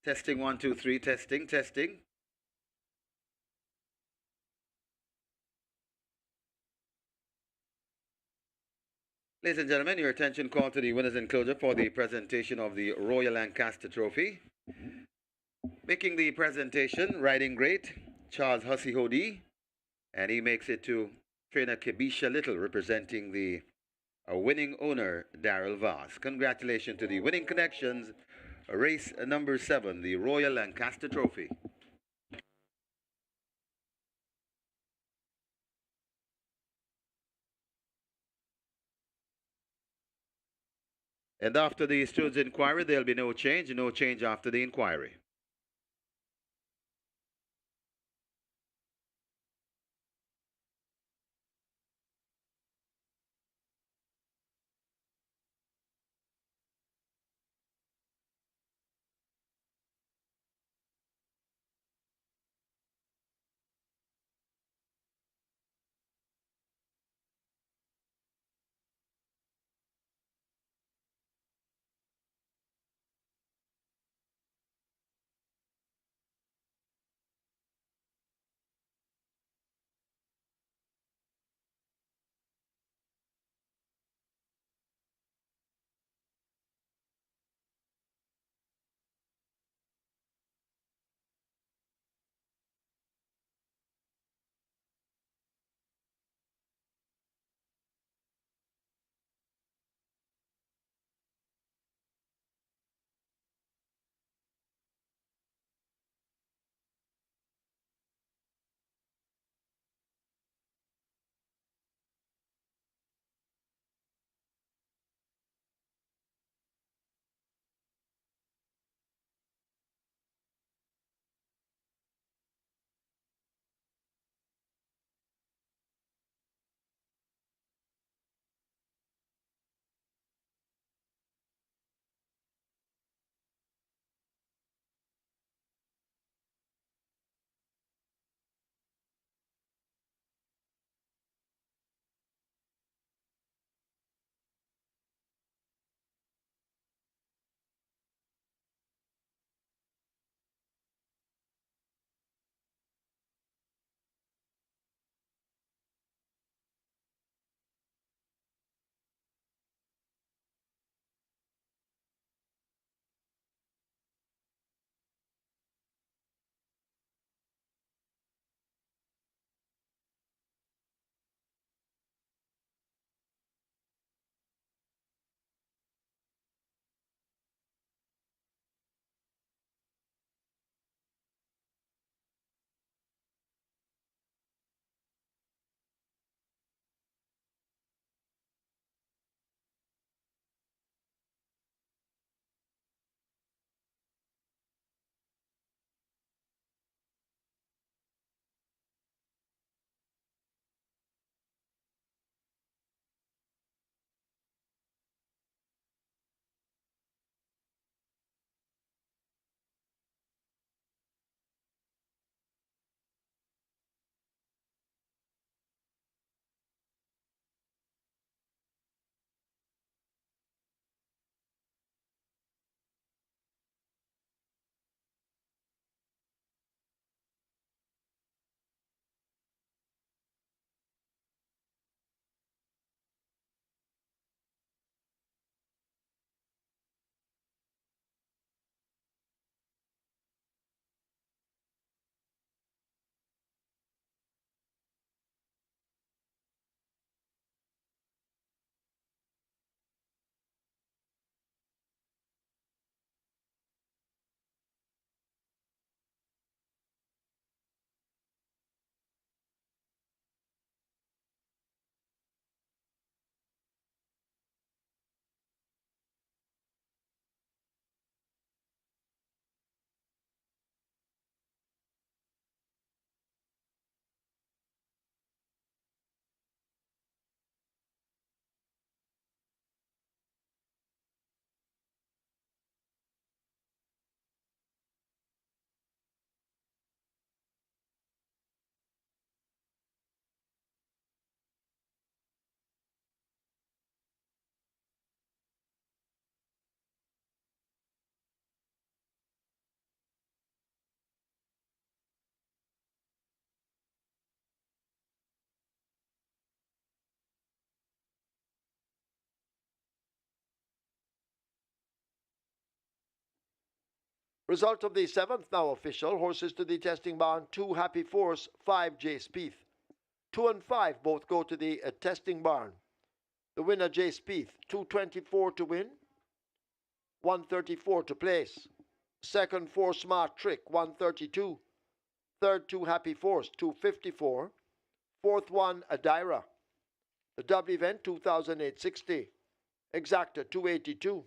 Testing 1, 2, 3. Testing, testing. Ladies and gentlemen, your attention called to the winners enclosure for the presentation of the Royal Lancaster Trophy. Making the presentation, riding great, Charles Hussey Hody, and he makes it to trainer Kibisha Little, representing the winning owner, Darrell Voss. Congratulations to the winning connections, race number 7, the Royal Lancaster Trophy. And after the steward's inquiry, there'll be no change after the inquiry. Result of the 7th now official. Horses to the testing barn. 2 Happy Force, 5 J Spieth. 2 and 5 both go to the testing barn. The winner J Spieth, 224 to win, 134 to place. Second 4 Smart Trick, 132. Third 2 Happy Force, 254. Fourth 1 Adira. The double event 2,860. Exacta 282.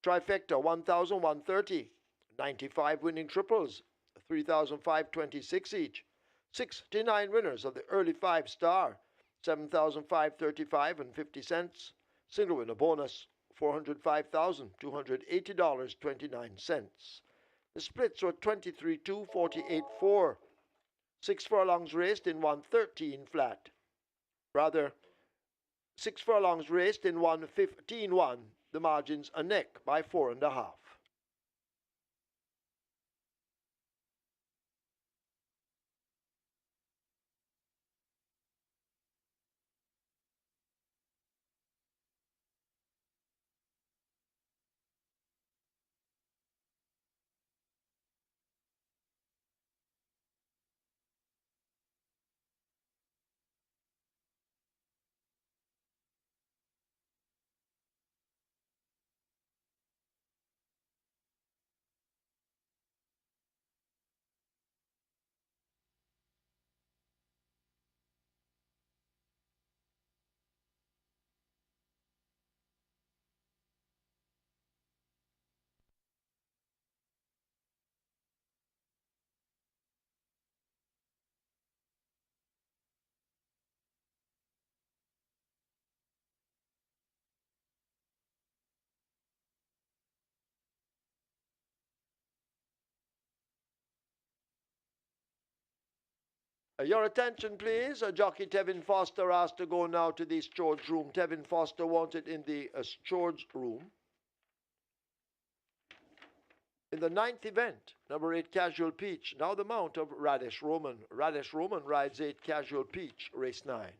Trifecta 1,130. 95 winning triples, 3,526 each. 69 winners of the early 5-star, 7,535 and 50 cents. Single winner bonus, $405,280.29. The splits were 23-2, 48-4. 6 furlongs raced in 113 flat. Rather, 6 furlongs raced in 115-1. The margins a neck by 4.5. Your attention, please. Jockey Tevin Foster asked to go now to the storage room. Tevin Foster wanted in the storage room. In the 9th event, number 8 Casual Peach, now the mount of Radish Roman. Radish Roman rides 8 Casual Peach, race 9.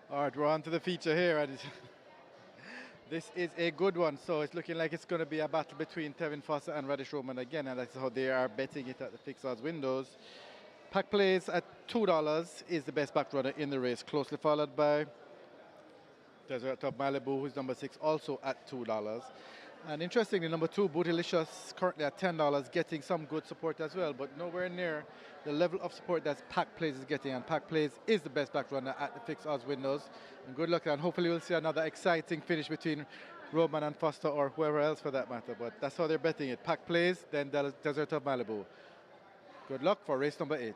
All right, we're on to the feature here. And this is a good one. So it's looking like it's going to be a battle between Tevin Foster and Radish Roman again, and that's how they are betting it at the fixed odds windows. Pack plays at $2 is the best back runner in the race, closely followed by Desert of Malibu, who's number 6, also at $2. And interestingly, number 2, Bootylicious, currently at $10, getting some good support as well, but nowhere near the level of support that Pack Plays is getting. And Pack Plays is the best back runner at the fixed odds windows. And good luck, and hopefully we'll see another exciting finish between Roman and Foster, or whoever else for that matter. But that's how they're betting it. Pack Plays, then Desert of Malibu. Good luck for race number 8.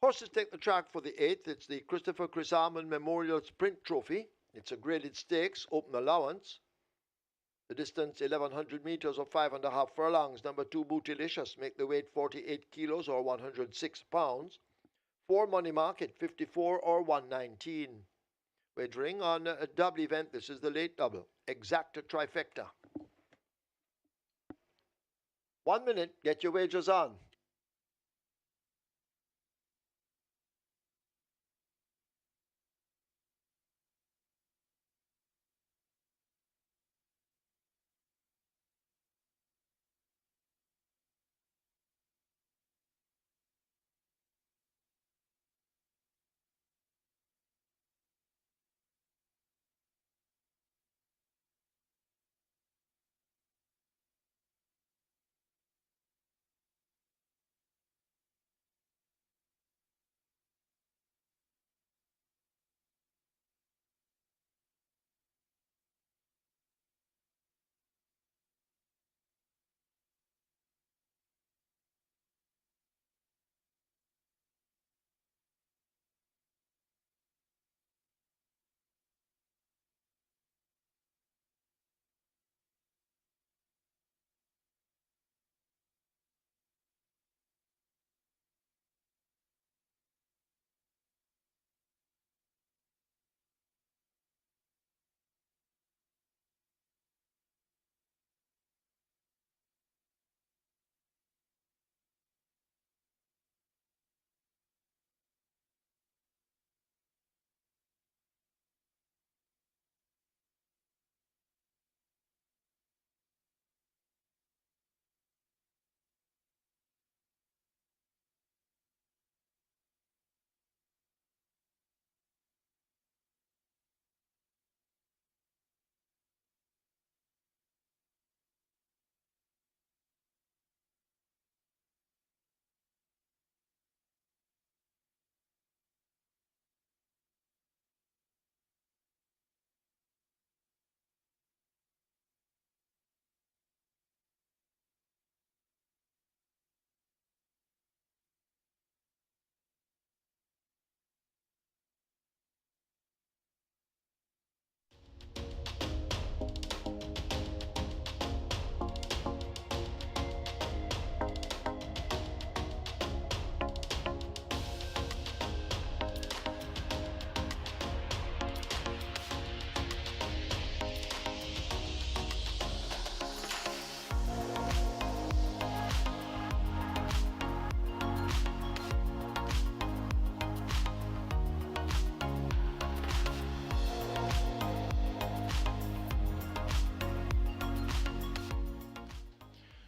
Horses take the track for the 8th. It's the Christopher Chris Armond Memorial Sprint Trophy. It's a graded stakes, open allowance. The distance 1,100 meters or 5.5 furlongs. Number 2, Bootylicious, make the weight 48 kilos or 106 pounds. 4 money market, 54 or 119. Wagering on a double event. This is the late double. Exacta trifecta. 1 minute, get your wagers on.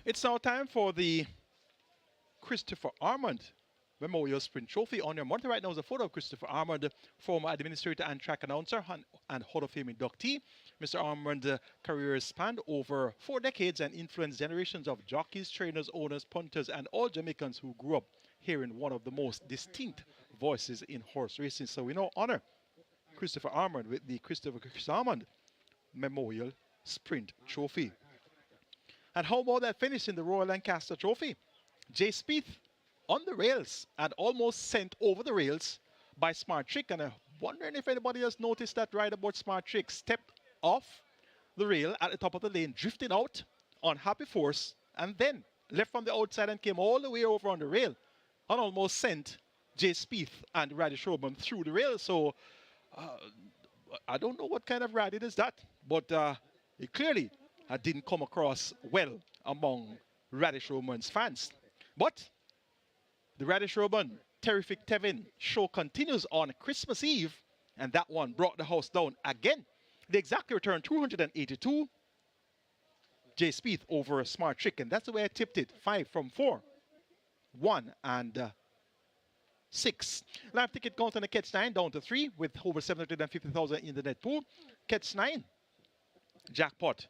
It's now time for the Christopher Armond Memorial Sprint Trophy. On your monitor right now is a photo of Christopher Armond, former administrator and track announcer and Hall of Fame inductee. Mr. Armond's career spanned over 4 decades and influenced generations of jockeys, trainers, owners, punters, and all Jamaicans who grew up hearing one of the most distinct voices in horse racing. So we now honor Christopher Armond with the Christopher Chris Armond Memorial Sprint Trophy. And how about that finish in the Royal Lancaster Trophy? Jay Spieth on the rails and almost sent over the rails by Smart Trick. And I'm wondering if anybody has noticed that right about Smart Trick. Stepped off the rail at the top of the lane, drifted out on happy force, and then left from the outside and came all the way over on the rail and almost sent Jay Spieth and Radish Roman through the rail. So I don't know what kind of ride it is that, but it clearly didn't come across well among Radish Roman's fans. But the Radish Roman Terrific Tevin show continues on Christmas Eve, and that one brought the house down again. They exactly returned 282. Jay Spieth over a Smart Trick, and that's the way I tipped it. 5 from 4, 1 and 6. Live ticket count on the Catch 9 down to 3 with over 750,000 in the net pool. Catch 9 jackpot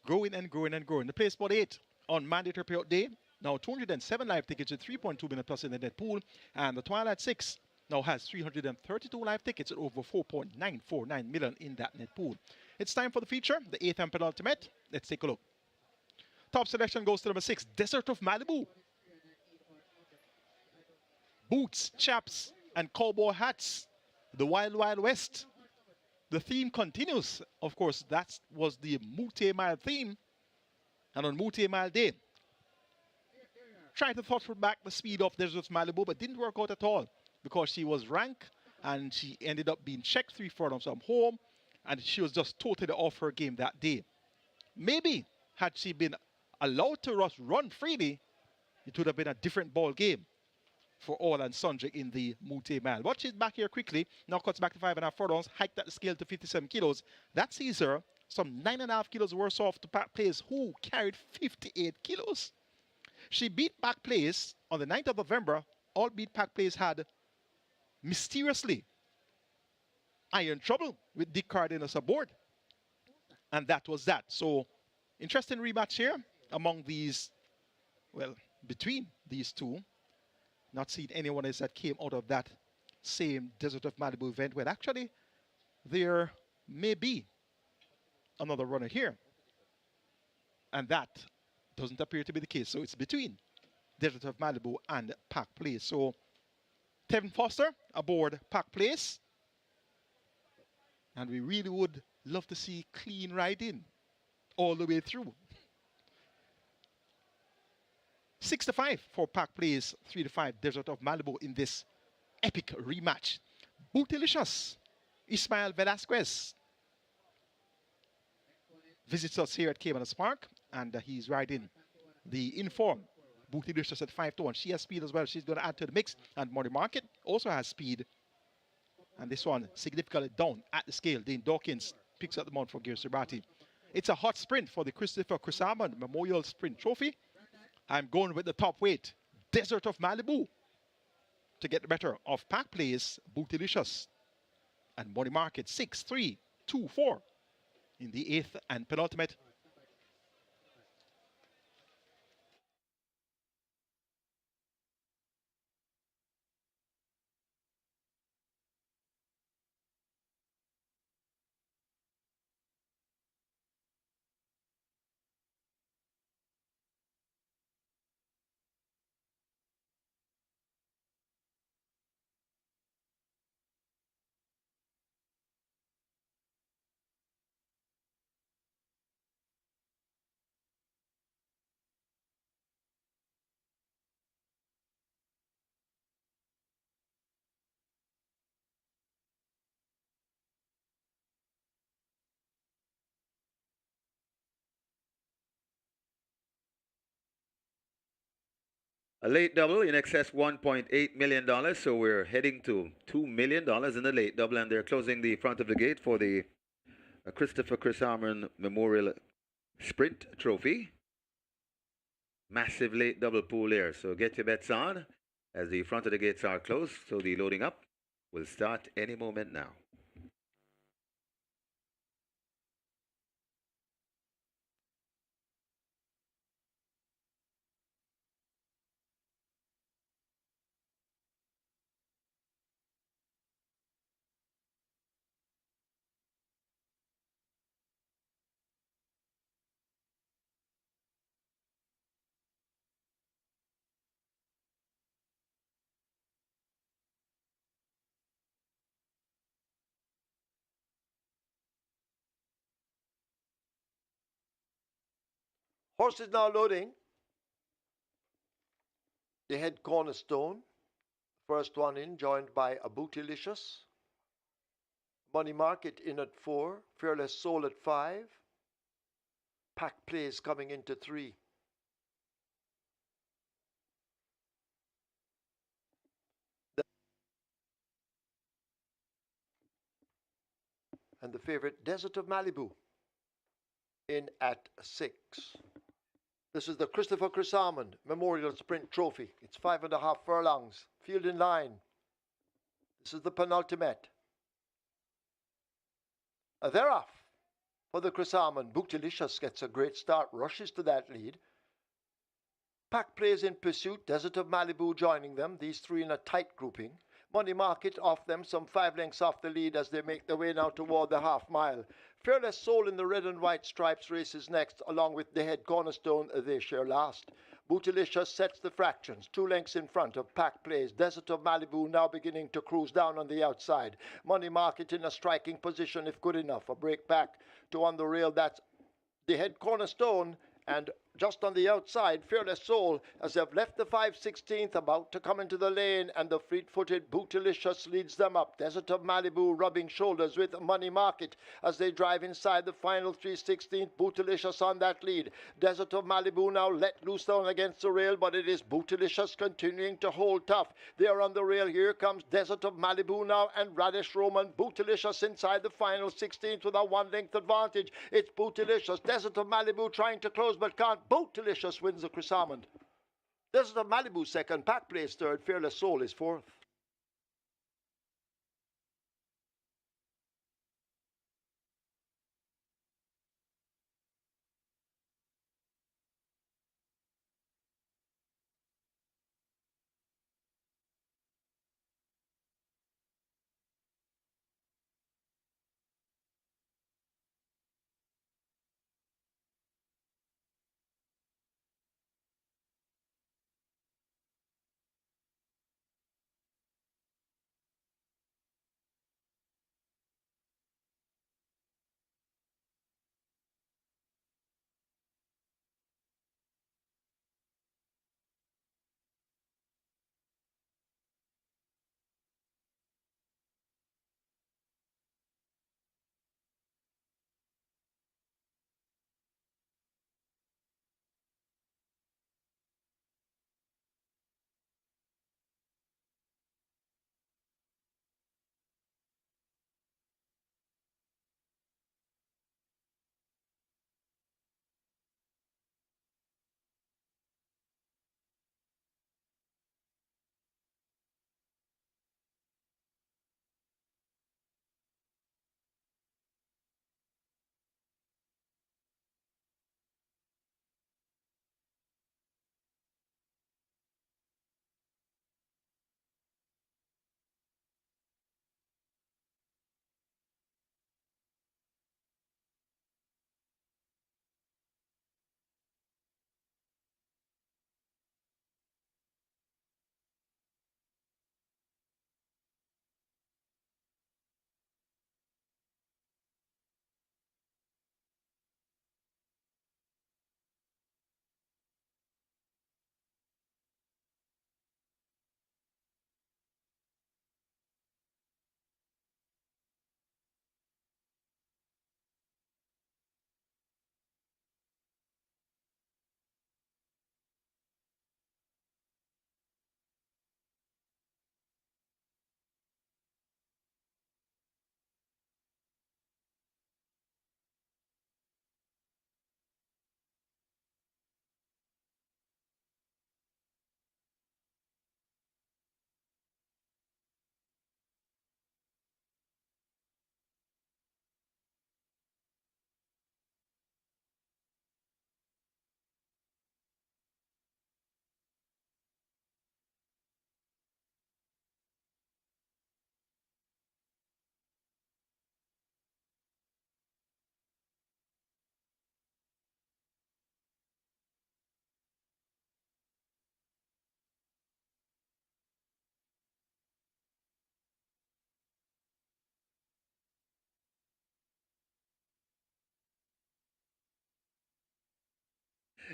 growing and growing and growing. The place spot 8 on mandatory payout day. Now 207 live tickets with 3.2 million plus in the net pool. And the Twilight 6 now has 332 live tickets at over 4.949 million in that net pool. It's time for the feature, the 8th and penultimate. Let's take a look. Top selection goes to number 6, Desert of Malibu. Boots, chaps, and cowboy hats. The Wild Wild West. The theme continues. Of course, that was the Mute Mile theme. And on Mute Mile Day, tried to throttle back the speed of Desert of Malibu, but didn't work out at all because she was rank and she ended up being checked 3 furlongs from home, and she was just totally off her game that day. Maybe had she been allowed to run freely, it would have been a different ball game for all and sundry in the Mute Mile. But she's back here quickly. Now cuts back to 5.5 furlongs, hiked at the scale to 57 kilos. That sees her some 9.5 kilos worse off to Pack Place, who carried 58 kilos. She beat Pack Place on the 9th of November, albeit Pack Place had mysteriously iron trouble with Dick Cardenas aboard. And that was that. So, interesting rematch here among these, well, between these two. Not seeing anyone else that came out of that same Desert of Malibu event. Well, actually, there may be another runner here. And that doesn't appear to be the case. So it's between Desert of Malibu and Pack Place. So Tevin Foster aboard Pack Place. And we really would love to see clean riding all the way through. 6-5 for Pack Place, 3-5 Desert of Malibu in this epic rematch. Bootylicious Ismael Velasquez visits us here at Caymanas Park, and he's riding the Inform Bootylicious at 5-1. She has speed as well. She's going to add to the mix. And Money Market also has speed. And this one significantly down at the scale. Dane Dawkins picks up the mount for Gear Sabati. It's a hot sprint for the Christopher Chris Armond Memorial Sprint Trophy. I'm going with the top weight, Desert of Malibu, to get the better of Pack Place, Bootylicious, and Money Market 6-3, 2-4 in the 8th and penultimate. A late double in excess $1.8 million. So we're heading to $2 million in the late double, and they're closing the front of the gate for the Christopher Chris Armond Memorial Sprint Trophy. massive late double pool here. So get your bets on as the front of the gates are closed. So the loading up will start any moment now. Horse is now loading. The head cornerstone. First one in, joined by a Bootylicious. Money Market in at 4. Fearless Soul at 5. Pack Plays coming into 3. And the favorite, Desert of Malibu, in at 6. This is the Christopher Chris Armond Memorial Sprint Trophy. It's 5.5 furlongs. Field in line. This is the penultimate. They're off for the Chris Armond. Bootylicious gets a great start, rushes to that lead. Pack Plays in pursuit. Desert of Malibu joining them. These three in a tight grouping. Money Market off them, some 5 lengths off the lead as they make their way now toward the half mile. Fearless Soul in the red and white stripes races next, along with the head cornerstone. They share last. Bootylicious sets the fractions, 2 lengths in front of Pack Plays. Desert of Malibu now beginning to cruise down on the outside. Money Market in a striking position if good enough. A break back to on the rail. That's the head cornerstone. And just on the outside, Fearless Soul, as they've left the 5/16th, about to come into the lane, and the fleet-footed Bootylicious leads them up. Desert of Malibu rubbing shoulders with Money Market as they drive inside the final 3/16th. Bootylicious on that lead. Desert of Malibu now let loose down against the rail, but it is Bootylicious continuing to hold tough. They are on the rail. Here comes Desert of Malibu now, and Radish Roman. Bootylicious inside the final 16th with a 1-length advantage. It's Bootylicious. Desert of Malibu trying to close but can't. Bootylicious wins the Chris Armond. Desert of Malibu second. Pack Plays third. Fearless Soul is fourth.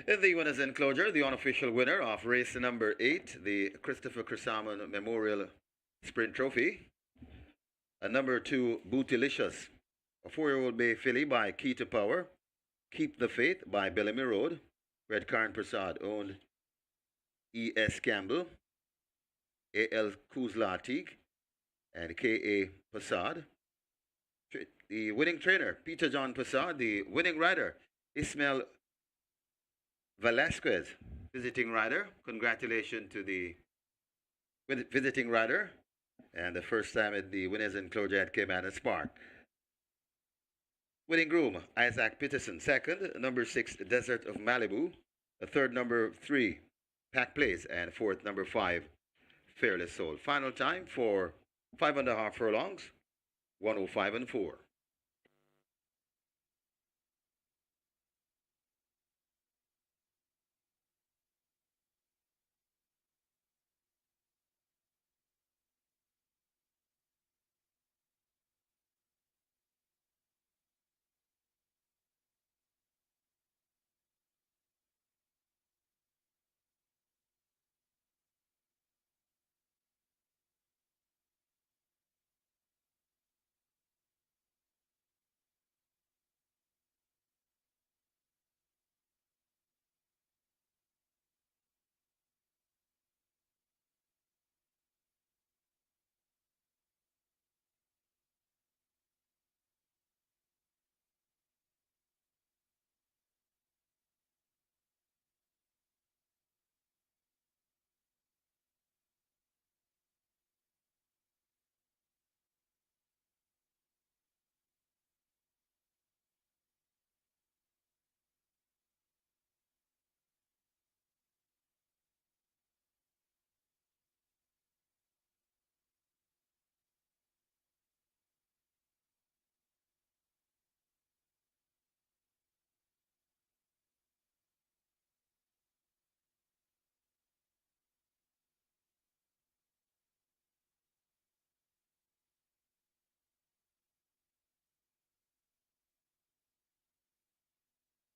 In the winners' enclosure, the unofficial winner of race number 8, the Christopher Chrysamon Memorial Sprint Trophy, number 2, Bootylicious, a 4-year-old bay filly by Key to Power, Keep the Faith by Bellamy Road, Red Karan Prasad owned E.S. Campbell, A.L. Kuzla Teague, and K.A. Prasad. The winning trainer, Peter John Prasad. The winning rider, Ismael Velasquez, visiting rider. Congratulations to the visiting rider. And the first time at the winners' enclosure at Caymanas Park. Winning groom, Isaac Peterson. Second, number 6, Desert of Malibu. The third, number 3, Pack Place. And fourth, number 5, Fearless Soul. Final time for 5.5 furlongs, 105 and 4.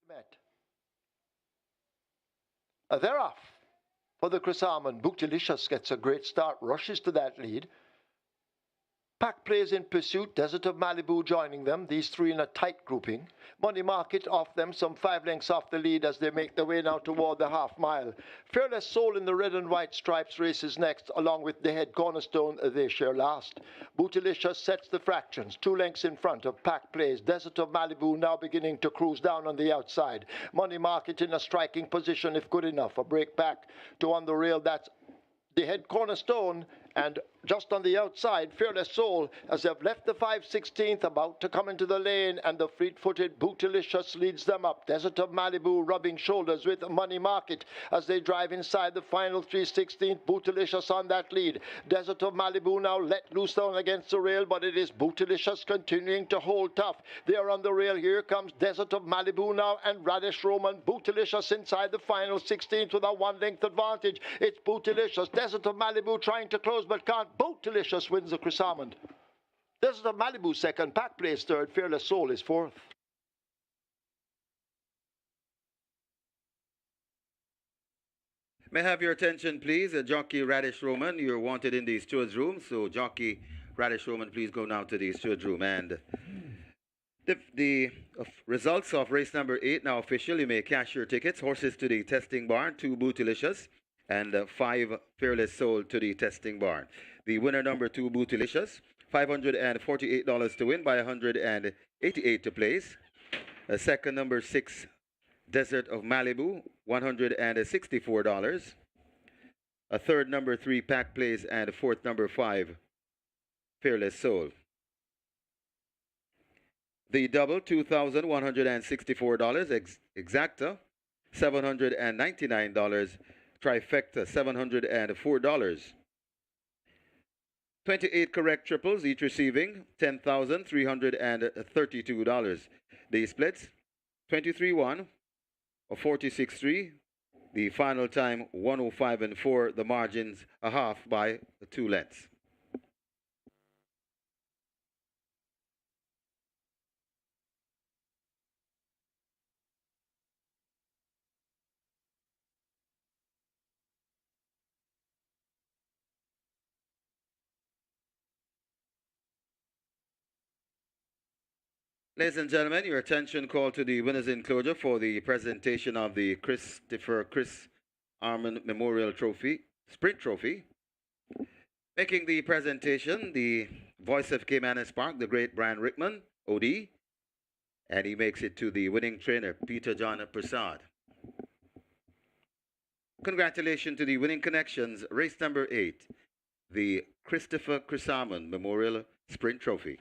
Met. They're off for the Chrysamon. Bootylicious gets a great start, rushes to that lead. Pack plays in pursuit, Desert of Malibu joining them, these three in a tight grouping. Money Market off them, some 5 lengths off the lead as they make their way now toward the half mile. Fearless Soul in the red and white stripes races next, along with the head Cornerstone, they share last. Bootylicious sets the fractions, 2 lengths in front of Pack plays. Desert of Malibu now beginning to cruise down on the outside. Money Market in a striking position if good enough. A break back to on the rail, that's the head Cornerstone, and just on the outside, Fearless Soul, as they've left the 5/16th, about to come into the lane, and the fleet-footed Bootylicious leads them up. Desert of Malibu rubbing shoulders with Money Market as they drive inside the final 3/16th. Bootylicious on that lead. Desert of Malibu now let loose down against the rail, but it is Bootylicious continuing to hold tough. They are on the rail. Here comes Desert of Malibu now, and Radish Roman. Bootylicious inside the final 16th with a 1-length advantage. It's Bootylicious. Desert of Malibu trying to close but can't. Bootylicious wins the Chrysamon. Desert of Malibu second, Pack plays third, Fearless Soul is fourth. May I have your attention, please? Jockey Radish Roman, you're wanted in the steward's room. So, Jockey Radish Roman, please go now to the steward's room. And the results of race number 8 now official. You may cash your tickets. Horses to the testing barn, 2 Bootylicious, and 5 Fearless Soul to the testing barn. The winner, number 2, Bootylicious, $548 to win by 188 to place. Second, number 6, Desert of Malibu, $164. A third, number 3, Pack Place, and fourth, number 5, Fearless Soul. The double, $2,164. Exacta, $799. Trifecta, $704. 28 correct triples, each receiving $10,332. The splits, 23-1 or 46-3. The final time, 105 and 4. The margins, a half by 2 lengths. Ladies and gentlemen, your attention called to the winners enclosure for the presentation of the Christopher Chris Armond Memorial Trophy, Sprint Trophy. Making the presentation, the voice of Caymanas Park, the great Brian Rickman, OD, and he makes it to the winning trainer, Peter John Prasad. Congratulations to the winning connections, race number 8, the Christopher Chris Armond Memorial Sprint Trophy.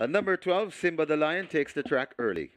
Number 12, Simba the Lion takes the track early.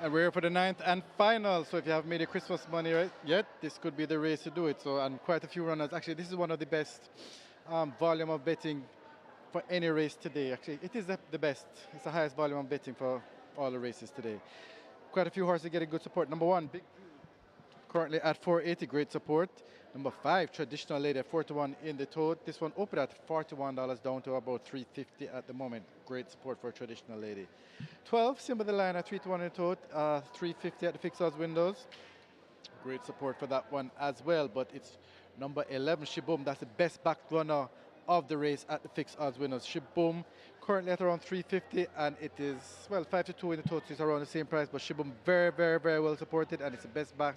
And we're here for the ninth and final. So if you haven't made your Christmas money yet, this could be the race to do it. So and quite a few runners. Actually, this is one of the best volume of betting for any race today. Actually, it is the best. It's the highest volume of betting for all the races today. Quite a few horses getting good support. Number one, Big currently at 480, great support. Number 5, Traditional Lady at 41 in the tote. This one opened at $41 down to about 350 at the moment. Great support for Traditional Lady. 12, Simba the Lion at 3-1 in the tote, 350 at the fixed odds windows. Great support for that one as well, but it's number 11, Shiboom. That's the best back runner of the race at the fixed odds windows. Shiboom currently at around 350, and it is, well, 5-2 in the total, is around the same price, but Shiboom very, very, very well supported, and it's the best back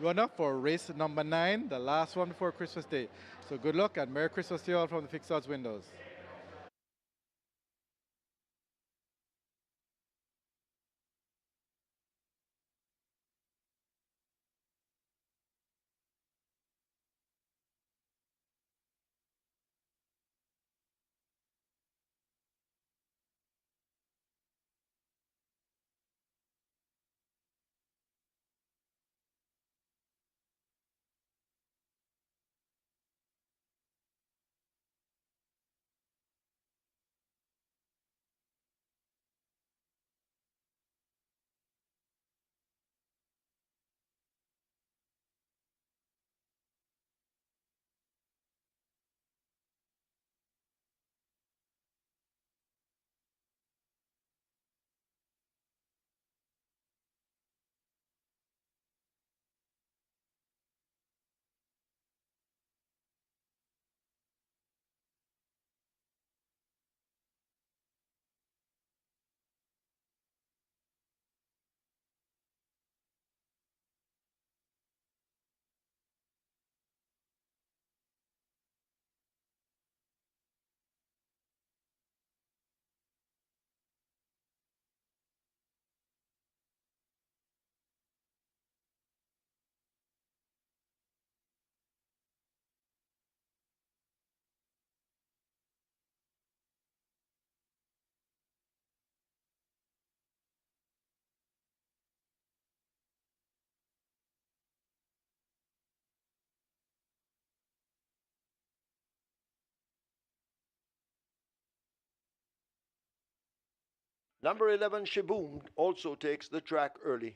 runner for race number 9, the last one before Christmas Day. So good luck and Merry Christmas to you all from the fixed odds windows. Number 11, Shiboom, also takes the track early.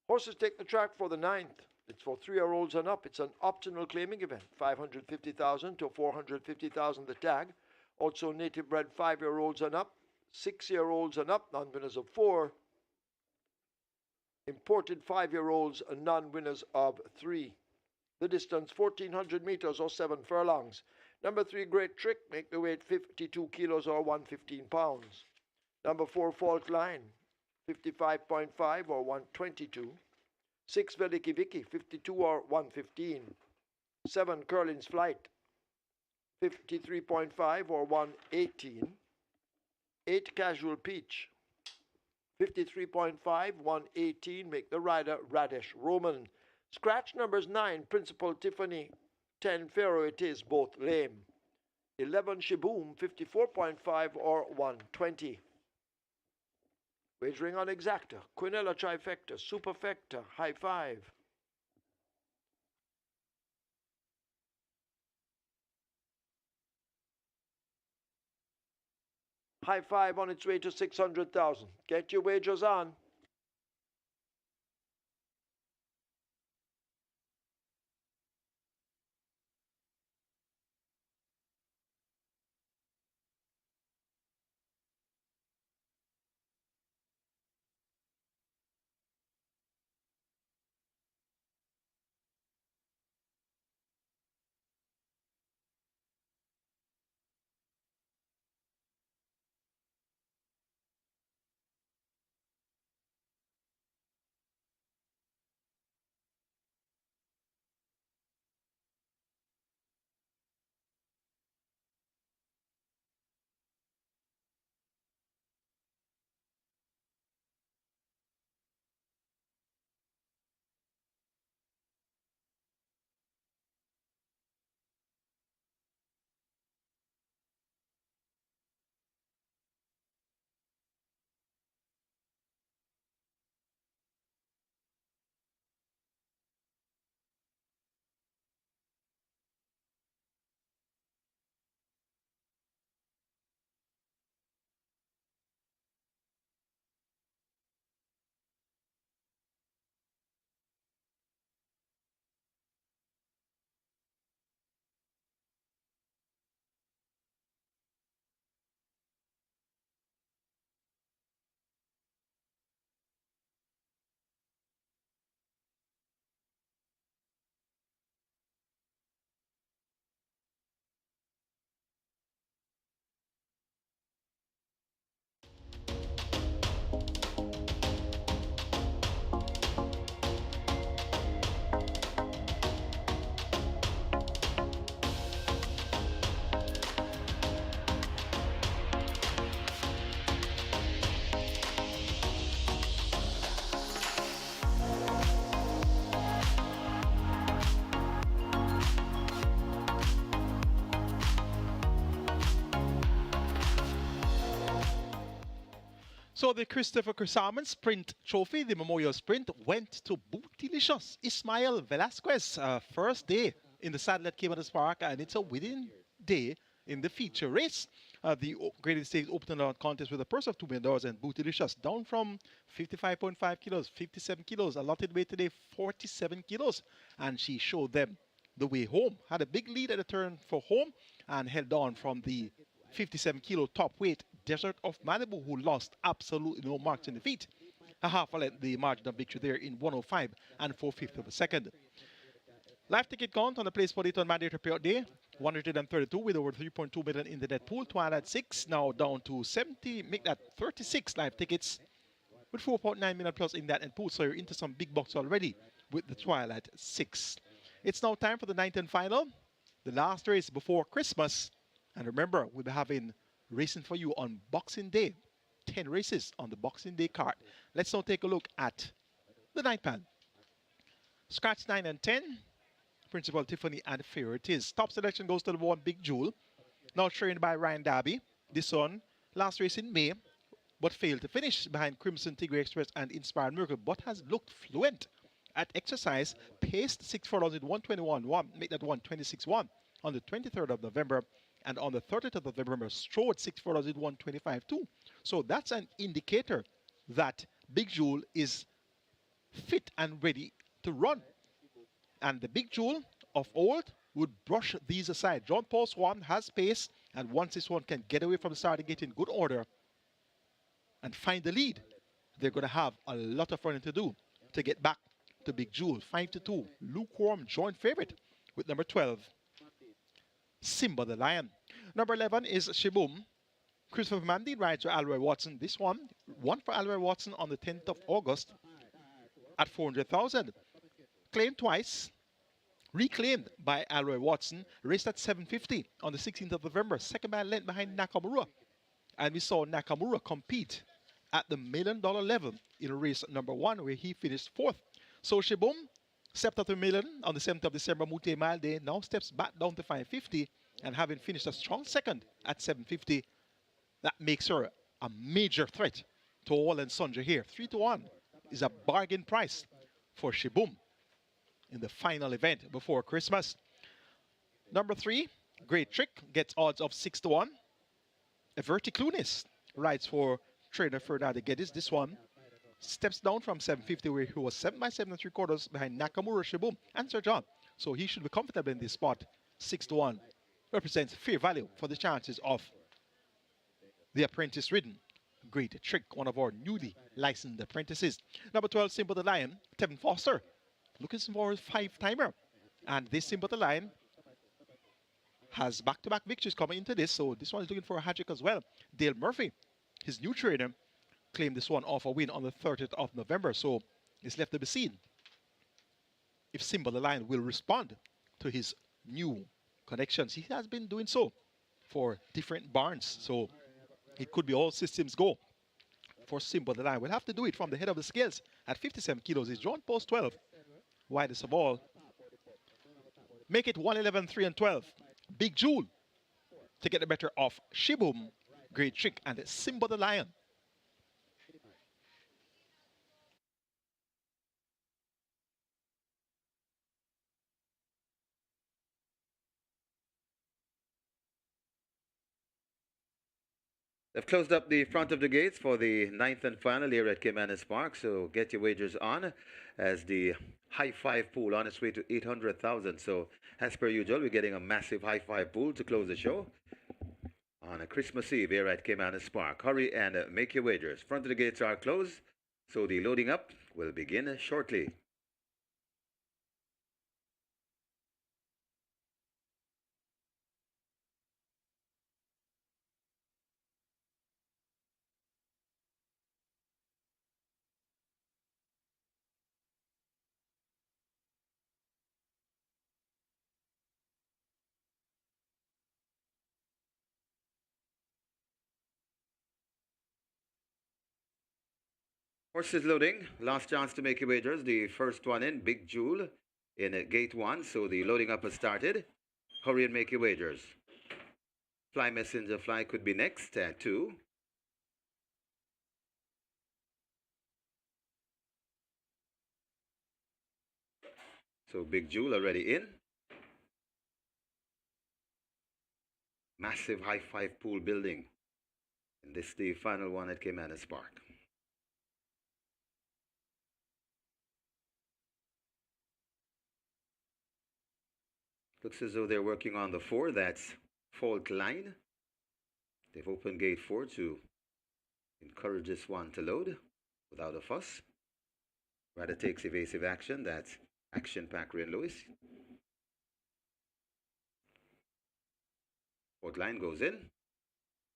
Horses take the track for the 9th. It's for 3-year-olds and up. It's an optional claiming event. 550,000 to 450,000 the tag. Also native bred 5-year-olds and up. 6-year-olds and up, non-winners of 4. Imported 5-year-olds and non-winners of 3. The distance 1,400 meters or 7 furlongs. Number 3, Great Trick, make the weight 52 kilos or 115 pounds. Number 4, Fault Line, 55.5 or 122. 6, Veliki Vicky, 52 or 115. 7, Curlin's Flight, 53.5 or 118. 8, Casual Peach, 53.5, 118. Make the rider Radesh Roman. Scratch numbers 9, Principal Tiffany, 10, Pharaoh It Is, both lame. 11, Shaboom, 54.5 or 120. Wagering on Exacta, Quinella Trifecta, Superfecta, High Five. High Five on its way to 600,000. Get your wagers on. So the Christopher Crisaman Sprint Trophy, the Memorial Sprint, went to Bootylicious Ismael Velasquez. First day in the saddle at Caymanas Park, and it's a winning day in the feature race. The Graded Stakes opened on contest with a purse of $2 million, and Bootylicious down from 55.5 kilos, 57 kilos, allotted weight today 47 kilos, and she showed them the way home. Had a big lead at the turn for home and held on from the 57 kilo top weight Desert of Malibu, who lost absolutely no marks in defeat. A half a length the margin of victory there in 105 and 4/5 of a second. Live ticket count on the place 48 on mandatory payout day, 132 with over 3.2 million in the net pool. Twilight 6 now down to 70, make that 36 live tickets with 4.9 million plus in that net pool. So you're into some big bucks already with the Twilight 6. It's now time for the 9th and final, the last race before Christmas. And remember, we'll be having racing for you on Boxing Day. 10 races on the Boxing Day card. Let's now take a look at the 9th pan. Scratch 9 and 10. Principal Tiffany and Fair It Is. Top selection goes to the one Big Jewel. Now trained by Ryan Darby. This one, last race in May, but failed to finish behind Crimson Tigre Express and Inspired Miracle, but has looked fluent at exercise. Paced 6 furlongs in 121-1, make that 126-1 on the 23rd of November. And on the 30th of November, strode 6 furlongs in 125-2. So that's an indicator that Big Jewel is fit and ready to run. And the big jewel of old would brush these aside. John Paul's one has pace, and once this one can get away from the start and get in good order and find the lead, they're going to have a lot of running to do to get back to Big Jewel. 5-2, lukewarm joint favorite with number 12, Simba the Lion. Number 11 is Shibum. Christopher Mandy rides to Alroy Watson. This one won for Alroy Watson on the 10th of August at 400,000. Claimed twice, reclaimed by Alroy Watson, raced at 750 on the 16th of November, second by a length behind Nakamura. And we saw Nakamura compete at the $1 million level in race number 1, where he finished 4th. So Shibum stepped up to $1 million on the 7th of December, Mute Mile Day, now steps back down to 550, and having finished a strong second at 750, that makes her a major threat to all and sundry here. 3-1 is a bargain price for Shibum in the final event before Christmas. Number 3, Great Trick, gets odds of 6-1. Everti Clunis rides for trainer Fernando Geddes. This one steps down from 750, where he was 7 by 7 3/4 behind Nakamura, Shibum, and Sir John. So he should be comfortable in this spot. 6-1 represents fair value for the chances of the apprentice ridden Great Trick, one of our newly licensed apprentices. Number 12, Simba the Lion, Tevin Foster, looking for a 5-timer. And this Simba the Lion has back-to-back victories coming into this, so this one is looking for a hat-trick as well. Dale Murphy, his new trainer, claimed this one off a win on the 30th of November, so it's left to be seen if Simba the Lion will respond to his new connections. He has been doing so for different barns, so it could be all systems go for Simba the Lion. We'll have to do it from the head of the scales at 57 kilos. Is John Post 12, widest of all. Make it 111, 3 and 12. Big Jewel to get the better of Shibum, Great Trick, and Simba the Lion. They've closed up the front of the gates for the 9th and final here at Caymanas Park, so get your wagers on as the high five pool on its way to 800,000. So as per usual, we're getting a massive high five pool to close the show on a Christmas Eve here at Caymanas Park. Hurry and make your wagers. Front of the gates are closed, so the loading up will begin shortly. Horses loading. Last chance to make your wagers. The first one in, Big Jewel, in gate 1. So the loading up has started. Hurry and make your wagers. Fly Messenger Fly could be next at 2. So Big Jewel already in. Massive high five pool building. And this is the final one at Caymanas Park. Looks as though they're working on the 4. That's Fault Line. They've opened gate 4 to encourage this one to load without a fuss. Rather takes evasive action. That's Action Pack Ray and Lewis. Fault Line goes in,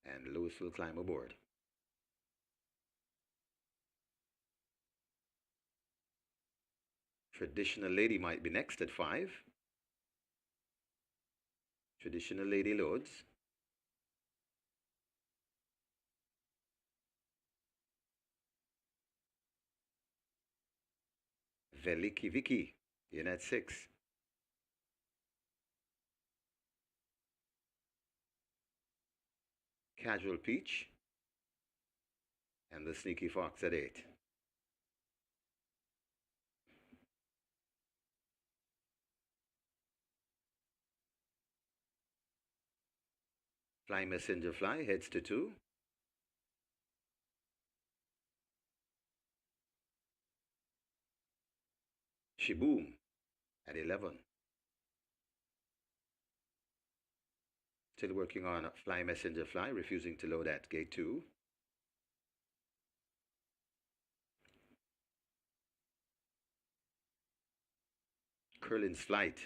and Lewis will climb aboard. Traditional Lady might be next at 5. Traditional Lady loads. Veliki Vicky in at 6. Casual Peach and the Sneaky Fox at 8. Fly Messenger Fly heads to 2. Shiboom at 11. Still working on Fly Messenger Fly, refusing to load at gate 2. Curlin's Flight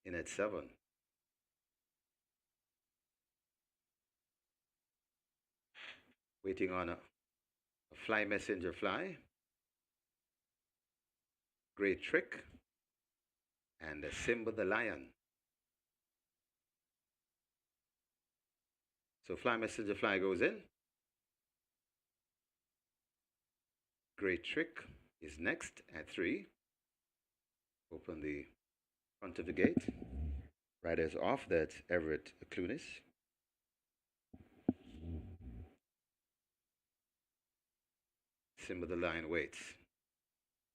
in at 7. Waiting on a Fly Messenger Fly. Great Trick. And Simba the Lion. So Fly Messenger Fly goes in. Great Trick is next at 3. Open the front of the gate. Riders off, that's Everett Clunis. Simba the Lion waits.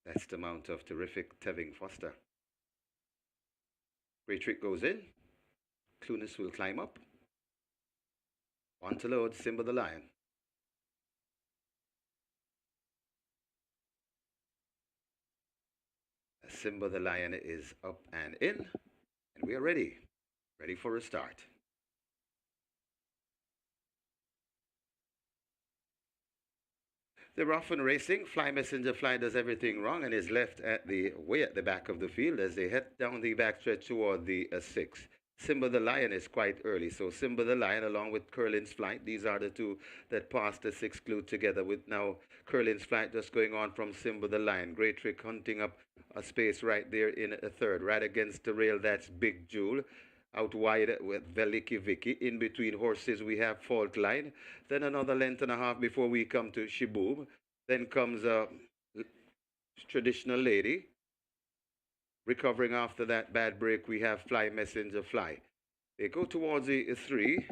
That's the mount of terrific Tevin Foster. Great Trick goes in. Clunis will climb up. On to load, Simba the Lion. Simba the Lion is up and in. And we are ready. Ready for a start. They're often racing. Fly Messenger Fly does everything wrong and is left way at the back of the field as they head down the backstretch toward the 6. Simba the Lion is quite early. So Simba the Lion along with Curlin's Flight, these are the two that passed the 6 clue together with now Curlin's Flight just going on from Simba the Lion. Great Trick hunting up a space right there in a third. Right against the rail, that's Big Jewel. Out wide with Veliki Vicky. In between horses, we have Fault Line. Then another length and a half before we come to Shiboom. Then comes a Traditional Lady. Recovering after that bad break, we have Fly Messenger Fly. They go towards the 3,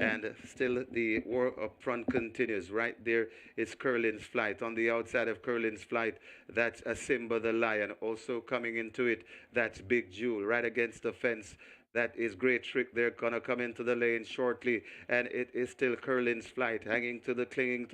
and still the war up front continues. Right there is Curlin's Flight. On the outside of Curlin's Flight, that's a Simba the Lion. Also coming into it, that's Big Jewel. Right against the fence, that is Great Trick. They're going to come into the lane shortly. And it is still Curlin's Flight clinging to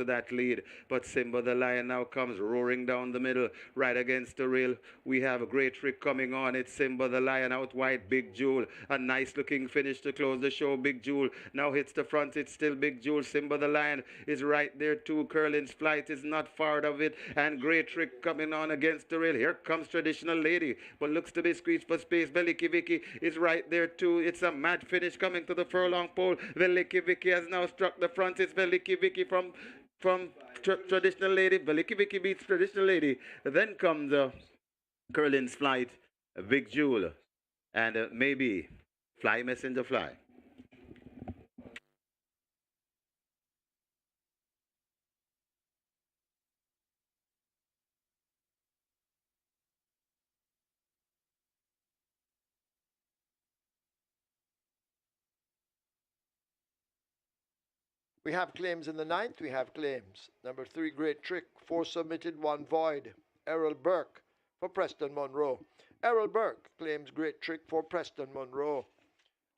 that lead. But Simba the Lion now comes roaring down the middle. Right against the rail, we have a Great Trick coming on. It's Simba the Lion out wide. Big Jewel. A nice looking finish to close the show. Big Jewel now hits the front. It's still Big Jewel. Simba the Lion is right there too. Curlin's Flight is not far of it. And Great Trick coming on against the rail. Here comes Traditional Lady. But looks to be squeezed for space. Veliki Vicky is right there too. It's a mad finish coming to the furlong pole. Veliki Vicky has now struck the front. It's Veliki Vicky from Traditional Lady. Veliki Vicky beats Traditional Lady. Then comes Curlin's Flight, Big Jewel, and maybe Fly Messenger Fly. We have claims in the 9th. We have claims. Number 3, Great Trick. 4 submitted, 1 void. Errol Burke for Preston Monroe. Errol Burke claims Great Trick for Preston Monroe.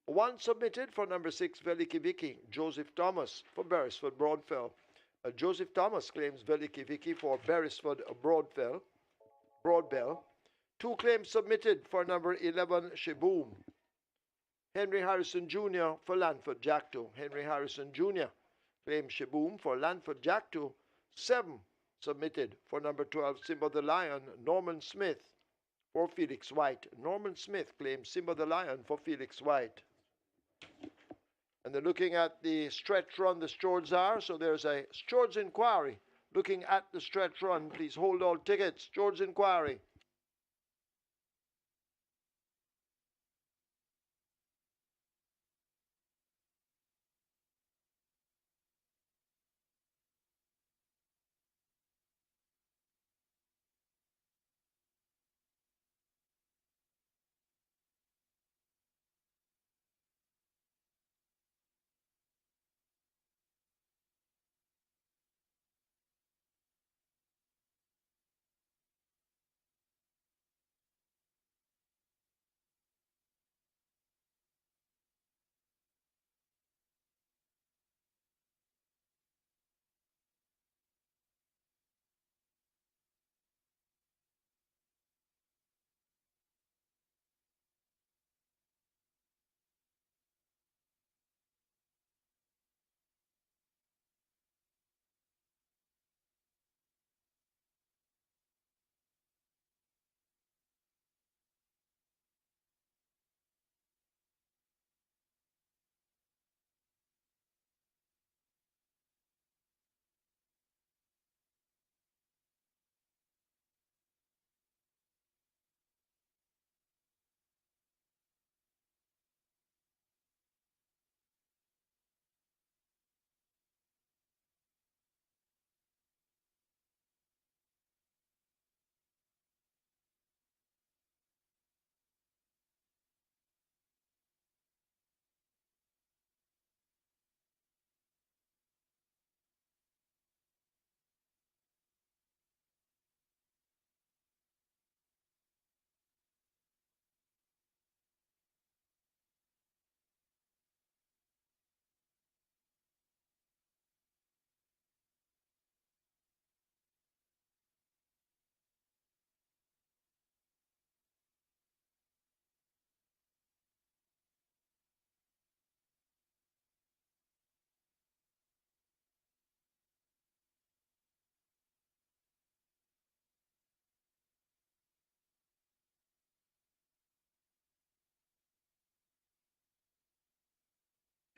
1 submitted for number 6, Veliki Vicky. Joseph Thomas for Beresford Broadfell. Joseph Thomas claims Veliki Vicky for Beresford Broadbell. 2 claims submitted for number 11, Shiboom. Henry Harrison Jr. for Lanford Jackto. Henry Harrison Jr. claims Shiboom for Lanford Jackto. 7 submitted for number 12, Simba the Lion, Norman Smith for Felix White. Norman Smith claims Simba the Lion for Felix White. And they're looking at the stretch run the stewards are. So there's a stewards inquiry looking at the stretch run. Please hold all tickets. Stewards inquiry.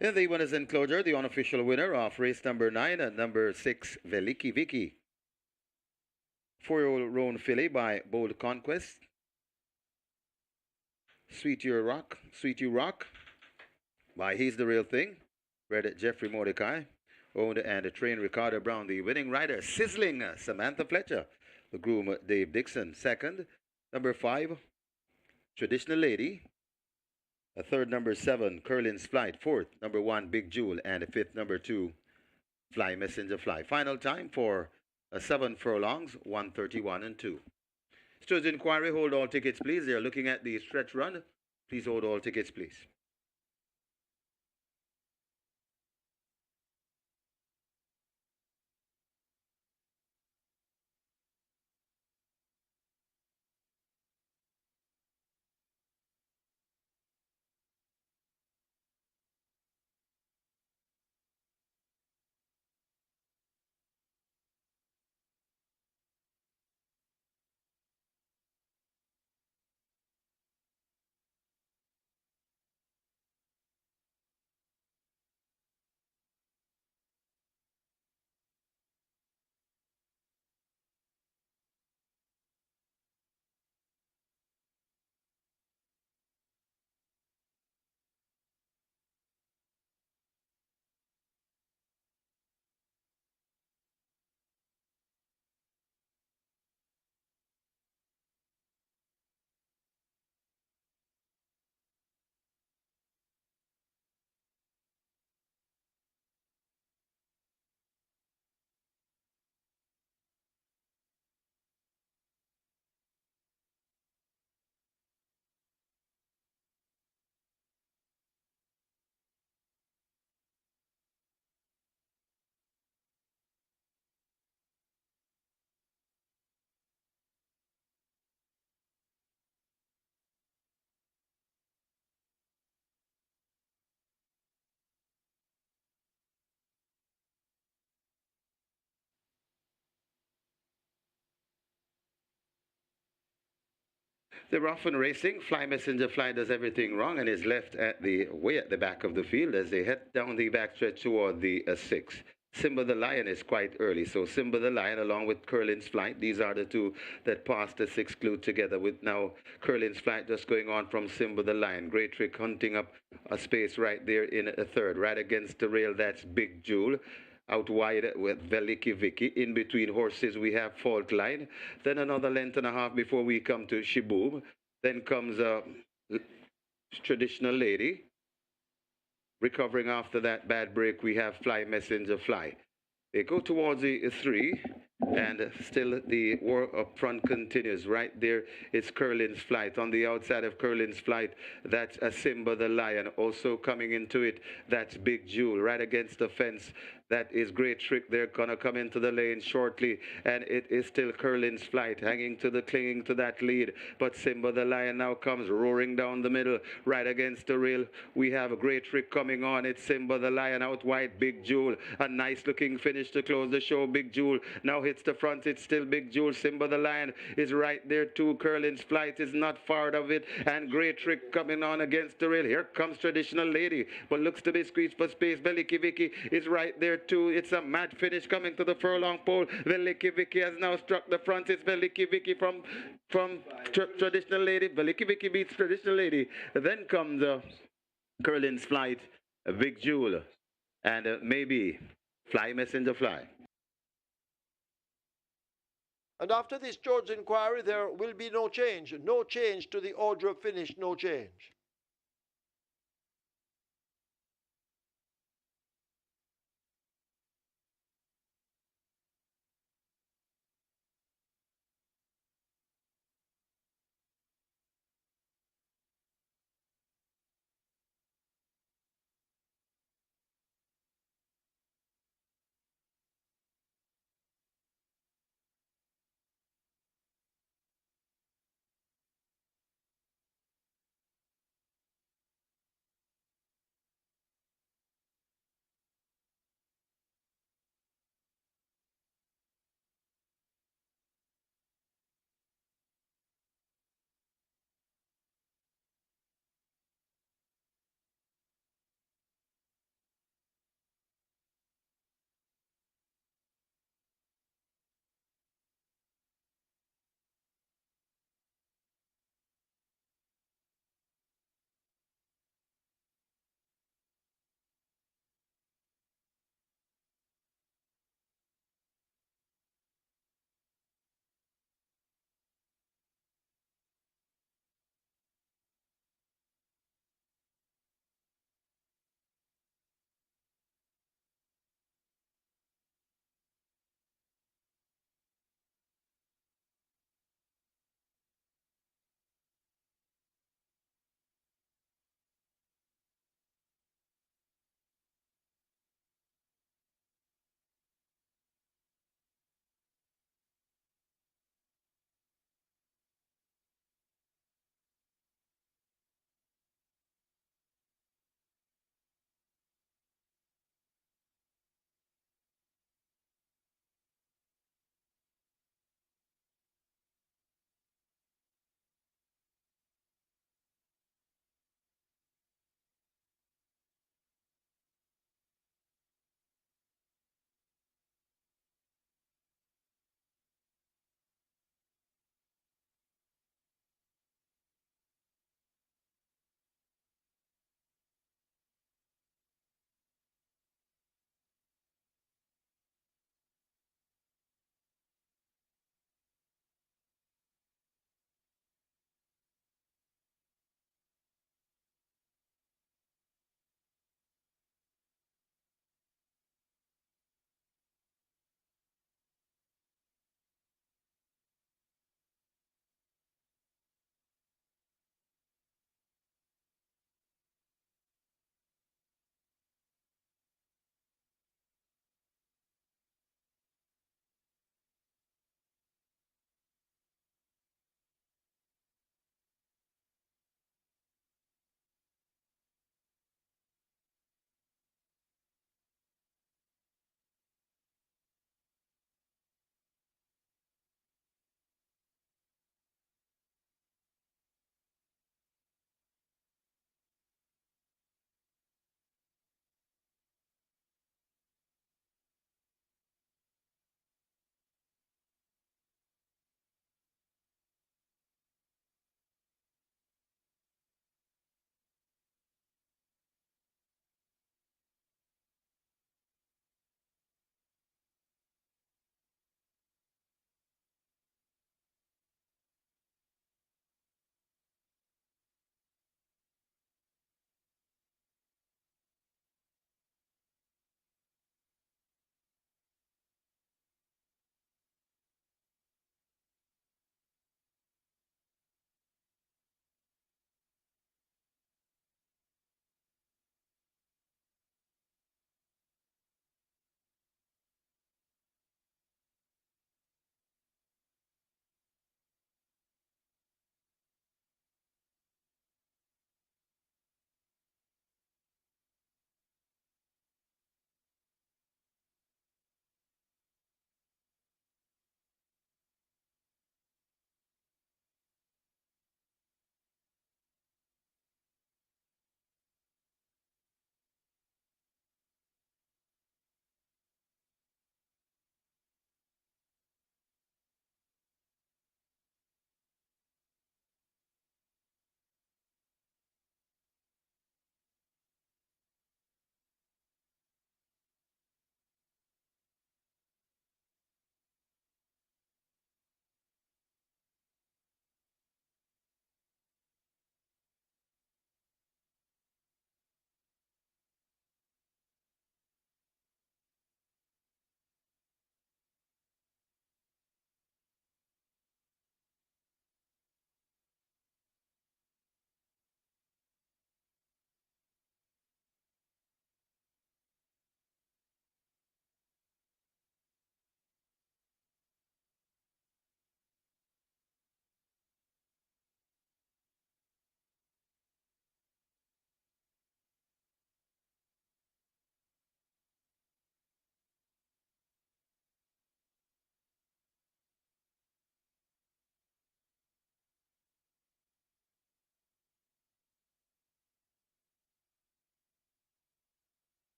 In the winners enclosure, the unofficial winner of race number 9 and number 6, Veliki Vicky. 4-year-old roan filly by Bold Conquest. Sweet You Rock by He's the Real Thing. Read at Jeffrey Mordecai. Owned and trained Ricardo Brown. The winning rider, Sizzling Samantha Fletcher. The groom, Dave Dixon. Second, number 5, Traditional Lady. A third, number 7, Curlin's Flight. Fourth, number 1, Big Jewel. And a fifth, number 2, Fly Messenger Fly. Final time for 7 furlongs, 1:31 and 2. Stewards inquiry, hold all tickets, please. They're looking at the stretch run. Please hold all tickets, please. They're often racing. Fly Messenger Fly does everything wrong and is left at the way at the back of the field as they head down the backstretch toward the 6. Simba the Lion is quite early. So Simba the Lion along with Curlin's Flight, these are the two that passed the 6 clue together with now Curlin's Flight just going on from Simba the Lion. Great Trick hunting up a space right there in a third. Right against the rail, that's Big Jewel. Out wide with Veliki Vicky. In between horses, we have Fault Line. Then another length and a half before we come to Shiboom. Then comes Traditional Lady. Recovering after that bad break, we have Fly Messenger Fly. They go towards the 3, and still the war up front continues. Right there, it's Curlin's Flight. On the outside of Curlin's Flight, that's a Simba the Lion. Also coming into it, that's Big Jewel. Right against the fence, that is Great Trick. They're going to come into the lane shortly, and it is still Curlin's Flight clinging to that lead. But Simba the Lion now comes roaring down the middle, right against the rail. We have a Great Trick coming on. It's Simba the Lion out wide, Big Jewel. A nice looking finish to close the show. Big Jewel now hits the front. It's still Big Jewel. Simba the Lion is right there too. Curlin's Flight is not far of it, and Great Trick coming on against the rail. Here comes Traditional Lady, but looks to be squeezed for space. Veliki Vicky is right there too. It's a mad finish coming to the furlong pole. Veliki Vicky has now struck the front. It's Veliki Vicky from Traditional Lady. Veliki Vicky beats Traditional Lady. Then comes Curlin's Flight, Big Jewel, and maybe Fly Messenger Fly. And after this George inquiry, there will be no change. No change to the order of finish, no change.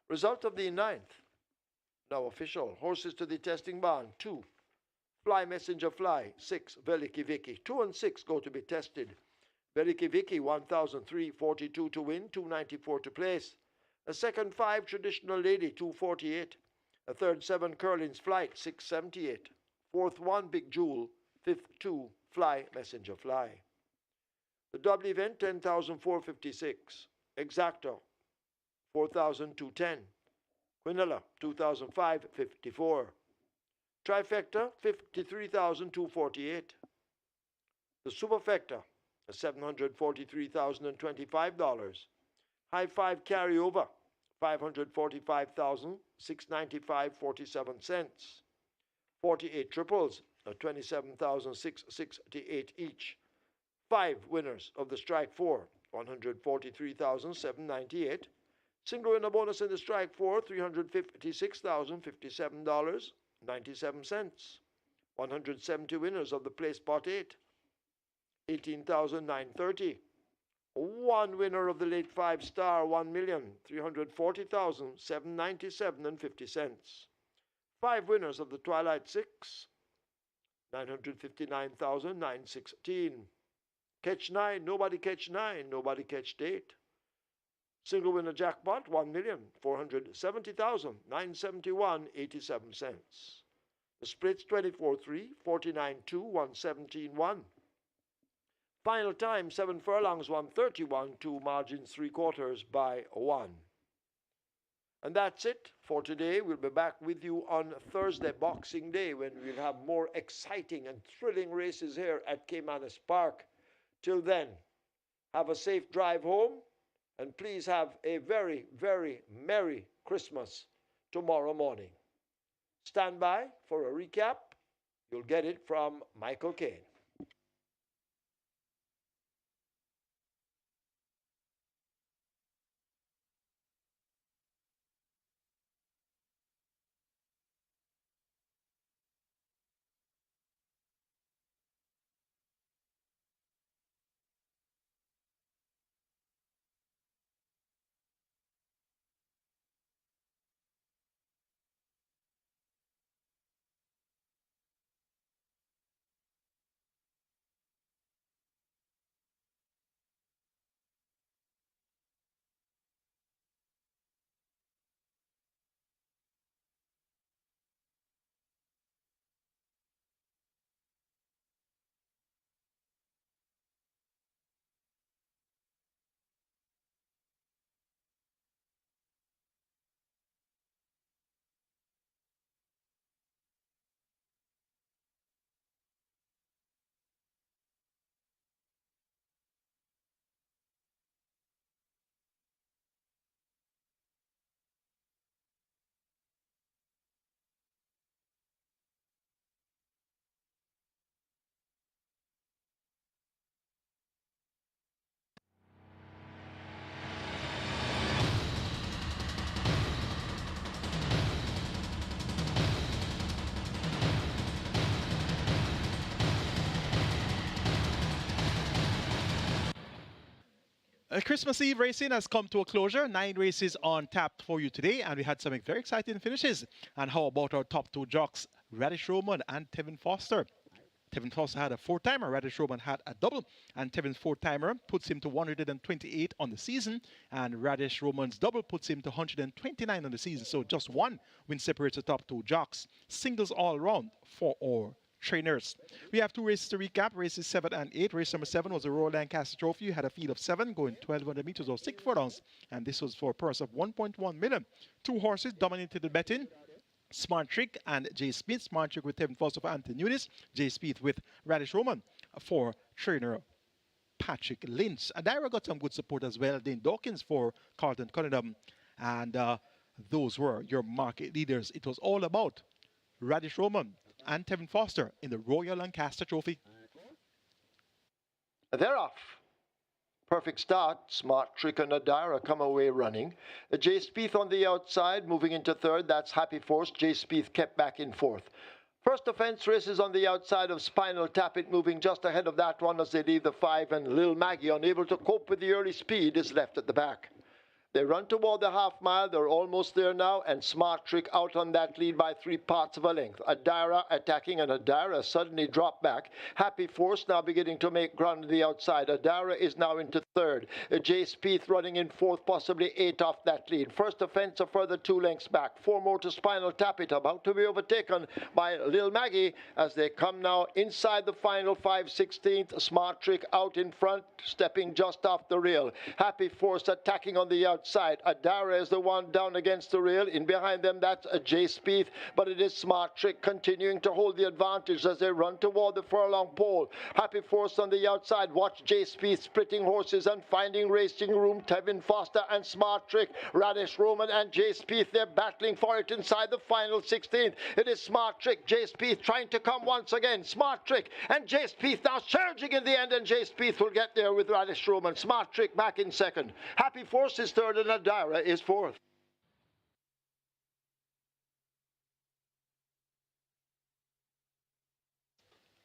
Result of the ninth. Now official. Horses to the testing barn. 2. Fly Messenger Fly. 6. Veliki Vicky. 2 and 6 go to be tested. Veliki Vicky 1,342 to win, 294 to place. A second 5 Traditional Lady 248. A third 7 Curlin's Flight 678. Fourth 1 Big Jewel. Fifth 2 Fly Messenger Fly. The double event 10,456. Exacto 4,210. Quinella 2,554. Trifecta 53,248. The superfecta $743,025. High five carryover $545,695.47. 48 triples 27,668 each. 5 winners of the strike 4 $143,798. Single winner bonus in the strike 4 $356,057.97. 170 winners of the place pot 8 $18,930. 1 winner of the late 5 star 1,340,797.50. 5 winners of the twilight 6 $959,916. Catch 9, nobody catch 9, nobody catched 8. Single winner jackpot 1,470,971.87. The splits 24-3, 49-2, 117-1. Final time 7 furlongs 131, 2 margins 3/4 by 1. And that's it for today. We'll be back with you on Thursday, Boxing Day, when we'll have more exciting and thrilling races here at Caymanas Park. Till then, have a safe drive home, and please have a very, very Merry Christmas tomorrow morning. Stand by for a recap. You'll get it from Michael Kane. Christmas Eve racing has come to a closure. 9 races on tap for you today, and we had some very exciting finishes. And how about our top 2 jocks, Radish Roman and Tevin Foster? Tevin Foster had a 4-timer, Radish Roman had a double, and Tevin's 4-timer puts him to 128 on the season, and Radish Roman's double puts him to 129 on the season. So just 1 win separates the top 2 jocks. Singles all round for our trainers. We have 2 races to recap, races 7 and 8. Race number 7 was the Royal Lancaster Trophy. You had a field of 7 going 1,200 meters or 6 furlongs, and this was for a purse of 1.1 million. 2 horses dominated the betting. Smart Trick and Jay Smith. Smart Trick with Tevin Foster for Anthony Nunes. Jay Smith with Radish Roman for trainer Patrick Lynch. Adira got some good support as well. Dane Dawkins for Carlton Cunningham. And those were your market leaders. It was all about Radish Roman and Tevin Foster in the Royal Lancaster Trophy. They're off. Perfect start. Smart Trick and Adira come away running. Jay Spieth on the outside, moving into third. That's Happy Force. Jay Spieth kept back in fourth. First offense races on the outside of Spinal Tap It, moving just ahead of that one as they leave the 5, and Lil Maggie, unable to cope with the early speed, is left at the back. They run toward the half mile. They're almost there now. And Smart Trick out on that lead by 3/4 of a length. Adira attacking, and Adira suddenly dropped back. Happy Force now beginning to make ground on the outside. Adira is now into third. Jay Spieth running in fourth, possibly 8 off that lead. First offense, a further 2 lengths back. 4 more to Spinal Tap It, about to be overtaken by Lil Maggie as they come now inside the final 5/16. Smart Trick out in front, stepping just off the rail. Happy Force attacking on the outside. Adara is the one down against the rail. In behind them, that's a Jay Spieth, but it is Smart Trick continuing to hold the advantage as they run toward the furlong pole. Happy Force on the outside. Watch Jay Spieth splitting horses and finding racing room. Tevin Foster and Smart Trick. Radish Roman and Jay Spieth, they're battling for it inside the final 16th. It is Smart Trick, Jay Spieth trying to come once again. Smart Trick and Jay Spieth now surging in the end, and Jay Spieth will get there with Radish Roman. Smart Trick back in second. Happy Force is third and Adira is fourth.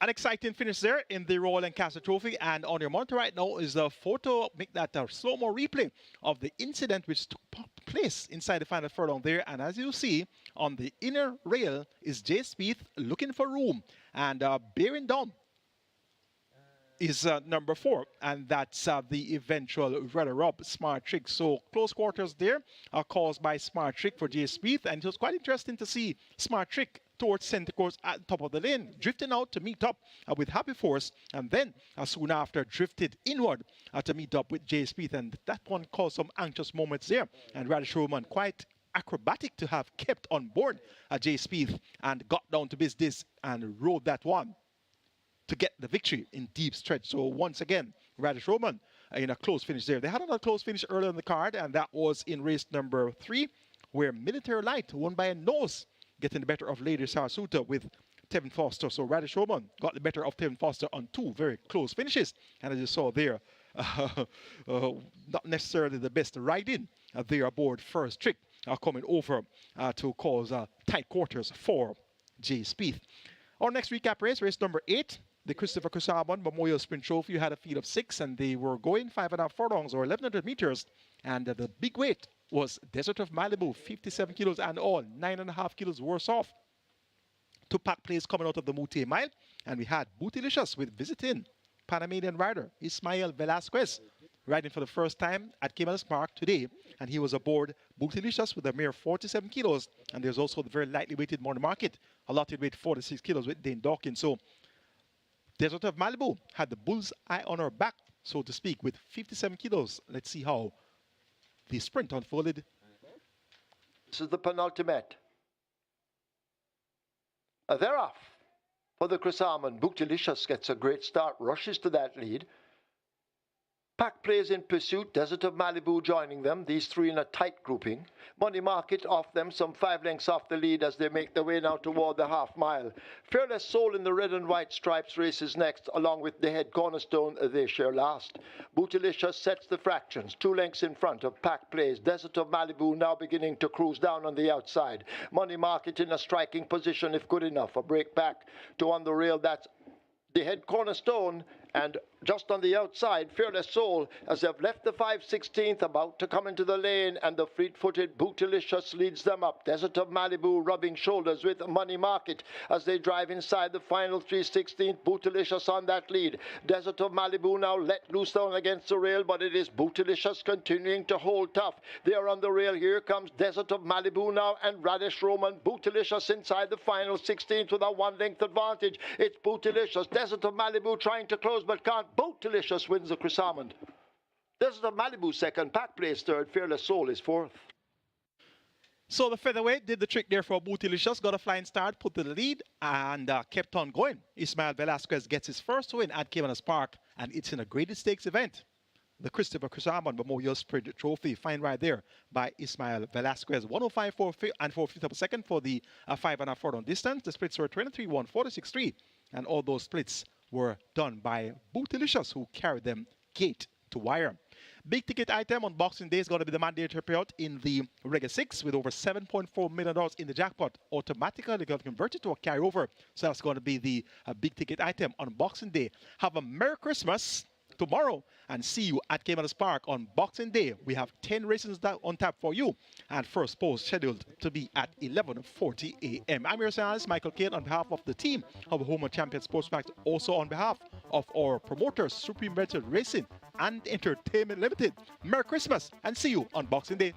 An exciting finish there in the Royal Lancaster Trophy, and on your monitor right now is a photo, make that a slow-mo replay of the incident which took place inside the final furlong there. And as you see, on the inner rail is Jay Spieth looking for room, and bearing down is number 4, and that's the eventual runner-up, Smart Trick. So close quarters there are caused by Smart Trick for Jay Spieth, and it was quite interesting to see Smart Trick towards center course at the top of the lane, drifting out to meet up with Happy Force, and then soon after drifted inward to meet up with Jay Spieth, and that one caused some anxious moments there. And Radish Roman, quite acrobatic to have kept on board Jay Spieth and got down to business and rode that one to get the victory in deep stretch. So once again, Radish Roman in a close finish there. They had another close finish earlier in the card, and that was in race number 3, where Military Light won by a nose, getting the better of Lady Sarasuta with Tevin Foster. So Radish Roman got the better of Tevin Foster on 2 very close finishes. And as you saw there, not necessarily the best riding there aboard First Trick, coming over to cause tight quarters for Jay Spieth. Our next recap race, race number 8, the Christopher Chris Armond Memorial Sprint Trophy. You had a field of 6, and they were going 5.5 furlongs or 1,100 meters. And the big weight was Desert of Malibu, 57 kilos and all, 9.5 kilos worse off. 2 pack plays coming out of the Mute Mile. And we had Bootylicious with visiting Panamanian rider Ismael Velasquez, riding for the first time at Caymanas Park today. And he was aboard Bootylicious with a mere 47 kilos. And there's also the very lightly weighted Morning Market, allotted weight 46 kilos with Dane Dawkins. So Desert of Malibu had the bull's eye on her back, so to speak, with 57 kilos. Let's see how the sprint unfolded. This is the penultimate. They're off for the Chris Armond. Bootylicious gets a great start, rushes to that lead. Pack plays in pursuit, Desert of Malibu joining them, these 3 in a tight grouping. Money Market off them, some 5 lengths off the lead as they make their way now toward the half mile. Fearless Soul in the red and white stripes races next, along with the Head Cornerstone, they share last. Bootylicious sets the fractions, 2 lengths in front of Pack plays. Desert of Malibu now beginning to cruise down on the outside. Money Market in a striking position if good enough. A break back to on the rail, that's the Head Cornerstone, and just on the outside, Fearless Soul, as they've left the 5/16th, about to come into the lane, and the fleet-footed Bootylicious leads them up. Desert of Malibu rubbing shoulders with Money Market as they drive inside the final 3/16th. Bootylicious on that lead. Desert of Malibu now let loose down against the rail, but it is Bootylicious continuing to hold tough. They are on the rail. Here comes Desert of Malibu now, and Radish Roman. Bootylicious inside the final 16th with a 1-length advantage. It's Bootylicious. Desert of Malibu trying to close, but can't. Bootylicious wins the Chris Armond. Desert of Malibu second, Pack plays third, Fearless Soul is fourth. So the featherweight did the trick there for Bootylicious, got a flying start, put to the lead, and kept on going. Ismael Velasquez gets his first win at Caymanas Park, and it's in a graded stakes event. The Christopher Chris Armond Memorial Sprint Trophy, fine right there by Ismael Velasquez. 105 and 4/5 of a second for the 5.5 furlong distance. The splits were 23-1, 46-3, and all those splits were done by Bootylicious, who carried them gate to wire. Big ticket item on Boxing Day is going to be the mandatory payout in the Reggae 6 with over $7.4 million in the jackpot. Automatically going to convert it to a carryover. So that's going to be the big ticket item on Boxing Day. Have a Merry Christmas tomorrow and see you at Caymanas Park on Boxing Day. We have 10 races on tap for you, and first post scheduled to be at 11:40 a.m. I'm your analyst, Michael Kane, on behalf of the team of Home Champion Sports Max, also on behalf of our promoters, Supreme Metal Racing and Entertainment Limited. Merry Christmas and see you on Boxing Day.